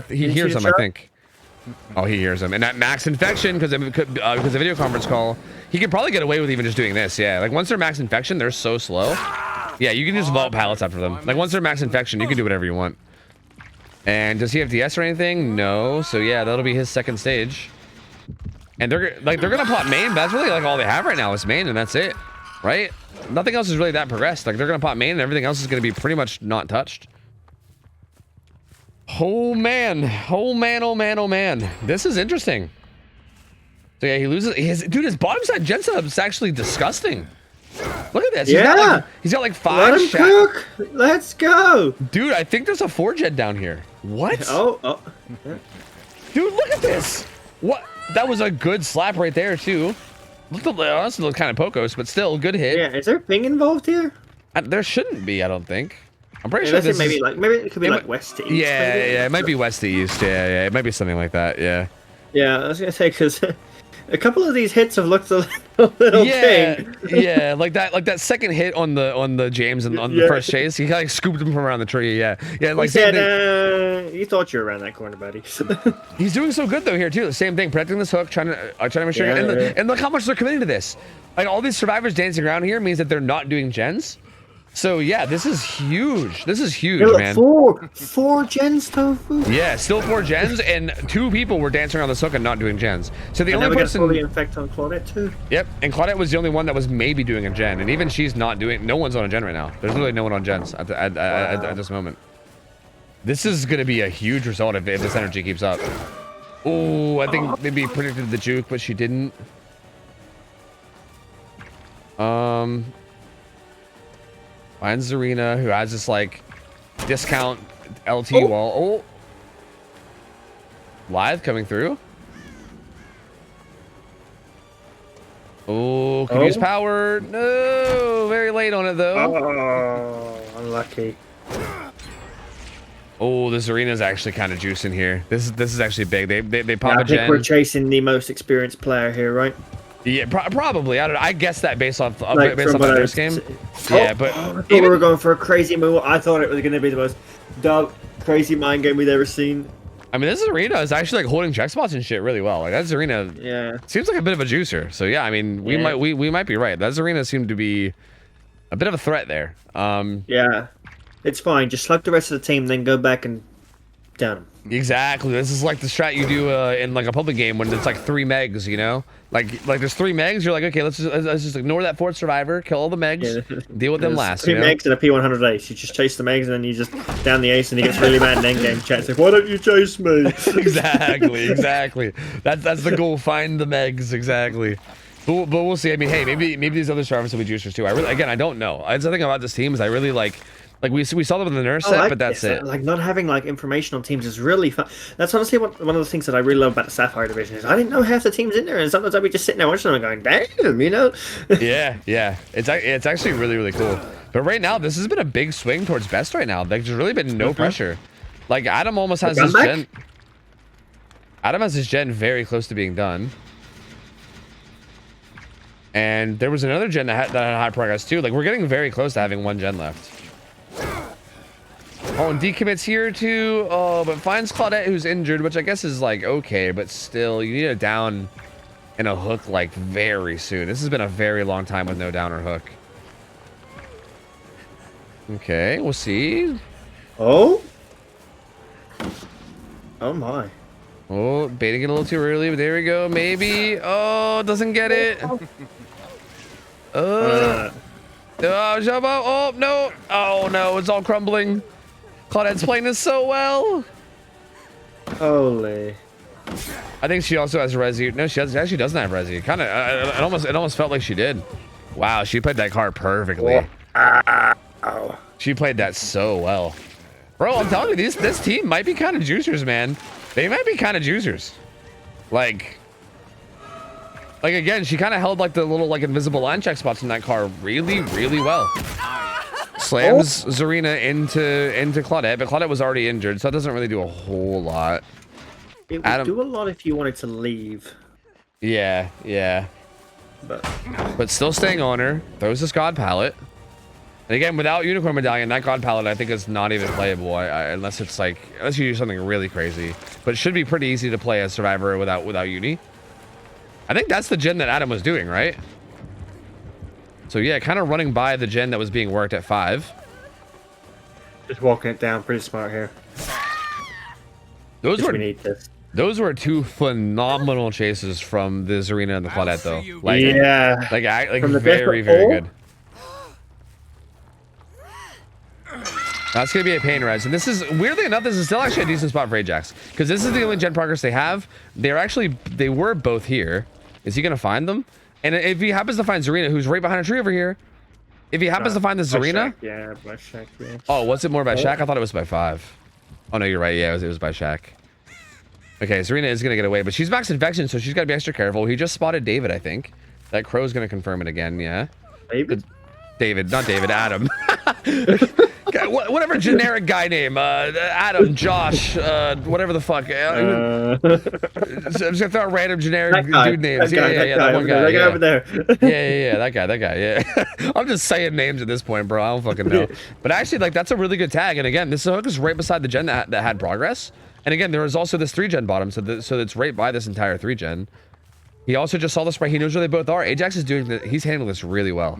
he hears him. I think. Oh, he hears him, and that max infection because of video conference call, he could probably get away with even just doing this. Yeah, like once they're max infection, they're so slow. Yeah, you can just vault pallets after them. Like once they're max infection, you can do whatever you want. And does he have DS or anything? No. So yeah, that'll be his second stage. And they're gonna plot main, but that's really like all they have right now is main, and that's it, right? Nothing else is really that progressed. Like they're gonna plot main, and everything else is gonna be pretty much not touched. Oh man. This is interesting. So yeah, he loses. His bottom side gen setup's actually disgusting. Look at this. He's got like 5 Let him cook. Let's go. Dude, I think there's a 4-gen down here. What? Oh. Dude, look at this. What? That was a good slap right there, too. Honestly, looked kind of pokos, but still, good hit. Yeah, is there ping involved here? There shouldn't be, I don't think. I'm pretty sure this maybe it could be like west to east. Yeah, it might be west to east. Yeah, it might be something like that. Yeah. Yeah, I was gonna say because a couple of these hits have looked a little ping. Yeah, like that second hit on the James and on the first chase, he like scooped him from around the tree. Yeah, like he said, you thought you were around that corner, buddy. He's doing so good though here too. The same thing, protecting this hook, trying to make sure. And look how much they're committing to this. Like all these survivors dancing around here means that they're not doing gens. So yeah, this is huge. This is huge, man. Four gens, Tofu. Yeah, still 4 gens, and 2 people were dancing around this hook and not doing gens. So the only person fully infect on Claudette too. Yep, and Claudette was the only one that was maybe doing a gen, and even she's not doing. No one's on a gen right now. There's literally no one on gens at this moment. This is gonna be a huge result if this energy keeps up. Oh, I think maybe predicted the juke, but she didn't. Finds Zarina, who has this like discount LT wall. Oh, Lithe coming through. Oh, could use power. No, very late on it though. Oh, unlucky. Oh, this arena is actually kind of juicing here. This is actually big. They pop a I think gen. we're chasing the most experienced player here, right? Yeah, probably. I don't know. I guess that based off Like, based on from the what first game. Yeah, but I thought we were going for a crazy move. I thought it was going to be the most dumb, crazy mind game we'd ever seen. I mean, this arena is actually like holding check spots and shit really well. Like that arena, seems like a bit of a juicer. So yeah, I mean, we might be right. That arena seemed to be a bit of a threat there. Yeah, it's fine. Just slug the rest of the team, then go back and down them. Exactly. This is like the strat you do in like a public game when it's like 3 megs, you know? Like there's 3 megs, you're like, okay, let's just ignore that 4th survivor, kill all the megs, deal with them last. 3 megs and a P100 ace. You just chase the megs and then you just down the ace and he gets really mad in endgame chat. Like, why don't you chase me? exactly. That's the goal. Find the megs. Exactly. But we'll see. I mean, hey, maybe these other survivors will be juicers too. I don't know. That's the thing about this team is I really like we saw them in the nurse set, but that's it. Like not having like information on teams is really fun. That's honestly one of the things that I really love about the Sapphire division is I didn't know half the teams in there, and sometimes I'd be just sitting there watching them and going, damn, you know. yeah. It's actually really cool. But right now, this has been a big swing towards best right now. Like, there's really been no pressure. Like Adam almost has his gen. Adam has his gen very close to being done. And there was another gen that had high progress too. Like we're getting very close to having 1 gen left. Oh, and decommits here too. Oh, but finds Claudette, who's injured, which I guess is like okay, but still, you need a down and a hook like very soon. This has been a very long time with no down or hook. Okay, we'll see. Oh my. Oh, baiting it a little too early, but there we go. Maybe. Oh, doesn't get it. Oh no. Oh no, it's all crumbling. Claudette's playing this so well. Holy. I think she also has Resi. No, she actually doesn't have Resi. Kind of. It almost felt like she did. Wow, she played that card perfectly. Oh. She played that so well. Bro, I'm telling you, this team might be kind of juicers, man. They might be kind of juicers. Like again, she kind of held like the little like invisible line check spots in that car really well. Slams Zarina into Claudette, but Claudette was already injured, so it doesn't really do a whole lot. It would do a lot if you wanted to leave. Yeah. But still staying on her. Throws this God Palette. And again, without Unicorn Medallion, that God Palette I think is not even playable unless it's like unless you do something really crazy. But it should be pretty easy to play as Survivor without Uni. I think that's the gen that Adam was doing, right? So yeah, kind of running by the gen that was being worked at 5. Just walking it down, pretty smart here. Those were 2 phenomenal chases from the Zarina and the Claudette, though. Like, yeah, like very good. That's gonna be a pain, Rez. And this is weirdly enough, this is still actually a decent spot for Ajax because this is the only gen progress they have. They were both here. Is he gonna find them? And if he happens to find Zarina, who's right behind a tree over here, if he happens to find the Zarina, by Shaq, yeah. Oh, was it more by Shaq? I thought it was by 5. Oh no, you're right. Yeah, it was by Shaq. Okay, Zarina is gonna get away, but she's max infection, so she's gotta be extra careful. He just spotted David, I think. That Crow's gonna confirm it again. Yeah. David, not David. Adam. Whatever generic guy name, Adam, Josh, whatever the fuck. I'm just gonna throw out random generic dude names. That one guy. That guy over there. yeah, that guy. Yeah. I'm just saying names at this point, bro. I don't fucking know. But actually, like, that's a really good tag. And again, this hook is right beside the gen that had progress. And again, there was also this 3-gen bottom, so it's right by this entire 3-gen. He also just saw the spray. He knows where they both are. Ajax is doing he's handling this really well.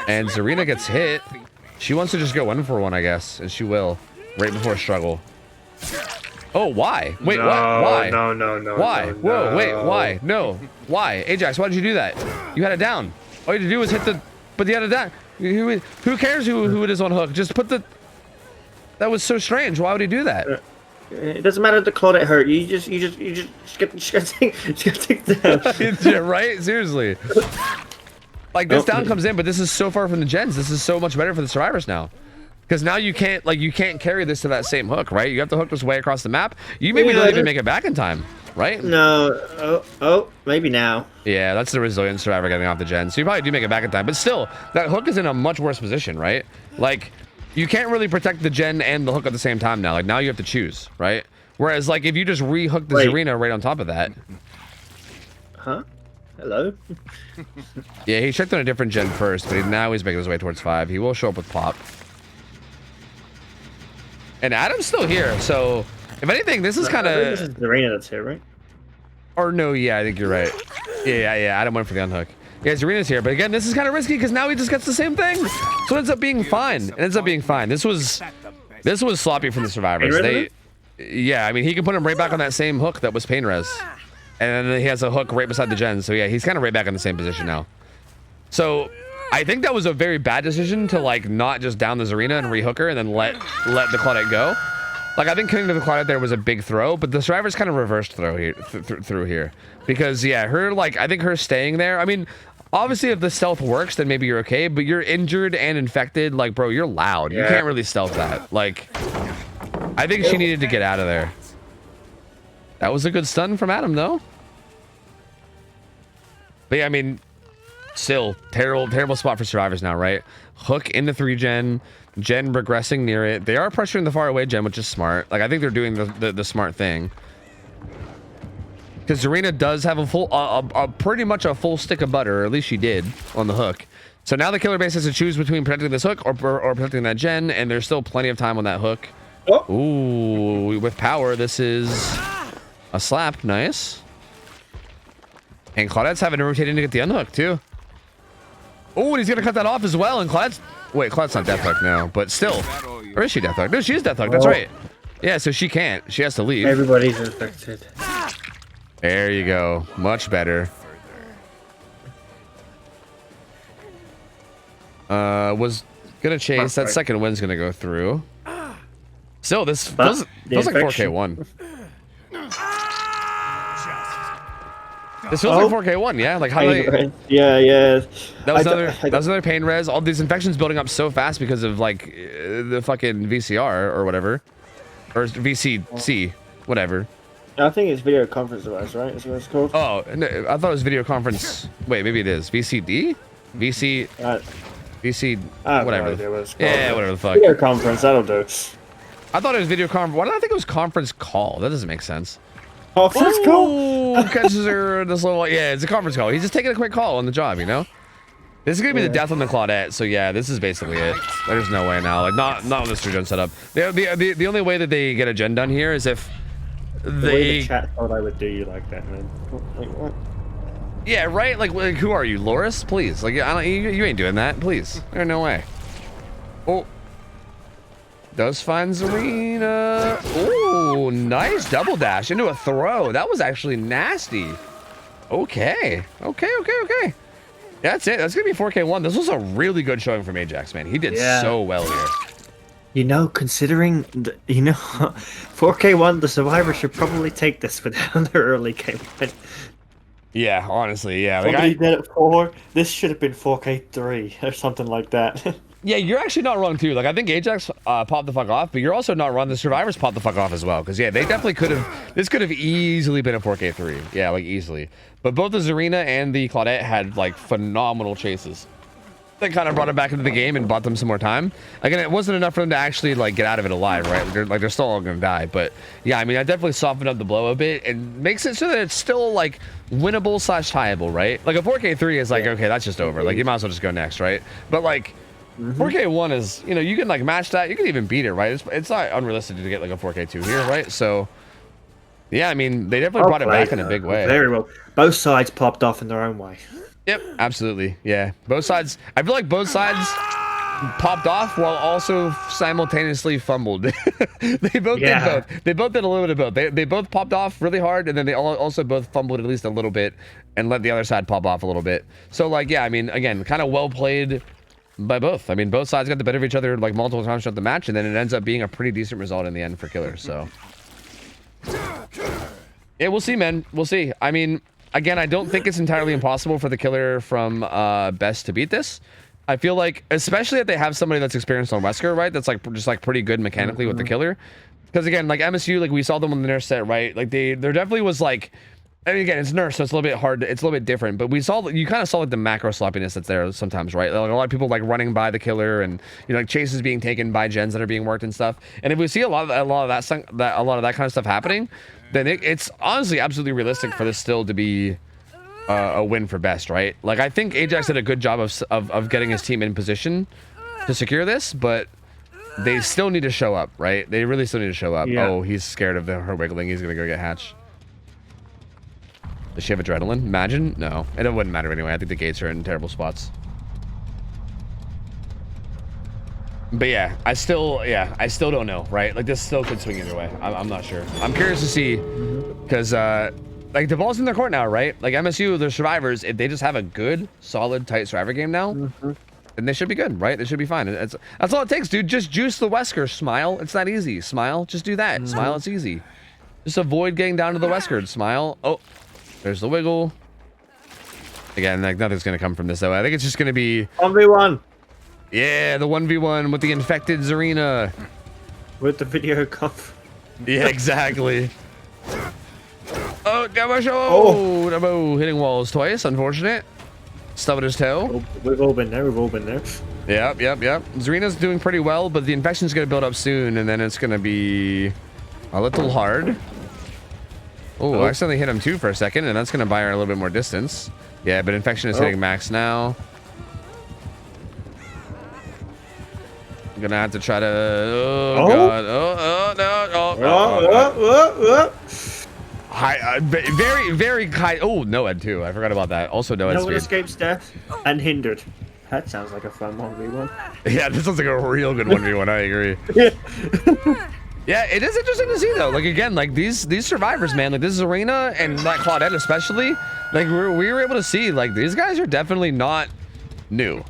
And Zarina gets hit. She wants to just go 1-for-1, I guess, and she will, right before struggle. Oh, why? Wait, what? Why? No. Why? No, Whoa, wait, why? No. Why? Ajax, why did you do that? You had it down. All you had to do was hit the... But you had it down. Who cares who it is on hook? Just put the... That was so strange. Why would he do that? It doesn't matter if the Claudette hurt you. You just gotta take that. Yeah, right? Seriously. Like this down comes in, but this is so far from the gens. This is so much better for the survivors now. Because now you can't carry this to that same hook, right? You have to hook this way across the map. You maybe don't even make it back in time, right? No. Oh, maybe now. Yeah, that's the resilient survivor getting off the gen. So you probably do make it back in time, but still, that hook is in a much worse position, right? Like, you can't really protect the gen and the hook at the same time now. Like, now you have to choose, right? Whereas, like, if you just re-hook the Zarina right on top of that. Huh? Hello? Yeah, he checked on a different gen first, but now he's making his way towards 5. He will show up with pop. And Adam's still here, so if anything, this is kind of. This is Zarina that's here, right? Or no, yeah, I think you're right. Yeah. Adam went for the unhook. Yeah, Zarina's here, but again, this is kind of risky because now he just gets the same thing. So it ends up being fine. It ends up being fine. This was sloppy from the survivors. Yeah, I mean, he can put him right back on that same hook that was pain res, and then he has a hook right beside the gen. So yeah, he's kind of right back in the same position now. So I think that was a very bad decision to like not just down the Zarina and rehook her and then let the Claudette go. Like I think killing the Claudette there was a big throw, but the survivors kind of reversed throw here through here because yeah, her like I think her staying there. I mean, obviously if the stealth works, then maybe you're okay, but you're injured and infected. Like bro, you're loud. You can't really stealth that. Like I think she needed to get out of there. That was a good stun from Adam though. But yeah, I mean. Still, terrible spot for survivors now, right? Hook into 3 gen regressing near it. They are pressuring the far away gen, which is smart. Like I think they're doing the smart thing. Because Zarina does have a pretty much a full stick of butter, or at least she did on the hook. So now the killer base has to choose between protecting this hook or protecting that gen, and there's still plenty of time on that hook. Oh. Ooh, with power, this is a slap. Nice. And Claudette's having to rotate in to get the unhook too. Oh, and he's gonna cut that off as well. And Claudette's not Deathhook now, but still. Or is she Deathhook? No, she is Deathhook. That's right. Yeah, so she can't. She has to leave. Everybody's infected. There you go. Much better. Was gonna chase. That second win's gonna go through. Still, this feels like 4K1. This feels like 4K1, yeah. Like how they, yeah. That was another pain res. All these infections building up so fast because of like the fucking VCR or whatever, or VCC, whatever. I think it's video conference device, right? Is what it's called. Oh, no, I thought it was video conference. Wait, maybe it is VCD, VC, VC, whatever. Yeah, whatever the fuck. Video conference, that'll do. I thought it was video conference. Why did I think it was conference call? That doesn't make sense. Conference call? Catches her this little. Yeah, it's a conference call. He's just taking a quick call on the job, you know. This is gonna be the death on the Claudette. So yeah, this is basically it. There's no way now. Like not on this 3-gen setup. The only way that they get a gen done here is if the chat thought I would do you like that, man. Like what? Yeah, right. Like who are you, Loris? Please, like I don't. You ain't doing that. Please. There's no way. Oh. Does find Zarina. Oh, nice double dash into a throw. That was actually nasty. Okay. Yeah, that's it. That's going to be 4K1. This was a really good showing from Ajax, man. He did so well here. You know, considering, 4K1, the survivor should probably take this without the early game. Yeah, honestly, yeah. Somebody did it 4. This should have been 4K3 or something like that. Yeah, you're actually not wrong too. Like I think Ajax popped the fuck off, but you're also not wrong. The survivors popped the fuck off as well, because yeah, they definitely could have. This could have easily been a 4K3. Yeah, like easily. But both the Zarina and the Claudette had like phenomenal chases. That kind of brought them back into the game and bought them some more time. Again, it wasn't enough for them to actually like get out of it alive, right? They're still all gonna die. But yeah, I mean, I definitely softened up the blow a bit and makes it so that it's still like winnable / tieable, right? Like a 4K3 is like okay, that's just over. Like you might as well just go next, right? But like. 4K1 is, you know, you can like match that. You can even beat it, right? It's not unrealistic to get like a 4K2 here, right? So, yeah, I mean, they definitely brought it back in a big way. Very well. Both sides popped off in their own way. Yep, absolutely. Yeah, both sides. I feel like both sides popped off while also simultaneously fumbled. They both did both. They both did a little bit of both. They both popped off really hard, and then they also both fumbled at least a little bit and let the other side pop off a little bit. So, like, yeah, I mean, again, kind of well played by both. I mean, both sides got the better of each other like multiple times throughout the match, and then it ends up being a pretty decent result in the end for Killer. So Yeah, we'll see, man. We'll see. I mean, again, I don't think it's entirely impossible for the killer from Best to beat this. I feel like, especially if they have somebody that's experienced on Wesker, right? That's like just like pretty good mechanically with the killer. Because again, like MSU, like we saw them on the nurse set, right? Like there definitely was like, I mean, again, it's nurse, so it's a little bit hard. It's a little bit different, but you kind of saw like the macro sloppiness that's there sometimes, right? Like a lot of people like running by the killer, and like chases being taken by gens that are being worked and stuff. And if we see a lot of that kind of stuff happening, then it's honestly absolutely realistic for this still to be a win for Best, right? Like I think Ajax did a good job of getting his team in position to secure this, but they still need to show up, right? They really still need to show up. Yeah. Oh, he's scared of her wiggling. He's gonna go get Hatch. Does she have adrenaline? Imagine? No. And it wouldn't matter anyway. I think the gates are in terrible spots. But yeah, I still don't know, right? Like this still could swing either way. I'm not sure. I'm curious to see, because like the ball's in their court now, right? Like MSU, they're survivors. If they just have a good, solid, tight survivor game now, then they should be good, right? They should be fine. That's all it takes, dude. Just juice the Wesker. Smile. It's not easy. Smile. Just do that. Smile. It's easy. Just avoid getting down to the Wesker. Smile. Oh. There's the wiggle. Again, like nothing's gonna come from this though. I think it's just gonna be 1v1. Yeah, the 1v1 with the infected Zarina. With the video conf. Yeah, exactly. Oh, Gamasho! Oh, Nabo hitting walls twice. Unfortunate. Stubbing his toe. We've all been there. We've all been there. Yep. Zarina's doing pretty well, but the infection's gonna build up soon, and then it's gonna be a little hard. Oh, I accidentally hit him too for a second, and that's going to buy her a little bit more distance. Yeah, but infection is hitting max now. I'm going to have to try to... Oh, God. Oh, no. High, very, very high... Oh, Noed too. I forgot about that. Also, Noed No one escapes death unhindered. That sounds like a fun 1v1. Yeah, this sounds like a real good 1v1. I agree. Yeah, it is interesting to see though. Like again, like these survivors, man. Like this Zarina and that Claudette especially. Like we were able to see like these guys are definitely not new.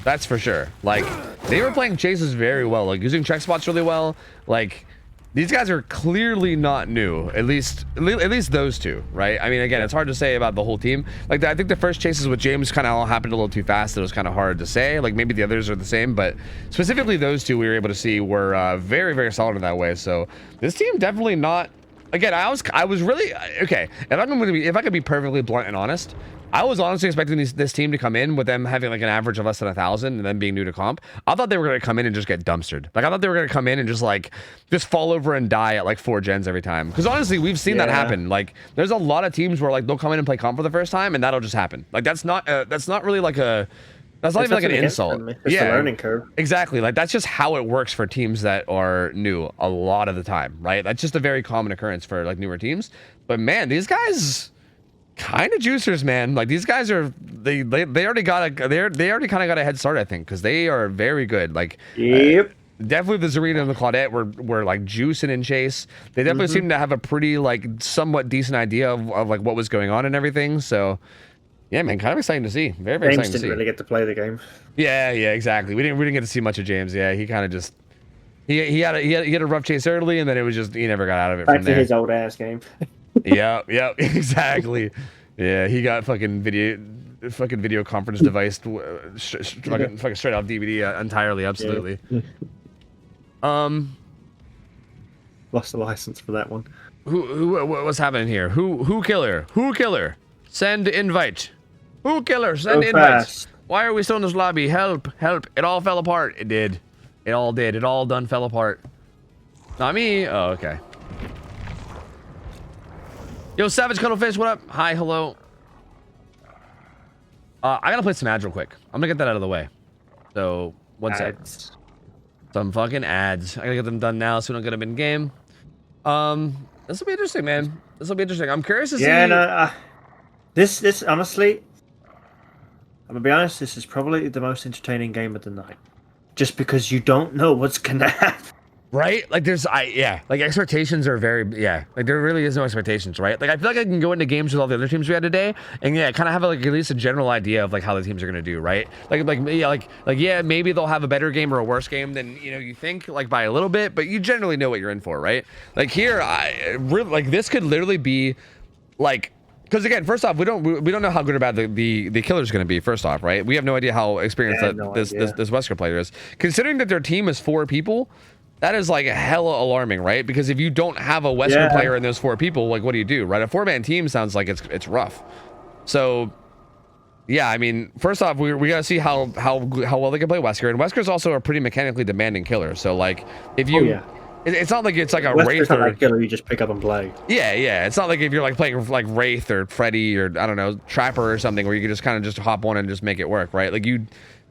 That's for sure. Like they were playing chases very well, like using check spots really well. Like these guys are clearly not new. At least those two, right? I mean, again, it's hard to say about the whole team. Like I think the first chases with James kind of all happened a little too fast. It was kind of hard to say. Like maybe the others are the same, but specifically those two we were able to see were very, very solid in that way. So this team definitely not. Again, I was really okay. If I could be perfectly blunt and honest, I was honestly expecting this team to come in with them having like an average of less than 1,000 and then being new to comp. I thought they were going to come in and just get dumpstered. Like I thought they were going to come in and just fall over and die at like 4 gens every time. Because honestly, we've seen that happen. Like there's a lot of teams where like they'll come in and play comp for the first time and that'll just happen. Like that's not really like a... That's not even like an insult. It's a learning curve. Exactly. Like that's just how it works for teams that are new a lot of the time, right? That's just a very common occurrence for like newer teams. But man, these guys kind of juicers, man. Like these guys are they already kind of got a head start, I think, because they are very good. Like definitely the Zarina and the Claudette were like juicing in chase. They definitely seem to have a pretty like somewhat decent idea of like what was going on and everything. So yeah, man, kind of exciting to see. Very, very exciting to see. James didn't really get to play the game. Yeah, exactly. We didn't get to see much of James. Yeah, he kind of just he had a rough chase early, and then it was just he never got out of it. Back to his old ass game. Yeah, exactly. Yeah, he got fucking video conference device, fucking straight off DVD entirely. Absolutely. Yeah. Lost the license for that one. What's happening here? Who killer? Send invite. Who killer? Send invite. Fast. Why are we still in this lobby? Help. It all fell apart. It did. It all did. It all done fell apart. Not me. Oh, okay. Yo, Savage Cuddlefish, what up? Hi, hello. I gotta play some ads real quick. I'm gonna get that out of the way. So, one sec. Some fucking ads. I gotta get them done now so we don't get them in game. This will be interesting, man. This will be interesting. I'm curious to see. Yeah, no, this honestly, I'm gonna be honest, this is probably the most entertaining game of the night. Just because you don't know what's gonna happen. Right? Like like expectations are very, like there really is no expectations, right? Like I feel like I can go into games with all the other teams we had today and kind of have like at least a general idea of like how the teams are going to do, right? Like maybe they'll have a better game or a worse game than, you think, like by a little bit, but you generally know what you're in for, right? Like here, this could literally be like, because again, first off, we don't know how good or bad the killer's going to be. First off, right? We have no idea how experienced this Wesker player is. Considering that their team is 4 people, that is like hella alarming, right? Because if you don't have a Wesker player in those 4 people, like what do you do, right? A 4-man team sounds like it's rough. So yeah, I mean, first off, we gotta see how well they can play Wesker, and Wesker's also a pretty mechanically demanding killer. So like if you it's not like it's like a Wraith or killer you just pick up and play. Yeah. It's not like if you're like playing like Wraith or Freddy or I don't know, Trapper or something where you can just kind of just hop on and just make it work, right? Like you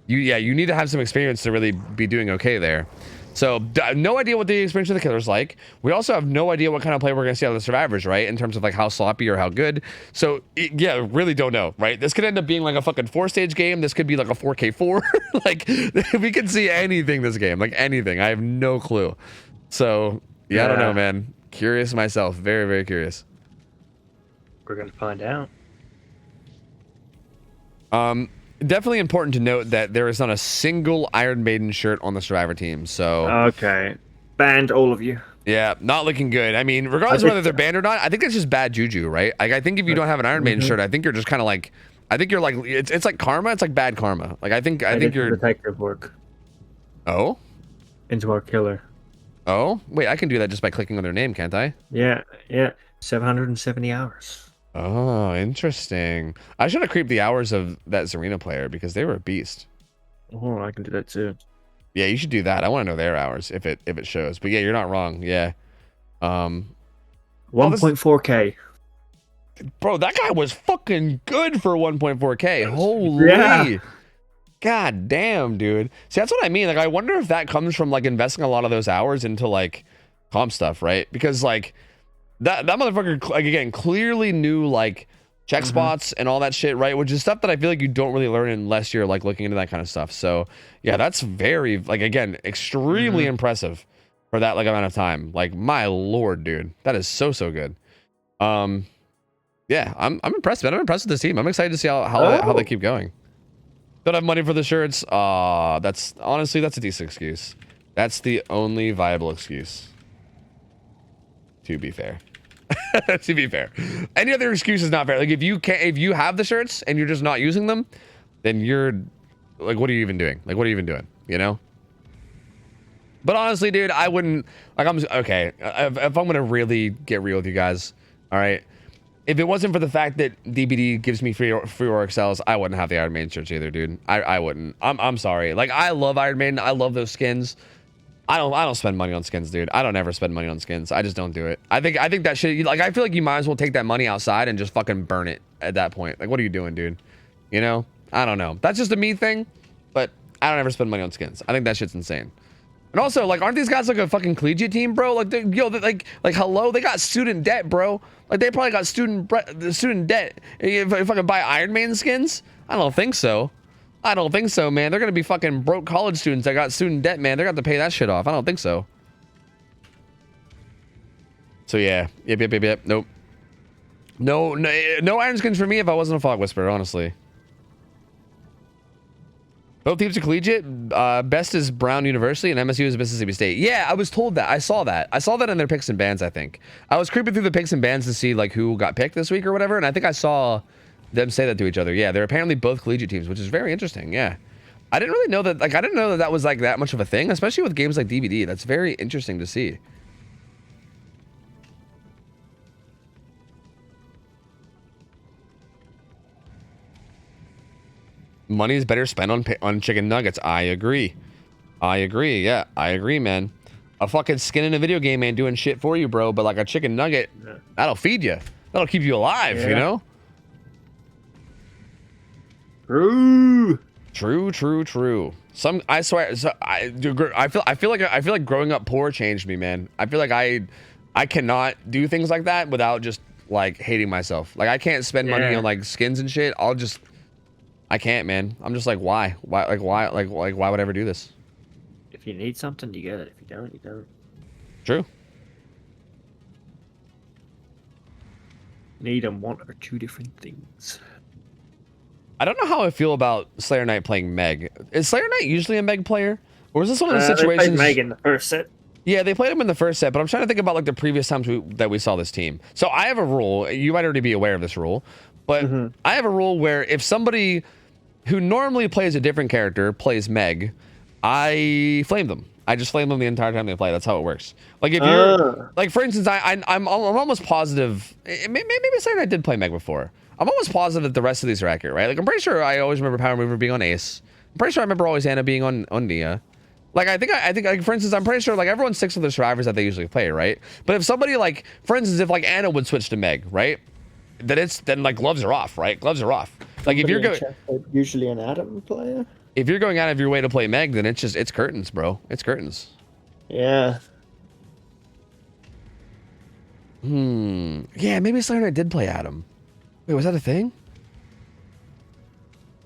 need to have some experience to really be doing okay there. So no idea what the experience of the killer's like. We also have no idea what kind of play we're gonna see out of the survivors, right? In terms of like how sloppy or how good. So really don't know, right? This could end up being like a fucking 4-stage game. This could be like a 4K4. Like we could see anything this game, like anything. I have no clue. So yeah, I don't know, man. Curious myself, very, very curious. We're gonna find out. Definitely important to note that there is not a single Iron Maiden shirt on the Survivor team. So okay, banned all of you. Yeah, not looking good. I mean, regardless of whether they're banned or not, I think that's just bad juju, right? Like, I think if you don't have an Iron Maiden shirt, I think you're just kind of like, I think you're like, it's like karma. It's like bad karma. Like, I think you're detective work. Oh, into our killer. Oh, wait, I can do that just by clicking on their name, can't I? Yeah. 770 hours. Oh, interesting. I should have creeped the hours of that Zarina player because they were a beast. Oh, I can do that too. Yeah, you should do that. I want to know their hours if it shows. But yeah, you're not wrong. Yeah. 1.4K. Bro, that guy was fucking good for 1.4K. Holy. Yeah. God damn, dude. See, that's what I mean. Like, I wonder if that comes from like investing a lot of those hours into like comp stuff, right? Because like that motherfucker, like, again, clearly knew like check spots and all that shit, right? Which is stuff that I feel like you don't really learn unless you're like looking into that kind of stuff. So yeah, that's very, like, again, extremely impressive for that like amount of time. Like, my lord, dude, that is so good. Yeah, I'm impressed, man. I'm impressed with this team. I'm excited to see how they keep going. Don't have money for the shirts. That's honestly, that's a decent excuse. That's the only viable excuse. To be fair. To be fair, any other excuse is not fair. Like, if you have the shirts and you're just not using them, then you're like, what are you even doing? Like, what are you even doing? You know? But honestly, dude, I wouldn't, like, okay, if I'm gonna really get real with you guys, all right, if it wasn't for the fact that DBD gives me free XLs, I wouldn't have the Iron Maiden shirts either, dude. I wouldn't. I'm sorry. Like, I love Iron Maiden. I love those skins. I don't spend money on skins, dude. I don't ever spend money on skins. I just don't do it. I think that shit, like, I feel like you might as well take that money outside and just fucking burn it at that point. Like, what are you doing, dude? You know? I don't know. That's just a me thing, but I don't ever spend money on skins. I think that shit's insane. And also, like, aren't these guys like a fucking collegiate team, bro? Like, like hello, they got student debt, bro. Like, they probably got student debt. If I could buy Iron Man skins, I don't think so. I don't think so, man. They're gonna be fucking broke college students that got student debt, man. They're gonna have to pay that shit off. I don't think so. So yeah, yep. Nope. No Iron skins for me if I wasn't a Fog Whisperer, honestly. Both teams are collegiate. Best is Brown University and MSU is Mississippi State. Yeah, I was told that. I saw that in their picks and bans, I think. I was creeping through the picks and bans to see like who got picked this week or whatever, and I think I saw them say that to each other. Yeah, they're apparently both collegiate teams, which is very interesting. Yeah. I didn't really know that, like, I didn't know that was like that much of a thing, especially with games like DVD. That's very interesting to see. Money is better spent on chicken nuggets. I agree. Yeah, I agree, man. A fucking skin in a video game ain't doing shit for you, bro. But like a chicken nugget, that'll feed you. That'll keep you alive. You know. True. I swear. So I feel like growing up poor changed me, man. I feel like I cannot do things like that without just like hating myself. Like, I can't spend money on like skins and shit. I can't, man. I'm just like, why would I ever do this? If you need something, you get it. If you don't, you don't. True. Need them one or two different things. I don't know how I feel about Slayer Knight playing Meg. Is Slayer Knight usually a Meg player? Or is this one of the situations... They played Meg in the first set. Yeah, they played him in the first set, but I'm trying to think about like the previous times that we saw this team. So I have a rule. You might already be aware of this rule, but I have a rule where if somebody who normally plays a different character plays Meg, I flame them. I just flame them the entire time they play. That's how it works. Like if you're like, for instance, I'm almost positive. Maybe Slayer Knight did play Meg before. I'm almost positive that the rest of these are accurate, right? Like I'm pretty sure I always remember Power Mover being on Ace. I'm pretty sure I remember always Anna being on Nia. Like I think like for instance, I'm pretty sure like everyone sticks with the survivors that they usually play, right? But if somebody like, for instance, if like Anna would switch to Meg, right? Then like gloves are off, right? Gloves are off. Like if you're going usually an Adam player. If you're going out of your way to play Meg, then it's curtains, bro. It's curtains. Yeah. Yeah, maybe Slayer Knight did play Adam. Wait, was that a thing?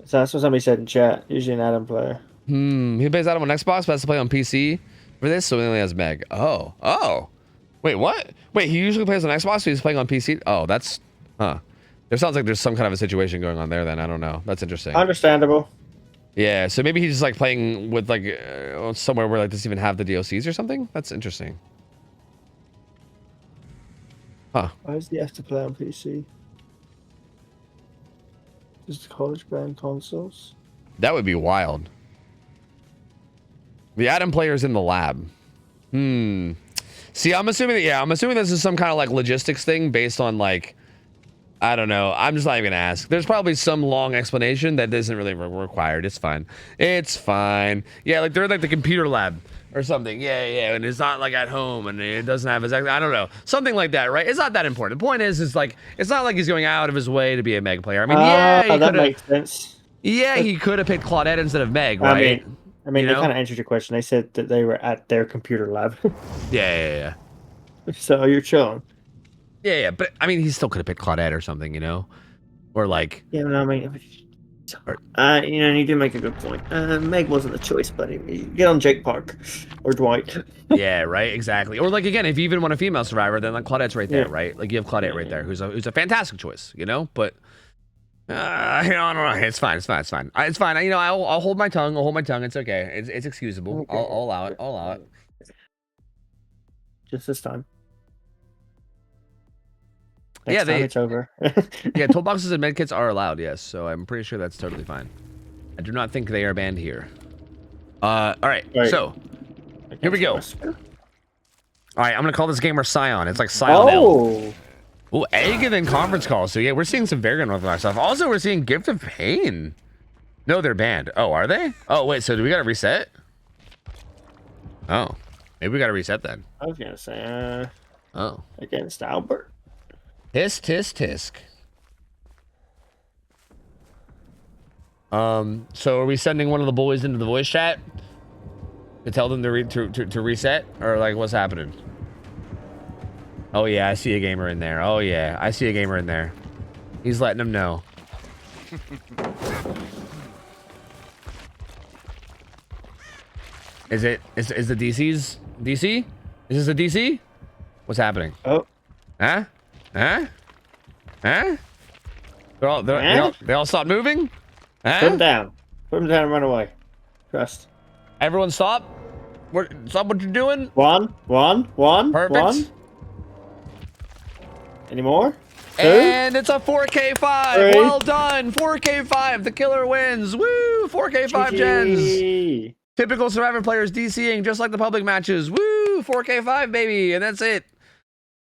So that's what somebody said in chat. Usually an Adam player. He plays Adam on Xbox, but has to play on PC for this, so he only has Meg. Oh. Wait, what? Wait, he usually plays on Xbox, so he's playing on PC? Oh, that's... Huh. There sounds like there's some kind of a situation going on there then. I don't know. That's interesting. Understandable. Yeah, so maybe he's just like playing with like somewhere where like doesn't even have the DLCs or something? That's interesting. Huh. Why does he have to play on PC? Just college brand consoles? That would be wild. The Adam player's in the lab. See, I'm assuming this is some kind of like logistics thing based on like, I don't know. I'm just not even gonna ask. There's probably some long explanation that isn't really required. It's fine. It's fine. Yeah, like they're like the computer lab or something. Yeah. And it's not like at home and it doesn't have exactly, I don't know. Something like that, right? It's not that important. The point is like, it's not like he's going out of his way to be a Meg player. I mean, yeah, that makes sense. Yeah, he could have picked Claudette instead of Meg, right? I mean, they kind of answered your question. They said that they were at their computer lab. Yeah. So you're chilling. Yeah, but I mean, he still could have picked Claudette or something, you know, or like. Yeah, no, I mean, you do make a good point. Meg wasn't the choice, buddy. Get on Jake Park or Dwight. Yeah, right, exactly. Or like again, if you even want a female survivor, then like Claudette's right there, right? Like you have Claudette right there, who's a fantastic choice, you know. But I don't know. It's fine. It's fine. You know, I'll hold my tongue. It's okay. It's excusable. Okay. I'll allow it. Just this time. Next time it's over. Yeah, toolboxes and medkits are allowed, yes. So I'm pretty sure that's totally fine. I do not think they are banned here. All right. So here we go. All right, I'm gonna call this gamer Scion. It's like Scion. Oh, egg and then conference call. So yeah, we're seeing some very good stuff. Also, we're seeing Gift of Pain. No, they're banned. Oh, are they? Oh, wait. So do we gotta reset? Oh, maybe we gotta reset then. I was gonna say, oh, against Albert. Tisk. So are we sending one of the boys into the voice chat to tell them to reset, or like what's happening? Oh yeah, I see a gamer in there. Oh yeah, I see a gamer in there. He's letting them know. Is the DC's DC? Is this a DC? What's happening? Oh. Huh? They all stopped moving? Huh? Put him down and run away. Trust. Everyone stop. Stop what you're doing. One. Perfect. One. Any more? And it's a 4K5. Three. Well done. 4K5. The killer wins. Woo! 4K5 gens. Typical Survivor players DCing just like the public matches. Woo! 4K5, baby. And that's it.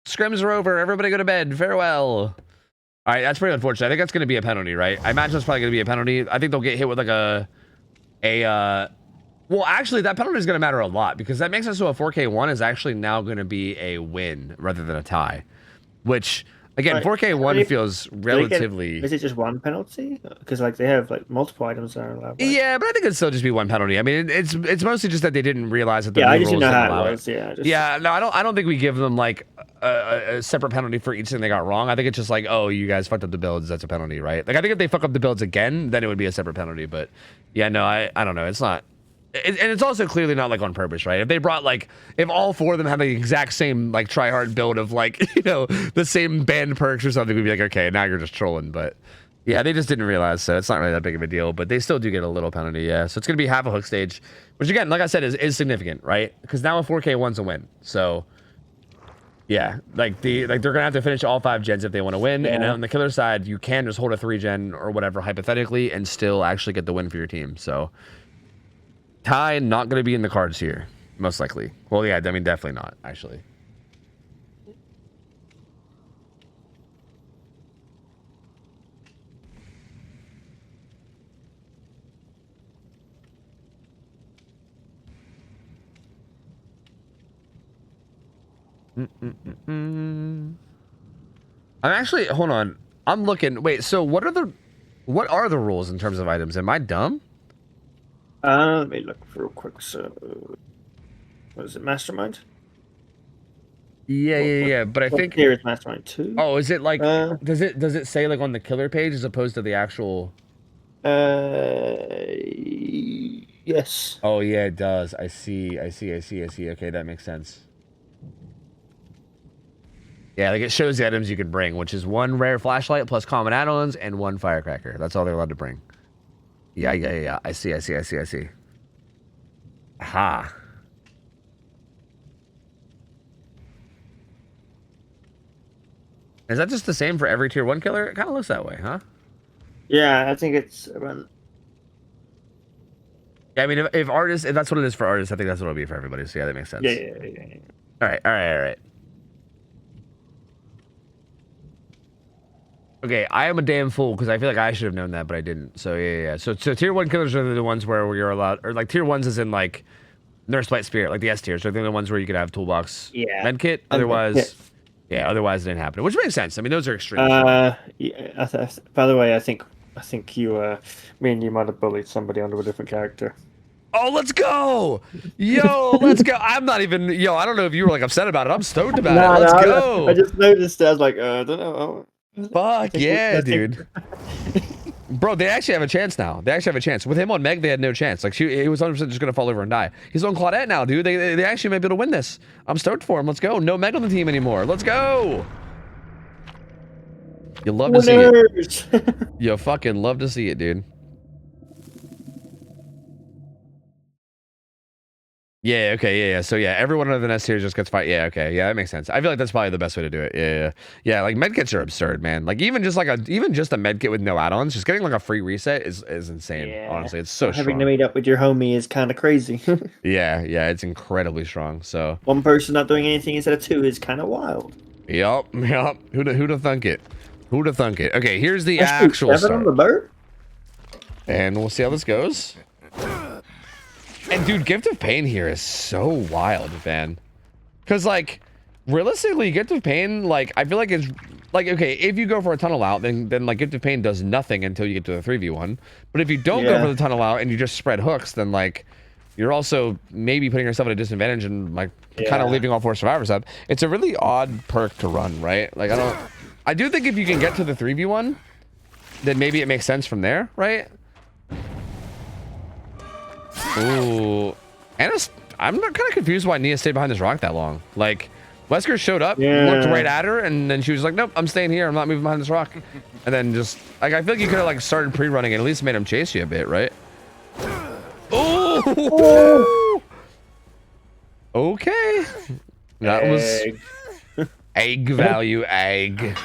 Scrims are over. Everybody go to bed. Farewell. All right, that's pretty unfortunate. I think that's going to be a penalty, right? I imagine it's probably going to be a penalty. I think they'll get hit with like well, actually, that penalty is going to matter a lot because that makes it so a 4K1 is actually now going to be a win rather than a tie, which... Again, 4K1 feels relatively... Is it just one penalty? Because like they have like multiple items that are allowed. Right? Yeah, but I think it'd still just be one penalty. I mean, it's mostly just that they didn't realize that the new rules didn't didn't allow it. Yeah, no, I don't think we give them like a separate penalty for each thing they got wrong. I think it's just like, oh, you guys fucked up the builds. That's a penalty, right? Like I think if they fuck up the builds again, then it would be a separate penalty. But yeah, no, I don't know. It's not. and it's also clearly not like on purpose, right? If they brought like, if all 4 of them had the exact same like try hard build of like, you know, the same band perks or something, we'd be like, okay, now you're just trolling. But yeah, they just didn't realize, so it's not really that big of a deal. But they still do get a little penalty, yeah. So it's gonna be half a hook stage, which again, like I said, is significant, right? Because now a 4K1's a win. So yeah, like they're gonna have to finish all 5 gens if they want to win. Yeah. And on the killer side, you can just hold a 3 gen or whatever hypothetically and still actually get the win for your team. So tie not gonna be in the cards here, most likely. Well, yeah, I mean definitely not actually. I'm actually, hold on. I'm looking. Wait, so what are the rules in terms of items? Am I dumb? Let me look real quick. So, what is it, Mastermind? Yeah. But I think here is Mastermind 2. Oh, is it like? Does it say like on the killer page as opposed to the actual? Yes. Oh yeah, it does. I see. Okay, that makes sense. Yeah, like it shows the items you can bring, which is 1 rare flashlight plus common add-ons and 1 firecracker. That's all they're allowed to bring. Yeah. I see. Aha. Is that just the same for every tier 1 killer? It kind of looks that way, huh? Yeah, I think it's around. Yeah, I mean, if that's what it is for artists, I think that's what it'll be for everybody. So yeah, that makes sense. Yeah. All right. Okay, I am a damn fool because I feel like I should have known that, but I didn't. So yeah. So tier 1 killers are the ones where you're allowed, or like tier 1s is in like Nurse Light Spirit, like the S tier. So they're the ones where you could have toolbox, medkit. Otherwise, otherwise it didn't happen, which makes sense. I mean, those are extreme. Yeah. By the way, I think you, me and you might have bullied somebody onto a different character. Oh, let's go! Yo, let's go! I'm not even. Yo, I don't know if you were like upset about it. I'm stoked about it. Let's go! I just noticed. I was like, I don't know. Fuck yeah, dude. Bro, they actually have a chance now. They actually have a chance. With him on Meg, they had no chance. Like, he was 100% just going to fall over and die. He's on Claudette now, dude. They actually may be able to win this. I'm stoked for him. Let's go. No Meg on the team anymore. Let's go. You love to see it. You fucking love to see it, dude. Yeah, okay, yeah. So yeah, everyone other than S tier just gets fight. Yeah, okay, yeah, that makes sense. I feel like that's probably the best way to do it. Yeah. Like medkits are absurd, man. Like even just a medkit with no add-ons, just getting like a free reset is insane. Yeah. Honestly, it's so having strong. to meet up with your homie is kind of crazy. yeah, it's incredibly strong. So 1 person not doing anything instead of 2 is kind of wild. Yup. Who'da thunk it? Who'da thunk it? Okay, here's the actual start. On the bird? And we'll see how this goes. And dude, Gift of Pain here is so wild, man. Because like, realistically, Gift of Pain, like, I feel like it's like, okay, if you go for a tunnel out, then like Gift of Pain does nothing until you get to the 3v1. But if you don't go for the tunnel out and you just spread hooks, then like, you're also maybe putting yourself at a disadvantage and like kind of leaving all 4 survivors up. It's a really odd perk to run, right? Like, I do think if you can get to the 3v1, then maybe it makes sense from there, right? Ooh, I'm kind of confused why Nia stayed behind this rock that long. Like, Wesker showed up, looked right at her, and then she was like, "Nope, I'm staying here. I'm not moving behind this rock." And then just like, I feel like you could have like started pre-running and at least made him chase you a bit, right? Oh, okay. That was egg value. Egg.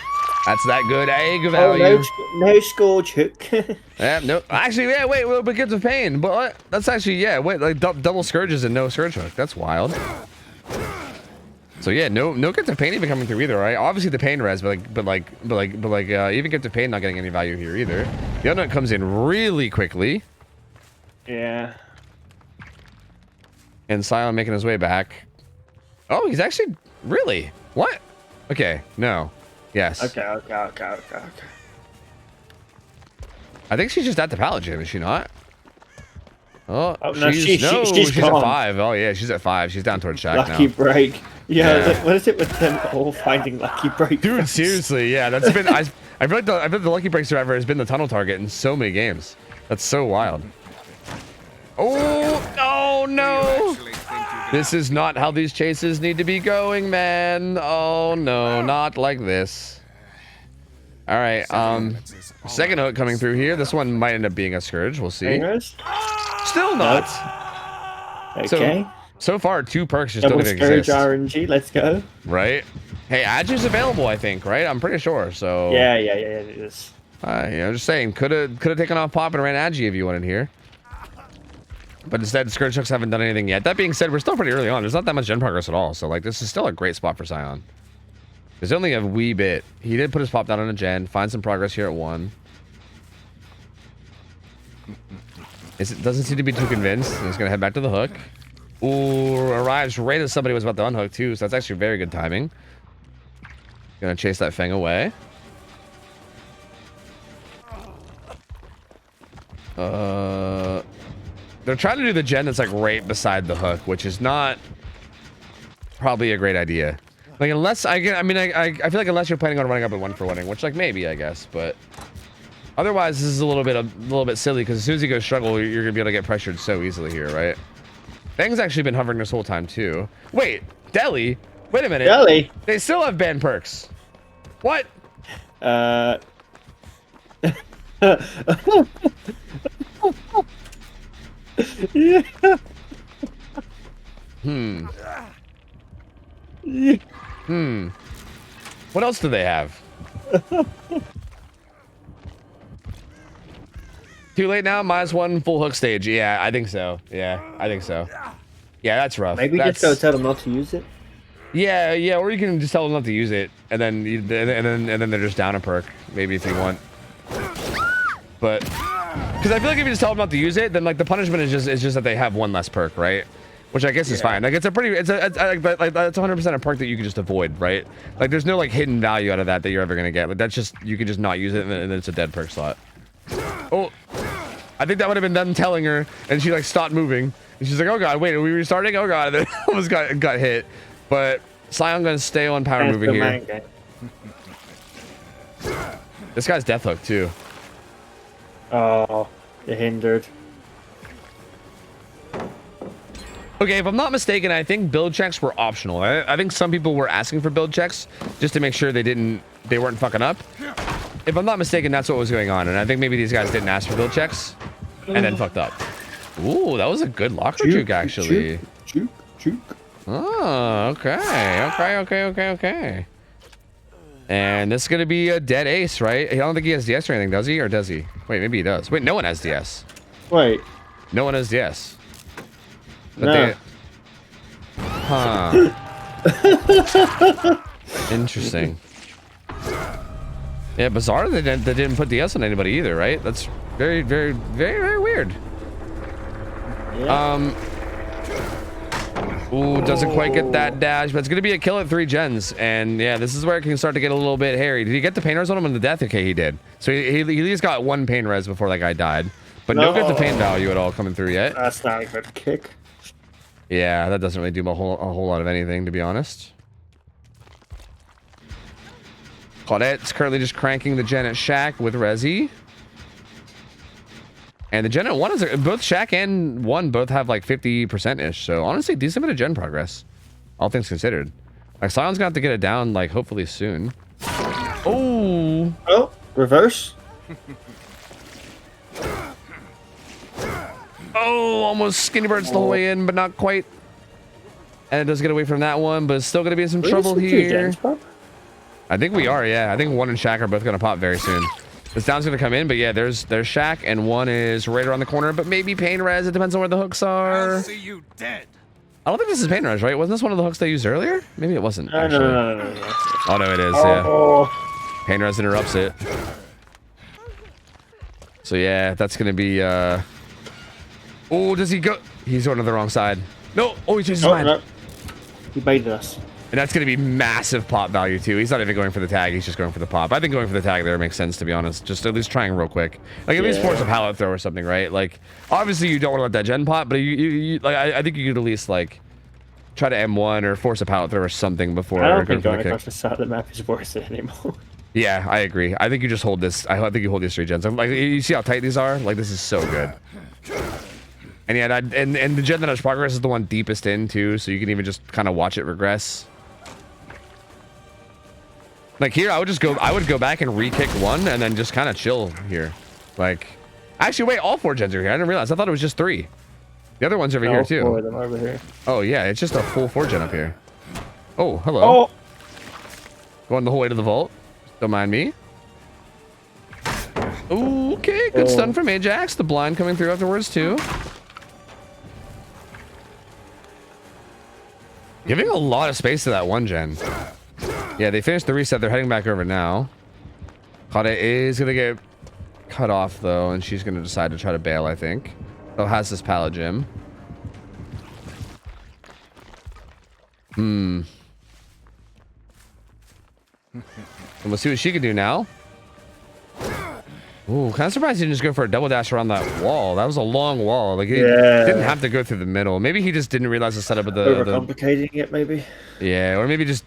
That's that good egg value. No scourge hook. No. Actually, yeah, wait, but Gift of Pain. But that's actually, like double scourges and no scourge hook. That's wild. So yeah, no Gift of Pain even coming through either, right? Obviously the pain res, but even Gift of Pain not getting any value here either. The Unut comes in really quickly. Yeah. And Sion making his way back. Oh, he's actually really what? Okay, no. Yes. Okay. I think she's just at the pallet gym, is she not? Oh, no, she's at 5. Oh yeah, she's at 5. She's down towards Shack now. Lucky break. Yeah. What is it with them all finding lucky break? Dude, seriously, yeah, that's been. I feel like the lucky break survivor has been the tunnel target in so many games. That's so wild. Oh, Oh no! This is not how these chases need to be going, man. Oh no, not like this. All right, second hook coming through here. This one might end up being a scourge. We'll see. Still not. Okay. So far, 2 perks just Double don't even scourge exist. RNG. Let's go. Right. Hey, Agi's available, I think. Right. I'm pretty sure. So. Yeah, it is. I'm just saying, could have taken off Pop and ran Agi if you wanted here. But instead, Scourge hooks haven't done anything yet. That being said, we're still pretty early on. There's not that much gen progress at all. So like, this is still a great spot for Scion. There's only a wee bit. He did put his pop down on a gen. Find some progress here at 1. It doesn't seem to be too convinced. He's gonna head back to the hook. Ooh, arrives right as somebody was about to unhook too. So that's actually very good timing. Gonna chase that Fang away. They're trying to do the gen that's like right beside the hook, which is not probably a great idea. Like unless I feel like unless you're planning on running up at 1 for 1, which like maybe I guess, but otherwise this is a little bit silly because as soon as you go struggle, you're gonna be able to get pressured so easily here, right? Fang's actually been hovering this whole time too. Wait, Deli? Wait a minute. Deli? They still have banned perks. What? Yeah. What else do they have? Too late now? -1 full hook stage. Yeah, I think so. Yeah, I think so. Yeah, that's rough. Maybe just go tell them not to use it. Yeah, or you can just tell them not to use it, and then then they're just down a perk, maybe if you want. But because I feel like if you just tell them not to use it, then like the punishment is just that they have 1 less perk, right? Which I guess is fine. Like it's a pretty, but like that's 100% a perk that you can just avoid, right? Like there's no like hidden value out of that you're ever gonna get. But that's just you can just not use it, and then it's a dead perk slot. Oh, I think that would have been them telling her, and she like stopped moving, and she's like, "Oh god, wait, are we restarting? Oh god," and then almost got hit. But Scion gonna stay on power moving here. This guy's death hook too. Oh, it hindered. Okay, if I'm not mistaken, I think build checks were optional. I think some people were asking for build checks just to make sure they weren't fucking up. If I'm not mistaken, that's what was going on, and I think maybe these guys didn't ask for build checks and then fucked up. Ooh, that was a good locker juke actually. Juke. Oh, okay. And this is gonna be a dead ace, right? I don't think he has DS or anything, does he? Or does he? Wait, maybe he does. Wait, no one has DS. Wait. No one has DS. But no. Huh. Interesting. Yeah, bizarre they didn't put DS on anybody either, right? That's very weird. Yeah. Ooh, doesn't quite get that dash, but it's gonna be a kill at 3 gens, and yeah, this is where it can start to get a little bit hairy. Did he get the pain res on him in the death? Okay, he did. So he at least got 1 pain res before that guy died, but no good to pain value at all coming through yet. That's not a good kick. Yeah, that doesn't really do a whole lot of anything, to be honest. Claudette's currently just cranking the gen at Shaq with Resi. And the gen at 1 is both Shaq and 1 both have like 50%-ish. So honestly, decent bit of gen progress, all things considered. Like Sion's gonna have to get it down like hopefully soon. Oh. Oh, reverse. Oh, almost skinny birds the whole way in, but not quite. And it does get away from that one, but it's still gonna be in some trouble here. I think we are, yeah. I think 1 and Shaq are both gonna pop very soon. This down's gonna come in, but yeah, there's Shaq, and 1 is right around the corner, but maybe pain res. It depends on where the hooks are. I'll see you dead. I don't think this is pain res, right? Wasn't this one of the hooks they used earlier? Maybe it wasn't. No. Oh no, it is. Oh. Yeah. Pain res interrupts it. So yeah, that's gonna be. Oh, does he go? He's going to the wrong side. No. Oh, he changed his mind. No. He baited us. And that's going to be massive pop value, too. He's not even going for the tag. He's just going for the pop. I think going for the tag there makes sense, to be honest. Just at least trying real quick. Like, at least force a pallet throw or something, right? Like, obviously, you don't want to let that gen pop, but I think you could at least, like, try to M1 or force a pallet throw or something before going for the going kick. across the side of the map is worth it anymore. Yeah, I agree. I think you just hold this. I think you hold these 3 gens. Like, you see how tight these are? Like, this is so good. And yeah, and the gen that has progress is the one deepest in too, so you can even just kind of watch it regress. Like here, I would go back and re-kick one and then just kind of chill here. Like, actually, wait, all 4 gens are here. I didn't realize. I thought it was just 3. The other one's over here too. 4 of them over here. Oh yeah, it's just a full 4 gen up here. Oh, hello. Oh, Going the whole way to the vault. Don't mind me. Okay, good stun from Ajax. The blind coming through afterwards too. Giving a lot of space to that 1 gen. Yeah, they finished the reset. They're heading back over now. Kade is going to get cut off, though, and she's going to decide to try to bail, I think. Oh, has this pallet gym. And we'll see what she can do now. Ooh, kind of surprised he didn't just go for a double dash around that wall. That was a long wall. Like, he didn't have to go through the middle. Maybe he just didn't realize the setup of the... Overcomplicating it, maybe. Yeah, or maybe just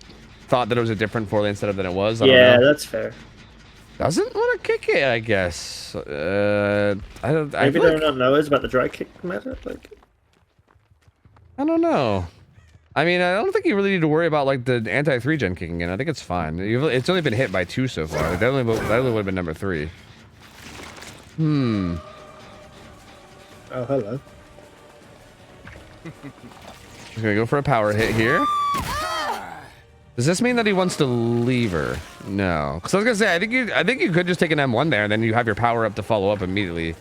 thought that it was a different 4-lane setup than it was. I don't know. That's fair. Doesn't want to kick it, I guess. Maybe they don't know about the dry kick meta. Like, I don't know. I mean, I don't think you really need to worry about like the anti-3 gen kicking in. I think it's fine. It's only been hit by 2 so far. That only would have been number 3. Oh, hello. He's gonna go for a power hit here. Does this mean that he wants to leave her? No, because I was gonna say I think you could just take an M1 there, and then you have your power up to follow up immediately.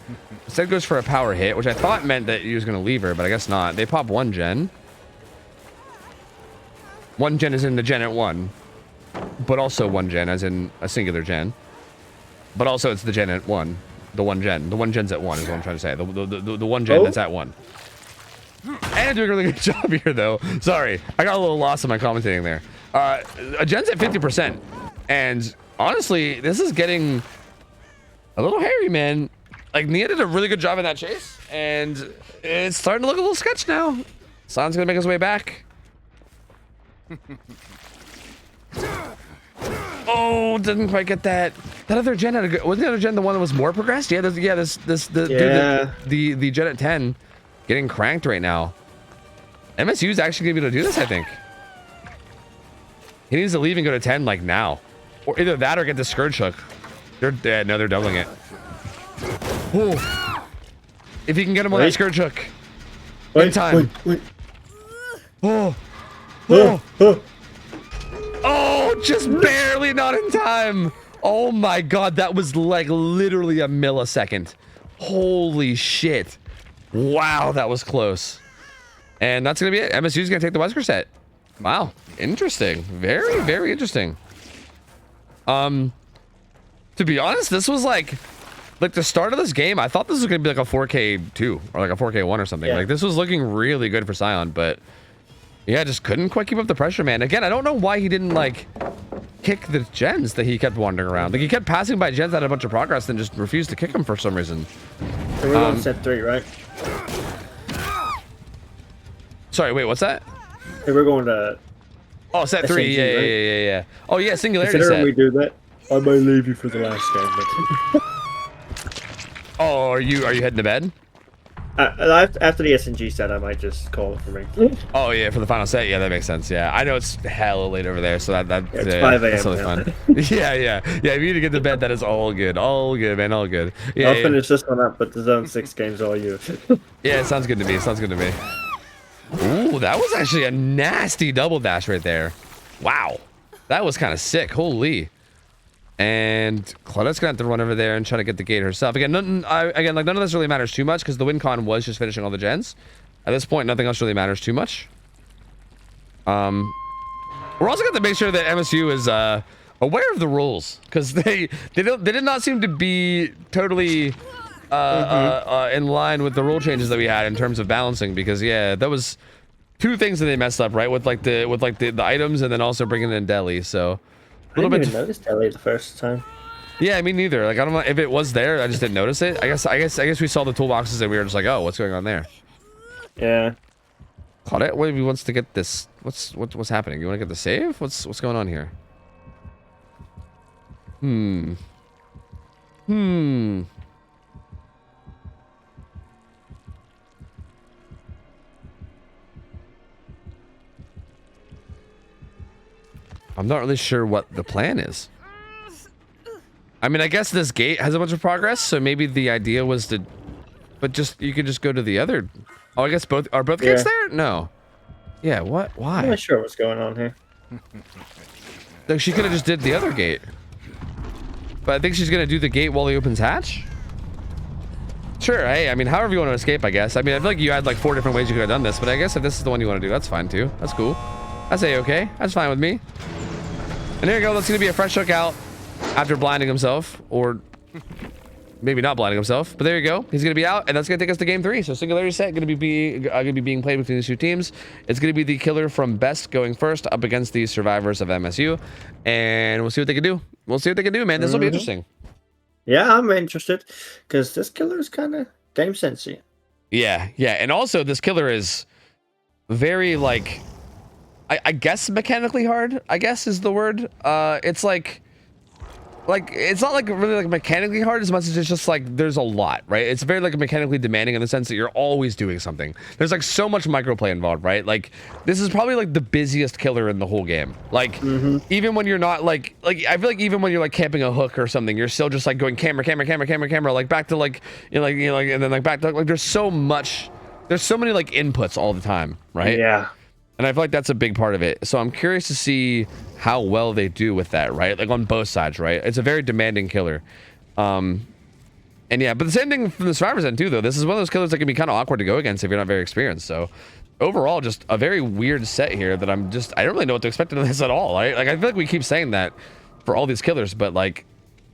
Instead goes for a power hit, which I thought meant that he was gonna leave her, but I guess not. They pop 1 gen. 1 gen is in the gen at 1, but also 1 gen as in a singular gen. But also it's the gen at 1, the 1 gen. The 1 gen's at 1 is what I'm trying to say. The 1 gen that's at 1. And doing a really good job here, though. Sorry, I got a little lost in my commentating there. A gen's at 50%, and honestly, this is getting a little hairy, man. Like, Nia did a really good job in that chase, and it's starting to look a little sketch now. San's gonna make his way back. Oh, didn't quite get that. That other gen had a good. Wasn't the other gen the one that was more progressed? Yeah, the gen at 10 getting cranked right now. MSU is actually gonna be able to do this, I think. He needs to leave and go to 10 like now, or either that or get the Scourge Hook. They're dead. No, they're doubling it. Ooh. If he can get him on that Scourge Hook in time. Wait. Oh, just barely not in time. Oh my god, that was like literally a millisecond. Holy shit. Wow, that was close. And that's gonna be it. MSU's gonna take the Wesker set. Wow, interesting. Very, very interesting. To be honest, this was like the start of this game. I thought this was gonna be like a 4K2 or like a 4K1 or something. Like, this was looking really good for Sion, but yeah, just couldn't quite keep up the pressure, man. Again, I don't know why he didn't like kick the gens that he kept wandering around. Like, he kept passing by gens that had a bunch of progress and just refused to kick them for some reason. So we're on set 3, right? Sorry, wait, what's that? Hey, we're going to... Oh, set 3, SNG, yeah. right? Oh, yeah, Singularity Considering set. we do that, I might leave you for the last game. Oh, are you heading to bed? After the SNG set, I might just call it for me. Oh, yeah, for the final set? Yeah, that makes sense, yeah. I know it's hella late over there, so it's 5 a.m. That's totally fine. Yeah, if you need to get to bed, that is all good. All good, man, all good. Yeah, I'll finish this one up, but the Zone 6 game's all you. Yeah, it sounds good to me. Ooh, that was actually a nasty double dash right there. Wow. That was kind of sick. Holy. And Claudette's gonna have to run over there and try to get the gate herself. Again, none of this really matters too much because the win con was just finishing all the gens. At this point, nothing else really matters too much. We're also going to make sure that MSU is aware of the rules because they did not seem to be totally in line with the rule changes that we had in terms of balancing, because yeah, that was 2 things that they messed up, right, with the items and then also bringing in deli. So I didn't even notice deli the first time. Yeah, me neither. Like, I don't know if it was there. I just didn't notice it. I guess we saw the toolboxes and we were just like, oh, what's going on there? Yeah. Claudette, what if he wants to get this? What's happening? You want to get the save? What's going on here? I'm not really sure what the plan is. I mean, I guess this gate has a bunch of progress, so maybe the idea was to, but just you could just go to the other. Oh, I guess both gates there? No. Yeah. What? Why? I'm not sure what's going on here. Like she could have just did the other gate. But I think she's gonna do the gate while he opens hatch. Sure. Hey, I mean, however you want to escape, I guess. I mean, I feel like you had like 4 different ways you could have done this, but I guess if this is the one you want to do, that's fine too. That's cool. I say okay. That's fine with me. And there you go. That's gonna be a fresh hook out after blinding himself, or maybe not blinding himself. But there you go. He's gonna be out, and that's gonna take us to game 3. So singularity set gonna be being played between these 2 teams. It's gonna be the killer from Best going first up against the survivors of MSU, and we'll see what they can do. We'll see what they can do, man. This will be interesting. Yeah, I'm interested because this killer is kind of game sensey. Yeah, and also this killer is very like, I guess mechanically hard. I guess is the word. It's like it's not like really like mechanically hard as much as it's just like there's a lot, right? It's very like mechanically demanding in the sense that you're always doing something. There's like so much microplay involved, right? Like this is probably like the busiest killer in the whole game. Like even when you're not like I feel like even when you're like camping a hook or something, you're still just like going camera, like back to like and then like back to like there's so many like inputs all the time, right? Yeah. And I feel like that's a big part of it. So I'm curious to see how well they do with that, right? Like on both sides, right? It's a very demanding killer. And yeah, but the same thing from the survivors end too, though. This is one of those killers that can be kind of awkward to go against if you're not very experienced. So overall, just a very weird set here that I don't really know what to expect in this at all. Right? Like I feel like we keep saying that for all these killers, but like,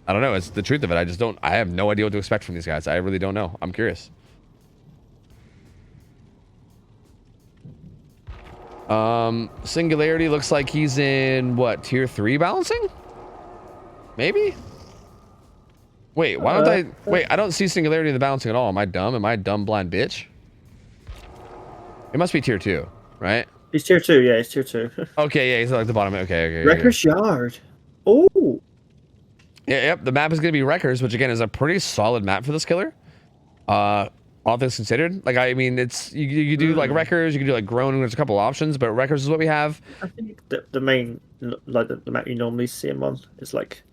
I don't know. It's the truth of it. I have no idea what to expect from these guys. I really don't know. I'm curious. Singularity looks like he's in what, tier 3 balancing? Maybe? Wait, why don't I don't see Singularity in the balancing at all. Am I dumb? Am I a dumb blind bitch? It must be tier 2, right? He's tier 2, yeah, he's tier 2. Okay, yeah, he's like the bottom. Okay. Wrecker's Yard. Oh. Yeah, yep, the map is gonna be Wreckers, which again is a pretty solid map for this killer. All things considered, like I mean, it's you do like Wreckers, you can do like Groaning. There's a couple options, but Wreckers is what we have. I think the main like the map you normally see him on is like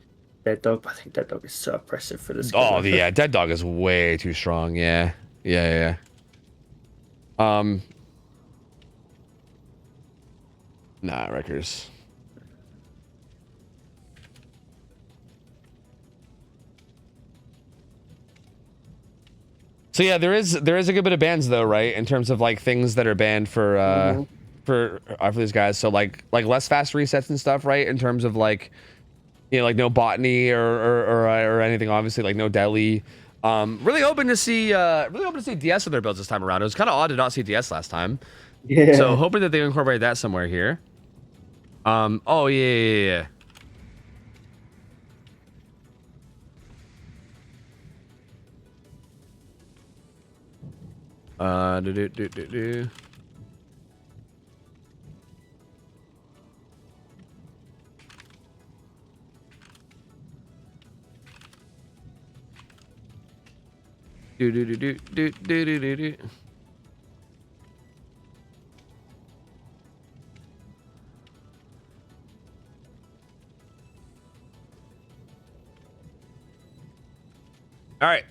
Dead Dog. I think Dead Dog is so oppressive for this. Oh yeah, Dead Dog is way too strong. Yeah. Nah, Wreckers. So yeah, there is a good bit of bans though, right? In terms of like things that are banned for these guys. So like less fast resets and stuff, right? In terms of like, you know, like no botany or anything. Obviously, like no deli. Really hoping to see DS with their builds this time around. It was kind of odd to not see DS last time. Yeah. So hoping that they incorporate that somewhere here. Oh yeah. Do. All right.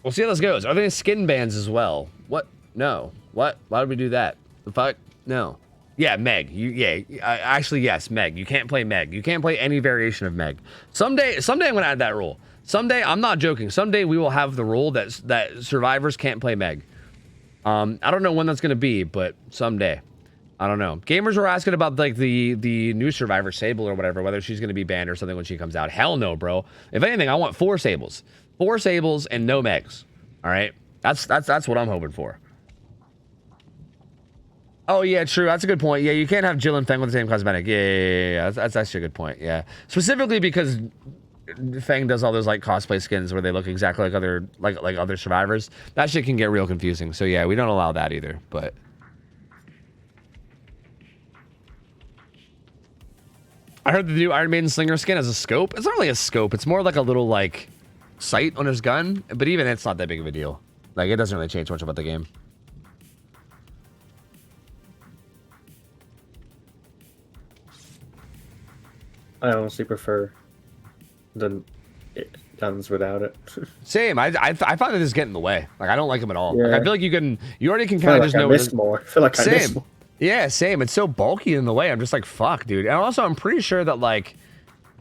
We'll see how this goes. Are there any skin bans as well? What? No. What? Why would we do that? The fuck? No. Yeah, Meg. Actually, yes, Meg. You can't play Meg. You can't play any variation of Meg. Someday I'm gonna add that rule. Someday, I'm not joking. Someday we will have the rule that survivors can't play Meg. I don't know when that's gonna be, but someday. I don't know. Gamers were asking about like the new Survivor Sable or whatever, whether she's gonna be banned or something when she comes out. Hell no, bro. If anything, I want 4 Sables. 4 Sables and no Megs. All right, that's what I'm hoping for. Oh yeah, true. That's a good point. Yeah, you can't have Jill and Feng with the same cosmetic. Yeah. That's actually a good point. Yeah, specifically because Feng does all those like cosplay skins where they look exactly like other survivors. That shit can get real confusing. So yeah, we don't allow that either. But I heard the new Iron Maiden Slinger skin has a scope. It's not really a scope. It's more like a little like sight on his gun. But even it's not that big of a deal. Like it doesn't really change much about the game. I honestly prefer the guns without it. Same. I find that this get in the way. Like I don't like them at all. Yeah. Like I feel like you already can I feel kind of like just I know. miss more. I feel like I miss Same. more. Yeah, same. It's so bulky in the way. I'm just like, fuck, dude. And also, I'm pretty sure that like,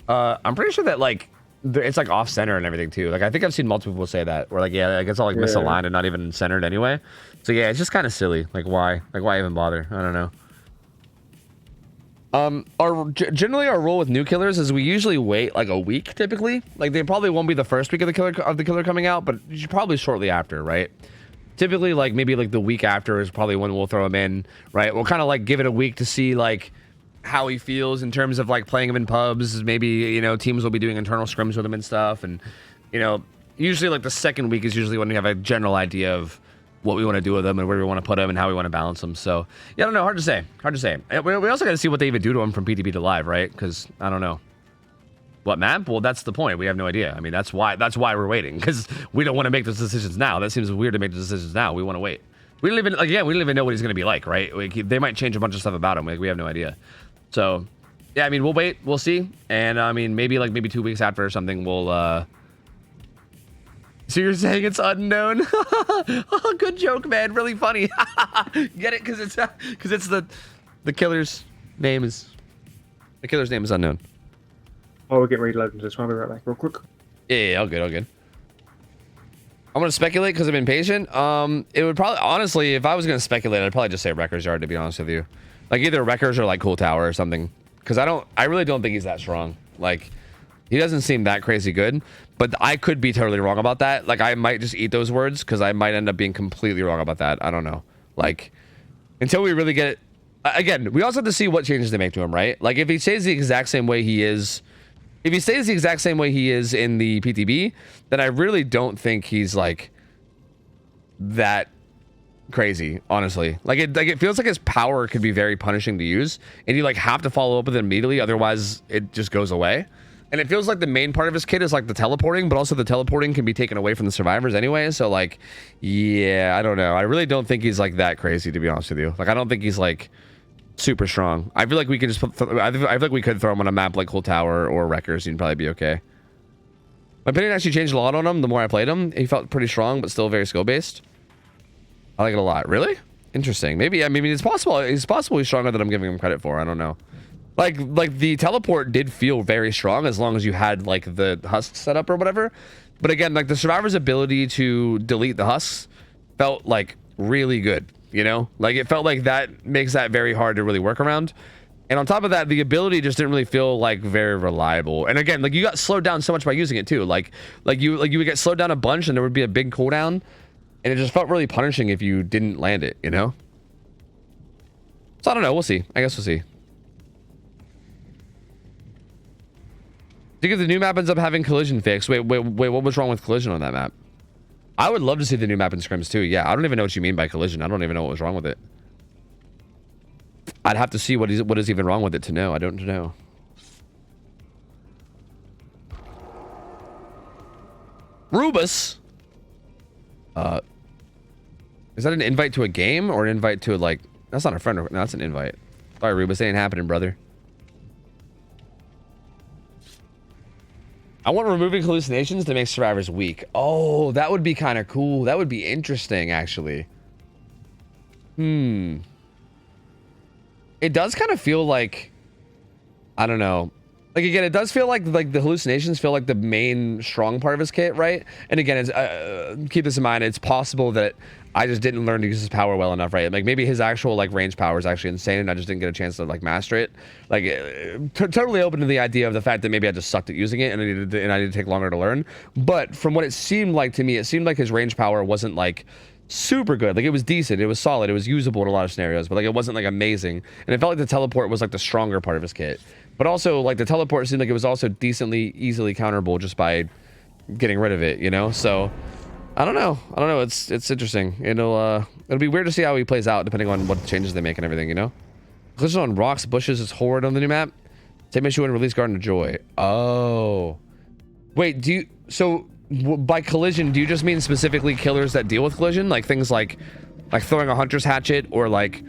it's like off center and everything too. Like I think I've seen multiple people say that, or like, yeah, like it's all like misaligned and not even centered anyway. So yeah, it's just kind of silly. Like why? Like why even bother? I don't know. Generally our rule with new killers is we usually wait like a week typically. Like they probably won't be the first week of the killer coming out, but probably shortly after, right? Typically like maybe like the week after is probably when we'll throw him in, right? We'll kind of like give it a week to see like how he feels in terms of like playing him in pubs. Maybe, you know, teams will be doing internal scrims with him and stuff. And, you know, usually like the second week is usually when we have a general idea of what we want to do with them and where we want to put them and how we want to balance them. So yeah, I don't know. Hard to say. Hard to say. We also got to see what they even do to him from PTB to live, right? Because I don't know. What map? Well, that's the point. We have no idea. I mean, that's why we're waiting, because we don't want to make those decisions now. That seems weird to make those decisions now. We want to wait. We don't even we don't even know what he's going to be like, right? They might change a bunch of stuff about him. Like we have no idea. So yeah, I mean, we'll wait. We'll see. And I mean, maybe 2 weeks after or something, we'll So you're saying it's unknown? Oh, good joke, man. Really funny. Get it? Because it's the killer's name is unknown. Oh, we're getting reloaded. Just want to be right back, real quick. Yeah, all good. I'm gonna speculate because I'm impatient. It would probably, honestly, if I was gonna speculate, I'd probably just say Wrecker's Yard, to be honest with you. Like either Wreckers or like Cool Tower or something. Because I really don't think he's that strong. Like, he doesn't seem that crazy good. But I could be totally wrong about that. Like, I might just eat those words because I might end up being completely wrong about that. I don't know. Like, until we really get it. Again, we also have to see what changes they make to him, right? Like, if he stays the exact same way he is. If he stays the exact same way he is in the PTB, then I really don't think he's like that crazy, honestly. Like it feels like his power could be very punishing to use, and you like have to follow up with it immediately, otherwise it just goes away. And it feels like the main part of his kit is like the teleporting, but also the teleporting can be taken away from the survivors anyway. So like, yeah, I don't know. I really don't think he's like that crazy, to be honest with you. Like, I don't think he's like super strong. I feel like we could just I feel like we could throw him on a map like Cool Tower or Wreckers, and he'd probably be okay. My opinion actually changed a lot on him the more I played him. He felt pretty strong, but still very skill based. I like it a lot. Really? Interesting. Maybe, I mean, it's possible he's stronger than I'm giving him credit for. I don't know. Like the teleport did feel very strong as long as you had like the husk set up or whatever. But again, like the survivor's ability to delete the husks felt like really good, you know? Like it felt like that makes that very hard to really work around. And on top of that, the ability just didn't really feel like very reliable. And again, like you got slowed down so much by using it too. Like you would get slowed down a bunch and there would be a big cooldown, and it just felt really punishing if you didn't land it, you know? So I don't know, we'll see. I guess we'll see. Do you think the new map ends up having collision fix? Wait, what was wrong with collision on that map? I would love to see the new map in scrims too. Yeah, I don't even know what you mean by collision. I don't even know what was wrong with it. I'd have to see what is even wrong with it to know. I don't know. Rubus. Is that an invite to a game or an invite to like? That's not a friend. No, that's an invite. Sorry, Rubus, it ain't happening, brother. I want removing hallucinations to make survivors weak. Oh, that would be kind of cool. That would be interesting, actually. It does kind of feel like, I don't know. Like, again, it does feel like the hallucinations feel like the main strong part of his kit, right? And again, it's, keep this in mind, it's possible that I just didn't learn to use his power well enough, right? Like, maybe his actual, like, range power is actually insane, and I just didn't get a chance to, like, master it. Like, totally open to the idea of the fact that maybe I just sucked at using it, and I needed to take longer to learn. But from what it seemed like to me, it seemed like his range power wasn't, like, super good. Like, it was decent, it was solid, it was usable in a lot of scenarios, but, like, it wasn't, like, amazing. And it felt like the teleport was, like, the stronger part of his kit. But also, like, the teleport seemed like it was also decently, easily counterable just by getting rid of it, you know? So, I don't know. It's interesting. It'll be weird to see how he plays out depending on what changes they make and everything, you know? Collision on rocks, bushes is horrid on the new map. Same issue in Release Garden of Joy. Oh. Wait, so, by collision, do you just mean specifically killers that deal with collision? Like, things like throwing a hunter's hatchet or, like,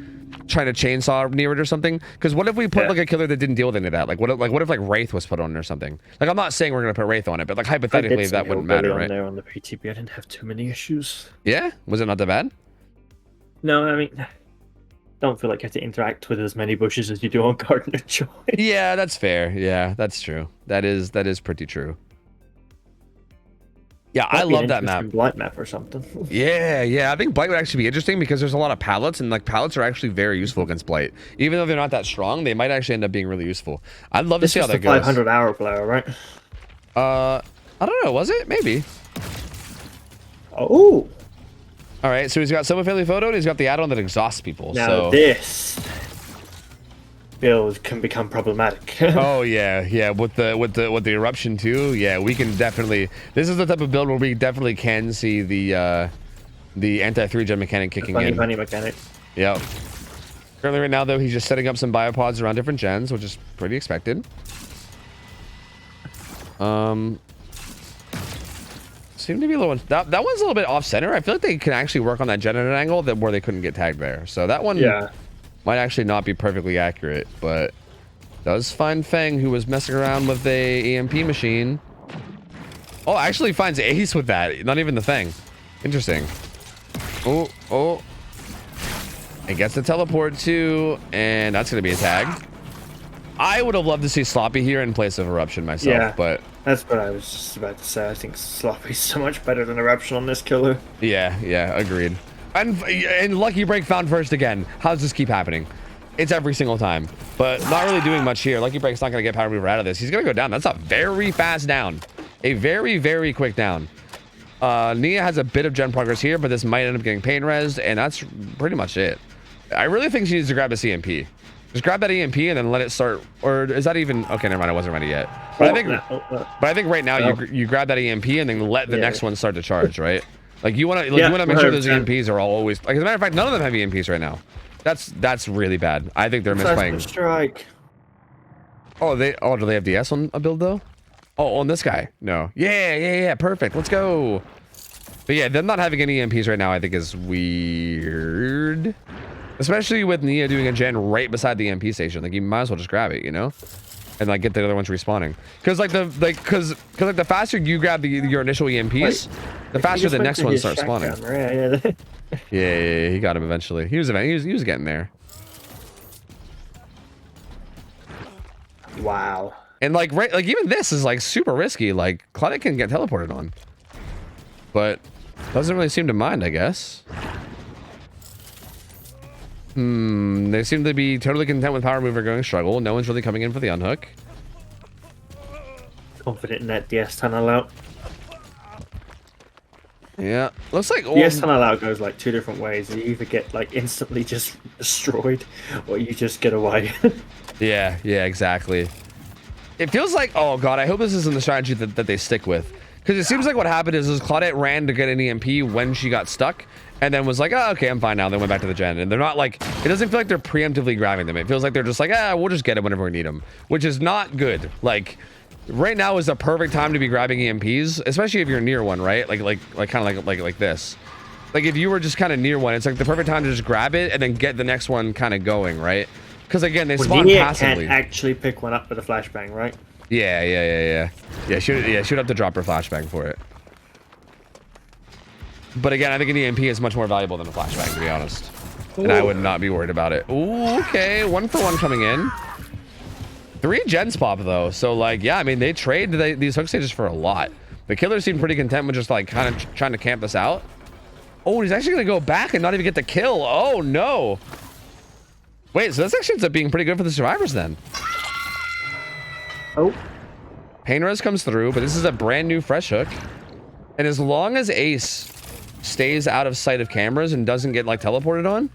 trying to chainsaw near it or something. Because what if we put like a killer that didn't deal with any of that? Like what if like Wraith was put on or something? Like I'm not saying we're gonna put Wraith on it, but like hypothetically that wouldn't matter, right? There on the PTB, I didn't have too many issues. Yeah, was it not that bad? No, I mean, don't feel like you have to interact with as many bushes as you do on Garden of Joy. Yeah, that's fair. Yeah, that's true. That is pretty true. Yeah, I love that map. Blight map or something. Yeah. I think Blight would actually be interesting because there's a lot of pallets, and like pallets are actually very useful against Blight. Even though they're not that strong, they might actually end up being really useful. I'd love to see how that goes. 500-hour player, right? I don't know. Was it? Maybe. Oh. All right. So he's got Summer Family Photo, and he's got the add-on that exhausts people. Now this build can become problematic. Oh yeah, with the eruption too. Yeah, we can definitely. This is the type of build where we definitely can see the anti 3-gen mechanic kicking in. Funny mechanic. Yep. Currently, right now though, he's just setting up some biopods around different gens, which is pretty expected. Seem to be a little. That one's a little bit off center. I feel like they can actually work on that gen at an angle where they couldn't get tagged there. So that one. Yeah. Might actually not be perfectly accurate, but does find Feng, who was messing around with a EMP machine. Oh, actually finds Ace with that. Not even the Feng. Interesting. Oh. It gets the teleport too, and that's going to be a tag. I would have loved to see Sloppy here in place of Eruption myself, but... That's what I was just about to say. I think Sloppy's so much better than Eruption on this killer. Yeah, agreed. And Lucky Break found first again. How does this keep happening? It's every single time, but not really doing much here. Lucky Break's not going to get Power Mover out of this. He's going to go down. That's a very fast down. A very, very quick down. Nia has a bit of gen progress here, but this might end up getting pain resed, and that's pretty much it. I really think she needs to grab a CMP. Just grab that EMP and then let it start. Or is that even... Okay, never mind. I wasn't ready yet. But I think right now you grab that EMP and then let the next one start to charge, right? Like you want to make sure those EMPs are all always like. As a matter of fact, none of them have EMPs right now. That's really bad. I think they're misplaying. Strike. Do they have DS on a build though? Oh, on this guy? No. Yeah. Perfect. Let's go. But yeah, them not having any EMPs right now, I think is weird. Especially with Nia doing a gen right beside the EMP station. Like you might as well just grab it, you know? And like get the other ones respawning. Because the faster you grab your initial EMPs, the faster the next ones start spawning. Yeah, he got him eventually. He was getting there. Wow. And like even this is like super risky. Like Claudette can get teleported on, but doesn't really seem to mind, I guess. They seem to be totally content with Power Mover going struggle. No one's really coming in for the unhook. Confident in that DS tunnel out. Yeah, looks like DS tunnel out goes like two different ways. You either get like instantly just destroyed, or you just get away. Yeah, exactly. It feels like, oh god, I hope this isn't the strategy that they stick with. Because it seems like what happened is Claudette ran to get an EMP when she got stuck, and then was like, oh, okay, I'm fine now. Then went back to the gen, and they're not like, it doesn't feel like they're preemptively grabbing them. It feels like they're just like, we'll just get it whenever we need them, which is not good. Like, right now is the perfect time to be grabbing EMPs, especially if you're near one, right? Like kind of like this. Like if you were just kind of near one, it's like the perfect time to just grab it and then get the next one kind of going, right? Because again, they spawn passively. Can't actually pick one up with a flashbang, right? Yeah. Shoot up the dropper flashbang for it. But again, I think an EMP is much more valuable than a flashbang, to be honest. Ooh. And I would not be worried about it. Ooh, okay, 1 for 1 coming in. 3 gens pop though, so like, yeah, I mean, they trade these hook stages for a lot. The killer seemed pretty content with just like kind of trying to camp this out. Oh, he's actually gonna go back and not even get the kill. Oh no. Wait, so this actually ends up being pretty good for the survivors then. Oh. Pain res comes through, but this is a brand new fresh hook. And as long as Ace stays out of sight of cameras and doesn't get like teleported on,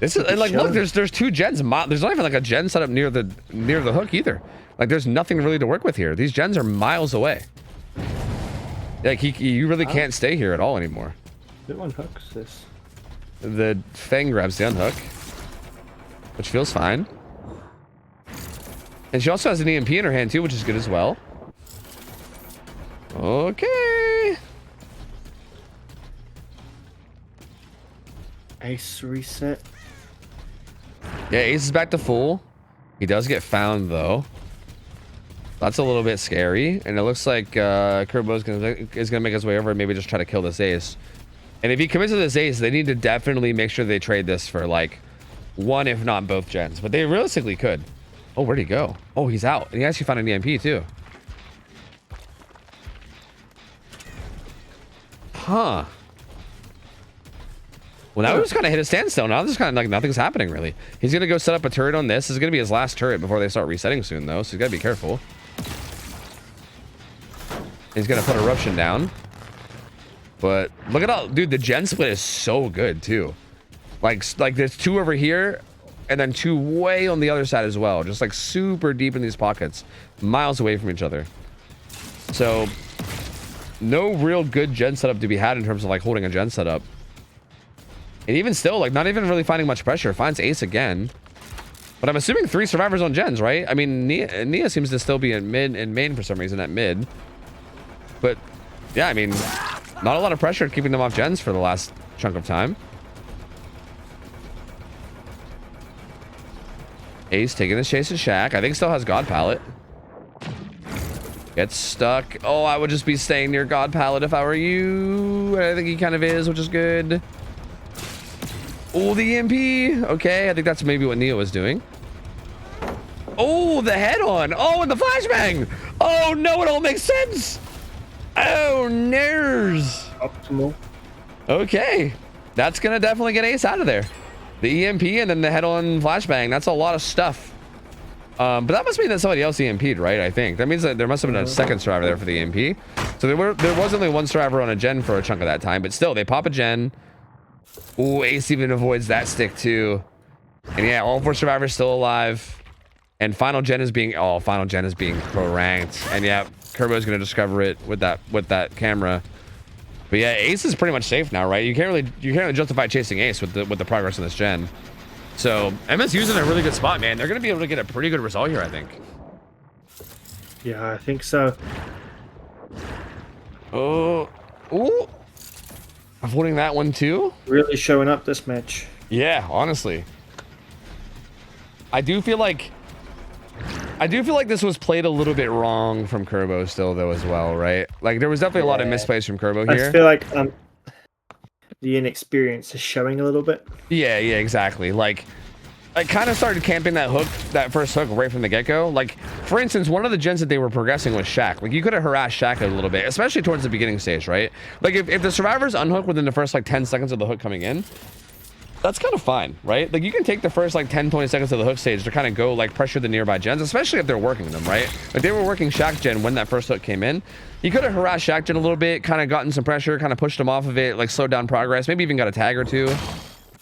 this is like, look, there's 2 gens. There's not even like a gen set up near the hook either. Like there's nothing really to work with here. These gens are miles away. Like you really can't stay here at all anymore. Who unhooks this? The Fang grabs the unhook, which feels fine. And she also has an EMP in her hand too, which is good as well. Okay. Ace reset. Yeah, Ace is back to full. He does get found though. That's a little bit scary, and it looks like Kerbo is gonna make his way over and maybe just try to kill this Ace. And if he commits to this Ace, they need to definitely make sure they trade this for like one, if not both gens. But they realistically could. Oh, where'd he go? Oh, he's out. And he actually found an EMP too. Huh. Well, now we just kind of hit a standstill. Now there's kind of like nothing's happening really. He's gonna go set up a turret on this. This is gonna be his last turret before they start resetting soon, though. So he's gotta be careful. He's gonna put eruption down. But look at all, dude. The gen split is so good too. Like there's two over here, and then two way on the other side as well. Just like super deep in these pockets, miles away from each other. So no real good gen setup to be had in terms of like holding a gen setup. And even still, like, not even really finding much pressure. Finds Ace again. But I'm assuming 3 survivors on gens, right? I mean, Nia seems to still be in mid and main for some reason at mid. But, yeah, I mean, not a lot of pressure keeping them off gens for the last chunk of time. Ace taking this chase to Shaq. I think still has God Palette. Gets stuck. Oh, I would just be staying near God Palette if I were you. I think he kind of is, which is good. Oh, the EMP. Okay, I think that's maybe what Neo was doing. Oh, the head on. Oh, and the flashbang. Oh, no, it all makes sense. Oh, ners. Optimal. Okay, that's going to definitely get Ace out of there. The EMP and then the head on flashbang. That's a lot of stuff. But that must mean that somebody else EMP'd, right? I think that means that there must have been a second survivor there for the EMP. So there was only one survivor on a gen for a chunk of that time, but still they pop a gen. Ooh, Ace even avoids that stick too. And yeah, all 4 survivors still alive. And final gen is being pro ranked. And yeah, Kerbo's gonna discover it with that camera. But yeah, Ace is pretty much safe now, right? You can't really justify chasing Ace with the progress in this gen. So MSU's in a really good spot, man. They're gonna be able to get a pretty good result here, I think. Yeah, I think so. Oh, ooh. Avoiding that one too. Really showing up this match. Yeah, honestly. I do feel like this was played a little bit wrong from Kerbo still though as well, right? Like there was definitely a lot of misplays from Kerbo here. I feel like the inexperience is showing a little bit. Yeah, exactly. Like I kind of started camping that first hook right from the get-go. Like, for instance, one of the gens that they were progressing was Shaq. Like, you could have harassed Shaq a little bit, especially towards the beginning stage, right? Like, if the survivors unhook within the first, like, 10 seconds of the hook coming in, that's kind of fine, right? Like, you can take the first, like, 10, 20 seconds of the hook stage to kind of go, like, pressure the nearby gens, especially if they're working them, right? Like, they were working Shaq gen when that first hook came in. You could have harassed Shaq gen a little bit, kind of gotten some pressure, kind of pushed him off of it, like, slowed down progress, maybe even got a tag or two.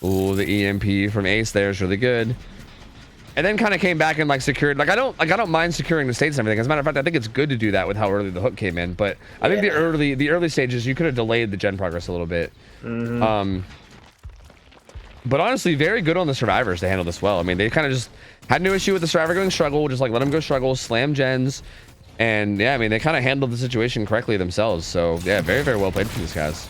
Ooh, the EMP from Ace there is really good. And then kind of came back and like secured. Like I don't mind securing the states and everything. As a matter of fact, I think it's good to do that with how early the hook came in. But I think the early stages you could have delayed the gen progress a little bit. Mm-hmm. But honestly, very good on the survivors to handle this well. I mean, they kind of just had no issue with the survivor going struggle. Just like let them go struggle, slam gens, and yeah, I mean they kind of handled the situation correctly themselves. So yeah, very very well played for these guys.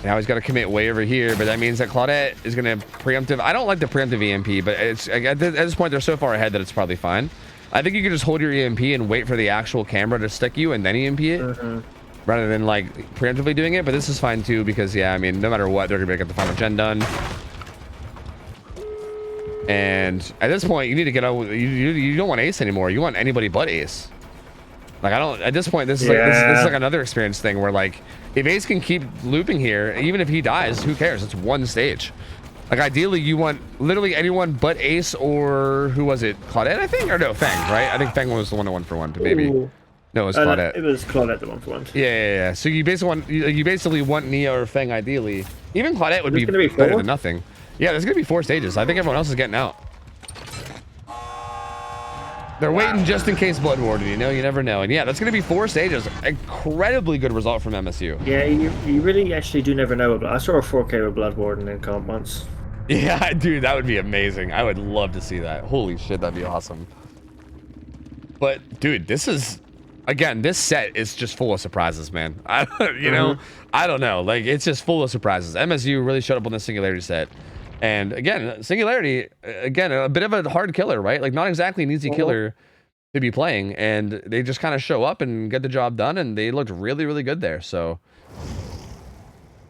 Now he's got to commit way over here, but that means that Claudette is going to preemptive. I don't like the preemptive EMP, but it's at this point they're so far ahead that it's probably fine. I think you can just hold your EMP and wait for the actual camera to stick you and then EMP it, rather than like preemptively doing it. But this is fine too because yeah, I mean no matter what they're going to get the final gen done. And at this point you need to get out. You don't want Ace anymore. You want anybody but Ace. Like I don't. At this point, this is like this is like another experience thing where like if Ace can keep looping here, even if he dies, who cares? It's one stage. Like ideally, you want literally anyone but Ace or who was it? Claudette, I think, or no, Feng, right? I think Feng was the one that won for one, but maybe no, it was Claudette. It was Claudette the one for one. Yeah. So you basically want Nia or Feng ideally. Even Claudette would be better than nothing. Yeah, there's gonna be 4 stages. I think everyone else is getting out. They're waiting just in case Blood Warden, you know, you never know. And yeah, that's going to be 4 stages. Incredibly good result from MSU. Yeah, you really actually do never know. I saw a 4K with Blood Warden in comp once. Yeah, dude, that would be amazing. I would love to see that. Holy shit, that'd be awesome. But, dude, this is... again, this set is just full of surprises, man. You know, I don't know. Like, it's just full of surprises. MSU really showed up on the Singularity set. And again, Singularity, again, a bit of a hard killer, right? Like, not exactly an easy killer to be playing. And they just kind of show up and get the job done. And they looked really, really good there. So,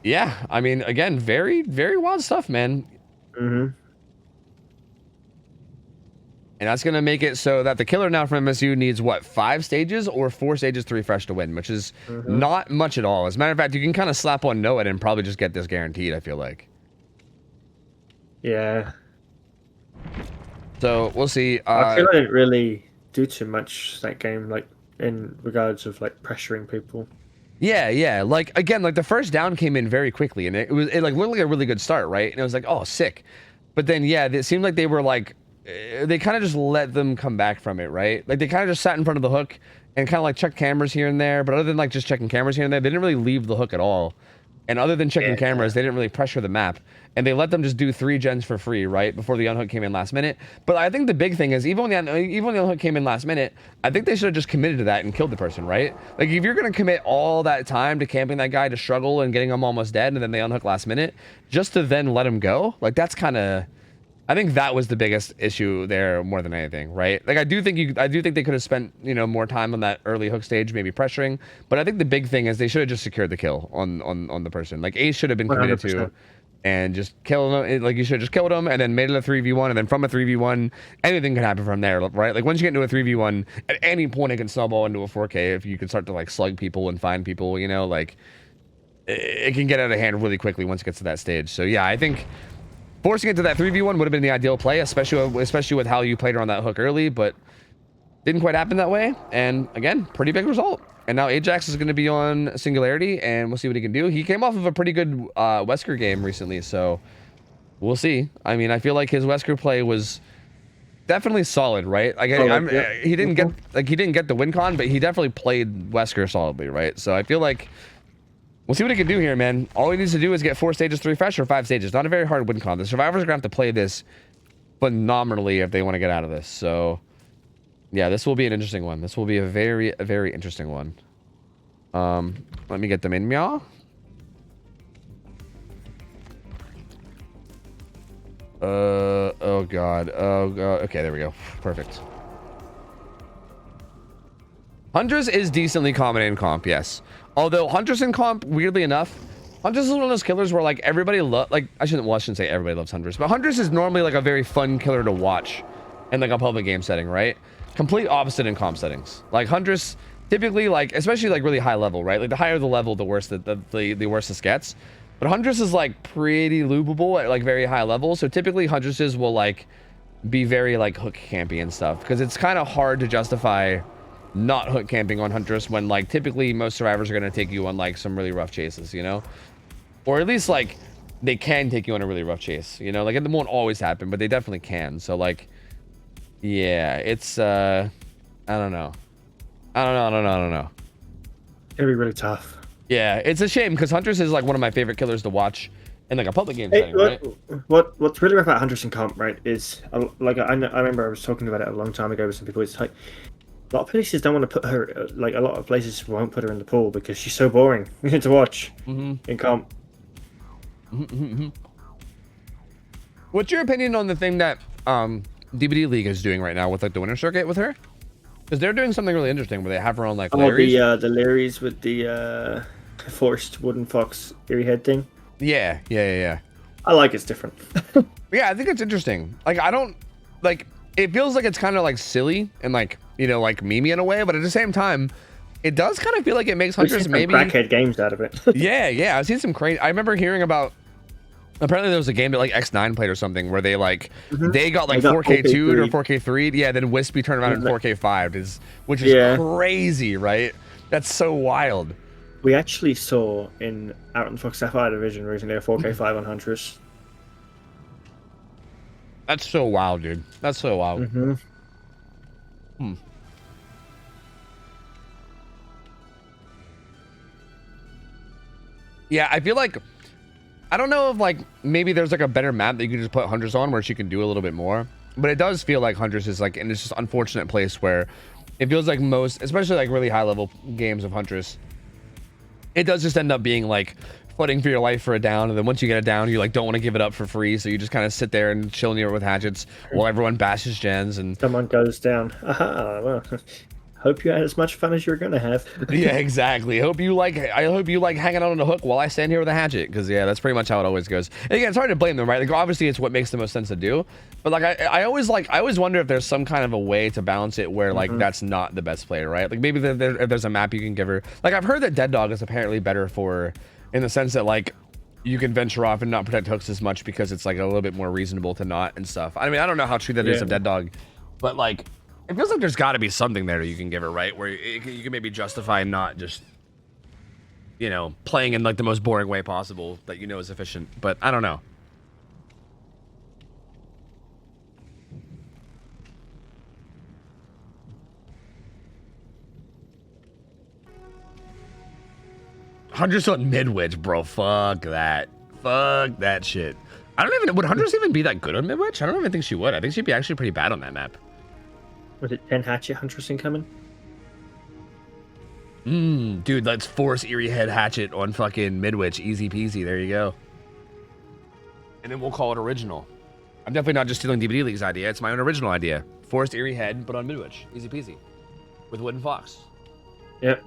yeah. I mean, again, very, very wild stuff, man. And that's going to make it so that the killer now from MSU needs, what, 5 stages or 4 stages to refresh to win, which is not much at all. As a matter of fact, you can kind of slap on Noah and probably just get this guaranteed, I feel like. Yeah. So, we'll see. I feel like I didn't really do too much that game, like, in regards of, like, pressuring people. Yeah. Like, again, like, the first down came in very quickly, and it like, looked like a really good start, right? And it was like, oh, sick. But then, yeah, it seemed like they were, like, they kind of just let them come back from it, right? Like, they kind of just sat in front of the hook and kind of like checked cameras here and there. But other than like just checking cameras here and there, they didn't really leave the hook at all. And other than checking cameras, they didn't really pressure the map. And they let them just do 3 gens for free, right? Before the unhook came in last minute. But I think the big thing is, even when the unhook came in last minute, I think they should have just committed to that and killed the person, right? Like, if you're going to commit all that time to camping that guy to struggle and getting him almost dead, and then they unhook last minute, just to then let him go, like, that's kind of... I think that was the biggest issue there more than anything, right? Like, I do think they could have spent, you know, more time on that early hook stage, maybe pressuring. But I think the big thing is they should have just secured the kill on the person. Like, Ace should have been committed 100%. To and just kill him. Like, you should have just killed him and then made it a 3v1. And then from a 3v1, anything can happen from there, right? Like, once you get into a 3v1, at any point it can snowball into a 4K if you can start to, like, slug people and find people, you know? Like, it can get out of hand really quickly once it gets to that stage. So, yeah, I think... forcing it to that 3v1 would have been the ideal play, especially with how you played her on that hook early, but didn't quite happen that way. And again, pretty big result. And now Ajax is going to be on Singularity, and we'll see what he can do. He came off of a pretty good Wesker game recently, so we'll see. I mean, I feel like his Wesker play was definitely solid, right? Like, he didn't get the win con, but he definitely played Wesker solidly, right? So I feel like we'll see what he can do here, man. All he needs to do is get 4 stages to refresh or 5 stages. Not a very hard win con. The survivors are going to have to play this phenomenally if they want to get out of this. So, yeah, this will be an interesting one. This will be a very interesting one. Let me get them in, meow. Oh god. Okay, there we go. Perfect. Huntress is decently common in comp, yes. Although Huntress in comp, weirdly enough, Huntress is one of those killers where, like, everybody I shouldn't say everybody loves Huntress, but Huntress is normally, like, a very fun killer to watch in, like, a public game setting, right? Complete opposite in comp settings. Like, Huntress typically, like, especially, like, really high level, right? Like, the higher the level, the worse the worse this gets. But Huntress is, like, pretty loopable at, like, very high levels. So typically Huntresses will, like, be very, like, hook campy and stuff, because it's kind of hard to justify not hook camping on Huntress when, like, typically most survivors are going to take you on, like, some really rough chases, you know? Or at least, like, they can take you on a really rough chase, you know? Like, it won't always happen, but they definitely can. So, like, yeah, it's, I don't know. I don't know. It'll be really tough. Yeah, it's a shame, because Huntress is, like, one of my favorite killers to watch in, like, a public game setting, right? What's really rough about Huntress in comp, right, is, like, I remember I was talking about it a long time ago with some people. It's like, a lot of places don't want to put her, like, a lot of places won't put her in the pool because she's so boring to watch in comp. What's your opinion on the thing that DVD League is doing right now with, like, the winner circuit with her? Because they're doing something really interesting where they have her on, like, Larrys. The Larrys with the forced wooden fox ear head thing. Yeah. I like it's different. Yeah, I think it's interesting. Like, I don't, like, it feels like it's kind of, like, silly and, like, you know, like, memey in a way, but at the same time, it does kind of feel like it makes Huntress maybe crackhead games out of it. yeah, I've seen some crazy. I remember hearing about, apparently there was a game that, like, X9 played or something where they, like, they got, like, 4K2'd or 4K3'd. Yeah, then Wispy turned around and 4K5'd, which is crazy, right? That's so wild. We actually saw out in Fox Sapphire Division recently a 4K5 on Huntress. That's so wild, dude. That's so wild. Yeah, I feel like, I don't know if, like, maybe there's, like, a better map that you can just put Huntress on where she can do a little bit more. but it does feel like Huntress is like in this just unfortunate place where it feels like most, especially like really high level games of Huntress, it does just end up being like fighting for your life for a down, and then once you get a down, you like don't want to give it up for free, so you just kind of sit there and chill near with hatchets while everyone bashes gens and someone goes down. Aha, well, hope you had as much fun as you were gonna have. Yeah, exactly. I hope you like hanging out on the hook while I stand here with a hatchet, because yeah, that's pretty much how it always goes. And again, it's hard to blame them, right? Like obviously it's what makes the most sense to do, but like I always wonder if there's some kind of a way to balance it where like that's not the best player, right? Like maybe if there's a map you can give her. Like I've heard that Dead Dog is apparently better for, in the sense that like you can venture off and not protect hooks as much because it's like a little bit more reasonable to not and stuff. I mean, I don't know how true that is of Dead Dog, but like it feels like there's got to be something there that you can give her, right? Where you can maybe justify not just, you know, playing in like the most boring way possible that you know is efficient. But I don't know. Huntress on mid-witch, bro. Fuck that. Fuck that shit. I don't even... Would Huntress even be that good on mid-witch? I don't even think she would. I think she'd be actually pretty bad on that map. Was it 10 hatchet Huntress incoming? Dude, let's force Eerie Head Hatchet on fucking mid-witch. Easy peasy. There you go. And then we'll call it original. I'm definitely not just stealing DVD League's idea. It's my own original idea. Forced Eerie Head, but on mid-witch. Easy peasy. With Wooden Fox. Yep.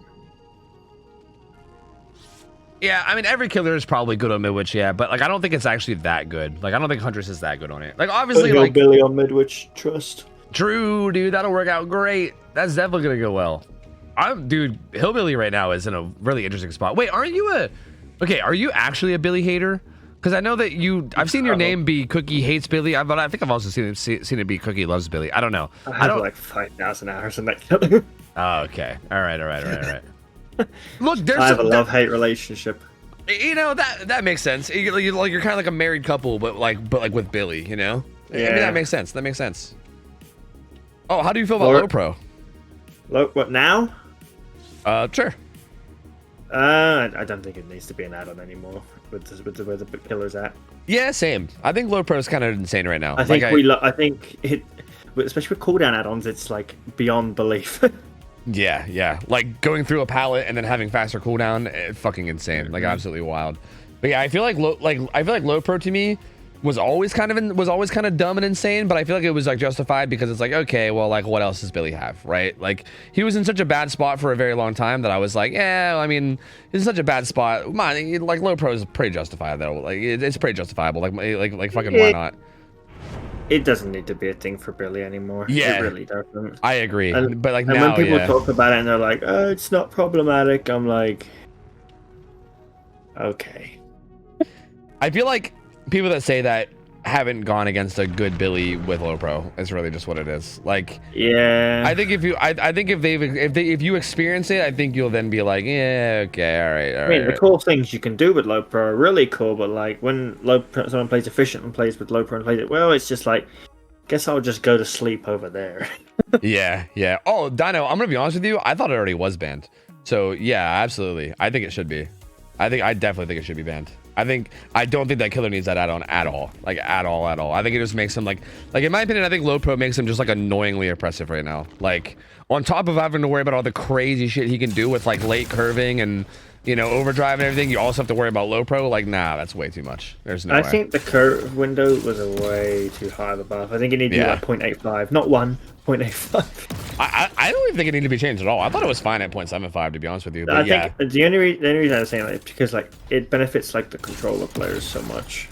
Yeah, I mean, every killer is probably good on mid-witch, yeah, but like I don't think it's actually that good. Like I don't think Huntress is that good on it. Like obviously, like Billy on mid-witch, trust. True, dude, that'll work out great. That's definitely gonna go well. Dude, Hillbilly right now is in a really interesting spot. Wait, aren't you are you actually a Billy hater? Because I know that I've seen your name be Cookie Hates Billy, but I think I've also seen it be Cookie Loves Billy. I don't know. I have like 5,000 hours in that killer. Oh, okay. All right. Look, I have a love-hate relationship. You know that makes sense. You're kind of like a married couple, but like with Billy. You know. Yeah. I mean, that makes sense. Oh, how do you feel about Low Pro? What now? Sure. I don't think it needs to be an add-on anymore with where the killer's at. Yeah, same. I think Low Pro is kind of insane right now. I think especially with cooldown add-ons, it's like beyond belief. Yeah. Like going through a pallet and then having faster cooldown, fucking insane. Like absolutely wild. But yeah, I feel like Low Pro to me was always kind of dumb and insane, but I feel like it was like justified because it's like, okay, well, like what else does Billy have, right? Like he was in such a bad spot for a very long time that I was like, yeah, I mean, he's in such a bad spot. Like Low Pro is pretty justified though. Like it's pretty justifiable. Like fucking why not? It doesn't need to be a thing for Billy anymore. Yeah, it really doesn't. I agree. But like and now, when people talk about it and they're like, "Oh, it's not problematic," I'm like, okay. I feel like people that say that haven't gone against a good Billy with Low Pro. Is really just what it is. Like, yeah. I think if you experience it, I think you'll then be like, yeah, okay, all right. I mean, the cool things you can do with Low Pro are really cool, but like when someone plays efficient and plays with Low Pro and plays it well, it's just like, guess I'll just go to sleep over there. Yeah. Oh, Dino, I'm gonna be honest with you. I thought it already was banned. So yeah, absolutely. I think it should be. I definitely think it should be banned. I don't think that killer needs that add-on at all. Like at all. I think it just makes him like in my opinion, I think Low Pro makes him just like annoyingly oppressive right now. Like on top of having to worry about all the crazy shit he can do with like late curving and, you know, overdrive and everything, you also have to worry about Low Pro. Like, nah, that's way too much. There's no way. I think the curve window was a way too high of a buff. I think it needed to be like 0.85, not 1.85. I don't even think it needed to be changed at all. I thought it was fine at 0.75, to be honest with you. But I think the only reason I was saying that is because like it benefits like the controller players so much.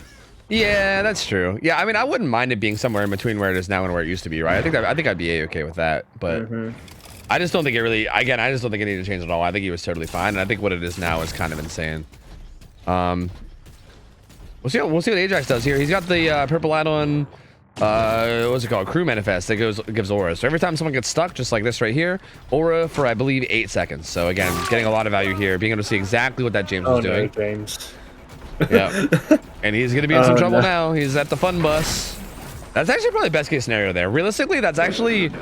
Yeah, that's true. Yeah, I mean, I wouldn't mind it being somewhere in between where it is now and where it used to be, right? I think I'd be a-okay with that, but I just don't think it really. Again, I just don't think it needed to change at all. I think he was totally fine, and I think what it is now is kind of insane. We'll see what Ajax does here. He's got the purple add-on. What's it called? Crew manifest that gives aura. So every time someone gets stuck, just like this right here, aura for I believe 8 seconds. So again, getting a lot of value here, being able to see exactly what that James was doing. No, James. Yeah, and he's gonna be in some trouble now. He's at the fun bus. That's actually probably best case scenario there. Realistically, that's actually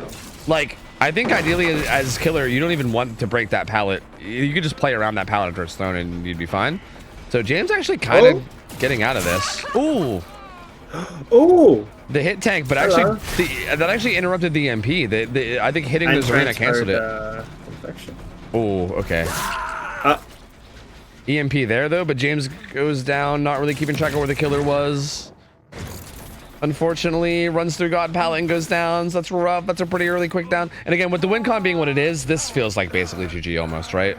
like I think ideally as killer, you don't even want to break that pallet. You could just play around that pallet after it's thrown and you'd be fine. So James actually kind of getting out of this. Ooh. Oh, The hit tank, but actually, that actually interrupted the EMP. I think hitting this arena canceled it. Oh, okay. EMP there though, but James goes down, not really keeping track of where the killer was. Unfortunately, runs through God Palette and goes down. So that's rough. That's a pretty early quick down. And again, with the win con being what it is, this feels like basically GG almost, right?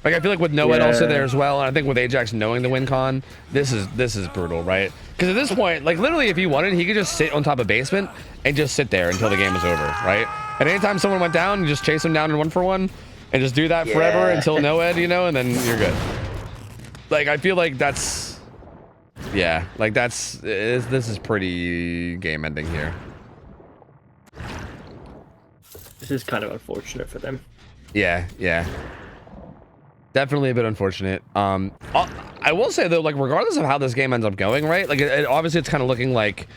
Like I feel like with Noed also there as well, and I think with Ajax knowing the win con, this is brutal, right? Because at this point, like literally, if he wanted, he could just sit on top of basement and just sit there until the game was over, right? And anytime someone went down, you just chase them down in 1-for-1 and just do that forever until Noed, you know, and then you're good. Like I feel like that's, yeah, like this is pretty game ending here. This is kind of unfortunate for them. Yeah. Definitely a bit unfortunate. I will say though, like regardless of how this game ends up going, right? Like obviously it's kind of looking like,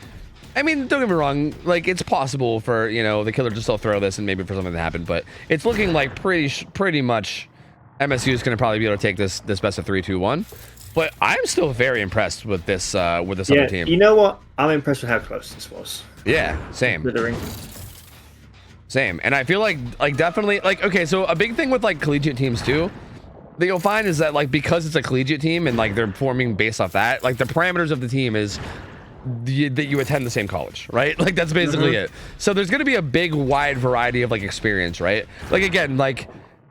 I mean, don't get me wrong, like it's possible for, you know, the killer to still throw this and maybe for something to happen, but it's looking like pretty much MSU is going to probably be able to take this best of 3-2-1. But I'm still very impressed with this other team. You know what? I'm impressed with how close this was. Yeah, same. Same. And I feel like definitely like, okay, so a big thing with like collegiate teams too that you'll find is that like because it's a collegiate team and like they're forming based off that, like the parameters of the team is that you attend the same college, right? Like that's basically it. So there's going to be a big wide variety of like experience, right? Like again, like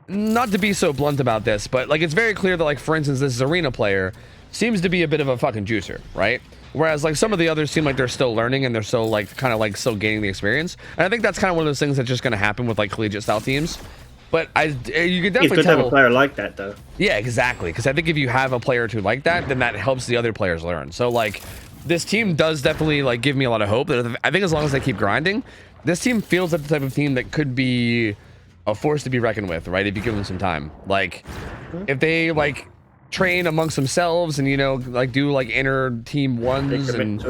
not to be so blunt about this, but like it's very clear that like for instance this arena player seems to be a bit of a fucking juicer, right? Whereas like some of the others seem like they're still learning and they're still like kind of like still gaining the experience. And I think that's kind of one of those things that's just going to happen with like collegiate style teams. But you could definitely it's good to have a player like that though. Yeah, exactly. Because I think if you have a player or two like that, then that helps the other players learn. So like this team does definitely like give me a lot of hope that I think as long as they keep grinding, this team feels like the type of team that could be a force to be reckoned with, right? If you give them some time. Like if they like train amongst themselves and, you know, like do like inner team ones and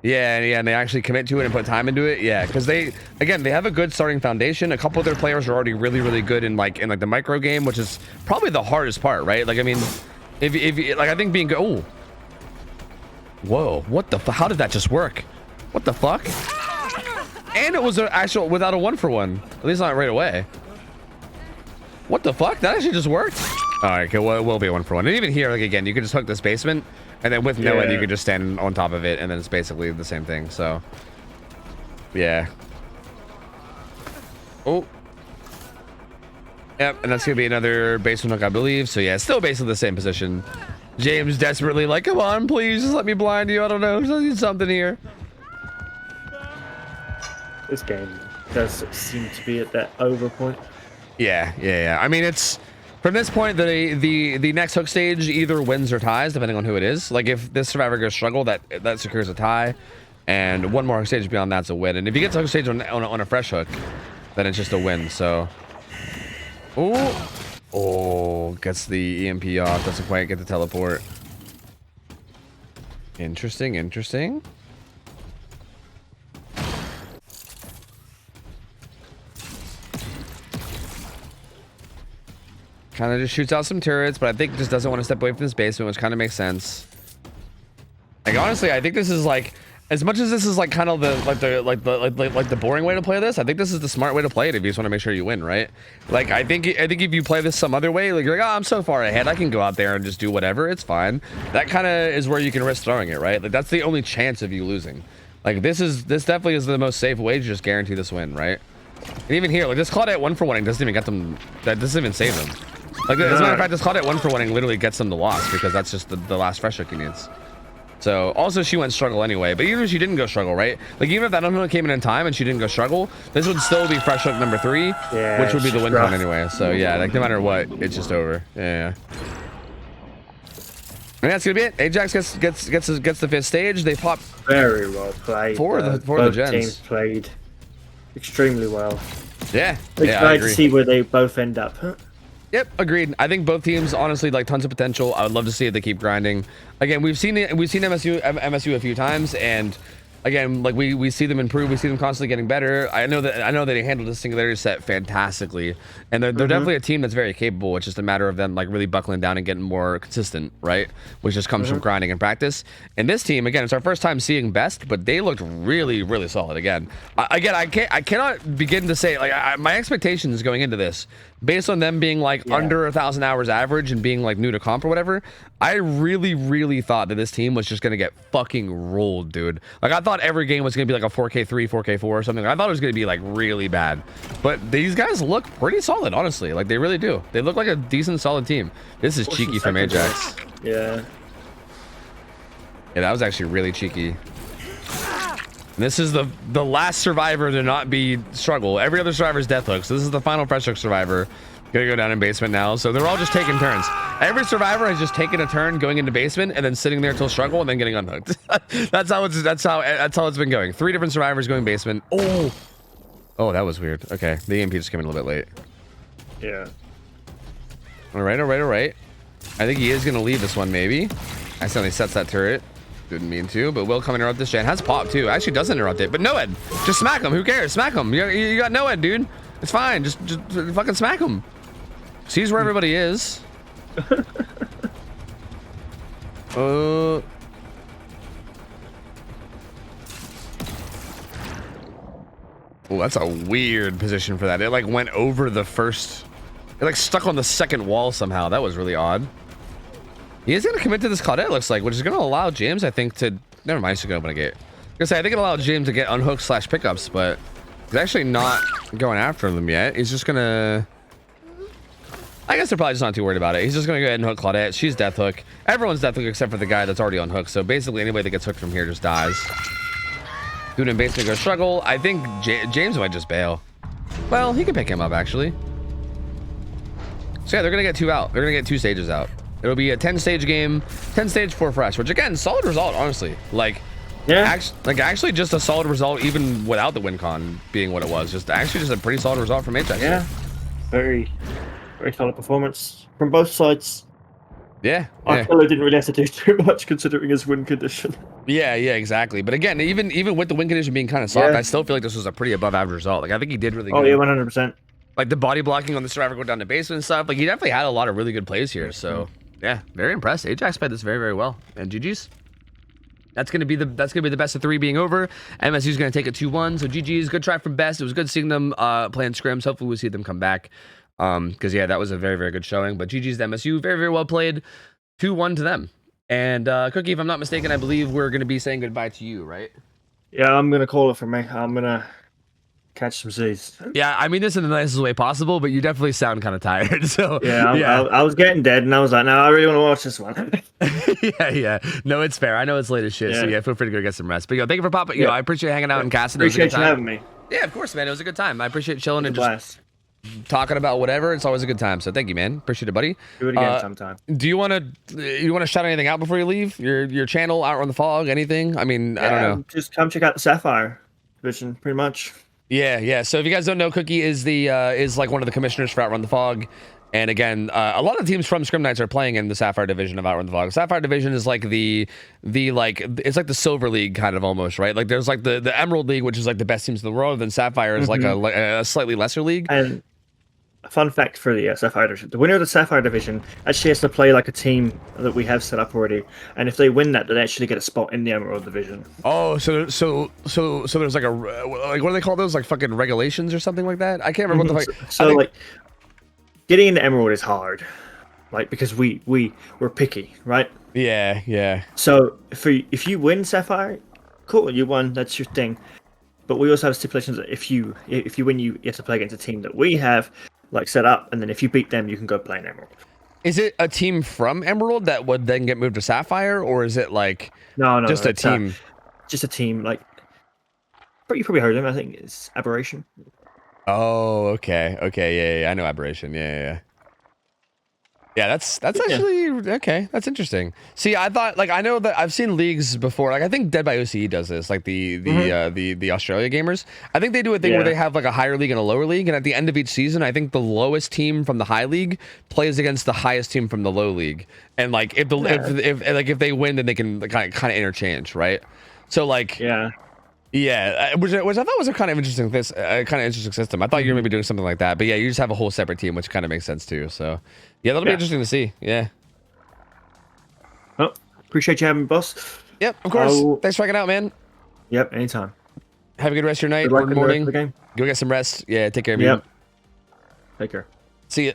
and they actually commit to it and put time into it. Yeah, because they have a good starting foundation. A couple of their players are already really good in like the micro game, which is probably the hardest part, right? Like I mean, if like I think being oh, whoa, what the how did that just work? What the fuck? And it was an actual without a 1-for-1, at least not right away. What the fuck? That actually just worked. All right, okay, well, it will be a 1-for-1. And even here, like again, you can just hook this basement. And then with Noed, you could just stand on top of it, and then it's basically the same thing. So, yeah. Oh. Yep, and that's going to be another basement hook, I believe. So, yeah, it's still basically the same position. James desperately like, come on, please, just let me blind you. I don't know, there's something here. This game does seem to be at that over point. Yeah. I mean, it's... From this point, the next hook stage either wins or ties, depending on who it is. Like if this survivor goes struggle, that secures a tie, and one more hook stage beyond that's a win. And if you get to hook stage on a fresh hook, then it's just a win. So, oh, gets the EMP off, doesn't quite get the teleport. Interesting. Kind of just shoots out some turrets, but I think just doesn't want to step away from this basement, which kind of makes sense. Like honestly, I think this is like, as much as this is like kind of the boring way to play this, I think this is the smart way to play it if you just want to make sure you win, right? Like I think if you play this some other way, like you're like, oh, I'm so far ahead, I can go out there and just do whatever, it's fine. That kind of is where you can risk throwing it, right? Like that's the only chance of you losing. Like this definitely is the most safe way to just guarantee this win, right? And even here, like this Claudette 1-for-1 doesn't even get them. That doesn't even save them. Like as a matter of fact, this Claudette 1-for-1 literally gets them the loss because that's just the last fresh hook he needs. So also she went struggle anyway, but even if she didn't go struggle, right? Like even if that unhook came in time and she didn't go struggle, this would still be fresh hook number 3, which would be the win con anyway. So yeah, like no matter what, it's just over. Yeah. And that's gonna be it. Ajax gets the 5th stage. They pop very well played. For the gens. Teams played extremely well. Yeah. Excited to see where they both end up. Yep, agreed. I think both teams honestly like tons of potential. I would love to see if they keep grinding. Again, we've seen MSU a few times, and again, like we see them improve, we see them constantly getting better. I know that they handled the singularity set fantastically, and they're definitely a team that's very capable. It's just a matter of them like really buckling down and getting more consistent, right? Which just comes from grinding and practice. And this team, again, it's our first time seeing best, but they looked really, really solid. Again, I cannot begin to say like my expectations going into this, based on them being like under 1,000 hours average and being like new to comp or whatever, I really thought that this team was just gonna get fucking rolled, dude. Like I thought every game was gonna be like a 4K3, 4K4 or something. I thought it was gonna be like really bad, but these guys look pretty solid, honestly. Like they really do. They look like a decent, solid team. This is cheeky from Ajax. Yeah. Yeah, that was actually really cheeky. And this is the last survivor to not be struggle. Every other survivor is death hook. So this is the final fresh hook survivor. Gonna go down in basement now. So they're all just taking turns. Every survivor has just taken a turn going into basement and then sitting there till struggle and then getting unhooked. that's how it's been going. 3 different survivors going basement. Oh, that was weird. Okay, the EMP just came in a little bit late. Yeah. All right. I think he is gonna leave this one maybe. Accidentally sets that turret. Didn't mean to, but will come interrupt this gen. Has pop too. Actually doesn't interrupt it, but Noed. Just smack him. Who cares? Smack him. You got Noed, dude. It's fine. Just fucking smack him. Sees where everybody is. Oh, that's a weird position for that. It like went over the first. It like stuck on the second wall somehow. That was really odd. He is going to commit to this Claudette, looks like, which is going to allow James, I think, to... Never mind, he's going to open a gate. I think it allowed James to get unhooked / pickups, but he's actually not going after them yet. He's just going to... I guess they're probably just not too worried about it. He's just going to go ahead and hook Claudette. She's death hook. Everyone's death hook except for the guy that's already unhooked. So basically, anybody that gets hooked from here just dies. Dude in basement goes struggle. I think James might just bail. Well, he can pick him up, actually. So yeah, they're going to get 2 out. They're going to get 2 stages out. It'll be a 10-stage game, 10 stage 4 fresh, which again, solid result, honestly. Like, yeah, actually just a solid result even without the win con being what it was. Just a pretty solid result from Ajax. Yeah, very solid performance from both sides. Yeah, I feel I didn't really have to do too much considering his win condition. Yeah, exactly. But again, even with the win condition being kind of soft, I still feel like this was a pretty above average result. Like I think he did really good. Oh yeah, 100%. Like the body blocking on the survivor going down to basement and stuff. Like he definitely had a lot of really good plays here. So. Yeah, very impressed. Ajax played this very well. And GG's. That's gonna be the best of 3 being over. MSU's gonna take it 2-1. So GG's. Good try from best. It was good seeing them playing scrims. Hopefully we'll see them come back. Because yeah, that was a very good showing. But GG's to MSU. Very well played. 2-1 to them. And Cookie, if I'm not mistaken, I believe we're gonna be saying goodbye to you, right? Yeah, I'm gonna call it for me. I'm gonna catch some Z's. Yeah, I mean this in the nicest way possible, but you definitely sound kind of tired. So yeah, I was getting dead, and I was like, no, I really want to watch this one. yeah. No, it's fair. I know it's late as shit, so yeah, feel free to go get some rest. But yo, thank you for popping. Yo, I appreciate hanging out and casting. Appreciate you having me. Yeah, of course, man. It was a good time. I appreciate chilling and just talking about whatever. It's always a good time. So thank you, man. Appreciate it, buddy. Do it again sometime. Do you want to shout anything out before you leave? Your channel, Out on the Fog, anything? I mean, I don't know. Just come check out the Sapphire division, pretty much. Yeah. So if you guys don't know, Cookie is like one of the commissioners for Outrun the Fog. And again, a lot of teams from Scrim Knights are playing in the Sapphire division of Outrun the Fog. Sapphire division is like it's like the Silver League kind of almost, right? Like there's like the Emerald League, which is like the best teams in the world. Then Sapphire is like a slightly lesser league. And a fun fact for the Sapphire division: the winner of the Sapphire division actually has to play like a team that we have set up already. And if they win that, they actually get a spot in the Emerald division. Oh, so there's like what do they call those? Like fucking regulations or something like that? I can't remember what the fuck. So like, getting into Emerald is hard, like because we're picky, right? Yeah. So if you win Sapphire, cool, you won. That's your thing. But we also have stipulations that if you win, you have to play against a team that we have like set up, and then if you beat them, you can go play in Emerald. Is it a team from Emerald that would then get moved to Sapphire, or is it like just a team? Just a team. Like, you probably heard of them. I think it's Aberration. Oh, okay, yeah. I know Aberration. Yeah. Yeah, that's actually okay. That's interesting. See, I thought like I know that I've seen leagues before. Like I think Dead by OCE does this. Like the Australia gamers. I think they do a thing where they have like a higher league and a lower league, and at the end of each season, I think the lowest team from the high league plays against the highest team from the low league. And like if they win, then they can kind of interchange, right? So like Yeah, which I thought was a kind of interesting system. I thought you were maybe doing something like that, but yeah, you just have a whole separate team, which kind of makes sense too. So yeah, that'll be interesting to see. Yeah. Well, appreciate you having me, boss. Yep, of course. Thanks for checking out, man. Yep, anytime. Have a good rest of your night or morning. Go get some rest. Yeah, take care of you. Yep. Take care. See ya.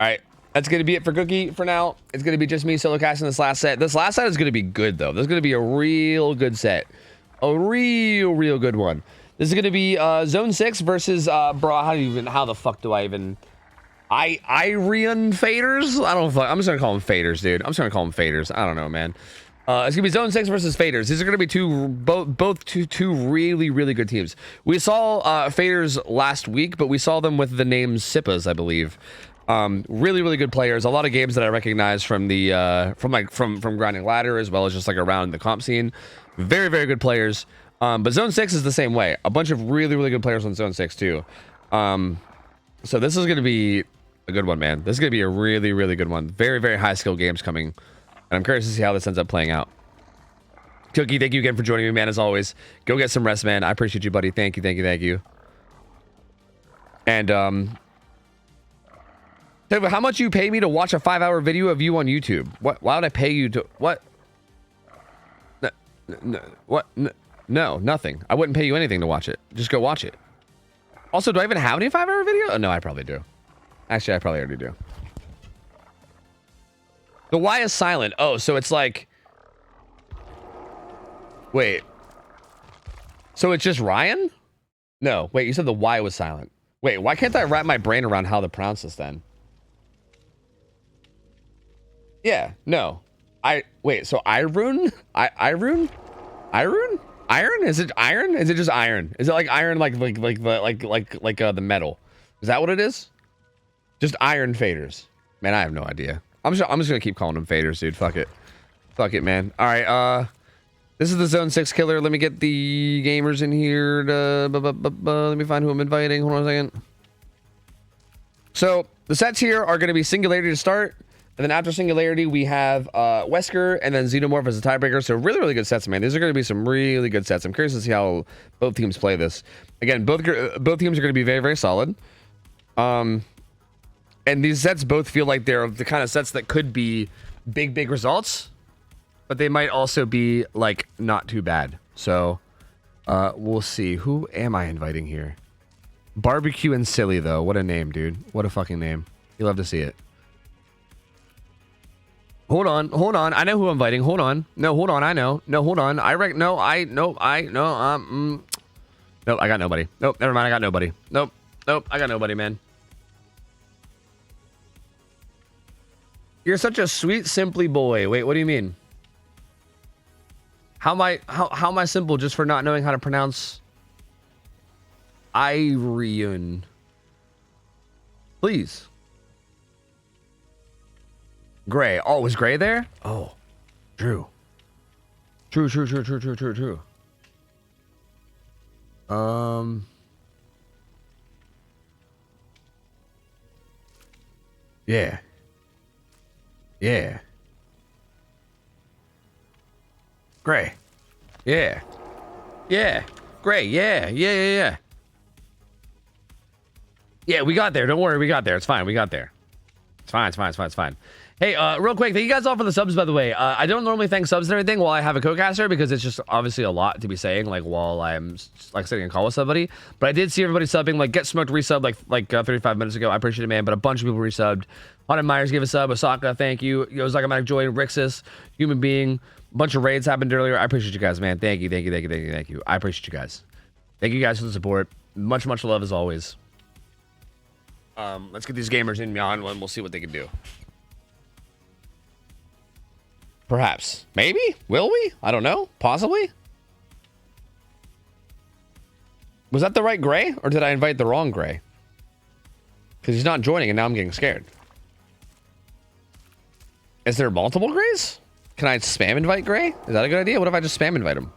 All right. That's going to be it for Cookie for now. It's going to be just me solo casting this last set. This last set is going to be good, though. This is going to be a real good set. A real good one. This is going to be Zone 6 versus, bro, how the fuck do I even... Irian faders? I don't know. I'm just going to call them faders, dude. I'm just going to call them faders. I don't know, man. It's going to be Zone 6 versus faders. These are going to be two really good teams. We saw faders last week, but we saw them with the name Sippas, I believe. Really good players. A lot of games that I recognize from the from grinding ladder, as well as just like around the comp scene. Very good players. But Zone 6 is the same way. A bunch of really good players on Zone 6 too. So this is going to be a good one, man. This is going to be a really good one. Very high skill games coming. And I'm curious to see how this ends up playing out. Cookie, thank you again for joining me, man, as always. Go get some rest, man. I appreciate you, buddy. Thank you. And, how much you pay me to watch a 5-hour video of you on YouTube? What? Why would I pay you to... What? No, nothing. I wouldn't pay you anything to watch it. Just go watch it. Also, do I even have any 5-hour video? Oh, no, I probably do. Actually, I probably already do. The Y is silent. Oh, so it's like... Wait. So it's just Ryan? No. Wait, you said the Y was silent. Wait, why can't I wrap my brain around how to pronounce this then? Yeah, no. Wait, so Irun? Irun? Iron? Is it iron? Is it just iron? Is it like iron like the metal? Is that what it is? Just iron faders. Man, I have no idea. I'm just gonna keep calling them faders, dude. Fuck it, man. All right, this is the Zone 6 killer. Let me get the gamers in here. Let me find who I'm inviting. Hold on a second. So the sets here are gonna be Singularity to start. And then after Singularity, we have Wesker and then Xenomorph as a tiebreaker. So really good sets, man. These are going to be some really good sets. I'm curious to see how both teams play this. Again, both teams are going to be very solid. And these sets both feel like they're the kind of sets that could be big results, but they might also be like not too bad. So we'll see. Who am I inviting here? Barbecue and Silly, though. What a name, dude. What a fucking name. You love to see it. Hold on. I know who I'm inviting. Hold on. No, hold on. I know. No, hold on. Nope, I got nobody. Nope, never mind. I got nobody. Nope, I got nobody, man. You're such a sweet, simply boy. Wait, what do you mean? How am I simple just for not knowing how to pronounce Irian? Please. Gray. Oh, was Gray there? Oh, True. Yeah. Gray. Yeah. Gray. Yeah. Yeah, we got there. Don't worry, we got there. It's fine. We got there. It's fine. Hey, real quick, thank you guys all for the subs, by the way. I don't normally thank subs and everything while I have a co-caster because it's just obviously a lot to be saying, like, while I'm, like, sitting in call with somebody. But I did see everybody subbing, like, Get Smoked resub, like 35 minutes ago. I appreciate it, man, but a bunch of people resubbed. Haunted Myers gave a sub. Osaka, thank you. Yozakamatic Joy, Rixus, Human Being. A bunch of raids happened earlier. I appreciate you guys, man. Thank you. I appreciate you guys. Thank you guys for the support. Much love as always. Let's get these gamers in beyond and we'll see what they can do. Perhaps. Maybe? Will we? I don't know. Possibly? Was that the right Gray? Or did I invite the wrong Gray? Because he's not joining and now I'm getting scared. Is there multiple Grays? Can I spam invite Gray? Is that a good idea? What if I just spam invite him?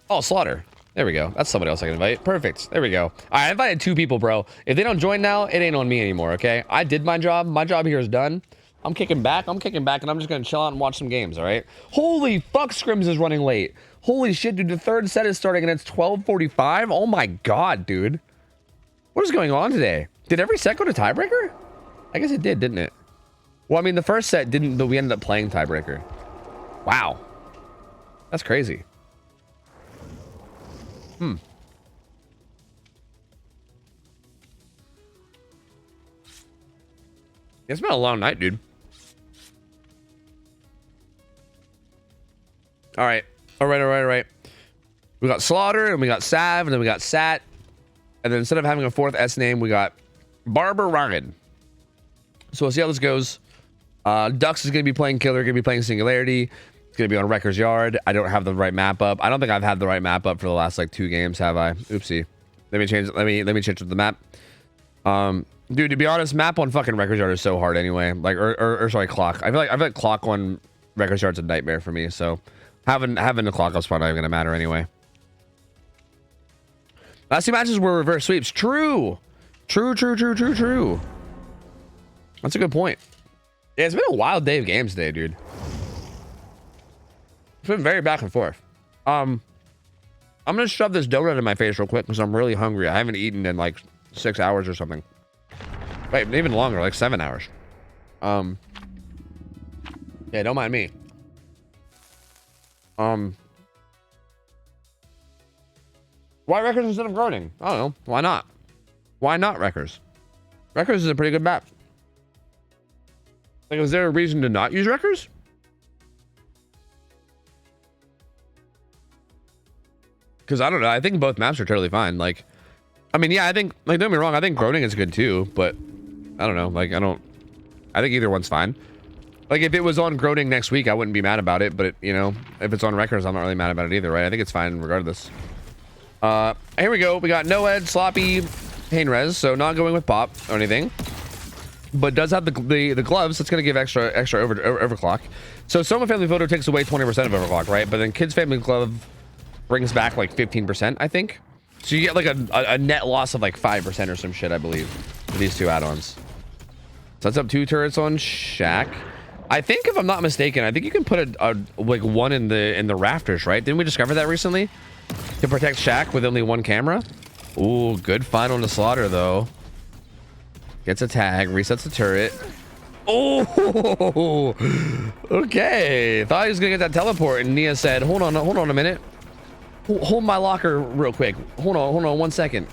Oh, Slaughter. There we go. That's somebody else I can invite. Perfect. There we go. All right, I invited 2 people, bro. If they don't join now, it ain't on me anymore, okay? I did my job. My job here is done. I'm kicking back, and I'm just gonna chill out and watch some games, all right? Holy fuck, Scrims is running late. Holy shit, dude, the third set is starting and it's 12:45. Oh my god, dude. What is going on today? Did every set go to tiebreaker? I guess it did, didn't it? Well, I mean, the first set didn't, but we ended up playing tiebreaker. Wow. That's crazy. It's been a long night, dude. All right. All right. We got Slaughter, and we got Sav, and then we got Sat. And then instead of having a fourth S name, we got Barber Ryan. So we'll see how this goes. Dux is going to be playing Killer, going to be playing Singularity. It's going to be on Wrecker's Yard. I don't have the right map up. I don't think I've had the right map up for the last, like, 2 games, have I? Oopsie. Let me change the map. Dude, to be honest, map on fucking Wrecker's Yard is so hard anyway. Like, or sorry, clock. I feel like clock on Wrecker's Yard's a nightmare for me. So having the clock up's probably not even gonna matter anyway. Last 2 matches were reverse sweeps. True. That's a good point. Yeah, it's been a wild day of games today, dude. It's been very back and forth. I'm gonna shove this donut in my face real quick because I'm really hungry. I haven't eaten in like 6 hours or something. Wait, even longer, like 7 hours. Yeah, don't mind me. Why Wreckers instead of Groaning? I don't know. Why not? Why not Wreckers? Wreckers is a pretty good map. Like, is there a reason to not use Wreckers? Because I don't know. I think both maps are totally fine. Like, I mean, yeah, I think, like, don't get me wrong, I think Groaning is good too, but I don't know. Like, I think either one's fine. Like, if it was on Groaning next week, I wouldn't be mad about it, but, you know, if it's on Wreckers, I'm not really mad about it either, right? I think it's fine regardless. Here we go. We got Noed, Sloppy, Painrez, so not going with Pop or anything, but does have the gloves, so it's going to give extra overclock. So Soma Family Photo takes away 20% of overclock, right? But then Kids Family Glove brings back like 15%, I think. So you get like a net loss of like 5% or some shit, I believe, for these 2 add-ons. So that's up 2 turrets on Shack. I think, if I'm not mistaken, I think you can put like one in the rafters, right? Didn't we discover that recently? To protect Shack with only 1 camera. Ooh, good find on the Slaughter though. Gets a tag, resets the turret. Oh, okay. Thought he was gonna get that teleport, and Nia said, "Hold on a minute. Hold my locker real quick. Hold on 1 second."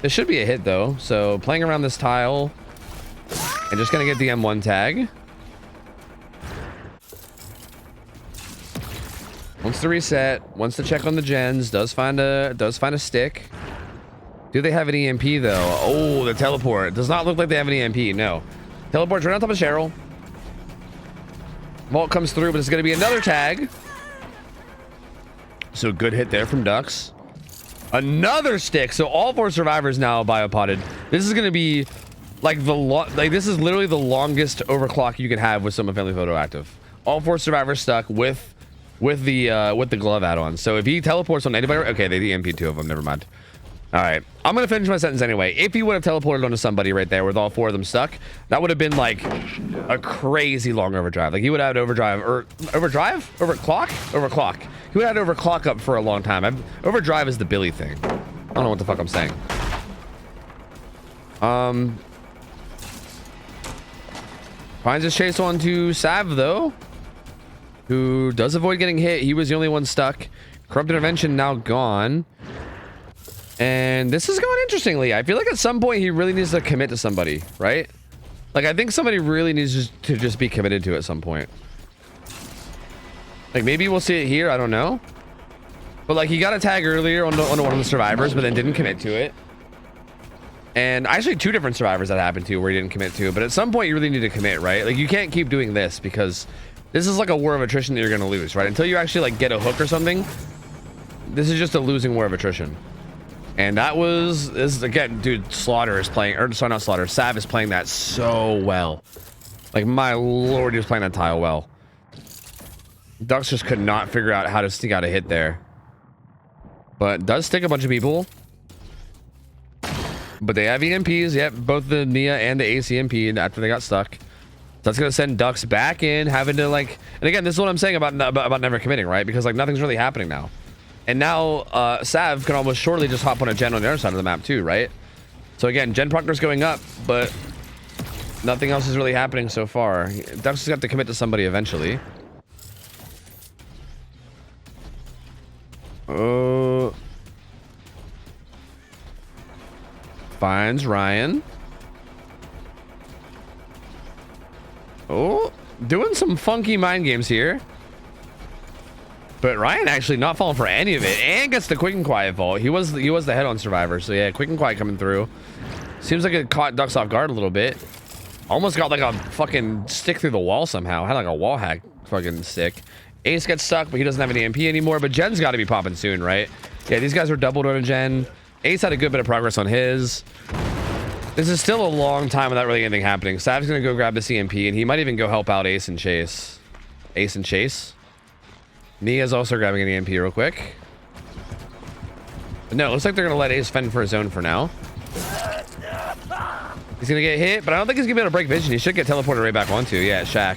This should be a hit though. So playing around this tile, and just gonna get the M1 tag. Wants to reset, wants to check on the gens, does find a stick. Do they have an EMP though? Oh, the teleport. Does not look like they have an EMP, no. Teleport's right on top of Cheryl. Vault comes through, but it's gonna be another tag. So good hit there from Dux. Another stick. So all 4 survivors now biopotted. This is gonna be like this is literally the longest overclock you can have with Soma Family Photo active. All 4 survivors stuck with the glove add-on. So if he teleports on anybody, okay, they EMP 2 of them, never mind. All right, I'm gonna finish my sentence anyway. If he would have teleported onto somebody right there with all 4 of them stuck, that would have been like a crazy long overdrive. Like, he would have had overclock. He would have had overclock up for a long time. Overdrive is the Billy thing. I don't know what the fuck I'm saying. Finds his chase on to Sav though, who does avoid getting hit. He was the only one stuck. Corrupt Intervention now gone. And this is going interestingly. I feel like at some point he really needs to commit to somebody, right? Like, I think somebody really needs to just be committed to at some point. Like, maybe we'll see it here. I don't know. But, like, he got a tag earlier on one of the survivors, but then didn't commit to it. And actually 2 different survivors that happened to where he didn't commit to. But at some point you really need to commit, right? Like, you can't keep doing this because this is like a war of attrition that you're going to lose, right? Until you actually, like, get a hook or something, this is just a losing war of attrition. And this is, again, dude, Slaughter is playing, or sorry, not Slaughter, Sav is playing that so well. Like, my lord, he was playing that tile well. Dux just could not figure out how to sneak out a hit there. But does stick a bunch of people. But they have EMPs, yep, both the Nia and the ACMP after they got stuck. that's gonna send Ducks back in, having to like, and again, this is what I'm saying about never committing, right? Because like nothing's really happening now. And now Sav can almost surely just hop on a gen on the other side of the map too, right? So again, gen progress going up, but nothing else is really happening so far. Ducks has got to commit to somebody eventually. Finds Ryan. Oh, doing some funky mind games here. But Ryan actually not falling for any of it, and gets the quick and quiet vault. He was the head on survivor, so yeah, quick and quiet coming through. Seems like it caught Ducks off guard a little bit. Almost got like a fucking stick through the wall somehow. Had like a wall hack fucking stick. Ace gets stuck, but he doesn't have any MP anymore. But Gen's got to be popping soon, right? Yeah, these guys are doubled on a Gen. Ace had a good bit of progress on his. This is still a long time without really anything happening. Sav's gonna go grab the CMP, and he might even go help out Ace and Chase. Ace and Chase. Nia's also grabbing an EMP real quick. But no, it looks like they're gonna let Ace fend for his own for now. He's gonna get hit, but I don't think he's gonna be able to break vision. He should get teleported right back onto. Yeah, Shaq.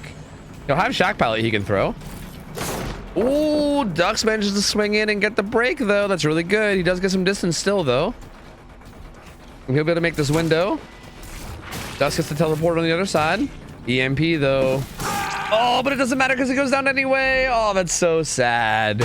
He'll have Shaq pallet he can throw. Ooh, Ducks manages to swing in and get the break though. That's really good. He does get some distance still though. And he'll be able to make this window. Ducks gets the teleport on the other side. EMP though. Oh, but it doesn't matter because it goes down anyway. Oh, that's so sad.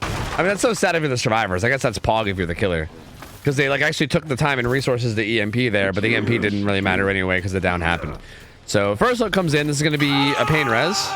I mean, that's so sad if you're the survivors. I guess that's Pog if you're the killer. Because they like actually took the time and resources to EMP there, but the EMP didn't really matter anyway because the down happened. So first look comes in. This is going to be a pain res.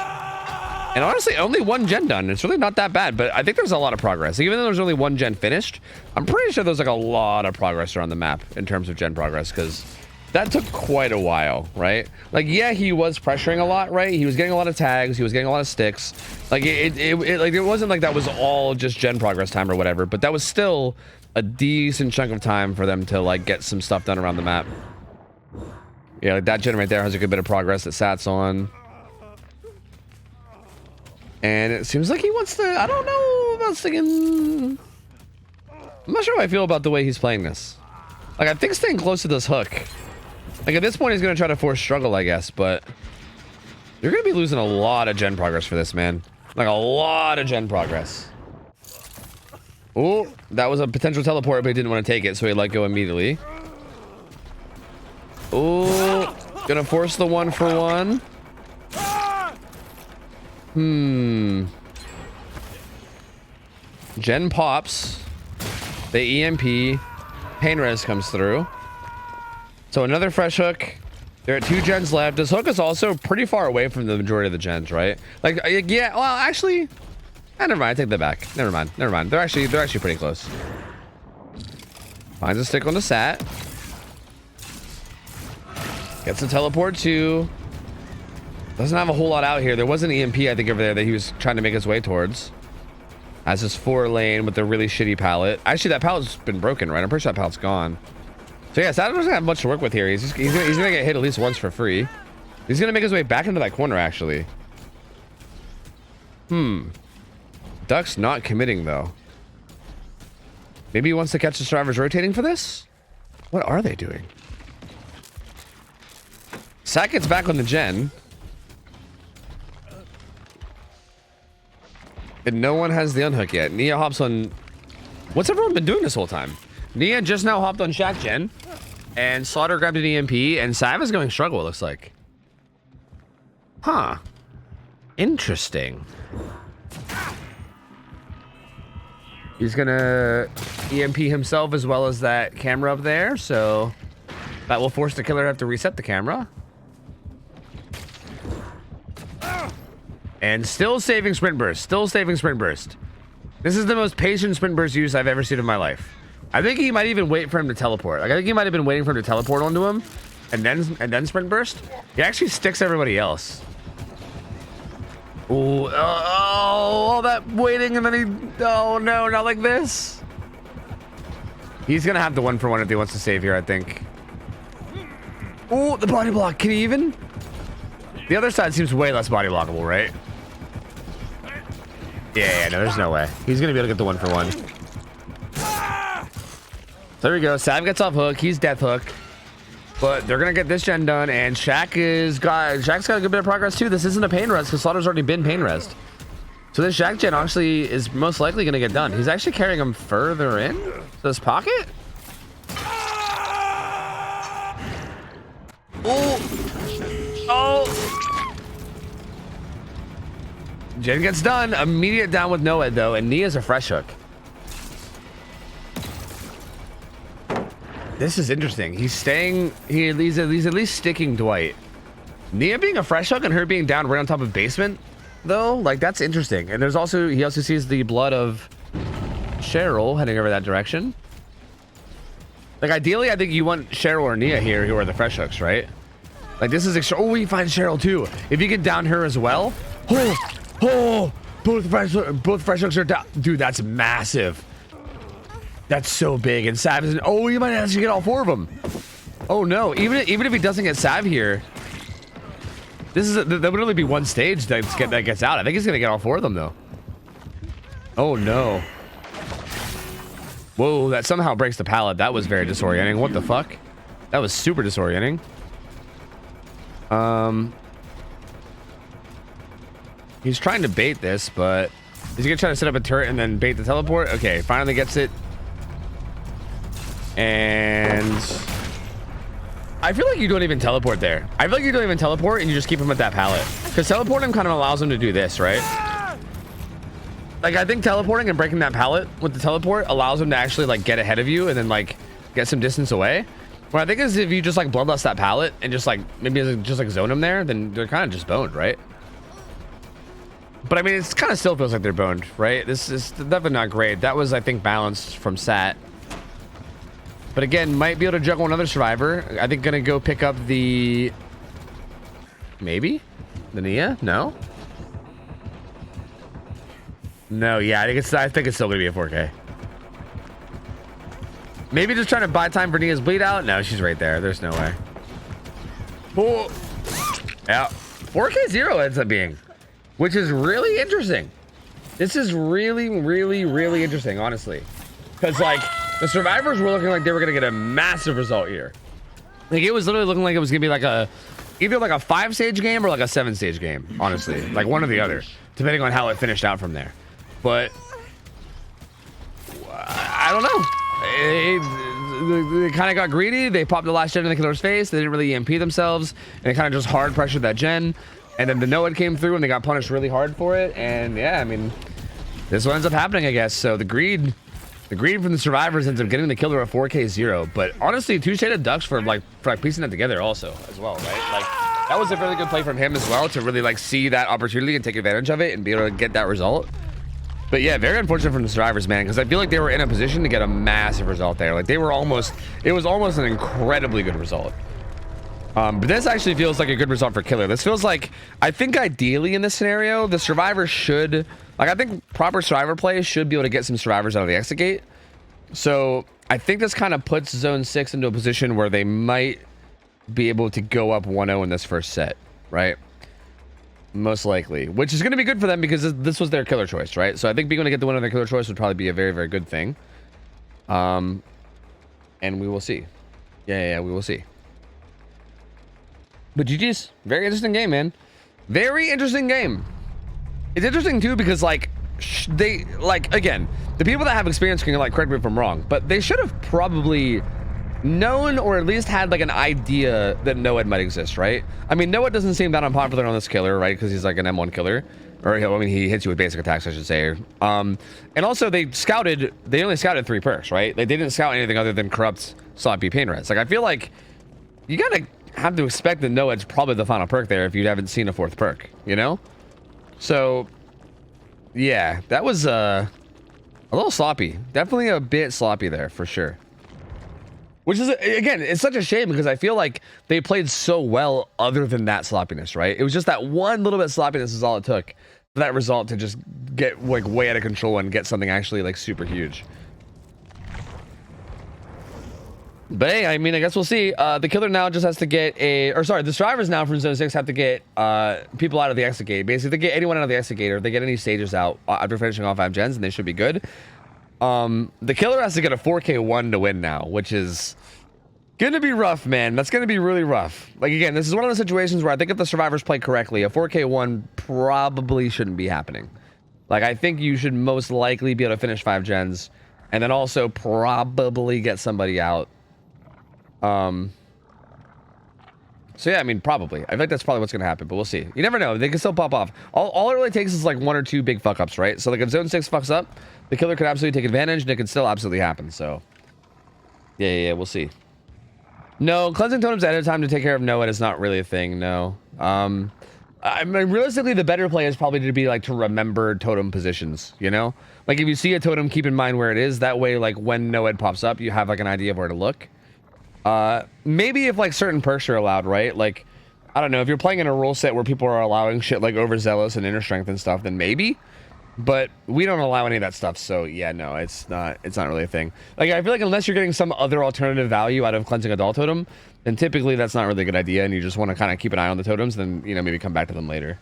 And honestly, only one gen done. It's really not that bad, but I think there's a lot of progress. Even though there's only one gen finished, I'm pretty sure there's like a lot of progress around the map in terms of gen progress, because that took quite a while, right? Like, yeah, he was pressuring a lot, right? He was getting a lot of tags. He was getting a lot of sticks. Like, it wasn't like that was all just gen progress time or whatever, but that was still a decent chunk of time for them to, like, get some stuff done around the map. Yeah, like that gen right there has a good bit of progress that Sat's on. And it seems like he wants to, I don't know, I was thinking, I'm not sure how I feel about the way he's playing this. Like, I think staying close to this hook. Like, at this point, he's going to try to force struggle, I guess, but you're going to be losing a lot of gen progress for this, man. Like, a lot of gen progress. Oh, that was a potential teleport, but he didn't want to take it, so he let go immediately. Oh, gonna force the 1-for-1. Gen pops. The EMP. Pain res comes through. So another fresh hook. There are 2 gens left. This hook is also pretty far away from the majority of the gens, right? Like, yeah, well, actually, never mind. I take that back. Never mind. They're actually pretty close. Finds a stick on the sat. Gets a teleport too. Doesn't have a whole lot out here. There was an EMP, I think, over there that he was trying to make his way towards. Has his 4 lane with the really shitty pallet. Actually, that pallet's been broken, right? I'm pretty sure that pallet's gone. So yeah, Saturn doesn't have much to work with here. He's gonna get hit at least once for free. He's gonna make his way back into that corner, actually. Duck's not committing though. Maybe he wants to catch the survivors rotating for this? What are they doing? Sack gets back on the gen. And no one has the unhook yet. Nia hops on... What's everyone been doing this whole time? Nia just now hopped on Shaq gen. And Slaughter grabbed an EMP. And Sav is going struggle, it looks like. Huh. Interesting. He's gonna EMP himself as well as that camera up there. So that will force the killer to have to reset the camera. And still saving sprint burst. This is the most patient sprint burst use I've ever seen in my life. I think he might even wait for him to teleport. Like, I think he might have been waiting for him to teleport onto him and then sprint burst. He actually sticks everybody else. Ooh, all that waiting, and then he, oh no, not like this. He's gonna have the 1-for-1 if he wants to save here, I think. Ooh, the body block. Can he even? The other side seems way less body blockable, right? Yeah, no, there's no way. He's gonna be able to get the 1-for-1. There we go. Sav gets off hook. He's death hook. But they're gonna get this gen done, and Shaq's got a good bit of progress too. This isn't a pain rest because Slaughter's already been pain rest. So this Shaq gen actually is most likely gonna get done. He's actually carrying him further in this pocket. Oh. Gen gets done. Immediate down with Noed though, and Nia's a fresh hook. This is interesting. He's staying. He's at least sticking Dwight. Nia being a fresh hook and her being down right on top of basement, though, like that's interesting. And there's also he also sees the blood of Cheryl heading over that direction. Like ideally, I think you want Cheryl or Nia here, who are the fresh hooks, right? Like this is extra. Oh, we find Cheryl too. If you get down her as well. Oh, both fresh hooks are down. Dude, that's massive. That's so big. And Sav is. Oh, you might actually get all 4 of them. Oh no! Even if he doesn't get Sav here, this is there would only be one stage that gets out. I think he's gonna get all 4 of them though. Oh no! Whoa! That somehow breaks the pallet. That was very disorienting. What the fuck? That was super disorienting. He's trying to bait this, but is he gonna try to set up a turret and then bait the teleport? Okay, finally gets it. And I feel like you don't even teleport there. I feel like you don't even teleport and you just keep him at that pallet. Because teleporting kind of allows him to do this, right? Like, I think teleporting and breaking that pallet with the teleport allows him to actually, like, get ahead of you and then, like, get some distance away. What I think is if you just, like, bloodlust that pallet and just, like, maybe just, like, zone him there, then they're kind of just boned, right? But, I mean, it's kind of still feels like they're boned, right? This is definitely not great. That was, I think, balanced from Sat. But again, might be able to juggle another survivor. I think gonna go pick up the... Maybe? The Nia? No? No, yeah, I think it's still gonna be a 4K. Maybe just trying to buy time for Nia's bleed out? No, she's right there. There's no way. Oh. Yeah. 4K 0 ends up being. Which is really interesting. This is really, really, really interesting, honestly. Because, like... The survivors were looking like they were going to get a massive result here. Like, it was literally looking like it was going to be like either like a 5-stage game or like a 7-stage game, honestly. Like one or the other, depending on how it finished out from there. But I don't know. They kind of got greedy. They popped the last gen in the killer's face. They didn't really EMP themselves. And it kind of just hard pressured that gen. And then the Noed came through and they got punished really hard for it. And yeah, I mean, this is what ends up happening, I guess. So the greed from the survivors ends up getting the killer at 4K 0. But honestly, 2 shaded ducks for piecing that together also as well, right? Like that was a really good play from him as well to really like see that opportunity and take advantage of it and be able to get that result. But yeah, very unfortunate from the survivors, man, because I feel like they were in a position to get a massive result there. Like they were it was almost an incredibly good result. But this actually feels like a good result for killer. This feels like, I think ideally in this scenario, the survivor should, like I think proper survivor play should be able to get some survivors out of the exit gate. So I think this kind of puts zone 6 into a position where they might be able to go up 1-0 in this first set, right? Most likely, which is going to be good for them because this was their killer choice, right? So I think being able to get the win on their killer choice would probably be a very, very good thing. And we will see. Yeah, we will see. But GG's, very interesting game, man. Very interesting game. It's interesting too because like they again, the people that have experience can like correct me if I'm wrong, but they should have probably known or at least had like an idea that Noed might exist, right? I mean, Noed doesn't seem that unpopular on this killer, right? Because he's like an M1 killer, or I mean, he hits you with basic attacks, I should say. And also they only scouted 3 perks, right? They didn't scout anything other than corrupt, sloppy, pain res. Like I feel like you gotta have to expect that Noed's probably the final perk there if you haven't seen a 4th perk, you know? So yeah, that was a little sloppy. Definitely a bit sloppy there for sure. Which is, again, it's such a shame because I feel like they played so well other than that sloppiness, right? It was just that one little bit of sloppiness is all it took for that result to just get like way out of control and get something actually like super huge. But hey, I mean, I guess we'll see. The killer now just has to get the survivors now from zone 6 have to get people out of the exit gate. Basically, they get anyone out of the exit gate or if they get any stages out after finishing off 5 gens, and they should be good. The killer has to get a 4K1 to win now, which is Gonna be rough, man. That's gonna be really rough. Like, again, this is one of the situations where I think if the survivors play correctly, a 4K1 probably shouldn't be happening. Like, I think you should most likely be able to finish 5 gens, and then also probably get somebody out. So yeah, I mean, probably. I think that's probably what's gonna happen, but we'll see. You never know. They can still pop off. All it really takes is like 1 or 2 big fuck ups, right? So like if Zone 6 fucks up, the killer could absolutely take advantage, and it could still absolutely happen. So yeah, we'll see. No, cleansing totems ahead of time to take care of Noah is not really a thing. No. I mean, realistically, the better play is probably to be like to remember totem positions. You know, like if you see a totem, keep in mind where it is. That way, like when Noah pops up, you have like an idea of where to look. Maybe if like certain perks are allowed, right? Like, I don't know, if you're playing in a rule set where people are allowing shit like overzealous and inner strength and stuff, then maybe. But we don't allow any of that stuff, so yeah, no, it's not really a thing. Like, I feel like unless you're getting some other alternative value out of cleansing a doll totem, then typically that's not really a good idea, and you just want to kind of keep an eye on the totems, then, you know, maybe come back to them later.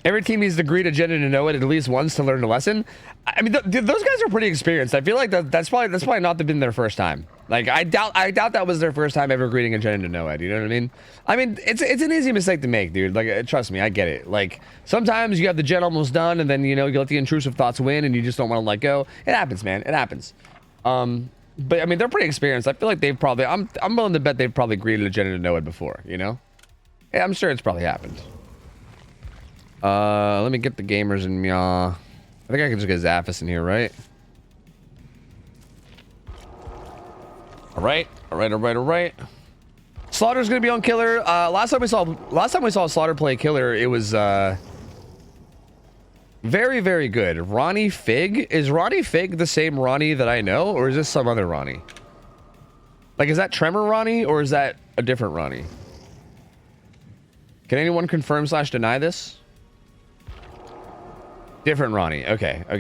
Every team needs to agree to agenda to know it at least once to learn a lesson. I mean, those guys are pretty experienced. I feel like that's probably not been their first time. Like, I doubt that was their first time ever greeting agenda to know it. You know what I mean? I mean, it's an easy mistake to make, dude. Like, trust me, I get it. Like, sometimes you have the gen almost done, and then, you know, you let the intrusive thoughts win, and you just don't want to let go. It happens, man. It happens. But I mean, they're pretty experienced. I feel like they've probably. I'm willing to bet they've probably greeted agenda to know it before. You know? Yeah, I'm sure it's probably happened. Let me get the gamers in Mya. I think I can just get Zaphis in here, right? Alright. Slaughter's gonna be on killer. Last time we saw Slaughter play killer, it was very, very good. Ronnie Fig? Is Ronnie Fig the same Ronnie that I know, or is this some other Ronnie? Like, is that Tremor Ronnie, or is that a different Ronnie? Can anyone confirm / deny this? Different Ronnie. Okay. I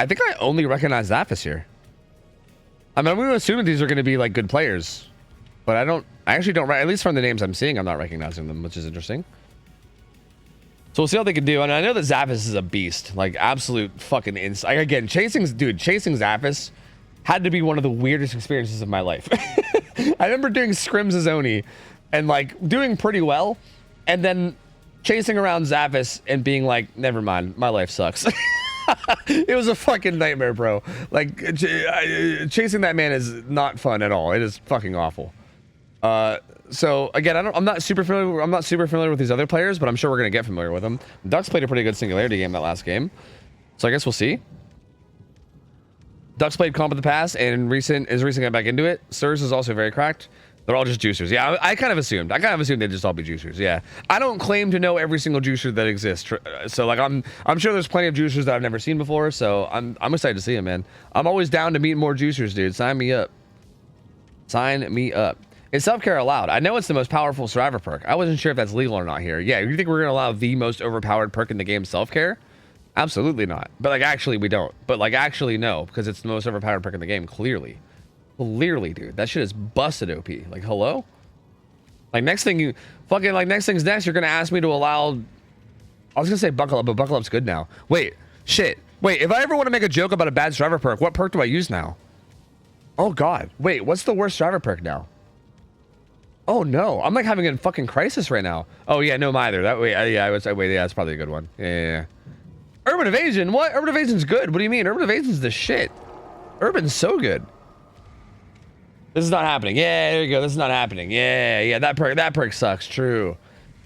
think I only recognize Zaphis here. I mean, I'm going to assume that these are going to be like good players, but I actually don't, at least from the names I'm seeing, I'm not recognizing them, which is interesting. So we'll see how they can do. And I know that Zaphis is a beast, like absolute fucking like, again, chasing Zaphis had to be one of the weirdest experiences of my life. I remember doing scrims as Oni and like doing pretty well, and then chasing around Zaphis and being like, never mind, my life sucks. It was a fucking nightmare, bro. Like, chasing that man is not fun at all. It is fucking awful. So again, I'm not super familiar with these other players, but I'm sure we're gonna get familiar with them. Ducks played a pretty good singularity game that last game, so I guess we'll see. Ducks played comp in the past, and recent got back into it. Sirs is also very cracked. They're all just juicers. Yeah, I kind of assumed they'd just all be juicers. Yeah, I don't claim to know every single juicer that exists. So like, I'm sure there's plenty of juicers that I've never seen before. So I'm excited to see them, man. I'm always down to meet more juicers, dude. Sign me up. Sign me up. Is self-care allowed? I know it's the most powerful survivor perk. I wasn't sure if that's legal or not here. Yeah, you think we're gonna allow the most overpowered perk in the game, self-care? Absolutely not. But like, actually, we don't. But like, actually, no, because it's the most overpowered perk in the game. Clearly, dude, that shit is busted OP. Like, hello? Like, next thing's next, you're gonna ask me to allow. I was gonna say buckle up, but buckle up's good now. Wait, shit. Wait, if I ever want to make a joke about a bad survivor perk, what perk do I use now? Oh god. Wait, what's the worst survivor perk now? Oh no, I'm like having a fucking crisis right now. Oh yeah, no, either. That way, yeah, I would say, wait, yeah, that's probably a good one. Yeah. Urban Evasion? What? Urban Evasion's good. What do you mean? Urban Evasion's the shit. Urban's so good. This is not happening. Yeah, there you go. This is not happening. Yeah, that perk sucks. True.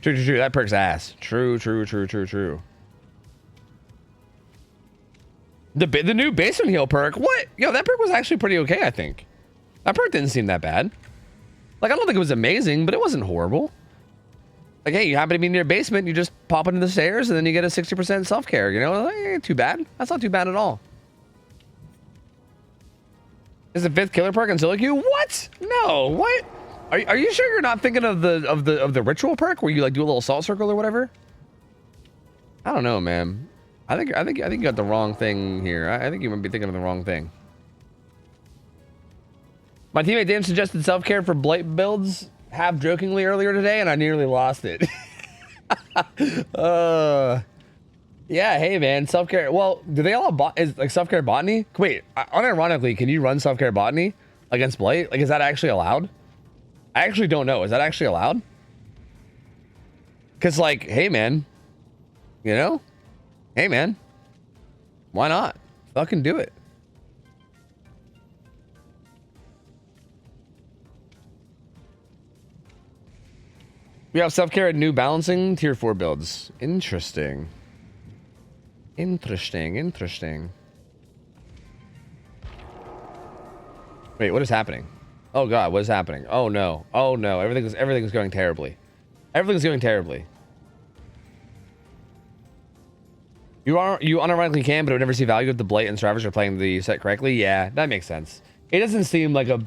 That perk's ass. True. The new basement heal perk. What? Yo, that perk was actually pretty okay, I think. That perk didn't seem that bad. Like, I don't think it was amazing, but it wasn't horrible. Like, hey, you happen to be near basement, you just pop into the stairs, and then you get a 60% self-care, you know? Like, ain't too bad. That's not too bad at all. Is the 5th killer perk on solo queue? What? No, what? Are you sure you're not thinking of the ritual perk where you like do a little salt circle or whatever? I don't know, man. I think you got the wrong thing here. I think you might be thinking of the wrong thing. My teammate Dan suggested self-care for blight builds. half jokingly earlier today, and I nearly lost it. Yeah, hey man, self-care. Well, do they all is like self-care botany? Wait, unironically, can you run self-care botany against Blight? Like, is that actually allowed? I actually don't know. Is that actually allowed? Because, like, hey man, you know, hey man, why not? Fucking do it. We have self-care and new balancing tier 4 builds. Interesting. Interesting. Wait, what is happening? Oh god, what is happening? Oh no. Oh no. Everything's going terribly. Everything's going terribly. You unironically can, but I would never see value if the Blight and Survivors are playing the set correctly. Yeah, that makes sense. It doesn't seem like a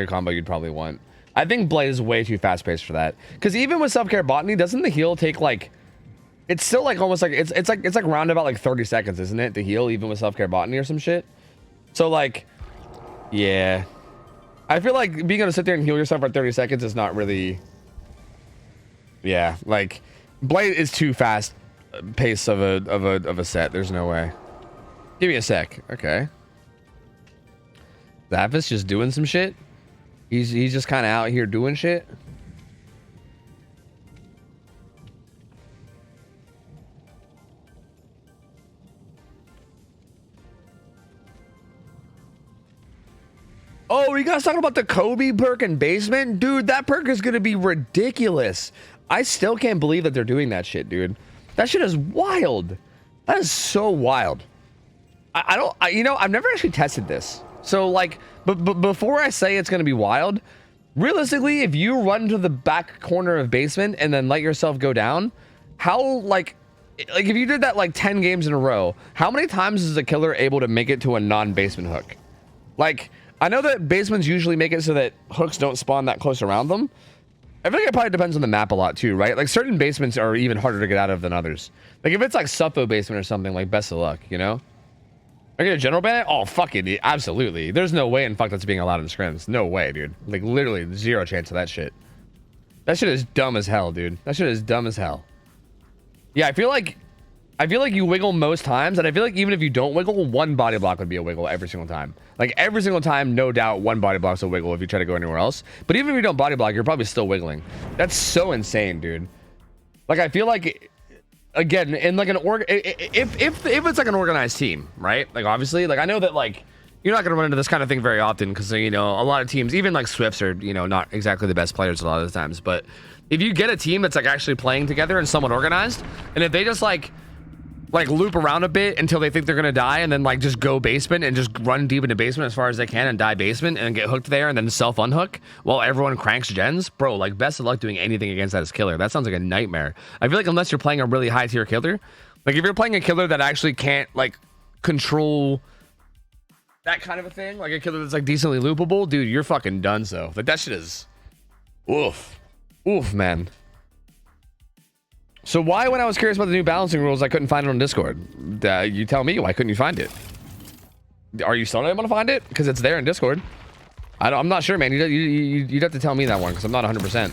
combo you'd probably want. I think Blight is way too fast-paced for that. Because even with self-care botany, doesn't the heal take like? It's still like almost like it's like round about like 30 seconds, isn't it? To heal even with self-care botany or some shit. So like, yeah, I feel like being able to sit there and heal yourself for 30 seconds is not really. Yeah, like Blight is too fast pace of a set. There's no way. Give me a sec. Okay. Zavis just doing some shit. He's just kind of out here doing shit. Oh, you guys talking about the Kobe perk in basement? Dude, that perk is going to be ridiculous. I still can't believe that they're doing that shit, dude. That shit is wild. That is so wild. You know, I've never actually tested this. So like, but before I say it's going to be wild, realistically, if you run to the back corner of basement and then let yourself go down, how like if you did that like 10 games in a row, how many times is a killer able to make it to a non-basement hook? Like, I know that basements usually make it so that hooks don't spawn that close around them. I feel like it probably depends on the map a lot too, right? Like certain basements are even harder to get out of than others. Like if it's like Suffo basement or something, like best of luck, you know? Are you gonna general ban it? Oh, fuck it, absolutely. There's no way in fuck that's being allowed in scrims. No way, dude. Like literally zero chance of that shit. That shit is dumb as hell, dude. That shit is dumb as hell. Yeah, I feel like you wiggle most times, and I feel like even if you don't wiggle, one body block would be a wiggle every single time. Like every single time, no doubt, one body block's a wiggle if you try to go anywhere else. But even if you don't body block, you're probably still wiggling. That's so insane, dude. Like I feel like, again, in like an if it's like an organized team, right? Like obviously, like I know that like you're not gonna run into this kind of thing very often because you know a lot of teams, even like Swifts, are not exactly the best players a lot of the times. But if you get a team that's like actually playing together and somewhat organized, and if they just like loop around a bit until they think they're gonna die and then like just go basement and just run deep into basement as far as they can and die basement and get hooked there and then self unhook while everyone cranks gens, bro, like best of luck doing anything against that as killer. That sounds like a nightmare. I feel like unless you're playing a really high tier killer, like if you're playing a killer that actually can't like control that kind of a thing, like a killer that's like decently loopable, dude, you're fucking done. So like that shit is oof man. So why, when I was curious about the new balancing rules, I couldn't find it on Discord? You tell me, why couldn't you find it? Are you still not able to find it? Because it's there in Discord. I'm not sure, man. You'd have to tell me that one because I'm not 100%.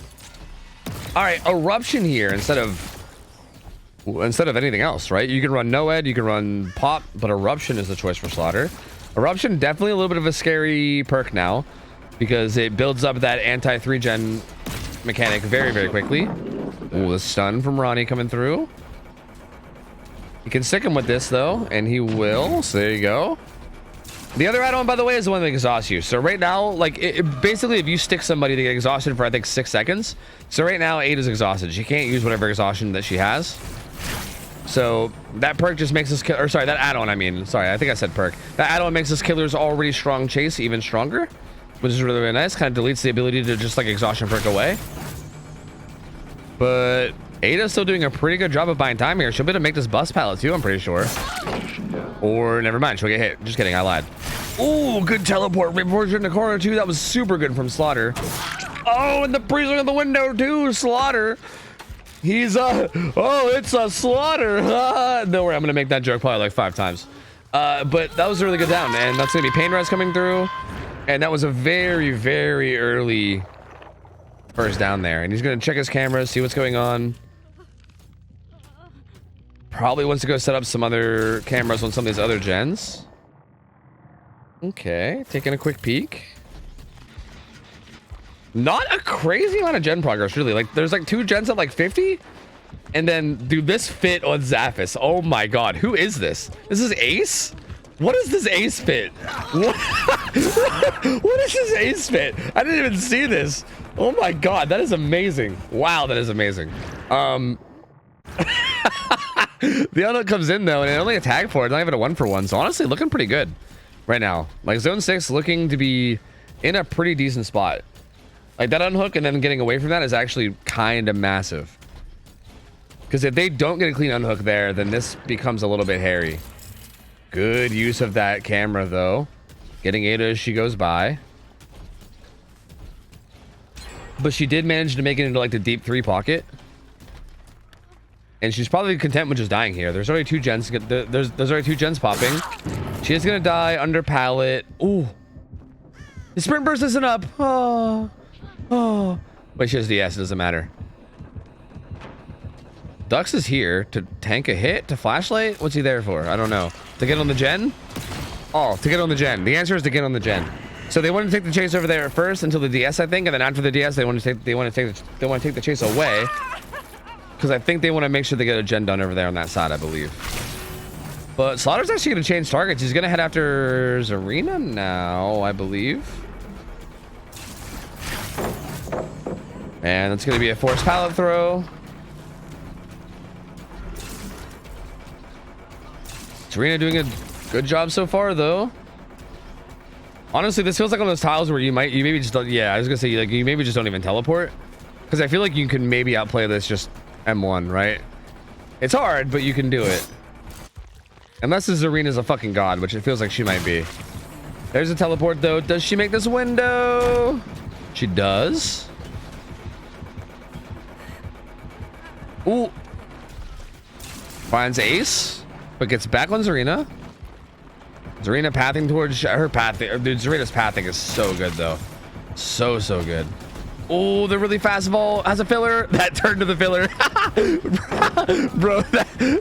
All right, eruption here instead of anything else, right? You can run Noed, you can run Pop, but eruption is the choice for Slaughter. Eruption, definitely a little bit of a scary perk now because it builds up that anti 3-gen mechanic very, very quickly. Ooh, the stun from Ronnie coming through. You can stick him with this though, and he will. So there you go. The other add-on, by the way, is the one that exhausts you. So right now, like basically, if you stick somebody, they get exhausted for I think 6 seconds. So right now, Ada's exhausted. She can't use whatever exhaustion that she has. So that perk just makes this kill, or sorry, that add-on. I mean, sorry, I think I said perk. That add-on makes this killer's already strong chase even stronger, which is really, really nice. Kind of deletes the ability to just like exhaustion perk away. But Ada's still doing a pretty good job of buying time here. She'll be able to make this bus pallet too, I'm pretty sure. Or never mind, she'll get hit. Just kidding, I lied. Ooh, good teleport. Reinforcement in the corner too. That was super good from Slaughter. Oh, and the freezing of the window too. Slaughter. He's oh, it's a Slaughter. Don't worry, I'm gonna make that joke probably like 5 times. But that was a really good down, and that's gonna be Pain Res coming through. And that was a very, very early first down there, and he's gonna check his cameras, see what's going on. Probably wants to go set up some other cameras on some of these other gens. Okay, taking a quick peek. Not a crazy amount of gen progress, really. Like, there's like 2 gens at like 50. And then, dude, this fit on Zaphis. Oh my god, who is this? This is Ace? What is this Ace fit? What, what is this Ace fit? I didn't even see this. Oh my god, that is amazing. Wow, that is amazing. The unhook comes in though, and it only a tag for it, not even a 1-for-1. So honestly, looking pretty good right now. Like zone 6 looking to be in a pretty decent spot. Like that unhook and then getting away from that is actually kind of massive. Because if they don't get a clean unhook there, then this becomes a little bit hairy. Good use of that camera though. Getting Ada as she goes by. But she did manage to make it into like the deep 3 pocket. And she's probably content with just dying here. There's already 2 gens. There's already 2 gens popping. She is gonna die under pallet. Ooh. The sprint burst isn't up. Oh. Oh. Wait, she has DS. It doesn't matter. Dux is here to tank a hit, to flashlight. What's he there for? I don't know. To get on the gen? Oh, to get on the gen. The answer is to get on the gen. So they want to take the chase over there at first until the DS, I think, and then after the DS, they want to take the chase away. Because I think they want to make sure they get a gen done over there on that side, I believe. But Slaughter's actually going to change targets. He's going to head after Zarina now, I believe. And it's going to be a forced pallet throw. Zarina doing a good job so far, though. Honestly, this feels like one of those tiles where you maybe just don't. Yeah, I was gonna say like you maybe just don't even teleport, because I feel like you can maybe outplay this just M1, right? It's hard, but you can do it. Unless this Zarina's a fucking god, which it feels like she might be. There's a teleport though. Does she make this window? She does. Ooh. Finds Ace, but gets back on Zarina. Zarina pathing towards her pathing. Dude, Zarina's pathing is so good though. So good. Oh, the really fast ball has a filler. That turn to the filler. Bro,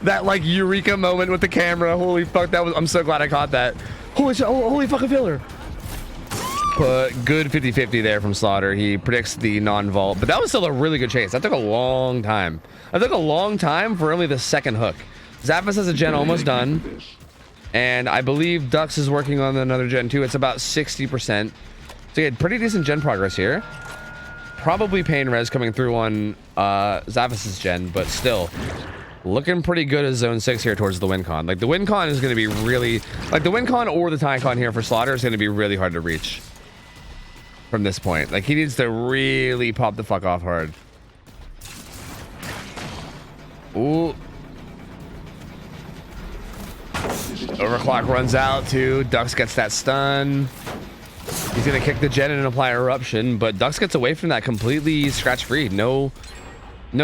that like eureka moment with the camera. Holy fuck, that was, I'm so glad I caught that. Holy shit, holy fucking filler. But good 50-50 there from Slaughter. He predicts the non-vault, but that was still a really good chase. That took a long time. That took a long time for only the second hook. Zaphis has a gen almost done. And I believe Dux is working on another gen too. It's about 60%. So he had pretty decent gen progress here. Probably pain res coming through on Zaphis's gen, but still looking pretty good as zone 6 here towards the win con. Like the win con is going to be really, like the win con or the tie con here for Slaughter is going to be really hard to reach from this point. Like he needs to really pop the fuck off hard. Ooh. Overclock runs out too. Dux gets that stun. He's gonna kick the gen and apply eruption, but Dux gets away from that completely scratch free. No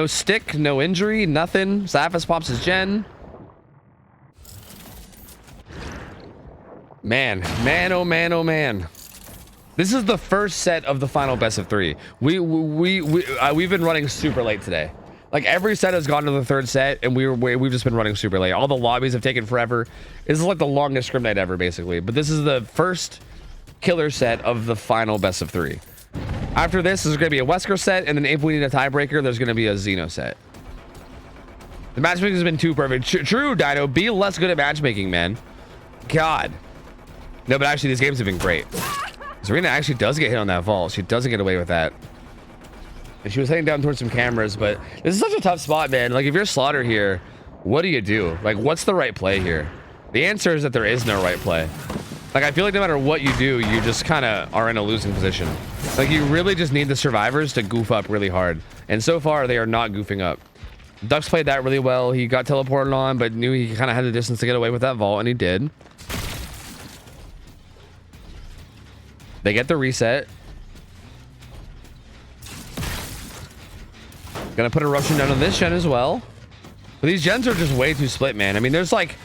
stick, no injury, nothing. Zaphis pops his gen. Man, oh man. This is the first set of the final best of 3. We've been running super late today. Like every set has gone to the 3rd set, and we've just been running super late. All the lobbies have taken forever. This is like the longest scrim night ever, basically. But this is the first killer set of the final best of 3. After this is going to be a Wesker set, and then if we need a tiebreaker, there's going to be a Xeno set. The matchmaking has been too perfect. True, Dino. Be less good at matchmaking, man. God. No, but actually, these games have been great. Zarina actually does get hit on that vault. She doesn't get away with that. And she was heading down towards some cameras, but this is such a tough spot, man. Like, if you're Slaughter here, what do you do? Like, what's the right play here? The answer is that there is no right play. Like, I feel like no matter what you do, you just kind of are in a losing position. Like, you really just need the survivors to goof up really hard. And so far, they are not goofing up. Dux played that really well. He got teleported on, but knew he kind of had the distance to get away with that vault, and he did. They get the reset. Gonna put eruption down on this gen as well. But these gens are just way too split, man. I mean, there's like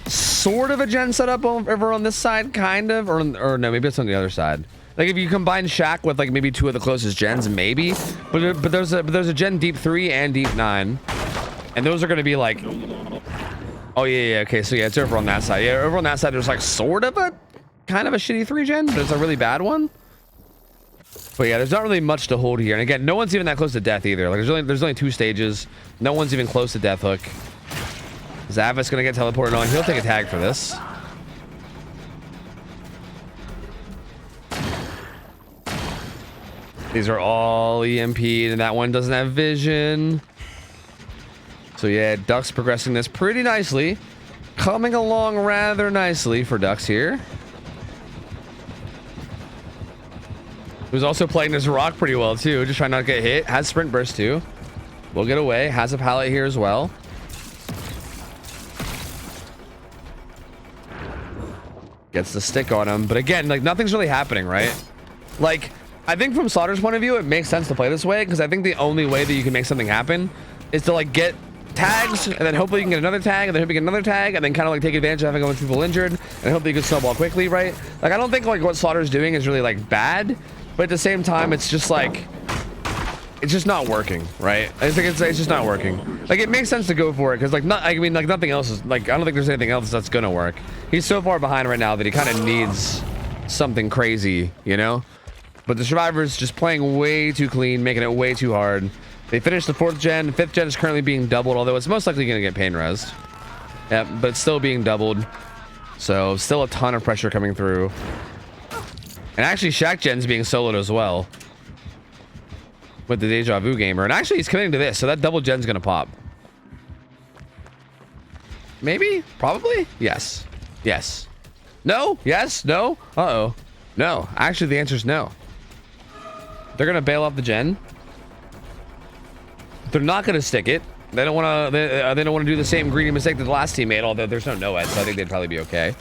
sort of a gen set up over on this side, kind of, or no, maybe it's on the other side. Like if you combine Shaq with like maybe 2 of the closest gens, maybe. But there's a gen deep 3 and deep 9, and those are going to be like. Oh yeah, okay, so yeah, it's over on that side. Yeah, over on that side, there's like sort of a kind of a shitty 3 gen. There's a really bad one. But yeah, there's not really much to hold here. And again, no one's even that close to death either. Like there's only 2 stages. No one's even close to death hook. Zavit's gonna get teleported on. He'll take a tag for this. These are all EMP'd, and that one doesn't have vision. So yeah, Duck's progressing this pretty nicely. Coming along rather nicely for Ducks here. Who's also playing this rock pretty well too, just trying not to get hit. Has sprint burst too. Will get away. Has a pallet here as well. Gets the stick on him, but again, like nothing's really happening, right? Like I think from Slaughter's point of view, it makes sense to play this way because I think the only way that you can make something happen is to like get tags, and then hopefully you can get another tag, and then hope you get another tag, and then kind of like take advantage of having a bunch of people injured, and hopefully you can snowball quickly, right? Like I don't think like what Slaughter's doing is really like bad, but at the same time, it's just like it's just not working, right? I think it's just not working. Like it makes sense to go for it because like not, I mean like nothing else is like I don't think there's anything else that's gonna work. He's so far behind right now that he kind of needs something crazy, you know? But the survivors just playing way too clean, making it way too hard. They finished the 4th gen. 5th gen is currently being doubled, although it's most likely going to get pain res. Yeah, but it's still being doubled. So still a ton of pressure coming through. And actually Shaq gen's being soloed as well. With the Deja Vu gamer. And actually he's committing to this, so that double gen's going to pop. Maybe? Probably? Yes. Yes. No? Yes? No? Uh-oh. No. Actually the answer is no. They're going to bail off the gen. They're not going to stick it. They don't want to. They don't want to do the same greedy mistake that the last team made. Although there's no Noed, so I think they'd probably be okay.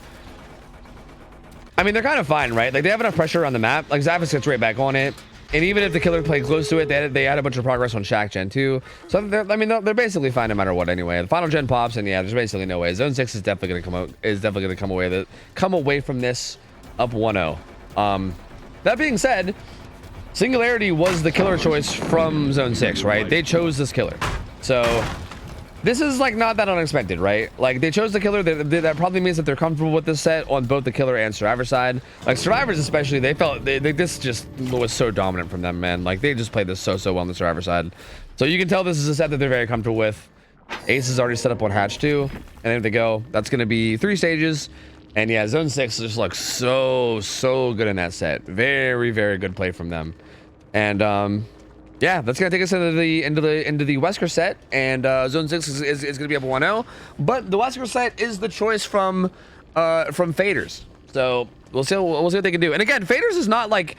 I mean, they're kind of fine, right? Like they have enough pressure on the map. Like Zavis gets right back on it, and even if the killer played close to it, they had a bunch of progress on Shaq Gen too. So they're basically fine no matter what anyway. The final gen pops, and yeah, there's basically no way. Zone 6 is definitely going to come out. Is definitely going to come away from this up 1-0. That being said. Singularity was the killer choice from Zone 6, right? They chose this killer. So this is like not that unexpected, right? Like they chose the killer. That probably means that they're comfortable with this set on both the killer and survivor side. Like survivors especially, they felt this just was so dominant from them, man. Like they just played this so well on the survivor side. So you can tell this is a set that they're very comfortable with. Ace is already set up on hatch 2, and there they go. That's going to be 3 stages. And yeah, Zone 6 just looks so good in that set. Very good play from them. And yeah, that's gonna take us into the Wesker set, and Zone 6 is gonna be up 1-0. But the Wesker set is the choice from Faders, so we'll see what they can do. And again, Faders is not like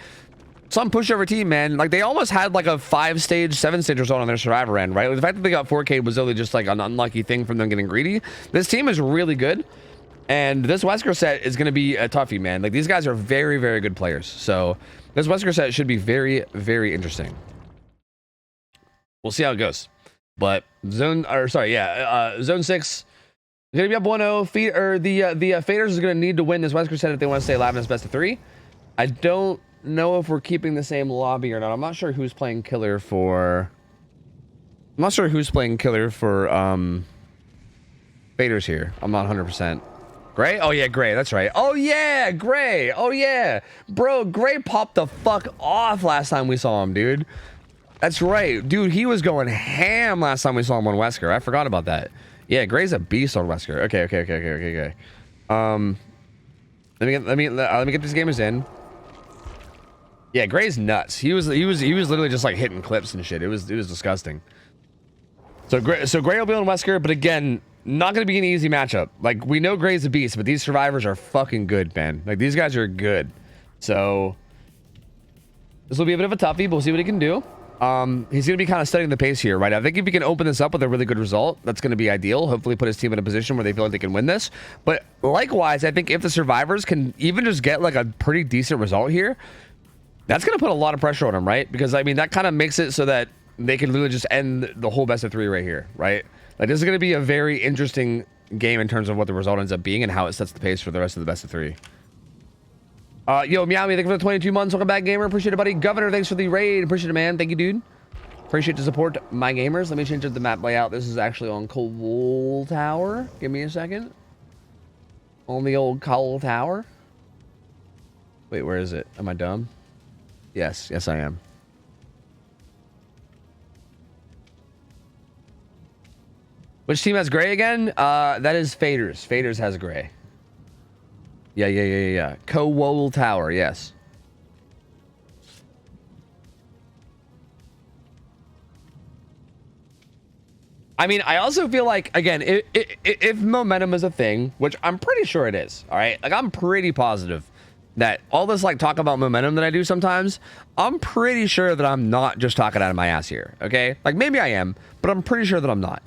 some pushover team, man. Like they almost had like a 5-stage, 7-stage result on their survivor end, right? Like, the fact that they got 4K was only just like an unlucky thing from them getting greedy. This team is really good. And this Wesker set is going to be a toughie, man. Like, these guys are very good players. So, this Wesker set should be very interesting. We'll see how it goes. But, Zone 6 is going to be up 1-0. The Faders is going to need to win this Wesker set if they want to stay alive in this best of 3. I don't know if we're keeping the same lobby or not. I'm not sure who's playing killer for... Faders here. I'm not 100%. Gray? Oh yeah, Gray, that's right. Oh yeah, Gray. Oh yeah. Bro, Gray popped the fuck off last time we saw him, dude. That's right. Dude, he was going ham last time we saw him on Wesker. I forgot about that. Yeah, Gray's a beast on Wesker. Okay. Let me get these gamers in. Yeah, Gray's nuts. He was literally just like hitting clips and shit. It was disgusting. So Gray will be on Wesker, but again, not going to be an easy matchup. Like, we know Gray's a beast, but these survivors are fucking good, man. Like, these guys are good. So, this will be a bit of a toughie, but we'll see what he can do. He's going to be kind of studying the pace here, right? I think if he can open this up with a really good result, that's going to be ideal. Hopefully put his team in a position where they feel like they can win this. But likewise, I think if the survivors can even just get like a pretty decent result here, that's going to put a lot of pressure on them, right? Because, I mean, that kind of makes it so that they can literally just end the whole best of 3 right here, right? Like, this is going to be a very interesting game in terms of what the result ends up being and how it sets the pace for the rest of the best of 3. Yo, Meowie, thank you for the 22 months. Welcome back, gamer. Appreciate it, buddy. Governor, thanks for the raid. Appreciate it, man. Thank you, dude. Appreciate the support, my gamers. Let me change up the map layout. This is actually on Coal Tower. Give me a second. On the old Coal Tower. Wait, where is it? Am I dumb? Yes, yes, I am. Which team has gray again? That is Faders. Faders has gray. Yeah. Coal Tower, yes. I mean, I also feel like, again, if momentum is a thing, which I'm pretty sure it is, all right? Like, I'm pretty positive that all this, like, talk about momentum that I do sometimes, I'm pretty sure that I'm not just talking out of my ass here, okay? Like, maybe I am, but I'm pretty sure that I'm not.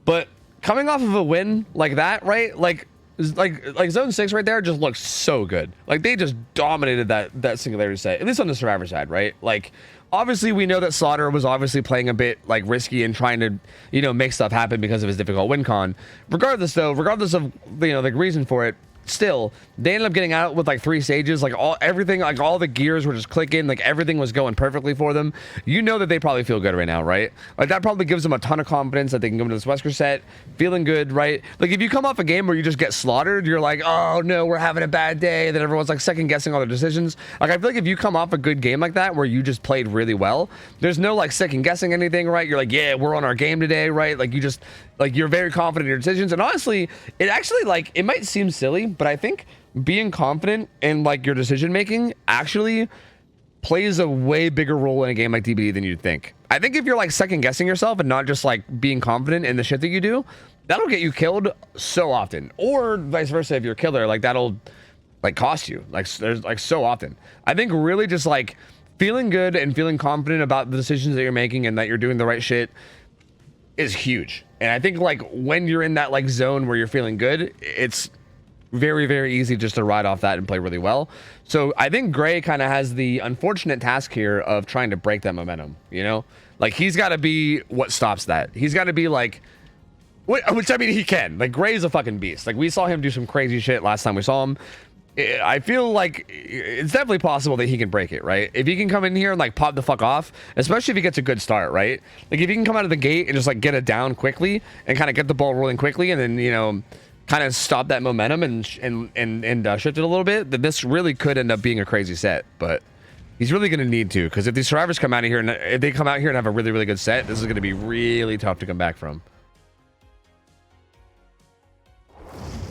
But coming off of a win like that, right? Like Zone 6 right there just looks so good. Like, they just dominated that singularity set, at least on the Survivor side, right? Like, obviously, we know that Slaughter was obviously playing a bit, like, risky and trying to, you know, make stuff happen because of his difficult win con. Regardless of, you know, the reason for it, still, they ended up getting out with, like, 3 stages. Like, everything, like, all the gears were just clicking. Like, everything was going perfectly for them. You know that they probably feel good right now, right? Like, that probably gives them a ton of confidence that they can go into this Wesker set feeling good, right? Like, if you come off a game where you just get slaughtered, you're like, oh, no, we're having a bad day. Then everyone's, like, second-guessing all their decisions. Like, I feel like if you come off a good game like that where you just played really well, there's no, like, second-guessing anything, right? You're like, yeah, we're on our game today, right? Like, you just, like, you're very confident in your decisions. And honestly, it actually, like, it might seem silly, but I think being confident in, like, your decision making actually plays a way bigger role in a game like DBD than you'd think. I think if you're, like, second guessing yourself and not just, like, being confident in the shit that you do, that'll get you killed so often. Or vice versa, if you're a killer, like, that'll, like, cost you, like, there's, like, so often. I think really just, like, feeling good and feeling confident about the decisions that you're making and that you're doing the right shit is huge. And I think, like, when you're in that, like, zone where you're feeling good, it's very, very easy just to ride off that and play really well. So I think Gray kind of has the unfortunate task here of trying to break that momentum, you know? Like, he's got to be what stops that. He's got to be, like, which, I mean, he can. Like, Gray's a fucking beast. Like, we saw him do some crazy shit last time we saw him. I feel like it's definitely possible that he can break it, right? If he can come in here and, like, pop the fuck off, especially if he gets a good start, right? Like, if he can come out of the gate and just, like, get it down quickly and kind of get the ball rolling quickly and then, you know, kind of stop that momentum and shift it a little bit, then this really could end up being a crazy set. But he's really going to need to, because if these survivors come out of here and if they come out here and have a really, really good set, this is going to be really tough to come back from.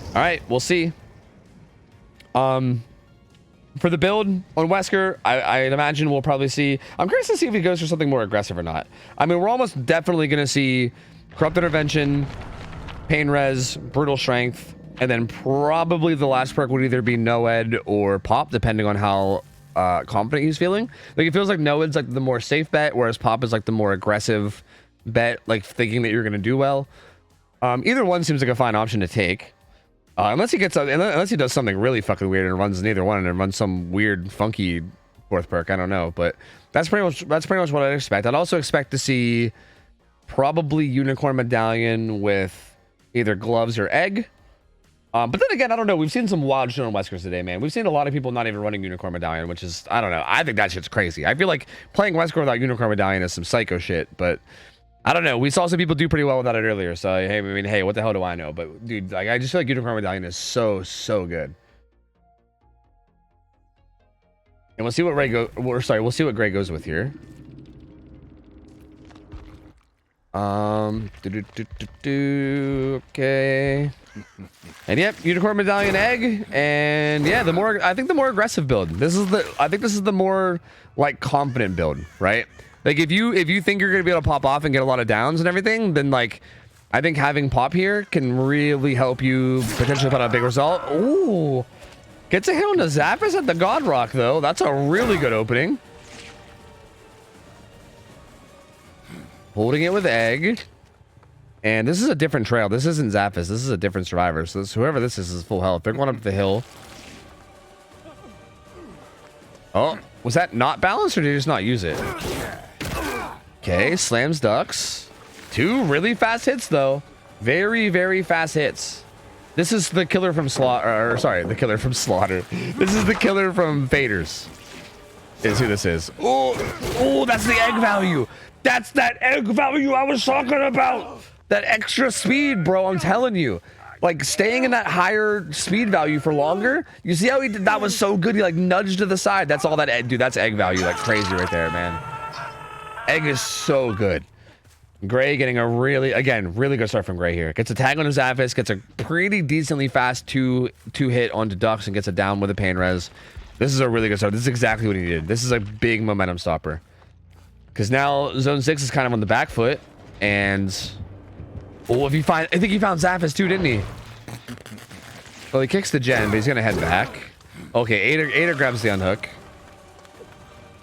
All right, we'll see. For the build on Wesker, I'd imagine we'll probably see, I'm curious to see if he goes for something more aggressive or not. I mean, we're almost definitely going to see Corrupt Intervention, Pain Res, Brutal Strength, and then probably the last perk would either be No-Ed or Pop, depending on how confident he's feeling. Like, it feels like No-Ed's like the more safe bet, whereas Pop is like the more aggressive bet, like thinking that you're going to do well. Either one seems like a fine option to take. Unless he does something really fucking weird and runs neither one and runs some weird funky fourth perk. I don't know, but that's pretty much what I'd expect. I'd also expect to see probably Unicorn Medallion with either gloves or egg. But then again, I don't know. We've seen some wild shit on Weskers today, man. We've seen a lot of people not even running Unicorn Medallion, which is, I don't know. I think that shit's crazy. I feel like playing Wesker without Unicorn Medallion is some psycho shit, but I don't know. We saw some people do pretty well without it earlier. So, hey, I mean, hey, what the hell do I know? But, dude, like, I just feel like Unicorn Medallion is so good. And we'll see what we'll see what Gray goes with here. Okay. And yep, Unicorn Medallion egg. And yeah, I think the more aggressive build. I think this is the more, like, confident build, right? Like, if you think you're gonna be able to pop off and get a lot of downs and everything, then, like, I think having Pop here can really help you potentially put out a big result. Ooh, gets a hit on the Zappos at the God Rock though. That's a really good opening. Holding it with egg, and this is a different trail. This isn't Zappos. This is a different survivor. So whoever this is full health. They're going up the hill. Oh, was that not balanced, or did he just not use it? Okay, slams ducks. 2 really fast hits, though. Very, very fast hits. This is the killer from Slaughter. Sorry, the killer from Slaughter. This is the killer from Faders. Is who this is. Oh, that's the egg value. That's that egg value I was talking about. That extra speed, bro. I'm telling you. Like, staying in that higher speed value for longer. You see how he did? That was so good. He, like, nudged to the side. That's all that egg. Dude, that's egg value. Like, crazy right there, man. Egg is so good. Gray getting a really good start from Gray here. Gets a tag on his Zappis. Gets a pretty decently fast two hit onto Ducks and gets a down with a pain res. This is a really good start. This is exactly what he needed. This is a big momentum stopper. Because now Zone 6 is kind of on the back foot. And... oh, if you find... I think he found Zappis too, didn't he? Well, he kicks the gen, but he's going to head back. Okay, Ada grabs the unhook.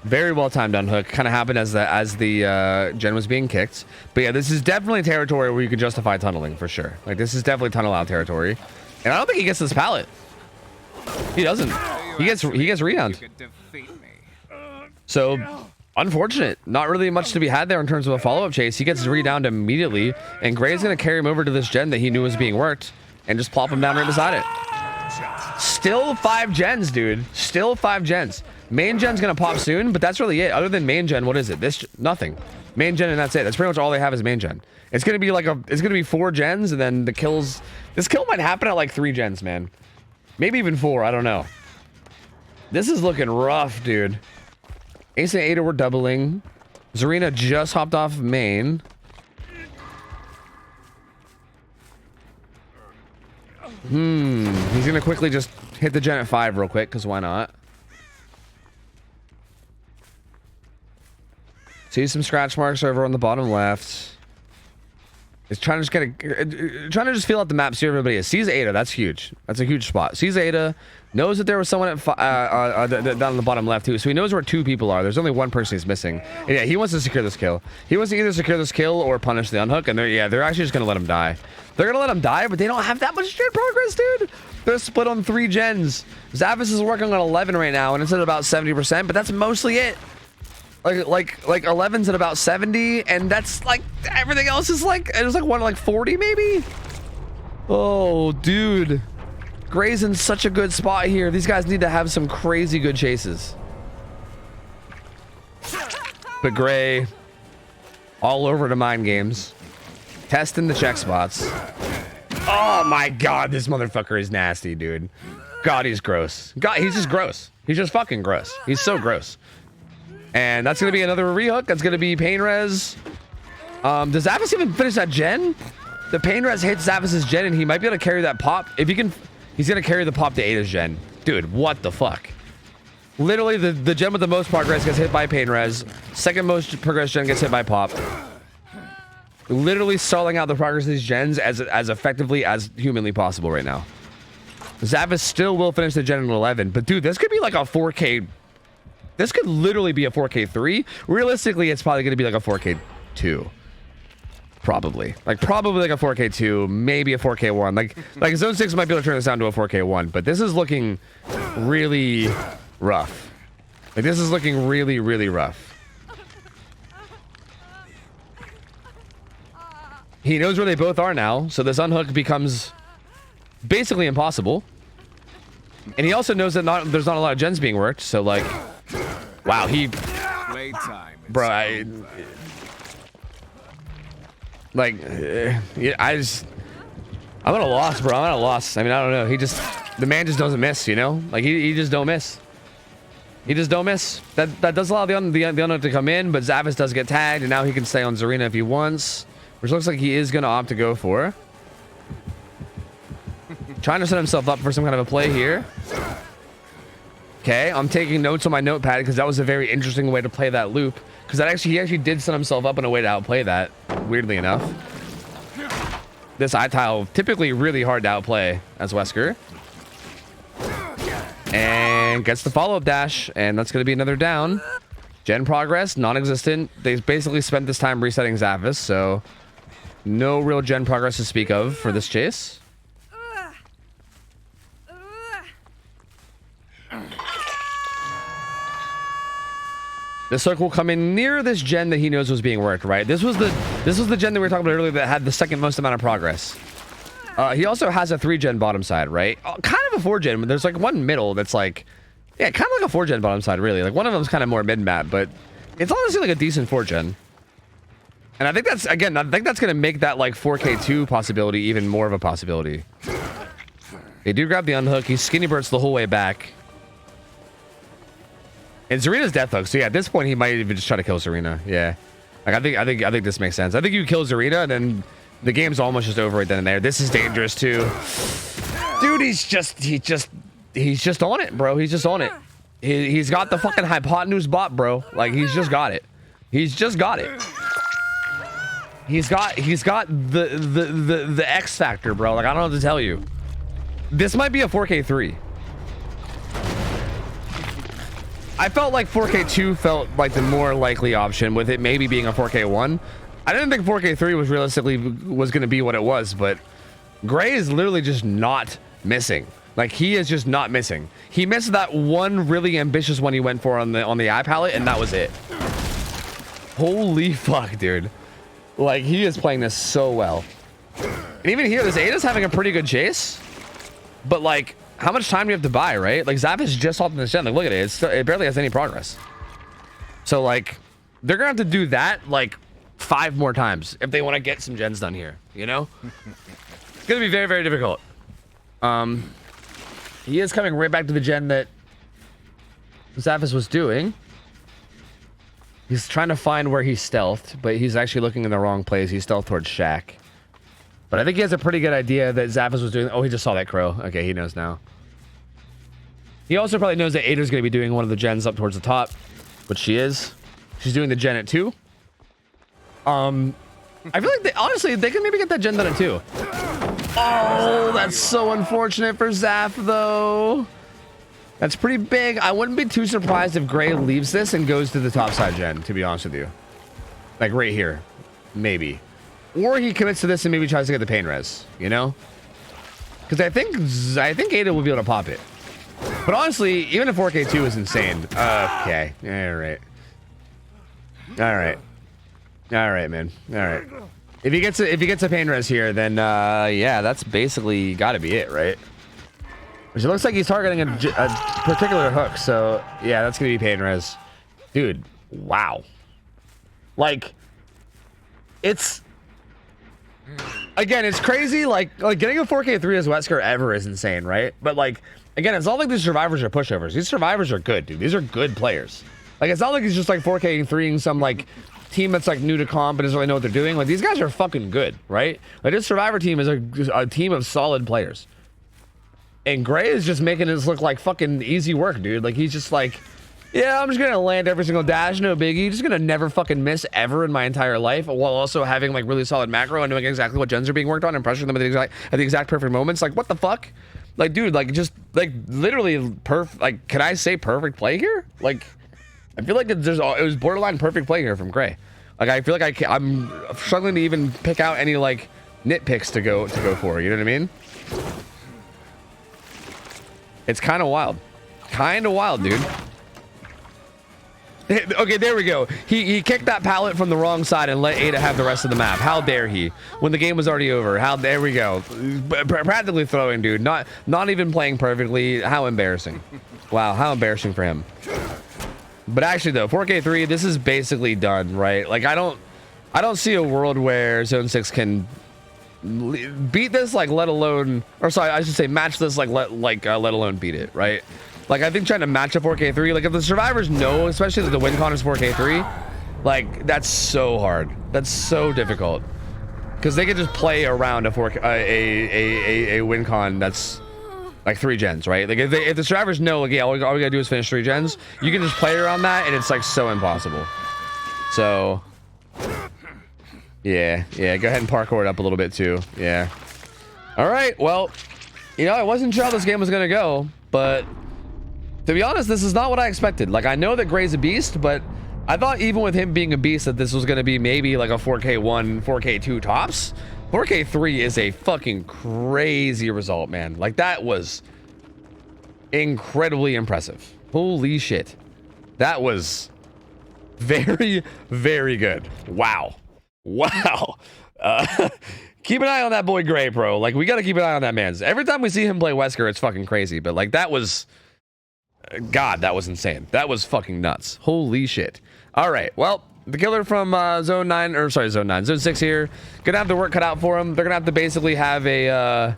Very well timed unhook. Kind of happened as the gen was being kicked. But yeah, this is definitely territory where you can justify tunneling for sure. Like, this is definitely tunnel out territory. And I don't think he gets this pallet. He doesn't. He gets rebound. So unfortunate. Not really much to be had there in terms of a follow-up chase. He gets redowned immediately, and Gray's gonna carry him over to this gen that he knew was being worked and just plop him down right beside it. Still 5 gens, dude. Still 5 gens. Main gen's gonna pop soon, but that's really it. Other than main gen, what is it? Nothing. Main gen and that's it. That's pretty much all they have is main gen. It's gonna be like it's gonna be 4 gens, and then the kills. This kill might happen at like 3 gens, man. Maybe even 4. I don't know. This is looking rough, dude. Ace and Ada were doubling. Zarina just hopped off main. He's gonna quickly just hit the gen at 5 real quick, because why not? See some scratch marks over on the bottom left. It's trying to just feel out the map, see where everybody is. Sees Ada, that's huge. That's a huge spot. Sees Ada, knows that there was someone at down on the bottom left too, so he knows where 2 people are. There's only 1 person he's missing. And yeah, he wants to secure this kill. He wants to either secure this kill or punish the unhook, and they're actually just gonna let him die. They're gonna let him die, but they don't have that much gen progress, dude. They're split on 3 gens. Zappis is working on 11 right now, and it's at about 70%, but that's mostly it. Like 11's at about 70, and that's like everything else is like it was like 1 like 40 maybe. Oh, dude, Gray's in such a good spot here. These guys need to have some crazy good chases. But Gray, all over to mind games, testing the check spots. Oh my God, this motherfucker is nasty, dude. God, he's gross. God, he's just gross. He's just fucking gross. He's so gross. And that's going to be another rehook. That's going to be pain res. Does Zappis even finish that gen? The pain res hits Zappis' gen, and he might be able to carry that pop. If he can, he's going to carry the pop to Ada's gen. Dude, what the fuck? Literally, the gen with the most progress gets hit by pain res. Second most progress gen gets hit by pop. Literally stalling out the progress of these gens as effectively as humanly possible right now. Zappis still will finish the gen in 11. But dude, this could be like a 4K... This could literally be a 4K3. Realistically, it's probably going to be like a 4K2. Probably. Like, probably like a 4K2, maybe a 4K1. Like Zone 6 might be able to turn this down to a 4K1, but this is looking really rough. Like, this is looking really, really rough. He knows where they both are now, so this unhook becomes basically impossible. And he also knows that there's not a lot of gens being worked, so like... Wow, bro, I'm at a loss, bro. I'm at a loss. I mean, I don't know. The man just doesn't miss, you know? Like, he just don't miss. He just don't miss. That does allow the unhook to come in, but Zappis does get tagged, and now he can stay on Zarina if he wants, which looks like he is going to opt to go for. Trying to set himself up for some kind of a play here. Okay, I'm taking notes on my notepad because that was a very interesting way to play that loop. Because he actually did set himself up in a way to outplay that, weirdly enough. This I-tile typically really hard to outplay as Wesker. And gets the follow-up dash, and that's going to be another down. Gen progress, non-existent. They basically spent this time resetting Zappis, so no real gen progress to speak of for this chase. This circle will come in near this gen that he knows was being worked, right? This was the gen that we were talking about earlier that had the second most amount of progress. He also has a 3-gen bottom side, right? Kind of a 4-gen. There's like one middle that's like, yeah, kind of like a 4-gen bottom side, really. Like one of them's kind of more mid-map, but it's honestly like a decent 4-gen. And I think that's, again, I think that's going to make that like 4K2 possibility even more of a possibility. They do grab the unhook. He skinny bursts the whole way back. And Zarina's death hook. So yeah, at this point, he might even just try to kill Zarina. Yeah. Like I think this makes sense. I think you kill Zarina and then the game's almost just over right then and there. This is dangerous too. Dude, he's just on it, bro. He's just on it. He's got the fucking hypotenuse bot, bro. Like he's just got it. He's just got it. He's got the X factor, bro. Like I don't know what to tell you. This might be a 4K3. I felt like 4K2 felt like the more likely option, with it maybe being a 4K1. I didn't think 4K3 was realistically going to be what it was, but Gray is literally just not missing. Like he is just not missing. He missed that one really ambitious one he went for on the eye palette, and that was it. Holy fuck, dude. Like he is playing this so well. And even here, this Ada's having a pretty good chase, but like, how much time do you have to buy, right? Like Zap is just off in this gen. Like look at it. It barely has any progress. So like, they're gonna have to do that like 5 more times if they want to get some gens done here, you know? It's gonna be very, very difficult. He is coming right back to the gen that Zaphis was doing. He's trying to find where he's stealthed, but he's actually looking in the wrong place. He's stealthed towards Shack. But I think he has a pretty good idea that Zaphis was doing. Oh, he just saw that crow. Okay, he knows now. He also probably knows that Ada's going to be doing one of the gens up towards the top, which she is. She's doing the gen at 2. I feel like honestly, they can maybe get that gen done at 2. Oh, that's so unfortunate for Zaph, though. That's pretty big. I wouldn't be too surprised if Gray leaves this and goes to the top side gen, to be honest with you. Like right here. Maybe. Or he commits to this and maybe tries to get the pain res, you know? Because I think Ada will be able to pop it. But honestly, even a 4K2 is insane. Okay. Alright. Alright. Alright, man. Alright. If he gets a pain res here, then yeah, that's basically gotta be it, right? Which it looks like he's targeting a particular hook, so yeah, that's gonna be pain res. Dude, wow. Like, it's... Again, it's crazy, like getting a 4K3 as Wesker ever is insane, right? But like, again, it's not like these survivors are pushovers. These survivors are good, dude. These are good players. Like, it's not like he's just like 4K3ing some like team that's like new to comp and doesn't really know what they're doing. Like, these guys are fucking good, right? Like, this survivor team is a team of solid players. And Gray is just making this look like fucking easy work, dude. Like, he's just like, yeah, I'm just gonna land every single dash, no biggie. Just gonna never fucking miss ever in my entire life, while also having like really solid macro and knowing exactly what gens are being worked on and pressuring them at the exact perfect moments. Like, what the fuck? Like, dude, like, just like literally like, can I say perfect play here? Like, I feel like it was borderline perfect play here from Gray. Like, I feel like I'm struggling to even pick out any like nitpicks to go for. You know what I mean? It's kind of wild. Kind of wild, dude. Okay, there we go. He kicked that pallet from the wrong side and let Ada have the rest of the map. How dare he? When the game was already over. There we go. Practically throwing, dude. Not even playing perfectly. How embarrassing. Wow, how embarrassing for him. But actually though, 4K3, this is basically done, right? Like, I don't see a world where Zone 6 can beat this, like, let alone, or sorry, I should say match this, like let alone beat it, right? Like, I think trying to match a 4K3, like, if the survivors know, especially that the win con is 4K3, like, that's so hard. That's so difficult. Because they can just play around a win con that's like 3 gens, right? Like, if the survivors know, like, yeah, all we gotta do is finish 3 gens, you can just play around that, and it's like so impossible. So, yeah, go ahead and parkour it up a little bit too. Yeah. All right, well, you know, I wasn't sure how this game was gonna go, but to be honest, this is not what I expected. Like, I know that Gray's a beast, but I thought even with him being a beast that this was going to be maybe like a 4K1, 4K2 tops. 4K3 is a fucking crazy result, man. Like, that was incredibly impressive. Holy shit. That was very, very good. Wow. Wow. Keep an eye on that boy Gray, bro. Like, we got to keep an eye on that man's. Every time we see him play Wesker, it's fucking crazy. But, like, that was... God, that was insane. That was fucking nuts. Holy shit. All right, well, the killer from Zone 9, or sorry, Zone 9, Zone 6 here, gonna have the work cut out for him. They're gonna have to basically have a,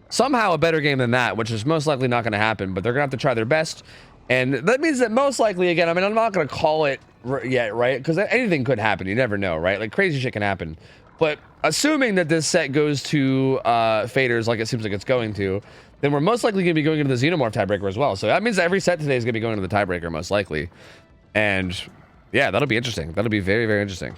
somehow a better game than that, which is most likely not gonna happen, but they're gonna have to try their best. And that means that most likely, again, I mean, I'm not gonna call it yet, right? Because anything could happen. You never know, right? Like, crazy shit can happen. But assuming that this set goes to faders like it seems like it's going to, then we're most likely going to be going into the Xenomorph tiebreaker as well. So that means that every set today is going to be going to the tiebreaker, most likely. And yeah, that'll be interesting. That'll be very, very interesting.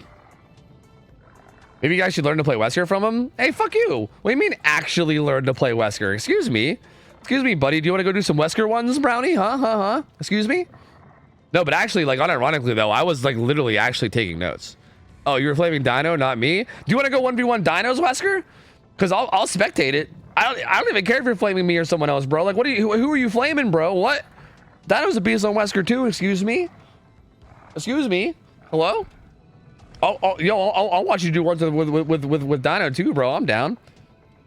Maybe you guys should learn to play Wesker from him. Hey, fuck you. What do you mean actually learn to play Wesker? Excuse me. Excuse me, buddy. Do you want to go do some Wesker ones, Brownie? Huh? Excuse me? No, but actually, like, unironically, though, I was, like, literally actually taking notes. Oh, you were flaming Dino, not me? Do you want to go 1v1 Dinos, Wesker? Because I'll spectate it. I don't even care if you're flaming me or someone else, bro. Like, what are you? Who are you flaming, bro? What? Dino's a beast on Wesker too. Excuse me. Excuse me. Hello. I'll watch you do ones with Dino too, bro. I'm down.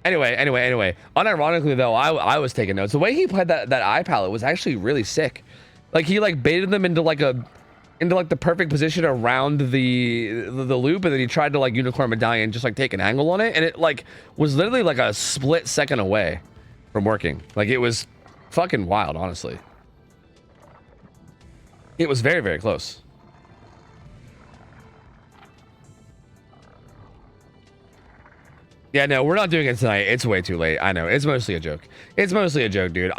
Anyway. Unironically though, I was taking notes. The way he played that eye palette was actually really sick. Like, he like baited them into like the perfect position around the loop, and then he tried to like unicorn medallion, just like take an angle on it, and it like was literally like a split second away from working. Like, it was fucking wild, honestly. It was very, very close. Yeah, no, we're not doing it tonight. It's way too late. I know. It's mostly a joke. It's mostly a joke, dude.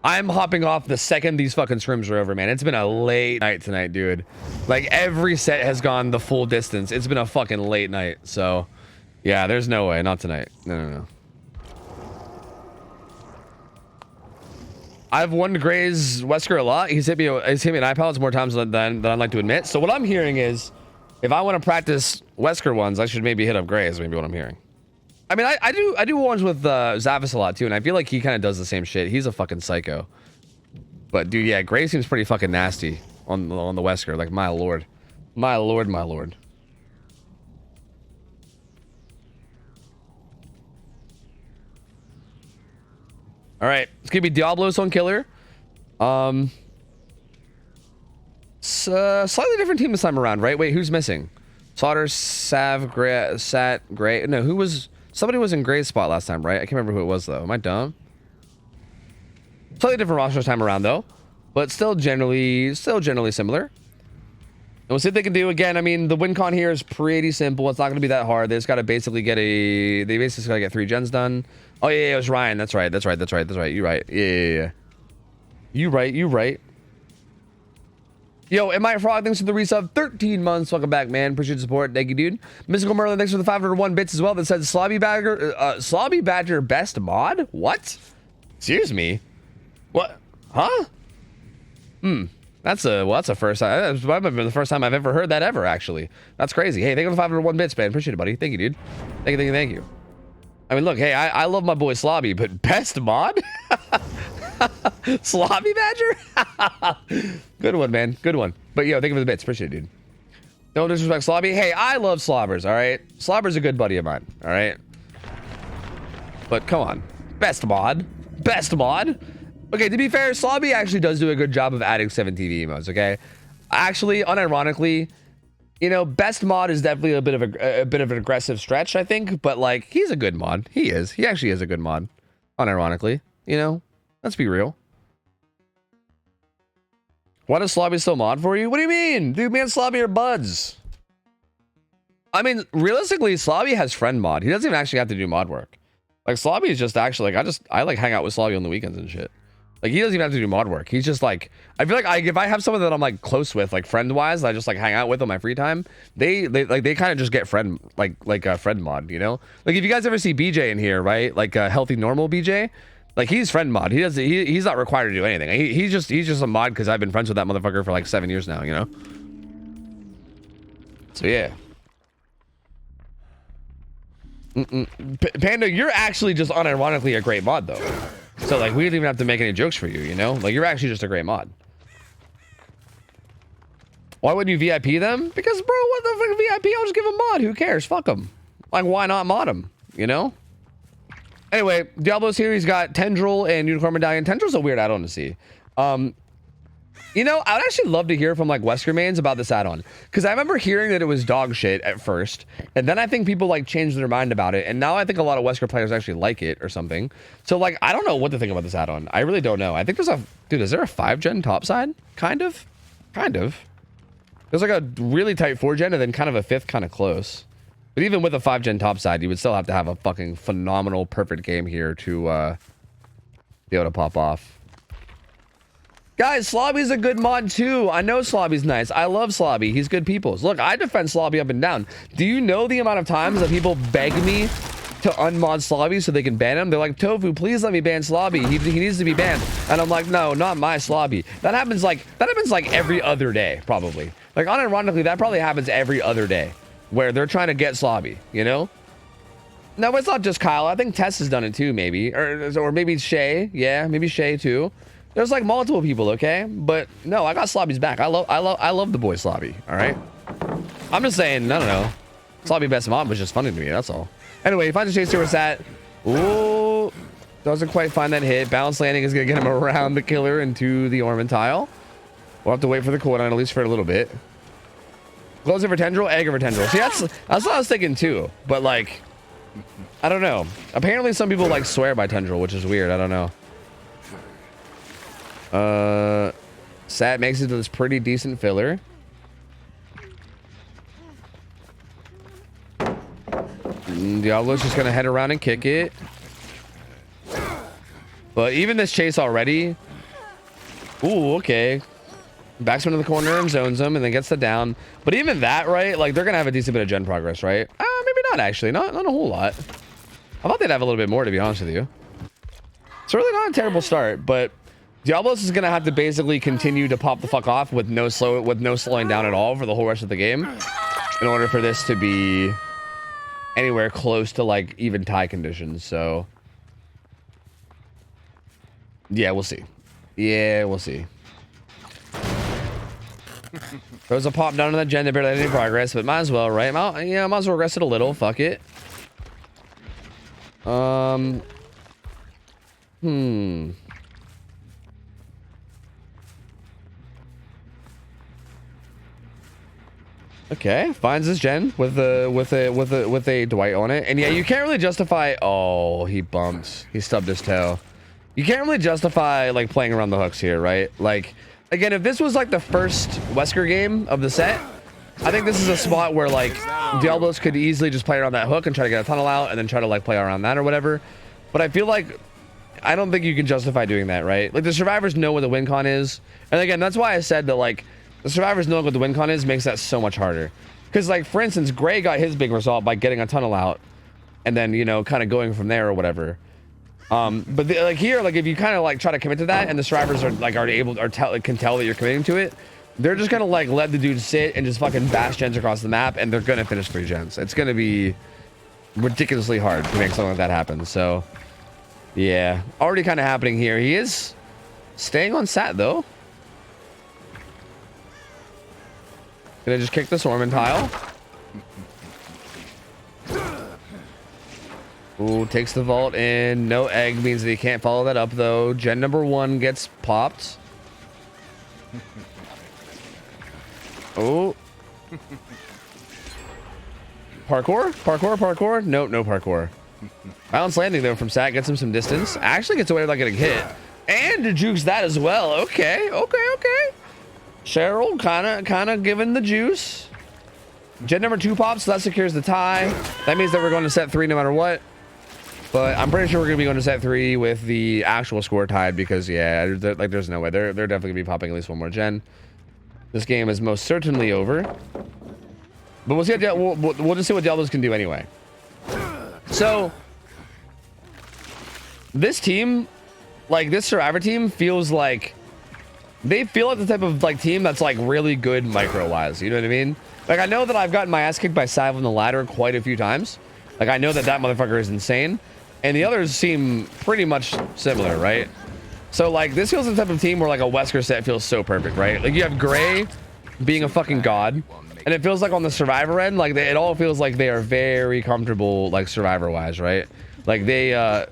I'm hopping off the second these fucking scrims are over, man. It's been a late night tonight, dude. Like, every set has gone the full distance. It's been a fucking late night. So, yeah, there's no way. Not tonight. No. I've won Gray's Wesker a lot. He's hit me in eye palettes more times than I'd like to admit. So what I'm hearing is, if I want to practice Wesker ones, I should maybe hit up Gray's. Maybe what I'm hearing. I mean, I do ones with Zavis a lot too, and I feel like he kind of does the same shit. He's a fucking psycho. But dude, yeah, Gray seems pretty fucking nasty on the Wesker. Like, my lord, my lord. All right, it's gonna be Diablo's on killer. Slightly different team this time around, right? Wait, who's missing? Slaughter, Sav, Gray, Sat, Gray. No, who was? Somebody was in Gray's spot last time, right? I can't remember who it was though. Am I dumb? Slightly different roster this time around though, but still generally similar. And we'll see what they can do. Again, I mean, the win con here is pretty simple. It's not going to be that hard. They just got to basically get they basically got to get 3 gens done. Oh yeah, it was Ryan. That's right. You're right. Yeah. You right. Yo, my frog, thanks for the resub. 13 months. Welcome back, man. Appreciate the support. Thank you, dude. Mystical Merlin, thanks for the 501 bits as well. That says Slobby Badger best mod? What? Excuse me? What? Huh? That's a first time. That might have been the first time I've ever heard that ever, actually. That's crazy. Hey, thank you for the 501 bits, man. Appreciate it, buddy. Thank you, dude. Thank you. I mean, look, hey, I love my boy Slobby, but best mod? Slobby Badger? Good one, man. Good one. But yo, thank you for the bits. Appreciate it, dude. Don't disrespect Slobby. Hey, I love Slobbers, all right? Slobber's a good buddy of mine, all right? But come on. Best mod. Okay, to be fair, Slobby actually does do a good job of adding 7 TV emotes, okay? Actually, unironically, you know, best mod is definitely a bit of an aggressive stretch, I think, but like, he's a good mod. He actually is a good mod. Unironically, you know? Let's be real. Why does Slobby still mod for you? What do you mean? Dude, me and Slobby are buds. I mean, realistically, Slobby has friend mod. He doesn't even actually have to do mod work. Like, Slobby is just actually, like, I like hang out with Slobby on the weekends and shit. Like, he doesn't even have to do mod work. He's just like, I feel like if I have someone that I'm like close with, like friend wise, I just like hang out with on my free time. They kind of just get friend, like a friend mod, you know? Like, if you guys ever see BJ in here, right? Like a healthy normal BJ, like, he's friend mod. He's not required to do anything. He's just a mod because I've been friends with that motherfucker for like 7 years now, you know? So yeah. Panda, you're actually just unironically a great mod though. So like, we didn't even have to make any jokes for you, you know? Like, you're actually just a great mod. Why wouldn't you VIP them? Because, bro, what the fuck VIP? I'll just give them mod. Who cares? Fuck them. Like, why not mod him? You know? Anyway, Diablo's here. He's got Tendril and Unicorn Medallion. Tendril's a weird add-on to see. You know, I would actually love to hear from like Wesker mains about this add-on, because I remember hearing that it was dog shit at first, and then I think people like changed their mind about it, and now I think a lot of Wesker players actually like it or something. So like, I don't know what to think about this add-on. I really don't know. I think there's a dude. Is there a 5-gen topside? Kind of. There's like a really tight 4-gen and then kind of a 5th kind of close. But even with a 5-gen topside, you would still have to have a fucking phenomenal, perfect game here to be able to pop off. Guys, Slobby's a good mod too. I know Slobby's nice. I love Slobby. He's good peoples. Look, I defend Slobby up and down. Do you know the amount of times that people beg me to unmod Slobby so they can ban him? They're like, Tofu, please let me ban Slobby. He needs to be banned. And I'm like, no, not my Slobby. That happens like every other day, probably. Like, unironically, that probably happens every other day where they're trying to get Slobby, you know? No, it's not just Kyle. I think Tess has done it too, maybe. Or maybe Shay. Yeah, maybe Shay too. There's like multiple people, okay? But no, I got Slobby's back. I love the boy Slobby, all right? I'm just saying, I don't know. Slobby best mod was just funny to me, that's all. Anyway, he finds a chase to where it's at. Ooh, doesn't quite find that hit. Balance landing is gonna get him around the killer into the Orman tile. We'll have to wait for the cooldown at least for a little bit. Close over Tendril, egg over Tendril. See, that's what I was thinking too. But like, I don't know. Apparently some people like swear by Tendril, which is weird. I don't know. Sat makes it to this pretty decent filler. Diablo's just gonna head around and kick it. But even this chase already. Ooh, okay. Backs him into the corner and zones him and then gets the down. But even that, right? Like, they're gonna have a decent bit of gen progress, right? Maybe not actually. Not a whole lot. I thought they'd have a little bit more, to be honest with you. It's really not a terrible start, but Diablos is gonna have to basically continue to pop the fuck off with no slowing down at all for the whole rest of the game in order for this to be anywhere close to like even tie conditions. So yeah, we'll see. Yeah, we'll see. Throws a pop down on that gen to barely any progress, but might as well, right? Yeah, might as well rest it a little. Fuck it. Okay, finds his gen with a Dwight on it, and yeah, you can't really justify. Oh, he bumped. He stubbed his toe. You can't really justify like playing around the hooks here, right? Like, again, if this was like the first Wesker game of the set, I think this is a spot where like Diablos could easily just play around that hook and try to get a tunnel out, and then try to like play around that or whatever. But I feel like I don't think you can justify doing that, right? Like, the survivors know what the win con is, and again, that's why I said that like. The survivors knowing what the win con is makes that so much harder. Because, like, for instance, Gray got his big result by getting a tunnel out and then, you know, kind of going from there or whatever. But like here, like, if you kind of like try to commit to that and the survivors are like can tell that you're committing to it, they're just gonna like let the dude sit and just fucking bash gens across the map, and they're gonna finish 3 gens. It's gonna be ridiculously hard to make something like that happen. So yeah, already kind of happening here. He is staying on sat though. Gonna just kick this Orman tile. Ooh, takes the vault in. No egg means that he can't follow that up though. Gen number 1 gets popped. Oh. Parkour. Nope, no parkour. Balance landing though from Sat gets him some distance. Actually gets away without getting hit. And jukes that as well. Okay. Cheryl kind of giving the juice. Gen number 2 pops, so that secures the tie. That means that we're going to set 3 no matter what. But I'm pretty sure we're going to be going to set 3 with the actual score tied, because yeah, like there's no way. They're definitely going to be popping at least 1 more gen. This game is most certainly over. But we'll see. We'll just see what Diablos can do anyway. So this team, like this Survivor team, feels like they feel like the type of like team that's like really good micro-wise. You know what I mean? Like, I know that I've gotten my ass kicked by Sav on the ladder quite a few times. Like, I know that motherfucker is insane. And the others seem pretty much similar, right? So, like, this feels the type of team where, like, a Wesker set feels so perfect, right? Like, you have Gray being a fucking god. And it feels like on the survivor end, like it all feels like they are very comfortable, like survivor wise, right? Like they yo,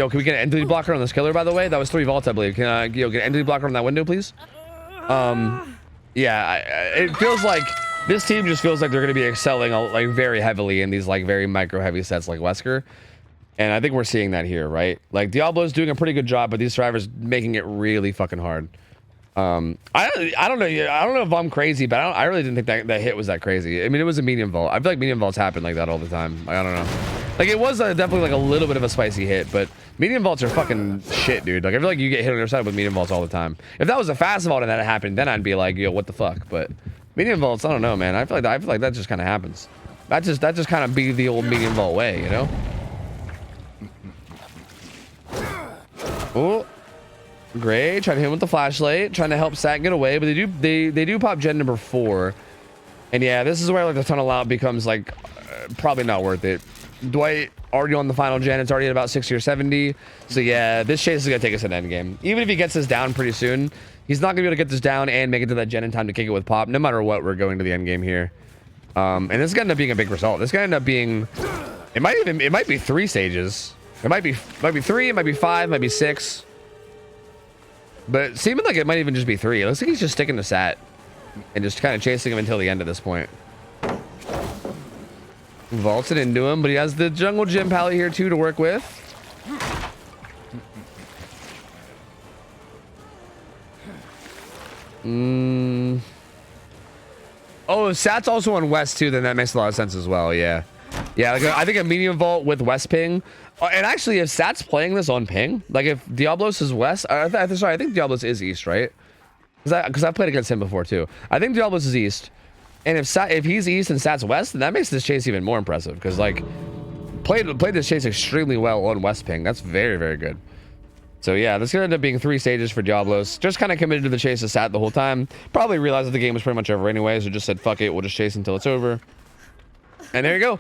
can we get an entity blocker on this killer, by the way? That was 3 vaults, I believe. Can I get an entity blocker on that window, please? Yeah, it feels like this team just feels like they're going to be excelling like very heavily in these like very micro heavy sets like Wesker. And I think we're seeing that here, right? Like Diablo's doing a pretty good job, but these survivors making it really fucking hard. I don't know if I'm crazy, but I really didn't think that hit was that crazy. I mean, it was a medium vault. I feel like medium vaults happen like that all the time. I don't know. Like it was definitely like a little bit of a spicy hit, but medium vaults are fucking shit, dude. Like I feel like you get hit on your side with medium vaults all the time. If that was a fast vault and that happened, then I'd be like, yo, what the fuck? But medium vaults, I don't know, man. I feel like that just kind of happens. That just kind of be the old medium vault way, you know? Oh. Gray trying to hit him with the flashlight, trying to help Sat get away, but they do pop gen number 4, and yeah, this is where like the tunnel out becomes like probably not worth it. Dwight already on the final gen, it's already at about 60 or 70, so yeah, this chase is gonna take us an end game. Even if he gets this down pretty soon, he's not gonna be able to get this down and make it to that gen in time to kick it with pop. No matter what, we're going to the end game here, and this is gonna end up being a big result. This is gonna end up being, it might be 3 stages. It might be 3, it might be 5, it might be 6. But seeming like it might even just be 3. It looks like he's just sticking to Sat and just kind of chasing him until the end at this point. Vaults it into him, but he has the jungle gym pallet here too to work with. Oh, Sat's also on West too, then that makes a lot of sense as well. Yeah, like I think a medium vault with West ping. And actually, if Sat's playing this on ping, like if Diablos is West, sorry, I think Diablos is East, right? Because I've played against him before too. I think Diablos is East, and if he's East and Sat's West, then that makes this chase even more impressive. Because like played this chase extremely well on West ping. That's very, very good. So yeah, this is gonna end up being 3 stages for Diablos. Just kind of committed to the chase of Sat the whole time. Probably realized that the game was pretty much over anyway, so just said fuck it, we'll just chase until it's over. And there you go.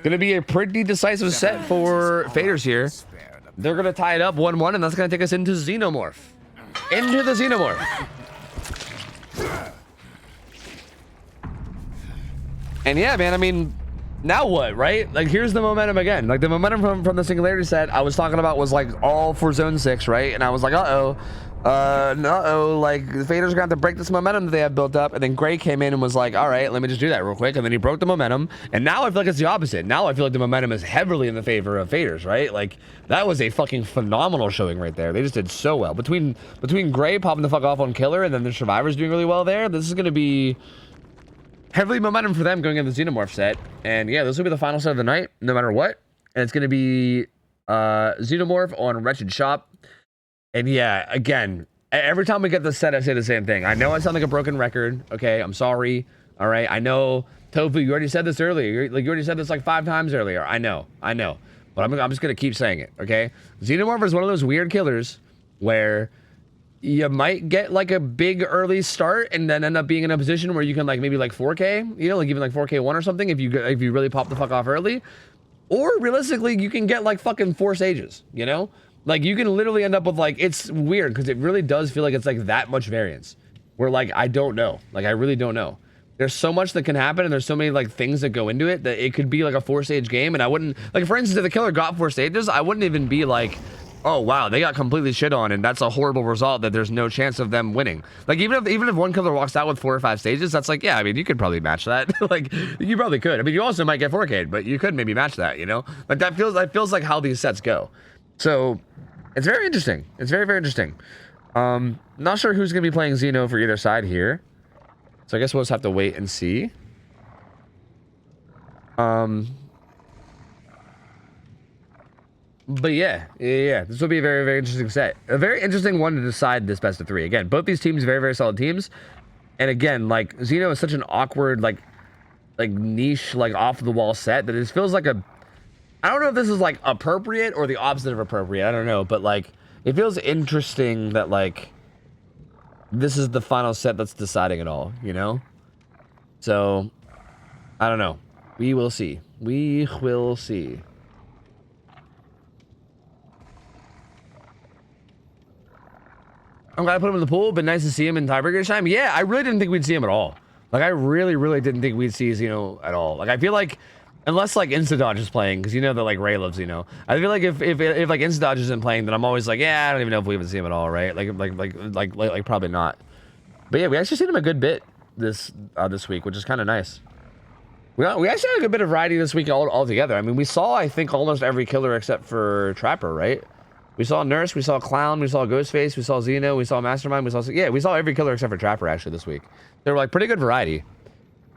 Gonna be a pretty decisive set for Faders here. They're gonna tie it up 1-1, and that's gonna take us into Xenomorph. Into the Xenomorph. And yeah, man, I mean, now what, right? Like, here's the momentum again. Like, the momentum from the Singularity set I was talking about was, like, all for Zone 6, right? And I was like, like, the Faders are gonna have to break this momentum that they have built up. And then Gray came in and was like, all right, let me just do that real quick. And then he broke the momentum. And now I feel like it's the opposite. Now I feel like the momentum is heavily in the favor of Faders, right? Like, that was a fucking phenomenal showing right there. They just did so well. Between Gray popping the fuck off on Killer and then the Survivors doing really well there, this is gonna be heavily momentum for them going into the Xenomorph set. And yeah, this will be the final set of the night, no matter what. And it's gonna be Xenomorph on Wretched Shop. And yeah, again, every time we get this set, I say the same thing. I know I sound like a broken record. Okay, I'm sorry. All right, I know. Tofu, you already said this earlier. You already said this like 5 times earlier. I know. But I'm just going to keep saying it, okay? Xenomorph is one of those weird killers where you might get like a big early start and then end up being in a position where you can like maybe like 4K, you know, like even like 4K1 or something if you really pop the fuck off early. Or realistically, you can get like fucking 4 stages, you know? Like, you can literally end up with, like, it's weird, because it really does feel like it's, like, that much variance. Where, like, I don't know. Like, I really don't know. There's so much that can happen, and there's so many, like, things that go into it, that it could be, like, a 4-stage game, and I wouldn't... Like, for instance, if the killer got 4 stages, I wouldn't even be, like, oh, wow, they got completely shit on, and that's a horrible result that there's no chance of them winning. Like, even if one killer walks out with 4 or 5 stages, that's, like, yeah, I mean, you could probably match that. Like, you probably could. I mean, you also might get 4K'd, but you could maybe match that, you know? Like, that feels like how these sets go. So... it's very interesting. It's very, very interesting. Not sure who's going to be playing Xeno for either side here. So I guess we'll just have to wait and see. But yeah. This will be a very, very interesting set. A very interesting one to decide this best of 3. Again, both these teams, very, very solid teams. And again, like, Xeno is such an awkward, like niche, like, off-the-wall set that it feels like a... I don't know if this is, like, appropriate or the opposite of appropriate. I don't know. But, like, it feels interesting that, like, this is the final set that's deciding it all, you know? So, I don't know. We will see. We will see. I'm glad I put him in the pool, but nice to see him in tiebreaker time. Yeah, I really didn't think we'd see him at all. Like, I really didn't think we'd see Xeno at all. Like, I feel like, unless like Insta-Dodge is playing, because you know that like Ray loves Xeno. I feel like if like Insta-Dodge isn't playing, then I'm always like, yeah, I don't even know if we even see him at all, right? Like probably not. But yeah, we actually seen him a good bit this week, which is kind of nice. We actually had a good bit of variety this week all together. I mean, we saw, I think, almost every killer except for Trapper, right? We saw Nurse, we saw Clown, we saw Ghostface, we saw Xeno, we saw Mastermind, we saw every killer except for Trapper actually this week. They were like pretty good variety.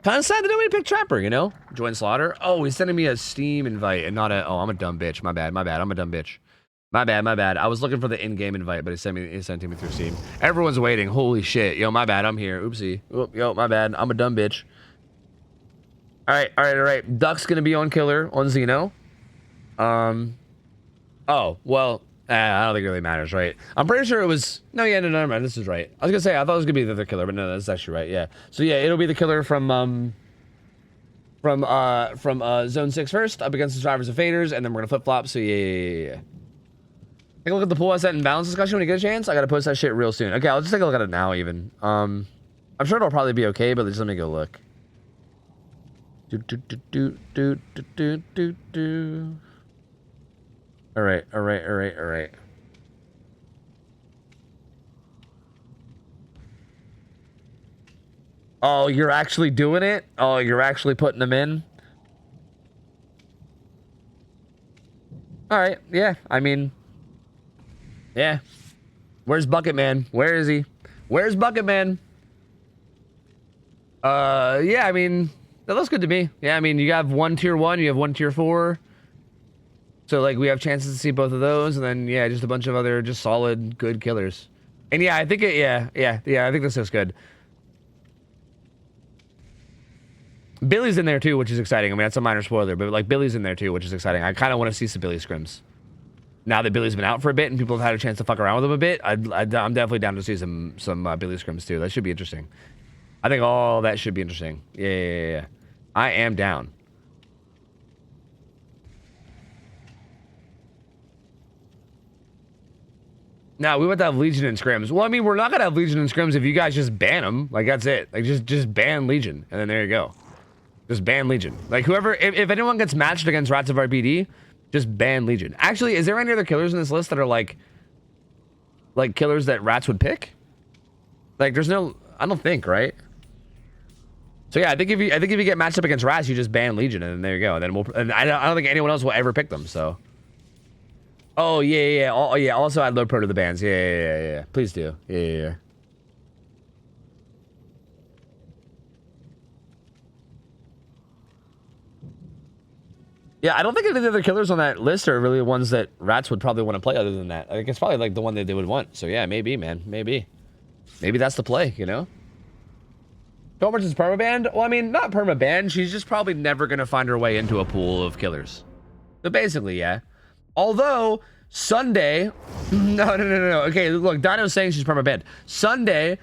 Kind of sad that nobody picked Trapper, you know? Join Slaughter. Oh, he's sending me a Steam invite and not a. Oh, I'm a dumb bitch. My bad. I'm a dumb bitch. My bad. I was looking for the in-game invite, but he sent it to me through Steam. Everyone's waiting. Holy shit. Yo, my bad. I'm here. Oopsie. Oh, yo, my bad. I'm a dumb bitch. All right. Duck's gonna be on killer on Xeno. Oh well. I don't think it really matters, right? I'm pretty sure it was. No, never mind. This is right. I was gonna say I thought it was gonna be the other killer, but no, that's actually right. Yeah. So yeah, it'll be the killer from Zone 6 first, up against the Survivors and Faders, and then we're gonna flip flop. So yeah. Take a look at the pool asset and balance discussion when you get a chance. I gotta post that shit real soon. Okay, I'll just take a look at it now. Even. I'm sure it'll probably be okay, but just let me go look. All right. Oh, you're actually doing it? Oh, you're actually putting them in? All right, yeah, I mean, yeah. Where's Bucket Man? Where is he? Where's Bucket Man? Yeah, I mean, that looks good to me. Yeah, I mean, you have one tier 1, you have one tier 4. So, like, we have chances to see both of those, and then, yeah, just a bunch of other just solid, good killers. And, yeah, I think it, yeah, I think this looks good. Billy's in there, too, which is exciting. I mean, that's a minor spoiler, but, like, Billy's in there, too, which is exciting. I kind of want to see some Billy scrims. Now that Billy's been out for a bit and people have had a chance to fuck around with him a bit, I'm definitely down to see some Billy scrims, too. That should be interesting. I think all that should be interesting. Yeah. I am down. Now, we want to have Legion and scrims. Well, I mean, we're not going to have Legion and scrims if you guys just ban them. Like, that's it. Like, just ban Legion. And then there you go. Just ban Legion. Like, whoever... If anyone gets matched against Rats of RPD, just ban Legion. Actually, is there any other killers in this list that are, like killers that Rats would pick? Like, there's no... I don't think, right? So, yeah, I think if you get matched up against Rats, you just ban Legion. And then there you go. And then and I don't think anyone else will ever pick them, so... Oh, yeah. Oh, yeah. Also add Load Pro to the bans. Yeah. Please do. Yeah. Yeah, I don't think any of the other killers on that list are really the ones that Rats would probably want to play other than that. I think it's probably like the one that they would want. So yeah, maybe, man. Maybe that's the play, you know? How much is permabanned? Well, I mean, not permabanned. She's just probably never going to find her way into a pool of killers. So basically, yeah. Although, Sunday... No. Okay, look, Dino's saying she's permabanned. Sunday,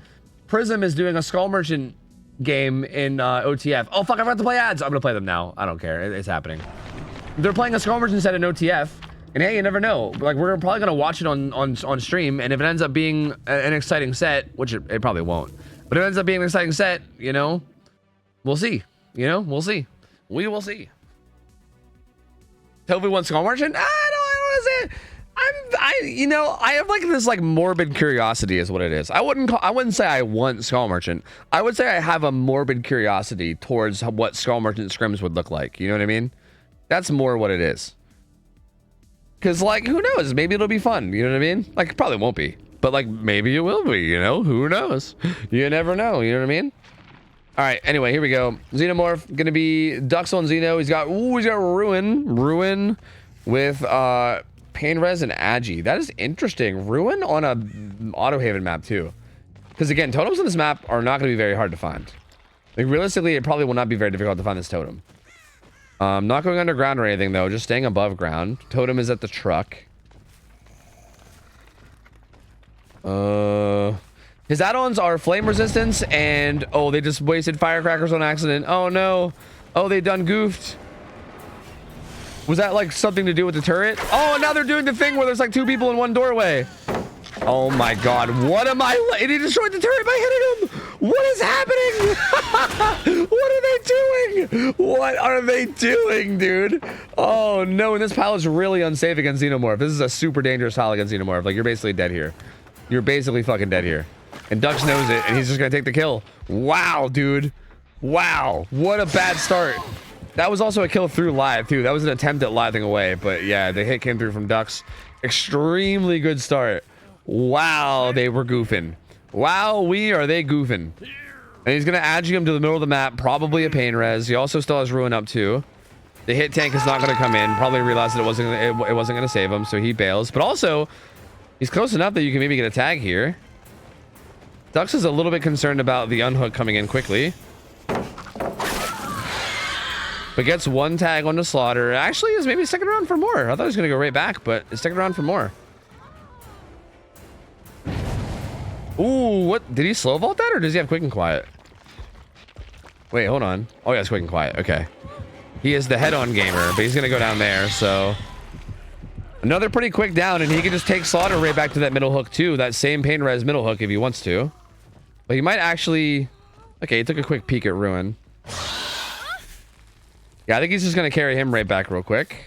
Prism is doing a Skull Merchant game in OTF. Oh, fuck, I forgot to play ads. I'm going to play them now. I don't care. It's happening. They're playing a Skull Merchant set in OTF. And hey, you never know. Like, we're probably going to watch it on stream. And if it ends up being an exciting set, which it probably won't. But if it ends up being an exciting set, you know, we'll see. You know, we'll see. We will see. Tofu wants Skull Merchant? I don't want to say it. I have like this like morbid curiosity is what it is. I wouldn't say I want Skull Merchant. I would say I have a morbid curiosity towards what Skull Merchant scrims would look like. You know what I mean? That's more what it is. Cause like, who knows? Maybe it'll be fun. You know what I mean? Like, it probably won't be, but like maybe it will be. You know? Who knows? You never know. You know what I mean? All right. Anyway, here we go. Xenomorph gonna be Ducks on Xeno. He's got Ruin with Pain Res and Agi. That is interesting. Ruin on a AutoHaven map too. Because again, totems on this map are not going to be very hard to find. Like realistically, it probably will not be very difficult to find this totem. Not going underground or anything though. Just staying above ground. Totem is at the truck. His add-ons are flame resistance and oh, they just wasted firecrackers on accident. Oh no. Oh, they done goofed. Was that like something to do with the turret? Oh, now they're doing the thing where there's like 2 people in one doorway. Oh my god, what am I? And he destroyed the turret by hitting him. What is happening? What are they doing? What are they doing, dude? Oh no, and this pal is really unsafe against Xenomorph. This is a super dangerous pal against Xenomorph. Like, you're basically dead here. You're basically fucking dead here. And Dux knows it, and he's just gonna take the kill. Wow, dude. Wow, what a bad start. That was also a kill through live, too. That was an attempt at living away, but yeah, the hit came through from Dux. Extremely good start. Wow, they were goofing. Wow, are they goofing. And he's gonna add him to the middle of the map, probably a pain res. He also still has Ruin up, too. The hit tank is not gonna come in. Probably realized that it wasn't gonna save him, so he bails. But also, he's close enough that you can maybe get a tag here. Dux is a little bit concerned about the unhook coming in quickly. But gets one tag on the Slaughter. Actually is maybe sticking around for more. I thought he was going to go right back, but it's sticking around for more. Ooh, what? Did he slow vault that, or does he have quick and quiet? Wait, hold on. Oh, yeah, it's quick and quiet. Okay. He is the head-on gamer, but he's going to go down there, so... Another pretty quick down, and he can just take Slaughter right back to that middle hook, too. That same pain res middle hook if he wants to. But he might actually... Okay, he took a quick peek at Ruin. Yeah, I think he's just going to carry him right back real quick.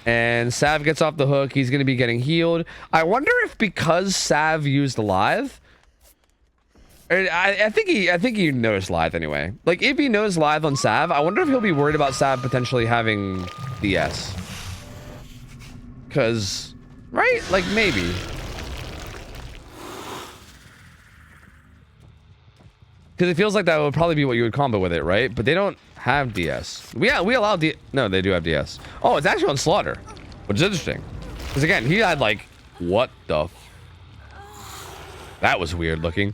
And Sav gets off the hook. He's going to be getting healed. I wonder if because Sav used live... I think he noticed live anyway. Like, if he knows live on Sav, I wonder if he'll be worried about Sav potentially having DS. Because... Right? Like, maybe. Because it feels like that would probably be what you would combo with it, right? But they don't have DS. Yeah, we allow DS. No, they do have DS. Oh, it's actually on Slaughter, which is interesting. Because again, he had like, what the? That was weird looking.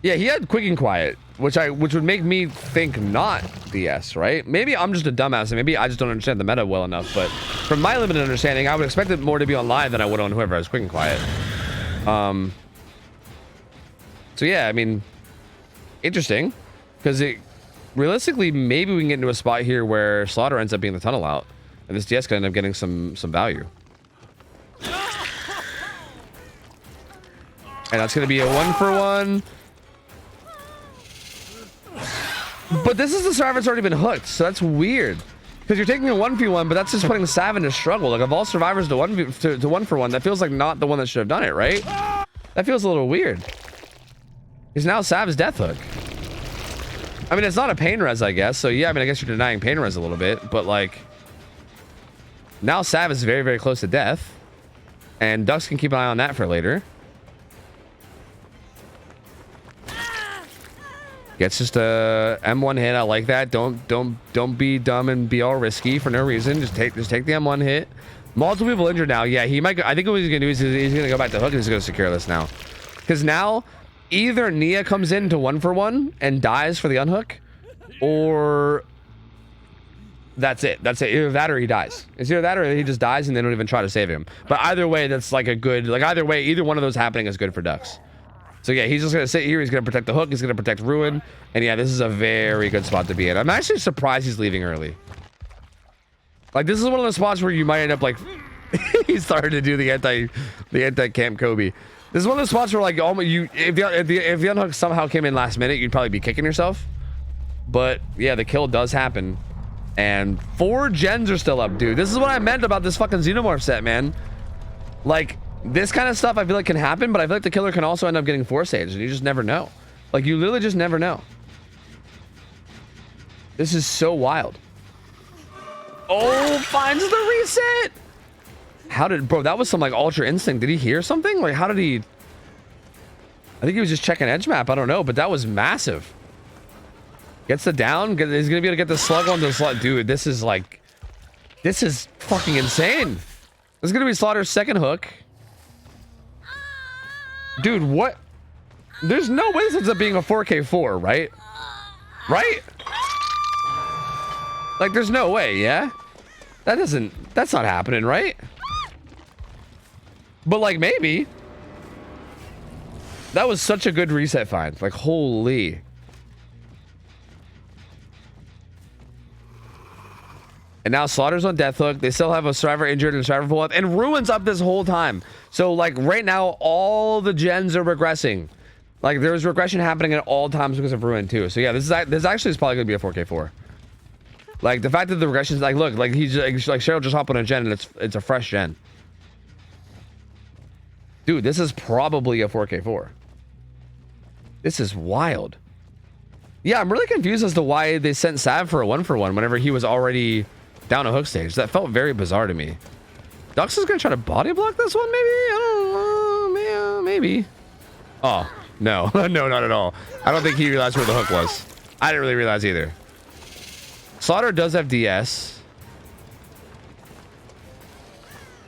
Yeah, he had quick and quiet, which would make me think not DS, right? Maybe I'm just a dumbass and maybe I just don't understand the meta well enough. But from my limited understanding, I would expect it more to be on live than I would on whoever has quick and quiet. So yeah, I mean. Interesting, because it realistically maybe we can get into a spot here where Slaughter ends up being the tunnel out, and this DS can end up getting some value. And that's going to be a 1-for-1. But this is the survivor that's already been hooked, so that's weird. Because you're taking a 1v1, but that's just putting Sav into struggle. Like, of all survivors to 1-for-1, that feels like not the one that should have done it, right? That feels a little weird. Because now Sav's death hook. I mean, it's not a pain res, I guess. So yeah, I mean, I guess you're denying pain res a little bit, but like, now Sav is very, very close to death, and Dux can keep an eye on that for later. Gets just a M1 hit. I like that. Don't be dumb and be all risky for no reason. Just take the M1 hit. Multiple people injured now. Yeah, he might. I think what he's gonna do is he's gonna go back to hook and he's gonna secure this now, because now. Either Nia comes in to 1-for-1 and dies for the unhook, or that's it. That's it. Either that or he dies. It's either that or he just dies and they don't even try to save him. But either way, that's like a good, like either way, either one of those happening is good for Dux. So yeah, he's just going to sit here. He's going to protect the hook. He's going to protect Ruin. And yeah, this is a very good spot to be in. I'm actually surprised he's leaving early. Like, this is one of those spots where you might end up like, he started to do the anti-Camp Kobe. This is one of those spots where, like, if the unhook somehow came in last minute, you'd probably be kicking yourself. But yeah, the kill does happen, and 4 gens are still up, dude. This is what I meant about this fucking Xenomorph set, man. Like, this kind of stuff I feel like can happen, but I feel like the killer can also end up getting 4 saves, and you just never know. Like, you literally just never know. This is so wild. Oh, finds the reset. How did, bro, that was some like ultra instinct. Did he hear something? Like, how did he? I think he was just checking edge map. I don't know, but that was massive. Gets the down. He's gonna be able to get the slug on the slug. Dude, this is like, this is fucking insane. This is gonna be Slaughter's second hook. Dude, what? There's no way this ends up being a 4K4, right? Right? Like, there's no way, yeah? That's not happening, right? But like, maybe. That was such a good reset find. Like, holy. And now Slaughter's on death hook. They still have a survivor injured and survivor pull up, and Ruin's up this whole time. So like right now, all the gens are regressing. Like there was regression happening at all times because of ruin too. So yeah, this actually is probably gonna be a 4K4. Like the fact that the regression is like, look, like he's like Cheryl just hopped on a gen and it's a fresh gen. Dude, this is probably a 4K4. This is wild. Yeah, I'm really confused as to why they sent Sav for a 1-for-1 whenever he was already down a hook stage. That felt very bizarre to me. Dux is gonna try to body block this one, maybe? I don't know. Yeah, maybe. Oh, no. No, not at all. I don't think he realized where the hook was. I didn't really realize either. Slaughter does have DS.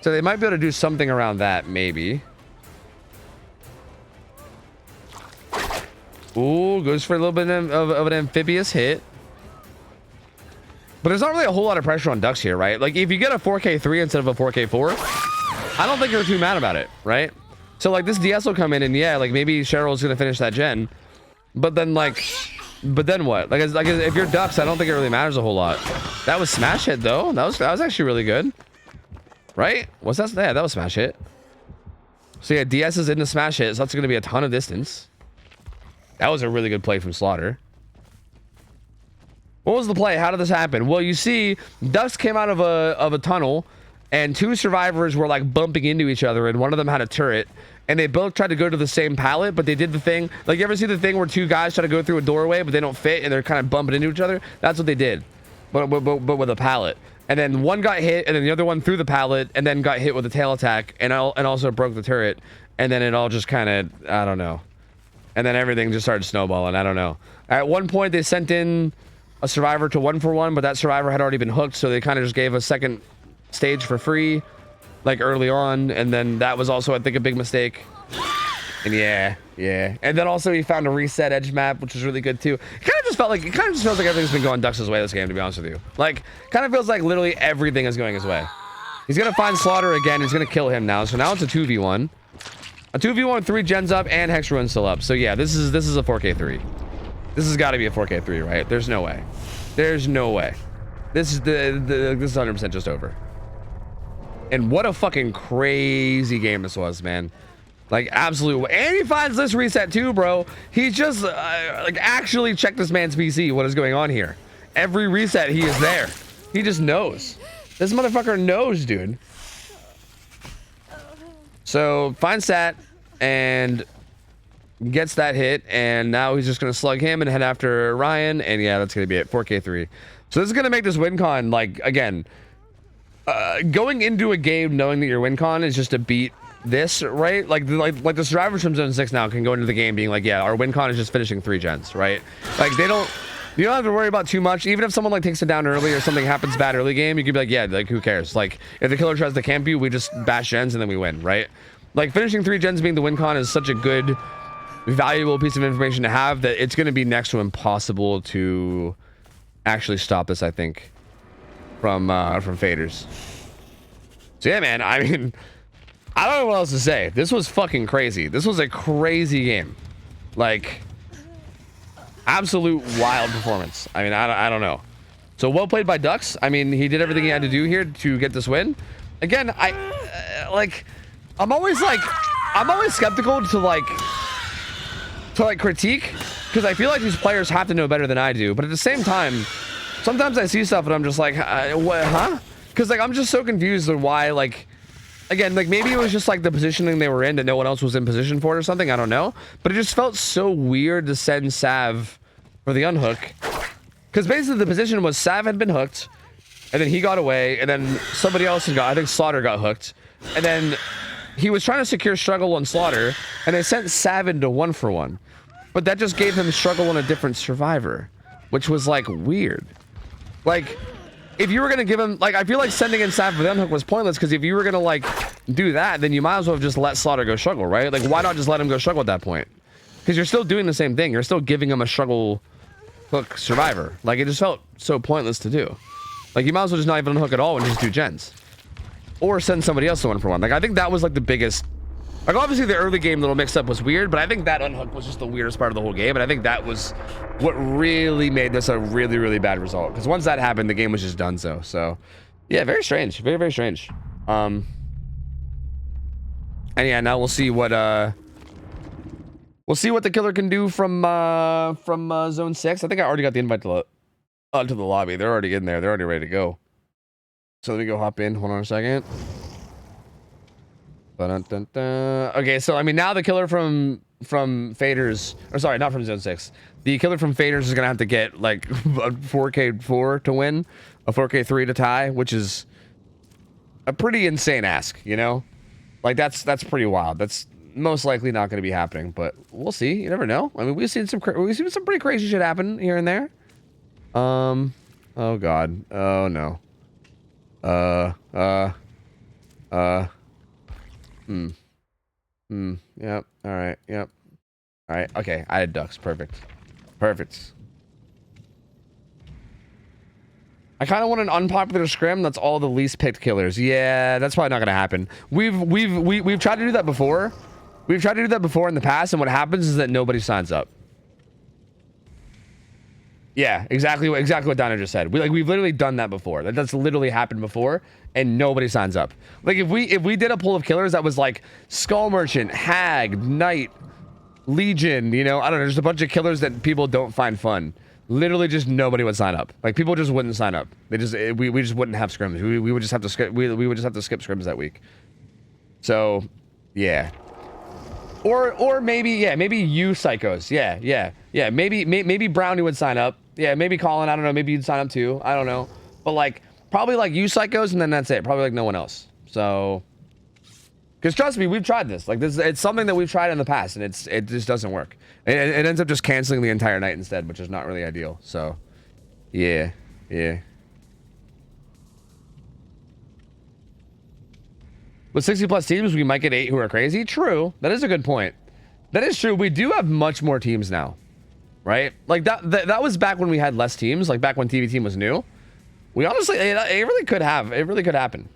So they might be able to do something around that, maybe. Ooh, goes for a little bit of an amphibious hit. But there's not really a whole lot of pressure on Dux here, right? Like, if you get a 4K3 instead of a 4K4, I don't think you're too mad about it, right? So, like, this DS will come in, and yeah, like, maybe Cheryl's gonna finish that gen. But then, like... But then what? Like if you're Dux, I don't think it really matters a whole lot. That was smash hit, though. That was actually really good. Right? What's that? Yeah, that was smash hit. So, yeah, DS is into smash hit, so that's going to be a ton of distance. That was a really good play from Slaughter. What was the play? How did this happen? Well, you see, Dux came out of a tunnel, and two survivors were like bumping into each other, and one of them had a turret, and they both tried to go to the same pallet, but they did the thing. Like, you ever see the thing where two guys try to go through a doorway, but they don't fit, and they're kind of bumping into each other? That's what they did, but with a pallet. And then one got hit, and then the other one threw the pallet, and then got hit with a tail attack, and also broke the turret, and then it all just kind of, I don't know. And then everything just started snowballing. I don't know. At one point, they sent in a survivor to 1-for-1, but that survivor had already been hooked, so they kind of just gave a second stage for free, like early on, and then that was also, I think, a big mistake. And yeah. And then also he found a reset edge map, which was really good too. It kind of just feels like everything's been going Dux's way this game, to be honest with you. Like, kind of feels like literally everything is going his way. He's gonna find Slaughter again. He's gonna kill him now. So now it's a 2v1. A 2v1 with 3 gens up and Hex Ruin still up. So yeah, this is a 4K3. This has got to be a 4K3, right? There's no way. There's no way. This is this is 100% just over. And what a fucking crazy game this was, man. Like, absolute. And he finds this reset too, bro. He just like actually checked this man's PC. What is going on here? Every reset, he is there. He just knows. This motherfucker knows, dude. So finds that and gets that hit, and now he's just gonna slug him and head after Ryan, and yeah, that's gonna be it. 4K3. So this is gonna make this win con, like, again, going into a game knowing that your win con is just to beat this, right? Like the survivors from Zone 6 now can go into the game being like, yeah, our win con is just finishing 3 gens, right? Like, you don't have to worry about too much. Even if someone like takes it down early or something happens bad early game, you could be like, yeah, like, who cares? Like, if the killer tries to camp you, we just bash gens and then we win, right? Like, finishing 3 gens being the win con is such a good, valuable piece of information to have that it's going to be next to impossible to actually stop this, I think, from faders. So yeah, man, I mean, I don't know what else to say. This was fucking crazy. This was a crazy game. Like, absolute wild performance. I mean, I don't know. So well played by Dux. I mean, he did everything he had to do here to get this win. Again, I'm always skeptical to critique, because I feel like these players have to know better than I do. But at the same time, sometimes I see stuff and I'm just like, what, huh? Because, like, I'm just so confused on why, like, again, like, maybe it was just, like, the positioning they were in that no one else was in position for it or something. I don't know. But it just felt so weird to send Sav for the unhook. Because basically the position was Sav had been hooked, and then he got away, and then somebody else had got, I think Slaughter got hooked. And then he was trying to secure struggle on Slaughter, and they sent Sav into 1-for-1. But that just gave him struggle on a different survivor, which was, like, weird. Like, if you were going to give him, like, I feel like sending in Sav for the unhook was pointless, because if you were going to, like, do that, then you might as well have just let Slaughter go struggle, right? Like, why not just let him go struggle at that point? Because you're still doing the same thing. You're still giving him a struggle hook survivor. Like, it just felt so pointless to do. Like, you might as well just not even unhook at all and just do gens. Or send somebody else to 1-for-1. Like, I think that was, like, the biggest... Like, obviously, the early game little mix-up was weird, but I think that unhook was just the weirdest part of the whole game, and I think that was what really made this a really, really bad result. Because once that happened, the game was just done so. Yeah, very strange. Very, very strange. And yeah, now we'll see what We'll see what the killer can do from zone 6. I think I already got the invite to the lobby. They're already in there. They're already ready to go. So let me go hop in. Hold on a second. Okay, so I mean now the killer from faders, or sorry, not from zone 6. The killer from faders is gonna have to get like a 4K4 to win, a 4K3 to tie, which is a pretty insane ask, you know? Like that's pretty wild. That's most likely not going to be happening, but we'll see. You never know. I mean, we've seen some pretty crazy shit happen here and there. Oh god. Oh no. Yep. All right. Yep. All right. Okay. I had ducks. Perfect. Perfect. I kind of want an unpopular scrim that's all the least picked killers. Yeah, that's probably not gonna happen. We've tried to do that before. We've tried to do that before in the past, and what happens is that nobody signs up. Yeah, exactly what Donna just said. We've literally done that before. That's literally happened before, and nobody signs up. Like if we did a pool of killers that was like Skull Merchant, Hag, Knight, Legion, you know, I don't know, just a bunch of killers that people don't find fun. Literally just nobody would sign up. Like people just wouldn't sign up. They just we just wouldn't have scrims. We would just have to skip we would just have to skip scrims that week. So, yeah. Or maybe you psychos. Yeah. Maybe Brownie would sign up. Yeah, maybe Colin, I don't know, maybe you'd sign up too. I don't know. But like probably like you psychos and then that's it. Probably like no one else. So because trust me, we've tried this. Like this, it's something that we've tried in the past, and it just doesn't work. It ends up just canceling the entire night instead, which is not really ideal. So, yeah. With 60+ teams, we might get 8 who are crazy. True, that is a good point. That is true. We do have much more teams now, right? Like that was back when we had less teams. Like back when TV Team was new. We honestly, it really could happen.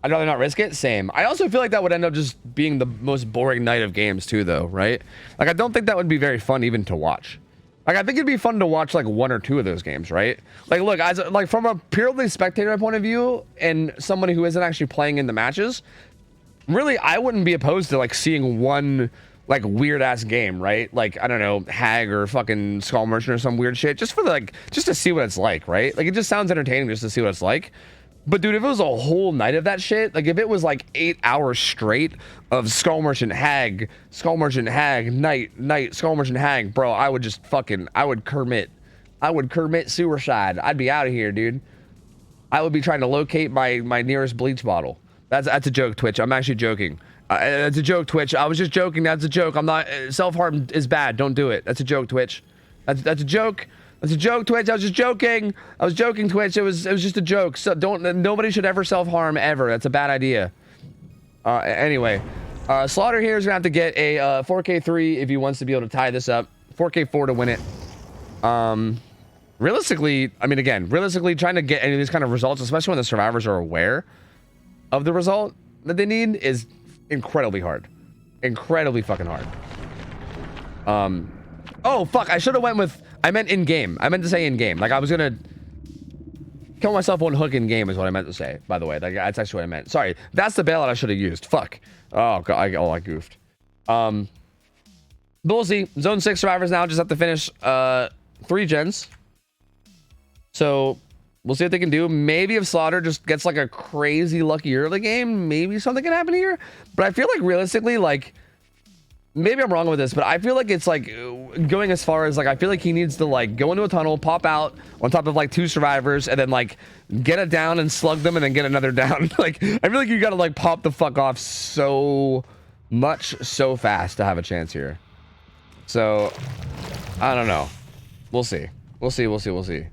I'd rather not risk it. Same. I also feel like that would end up just being the most boring night of games too, though, right? Like I don't think that would be very fun even to watch. Like I think it'd be fun to watch like 1 or 2 of those games, right? Like look, as like from a purely spectator point of view and somebody who isn't actually playing in the matches, really I wouldn't be opposed to like seeing one like weird ass game, right? Like I don't know, Hag or fucking Skull Merchant or some weird shit, just for like just to see what it's like, right? Like it just sounds entertaining just to see what it's like. But dude, if it was a whole night of that shit, like if it was like 8 hours straight of Skull Merchant, Hag, Knight, Skull Merchant, Hag, bro, I would just fucking, I would Kermit suicide. I'd be out of here, dude. I would be trying to locate my nearest bleach bottle. That's a joke, Twitch. I'm actually joking. That's a joke, Twitch. I was just joking. That's a joke. I'm not, self-harm is bad. Don't do it. That's a joke, Twitch. That's a joke. That's a joke, Twitch. I was just joking. I was joking, Twitch. It was just a joke. So nobody should ever self-harm ever. That's a bad idea. Anyway, Slaughter here is gonna have to get a 4K3 if he wants to be able to tie this up. 4K4 to win it. Realistically, I mean, again, trying to get any of these kind of results, especially when the survivors are aware of the result that they need, is incredibly hard. Incredibly fucking hard. Oh, fuck. I should have went with... I meant in-game. I meant to say in-game. Like, I was gonna kill myself one hook in-game is what I meant to say, by the way. Like, that's actually what I meant. Sorry. That's the bailout I should have used. Fuck. Oh, God. I goofed. But we'll see. Zone 6 survivors now just have to finish 3 gens. So, we'll see what they can do. Maybe if Slaughter just gets, like, a crazy lucky early game, maybe something can happen here. But I feel like, realistically, like... Maybe I'm wrong with this, but I feel like it's like going as far as like I feel like he needs to like go into a tunnel, pop out on top of like 2 survivors, and then like get it down and slug them and then get another down. Like I feel like you gotta like pop the fuck off so much so fast to have a chance here. So I don't know. We'll see. We'll see.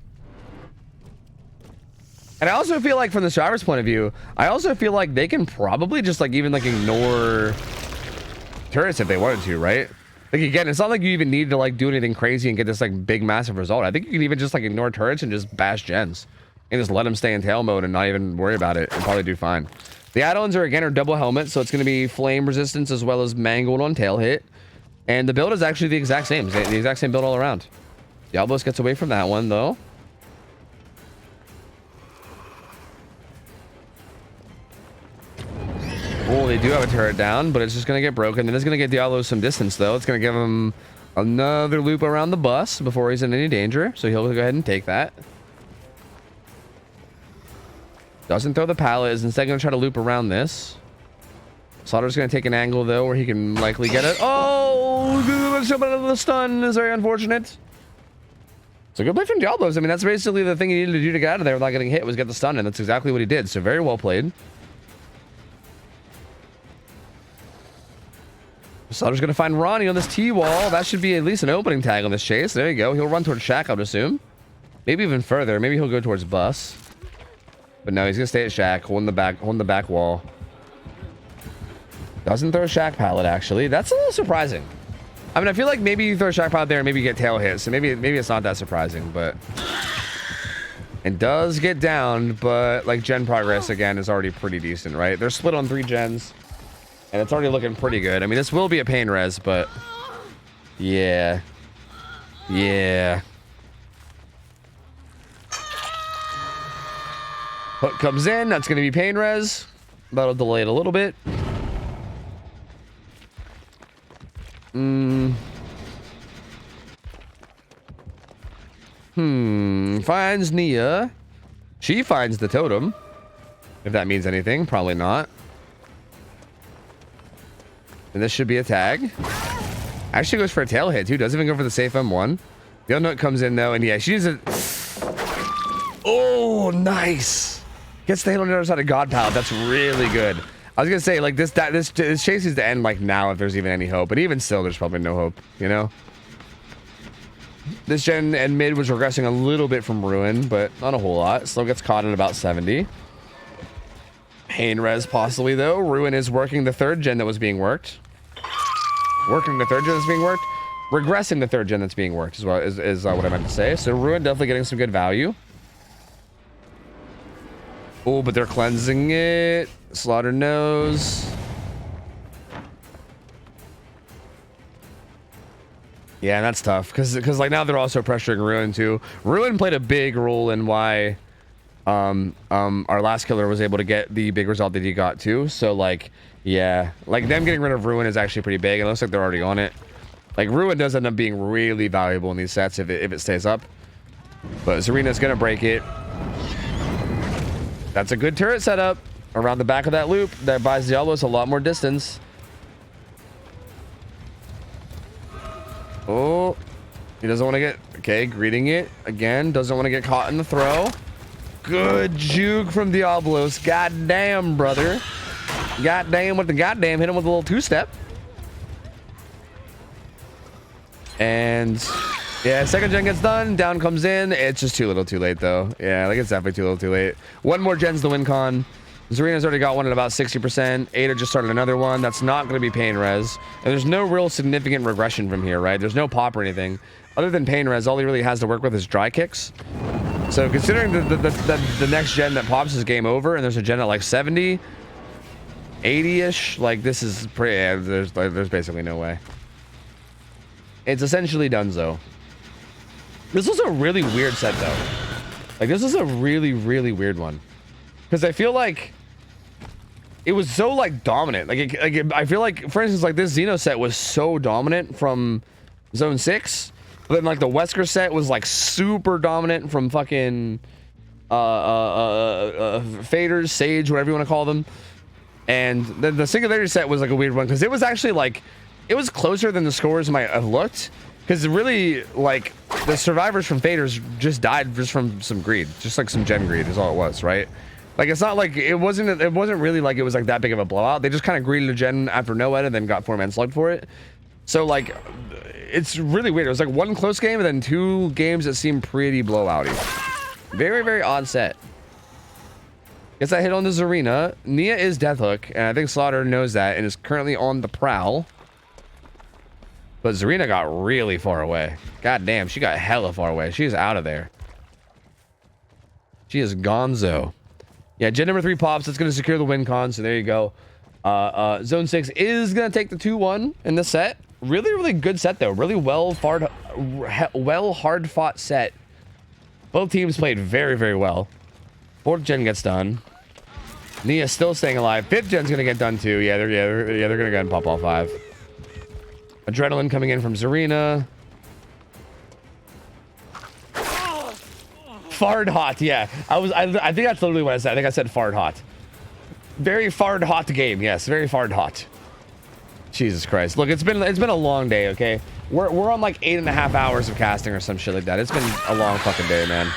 And I also feel like from the survivor's point of view, I also feel like they can probably just like even like ignore turrets if they wanted to, right? Like again, it's not like you even need to like do anything crazy and get this like big massive result. I think you can even just like ignore turrets and just bash gens and just let them stay in tail mode and not even worry about it and probably do fine. The add-ons are double helmet, so it's going to be flame resistance as well as mangled on tail hit, and the build is actually the exact same. It's the exact same build all around. Diablos gets away from that one though. Oh, they do have a turret down, but it's just going to get broken. Then it's going to get Diablo some distance, though. It's going to give him another loop around the bus before he's in any danger. So he'll go ahead and take that. Doesn't throw the pallet. Is instead going to try to loop around this. Slaughter's going to take an angle, though, where he can likely get it. Oh, the stun is very unfortunate. It's a good play from Diablos. I mean, that's basically the thing he needed to do to get out of there without getting hit was get the stun, and that's exactly what he did. So very well played. Slaughter's going to find Ronnie on this T-wall. That should be at least an opening tag on this chase. There you go. He'll run towards Shack, I would assume. Maybe even further. Maybe he'll go towards Bus. But no, he's going to stay at Shack, holding the back wall. Doesn't throw Shack pallet, actually. That's a little surprising. I mean, I feel like maybe you throw a Shack pallet there and maybe you get tail hit. So maybe it's not that surprising, but... It does get down, but like gen progress, again, is already pretty decent, right? They're split on 3 gens. And it's already looking pretty good. I mean, this will be a pain res, but... Yeah. Yeah. Hook comes in. That's going to be pain res. That'll delay it a little bit. Finds Nia. She finds the totem. If that means anything. Probably not. And this should be a tag. Actually goes for a tail hit, too. Doesn't even go for the safe M1. The other note comes in, though, and yeah, she uses it. Oh, nice. Gets the hit on the other side of God Pallet. That's really good. I was going to say, like, this chase needs to end, like, now if there's even any hope. But even still, there's probably no hope, you know? This gen and mid was regressing a little bit from Ruin, but not a whole lot. Still gets caught at about 70. Pain res, possibly, though. Ruin is working the 3rd gen that was being worked. Working the 3rd gen that's being worked. Regressing the 3rd gen that's being worked is what I meant to say. So Ruin definitely getting some good value. Oh, but they're cleansing it. Slaughter knows. Yeah, and that's tough because like now they're also pressuring Ruin too. Ruin played a big role in why our last killer was able to get the big result that he got too. So like, yeah, like them getting rid of Ruin is actually pretty big. It looks like they're already on it. Like Ruin does end up being really valuable in these sets if it stays up. But Zarina's gonna break it. That's a good turret setup around the back of that loop that buys Diablos a lot more distance. Oh, he doesn't want to get... Okay, greeting it again. Doesn't want to get caught in the throw. Good juke from Diablos. Goddamn, brother. Goddamn with the goddamn. Hit him with a little 2-step. And... yeah, 2nd gen gets done. Down comes in. It's just too little too late, though. Yeah, like it's definitely too little too late. One more gen's the win con. Zarina's already got one at about 60%. Ada just started another one. That's not going to be pain res. And there's no real significant regression from here, right? There's no pop or anything. Other than pain res, all he really has to work with is dry kicks. So considering the next gen that pops is game over, and there's a gen at like 70, 80-ish, like this is pretty... Yeah, there's basically no way. It's essentially donezo. This was a really weird set, though. Like, this is a really, really weird one. Because I feel like it was so, like, dominant. I feel like, for instance, like, this Xeno set was so dominant from Zone 6. But then, like, the Wesker set was, like, super dominant from fucking Faders, Sage, whatever you want to call them. And then the Singularity set was, like, a weird one. Because it was actually, like, it was closer than the scores might have looked. Because really, like, the survivors from Faders just died just from some greed. Just like some gen greed is all it was, right? Like, it's not like, it wasn't really like it was like that big of a blowout. They just kind of greeded a gen after NOED and then got 4-man slugged for it. So, like, it's really weird. It was like one close game and then 2 games that seemed pretty blowouty. Very, very odd set. Gets that hit on the Zarina. Nia is Deathhook, and I think Slaughter knows that and is currently on the prowl. But Zarina got really far away. God damn, she got hella far away. She's out of there. She is gonzo. Yeah, gen number 3 pops. That's going to secure the win con, so there you go. Zone 6 is going to take the 2-1 in this set. Really, really good set, though. Really hard-fought set. Both teams played very, very well. 4th gen gets done. Nia's still staying alive. 5th gen's gonna get done too. Yeah, they're gonna go ahead and pop all 5. Adrenaline coming in from Zarina. Fard hot, yeah. I think that's literally what I said. I think I said fard hot. Very fard hot game, yes. Very fard hot. Jesus Christ. Look, it's been a long day, okay? We're on like 8.5 hours of casting or some shit like that. It's been a long fucking day, man.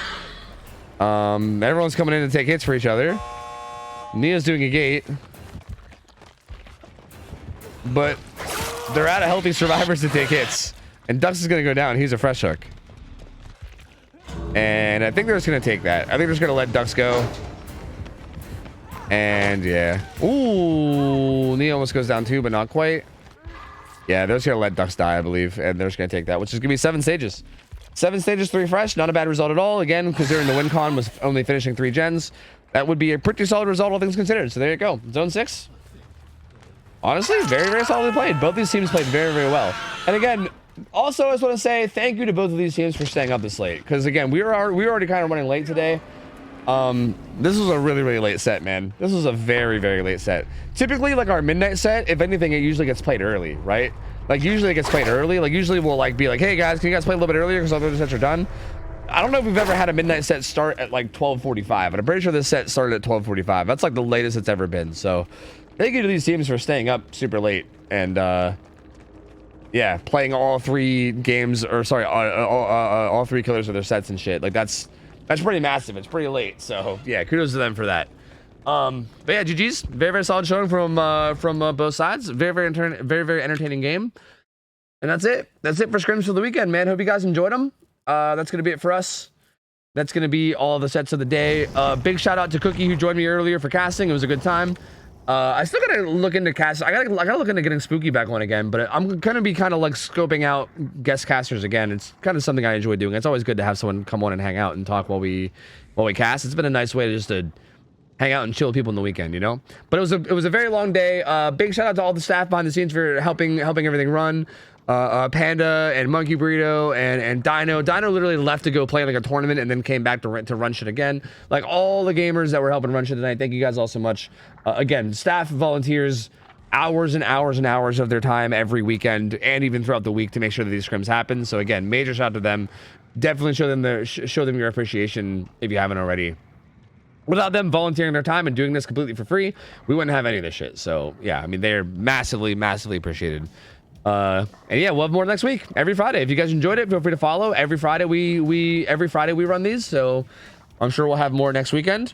Everyone's coming in to take hits for each other. Nia's doing a gate. But they're out of healthy survivors to take hits. And Dux is gonna go down. He's a fresh hook. And I think they're just gonna take that. I think they're just gonna let Dux go. And yeah. Ooh, Nia almost goes down too, but not quite. Yeah, they're just gonna let Dux die, I believe, and they're just gonna take that, which is gonna be 7 stages. 7 stages, 3 fresh, not a bad result at all. Again, because during the win con was only finishing 3 gens. That would be a pretty solid result, all things considered. So there you go. Zone 6. Honestly, very, very solidly played. Both these teams played very, very well. And again, also I just want to say thank you to both of these teams for staying up this late. Because again, we were already kind of running late today. This was a really, really late set, man. This was a very, very late set. Typically, like our midnight set, if anything, it usually gets played early, right? Like usually it gets played early. Like usually we'll like be like, hey guys, can you guys play a little bit earlier because other sets are done? I don't know if we've ever had a midnight set start at like 12:45, but I'm pretty sure this set started at 12:45. That's like the latest it's ever been. So thank you to these teams for staying up super late and yeah, playing all 3 games, or sorry, all 3 killers of their sets and shit. Like that's pretty massive. It's pretty late. So yeah, kudos to them for that. But yeah, GG's. Very, very solid showing from both sides. Very, very entertaining game. And that's it. That's it for scrims for the weekend, man. Hope you guys enjoyed them. That's gonna be it for us. That's gonna be all the sets of the day. Big shout out to Cookie who joined me earlier for casting. It was a good time. I still gotta look into cast. I gotta look into getting Spooky back on again. But I'm gonna be kind of like scoping out guest casters again. It's kind of something I enjoy doing. It's always good to have someone come on and hang out and talk while we cast. It's been a nice way to just to hang out and chill with people on the weekend, you know. But it was a very long day. Big shout out to all the staff behind the scenes for helping everything run. Panda and Monkey Burrito and Dino. Dino literally left to go play like a tournament and then came back to run shit again. Like all the gamers that were helping run shit tonight. Thank you guys all so much. Again, staff, volunteers, hours and hours and hours of their time every weekend and even throughout the week to make sure that these scrims happen. So again, major shout out to them. Definitely show them your appreciation if you haven't already. Without them volunteering their time and doing this completely for free, we wouldn't have any of this shit. So yeah, I mean, they're massively appreciated. And yeah, we'll have more next week, every Friday. If you guys enjoyed it, feel free to follow. Every Friday we run these, so I'm sure we'll have more next weekend.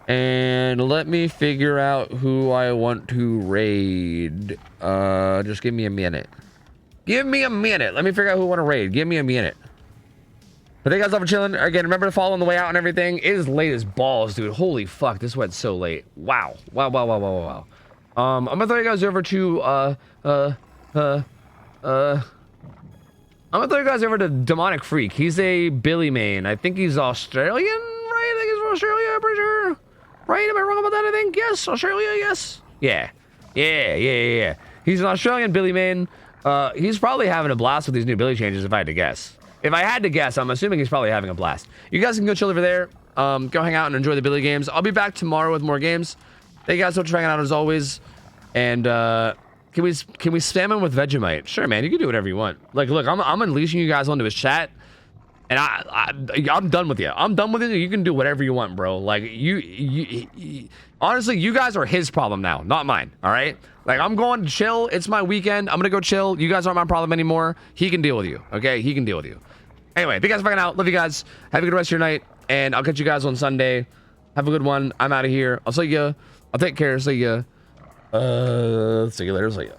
And let me figure out who I want to raid. Just give me a minute. Give me a minute. Let me figure out who I want to raid. Give me a minute. But thank you guys all for chilling. Again, remember to follow on the way out and everything. It is late as balls, dude. Holy fuck, this went so late. Wow. Wow. I'm gonna throw you guys over to I'm gonna throw you guys over to Demonic Freak. He's a Billy main. I think he's Australian, right? I think he's from Australia, I'm pretty sure. Right? Am I wrong about that? I think. Yes, Australia, yes. Yeah. He's an Australian Billy main. He's probably having a blast with these new Billy changes, if I had to guess. If I had to guess, I'm assuming he's probably having a blast. You guys can go chill over there. Go hang out and enjoy the Billy games. I'll be back tomorrow with more games. Thank you guys so much for hanging out as always. And can we spam him with Vegemite? Sure, man. You can do whatever you want. Like, look, I'm unleashing you guys onto his chat, and I'm done with you. I'm done with you. You can do whatever you want, bro. Like, you honestly, you guys are his problem now, not mine. All right. Like, I'm going to chill. It's my weekend. I'm gonna go chill. You guys aren't my problem anymore. He can deal with you. Okay. He can deal with you. Anyway, thank you guys for hanging out. Love you guys. Have a good rest of your night, and I'll catch you guys on Sunday. Have a good one. I'm out of here. I'll see you. I'll take care. See you. See you later. See ya.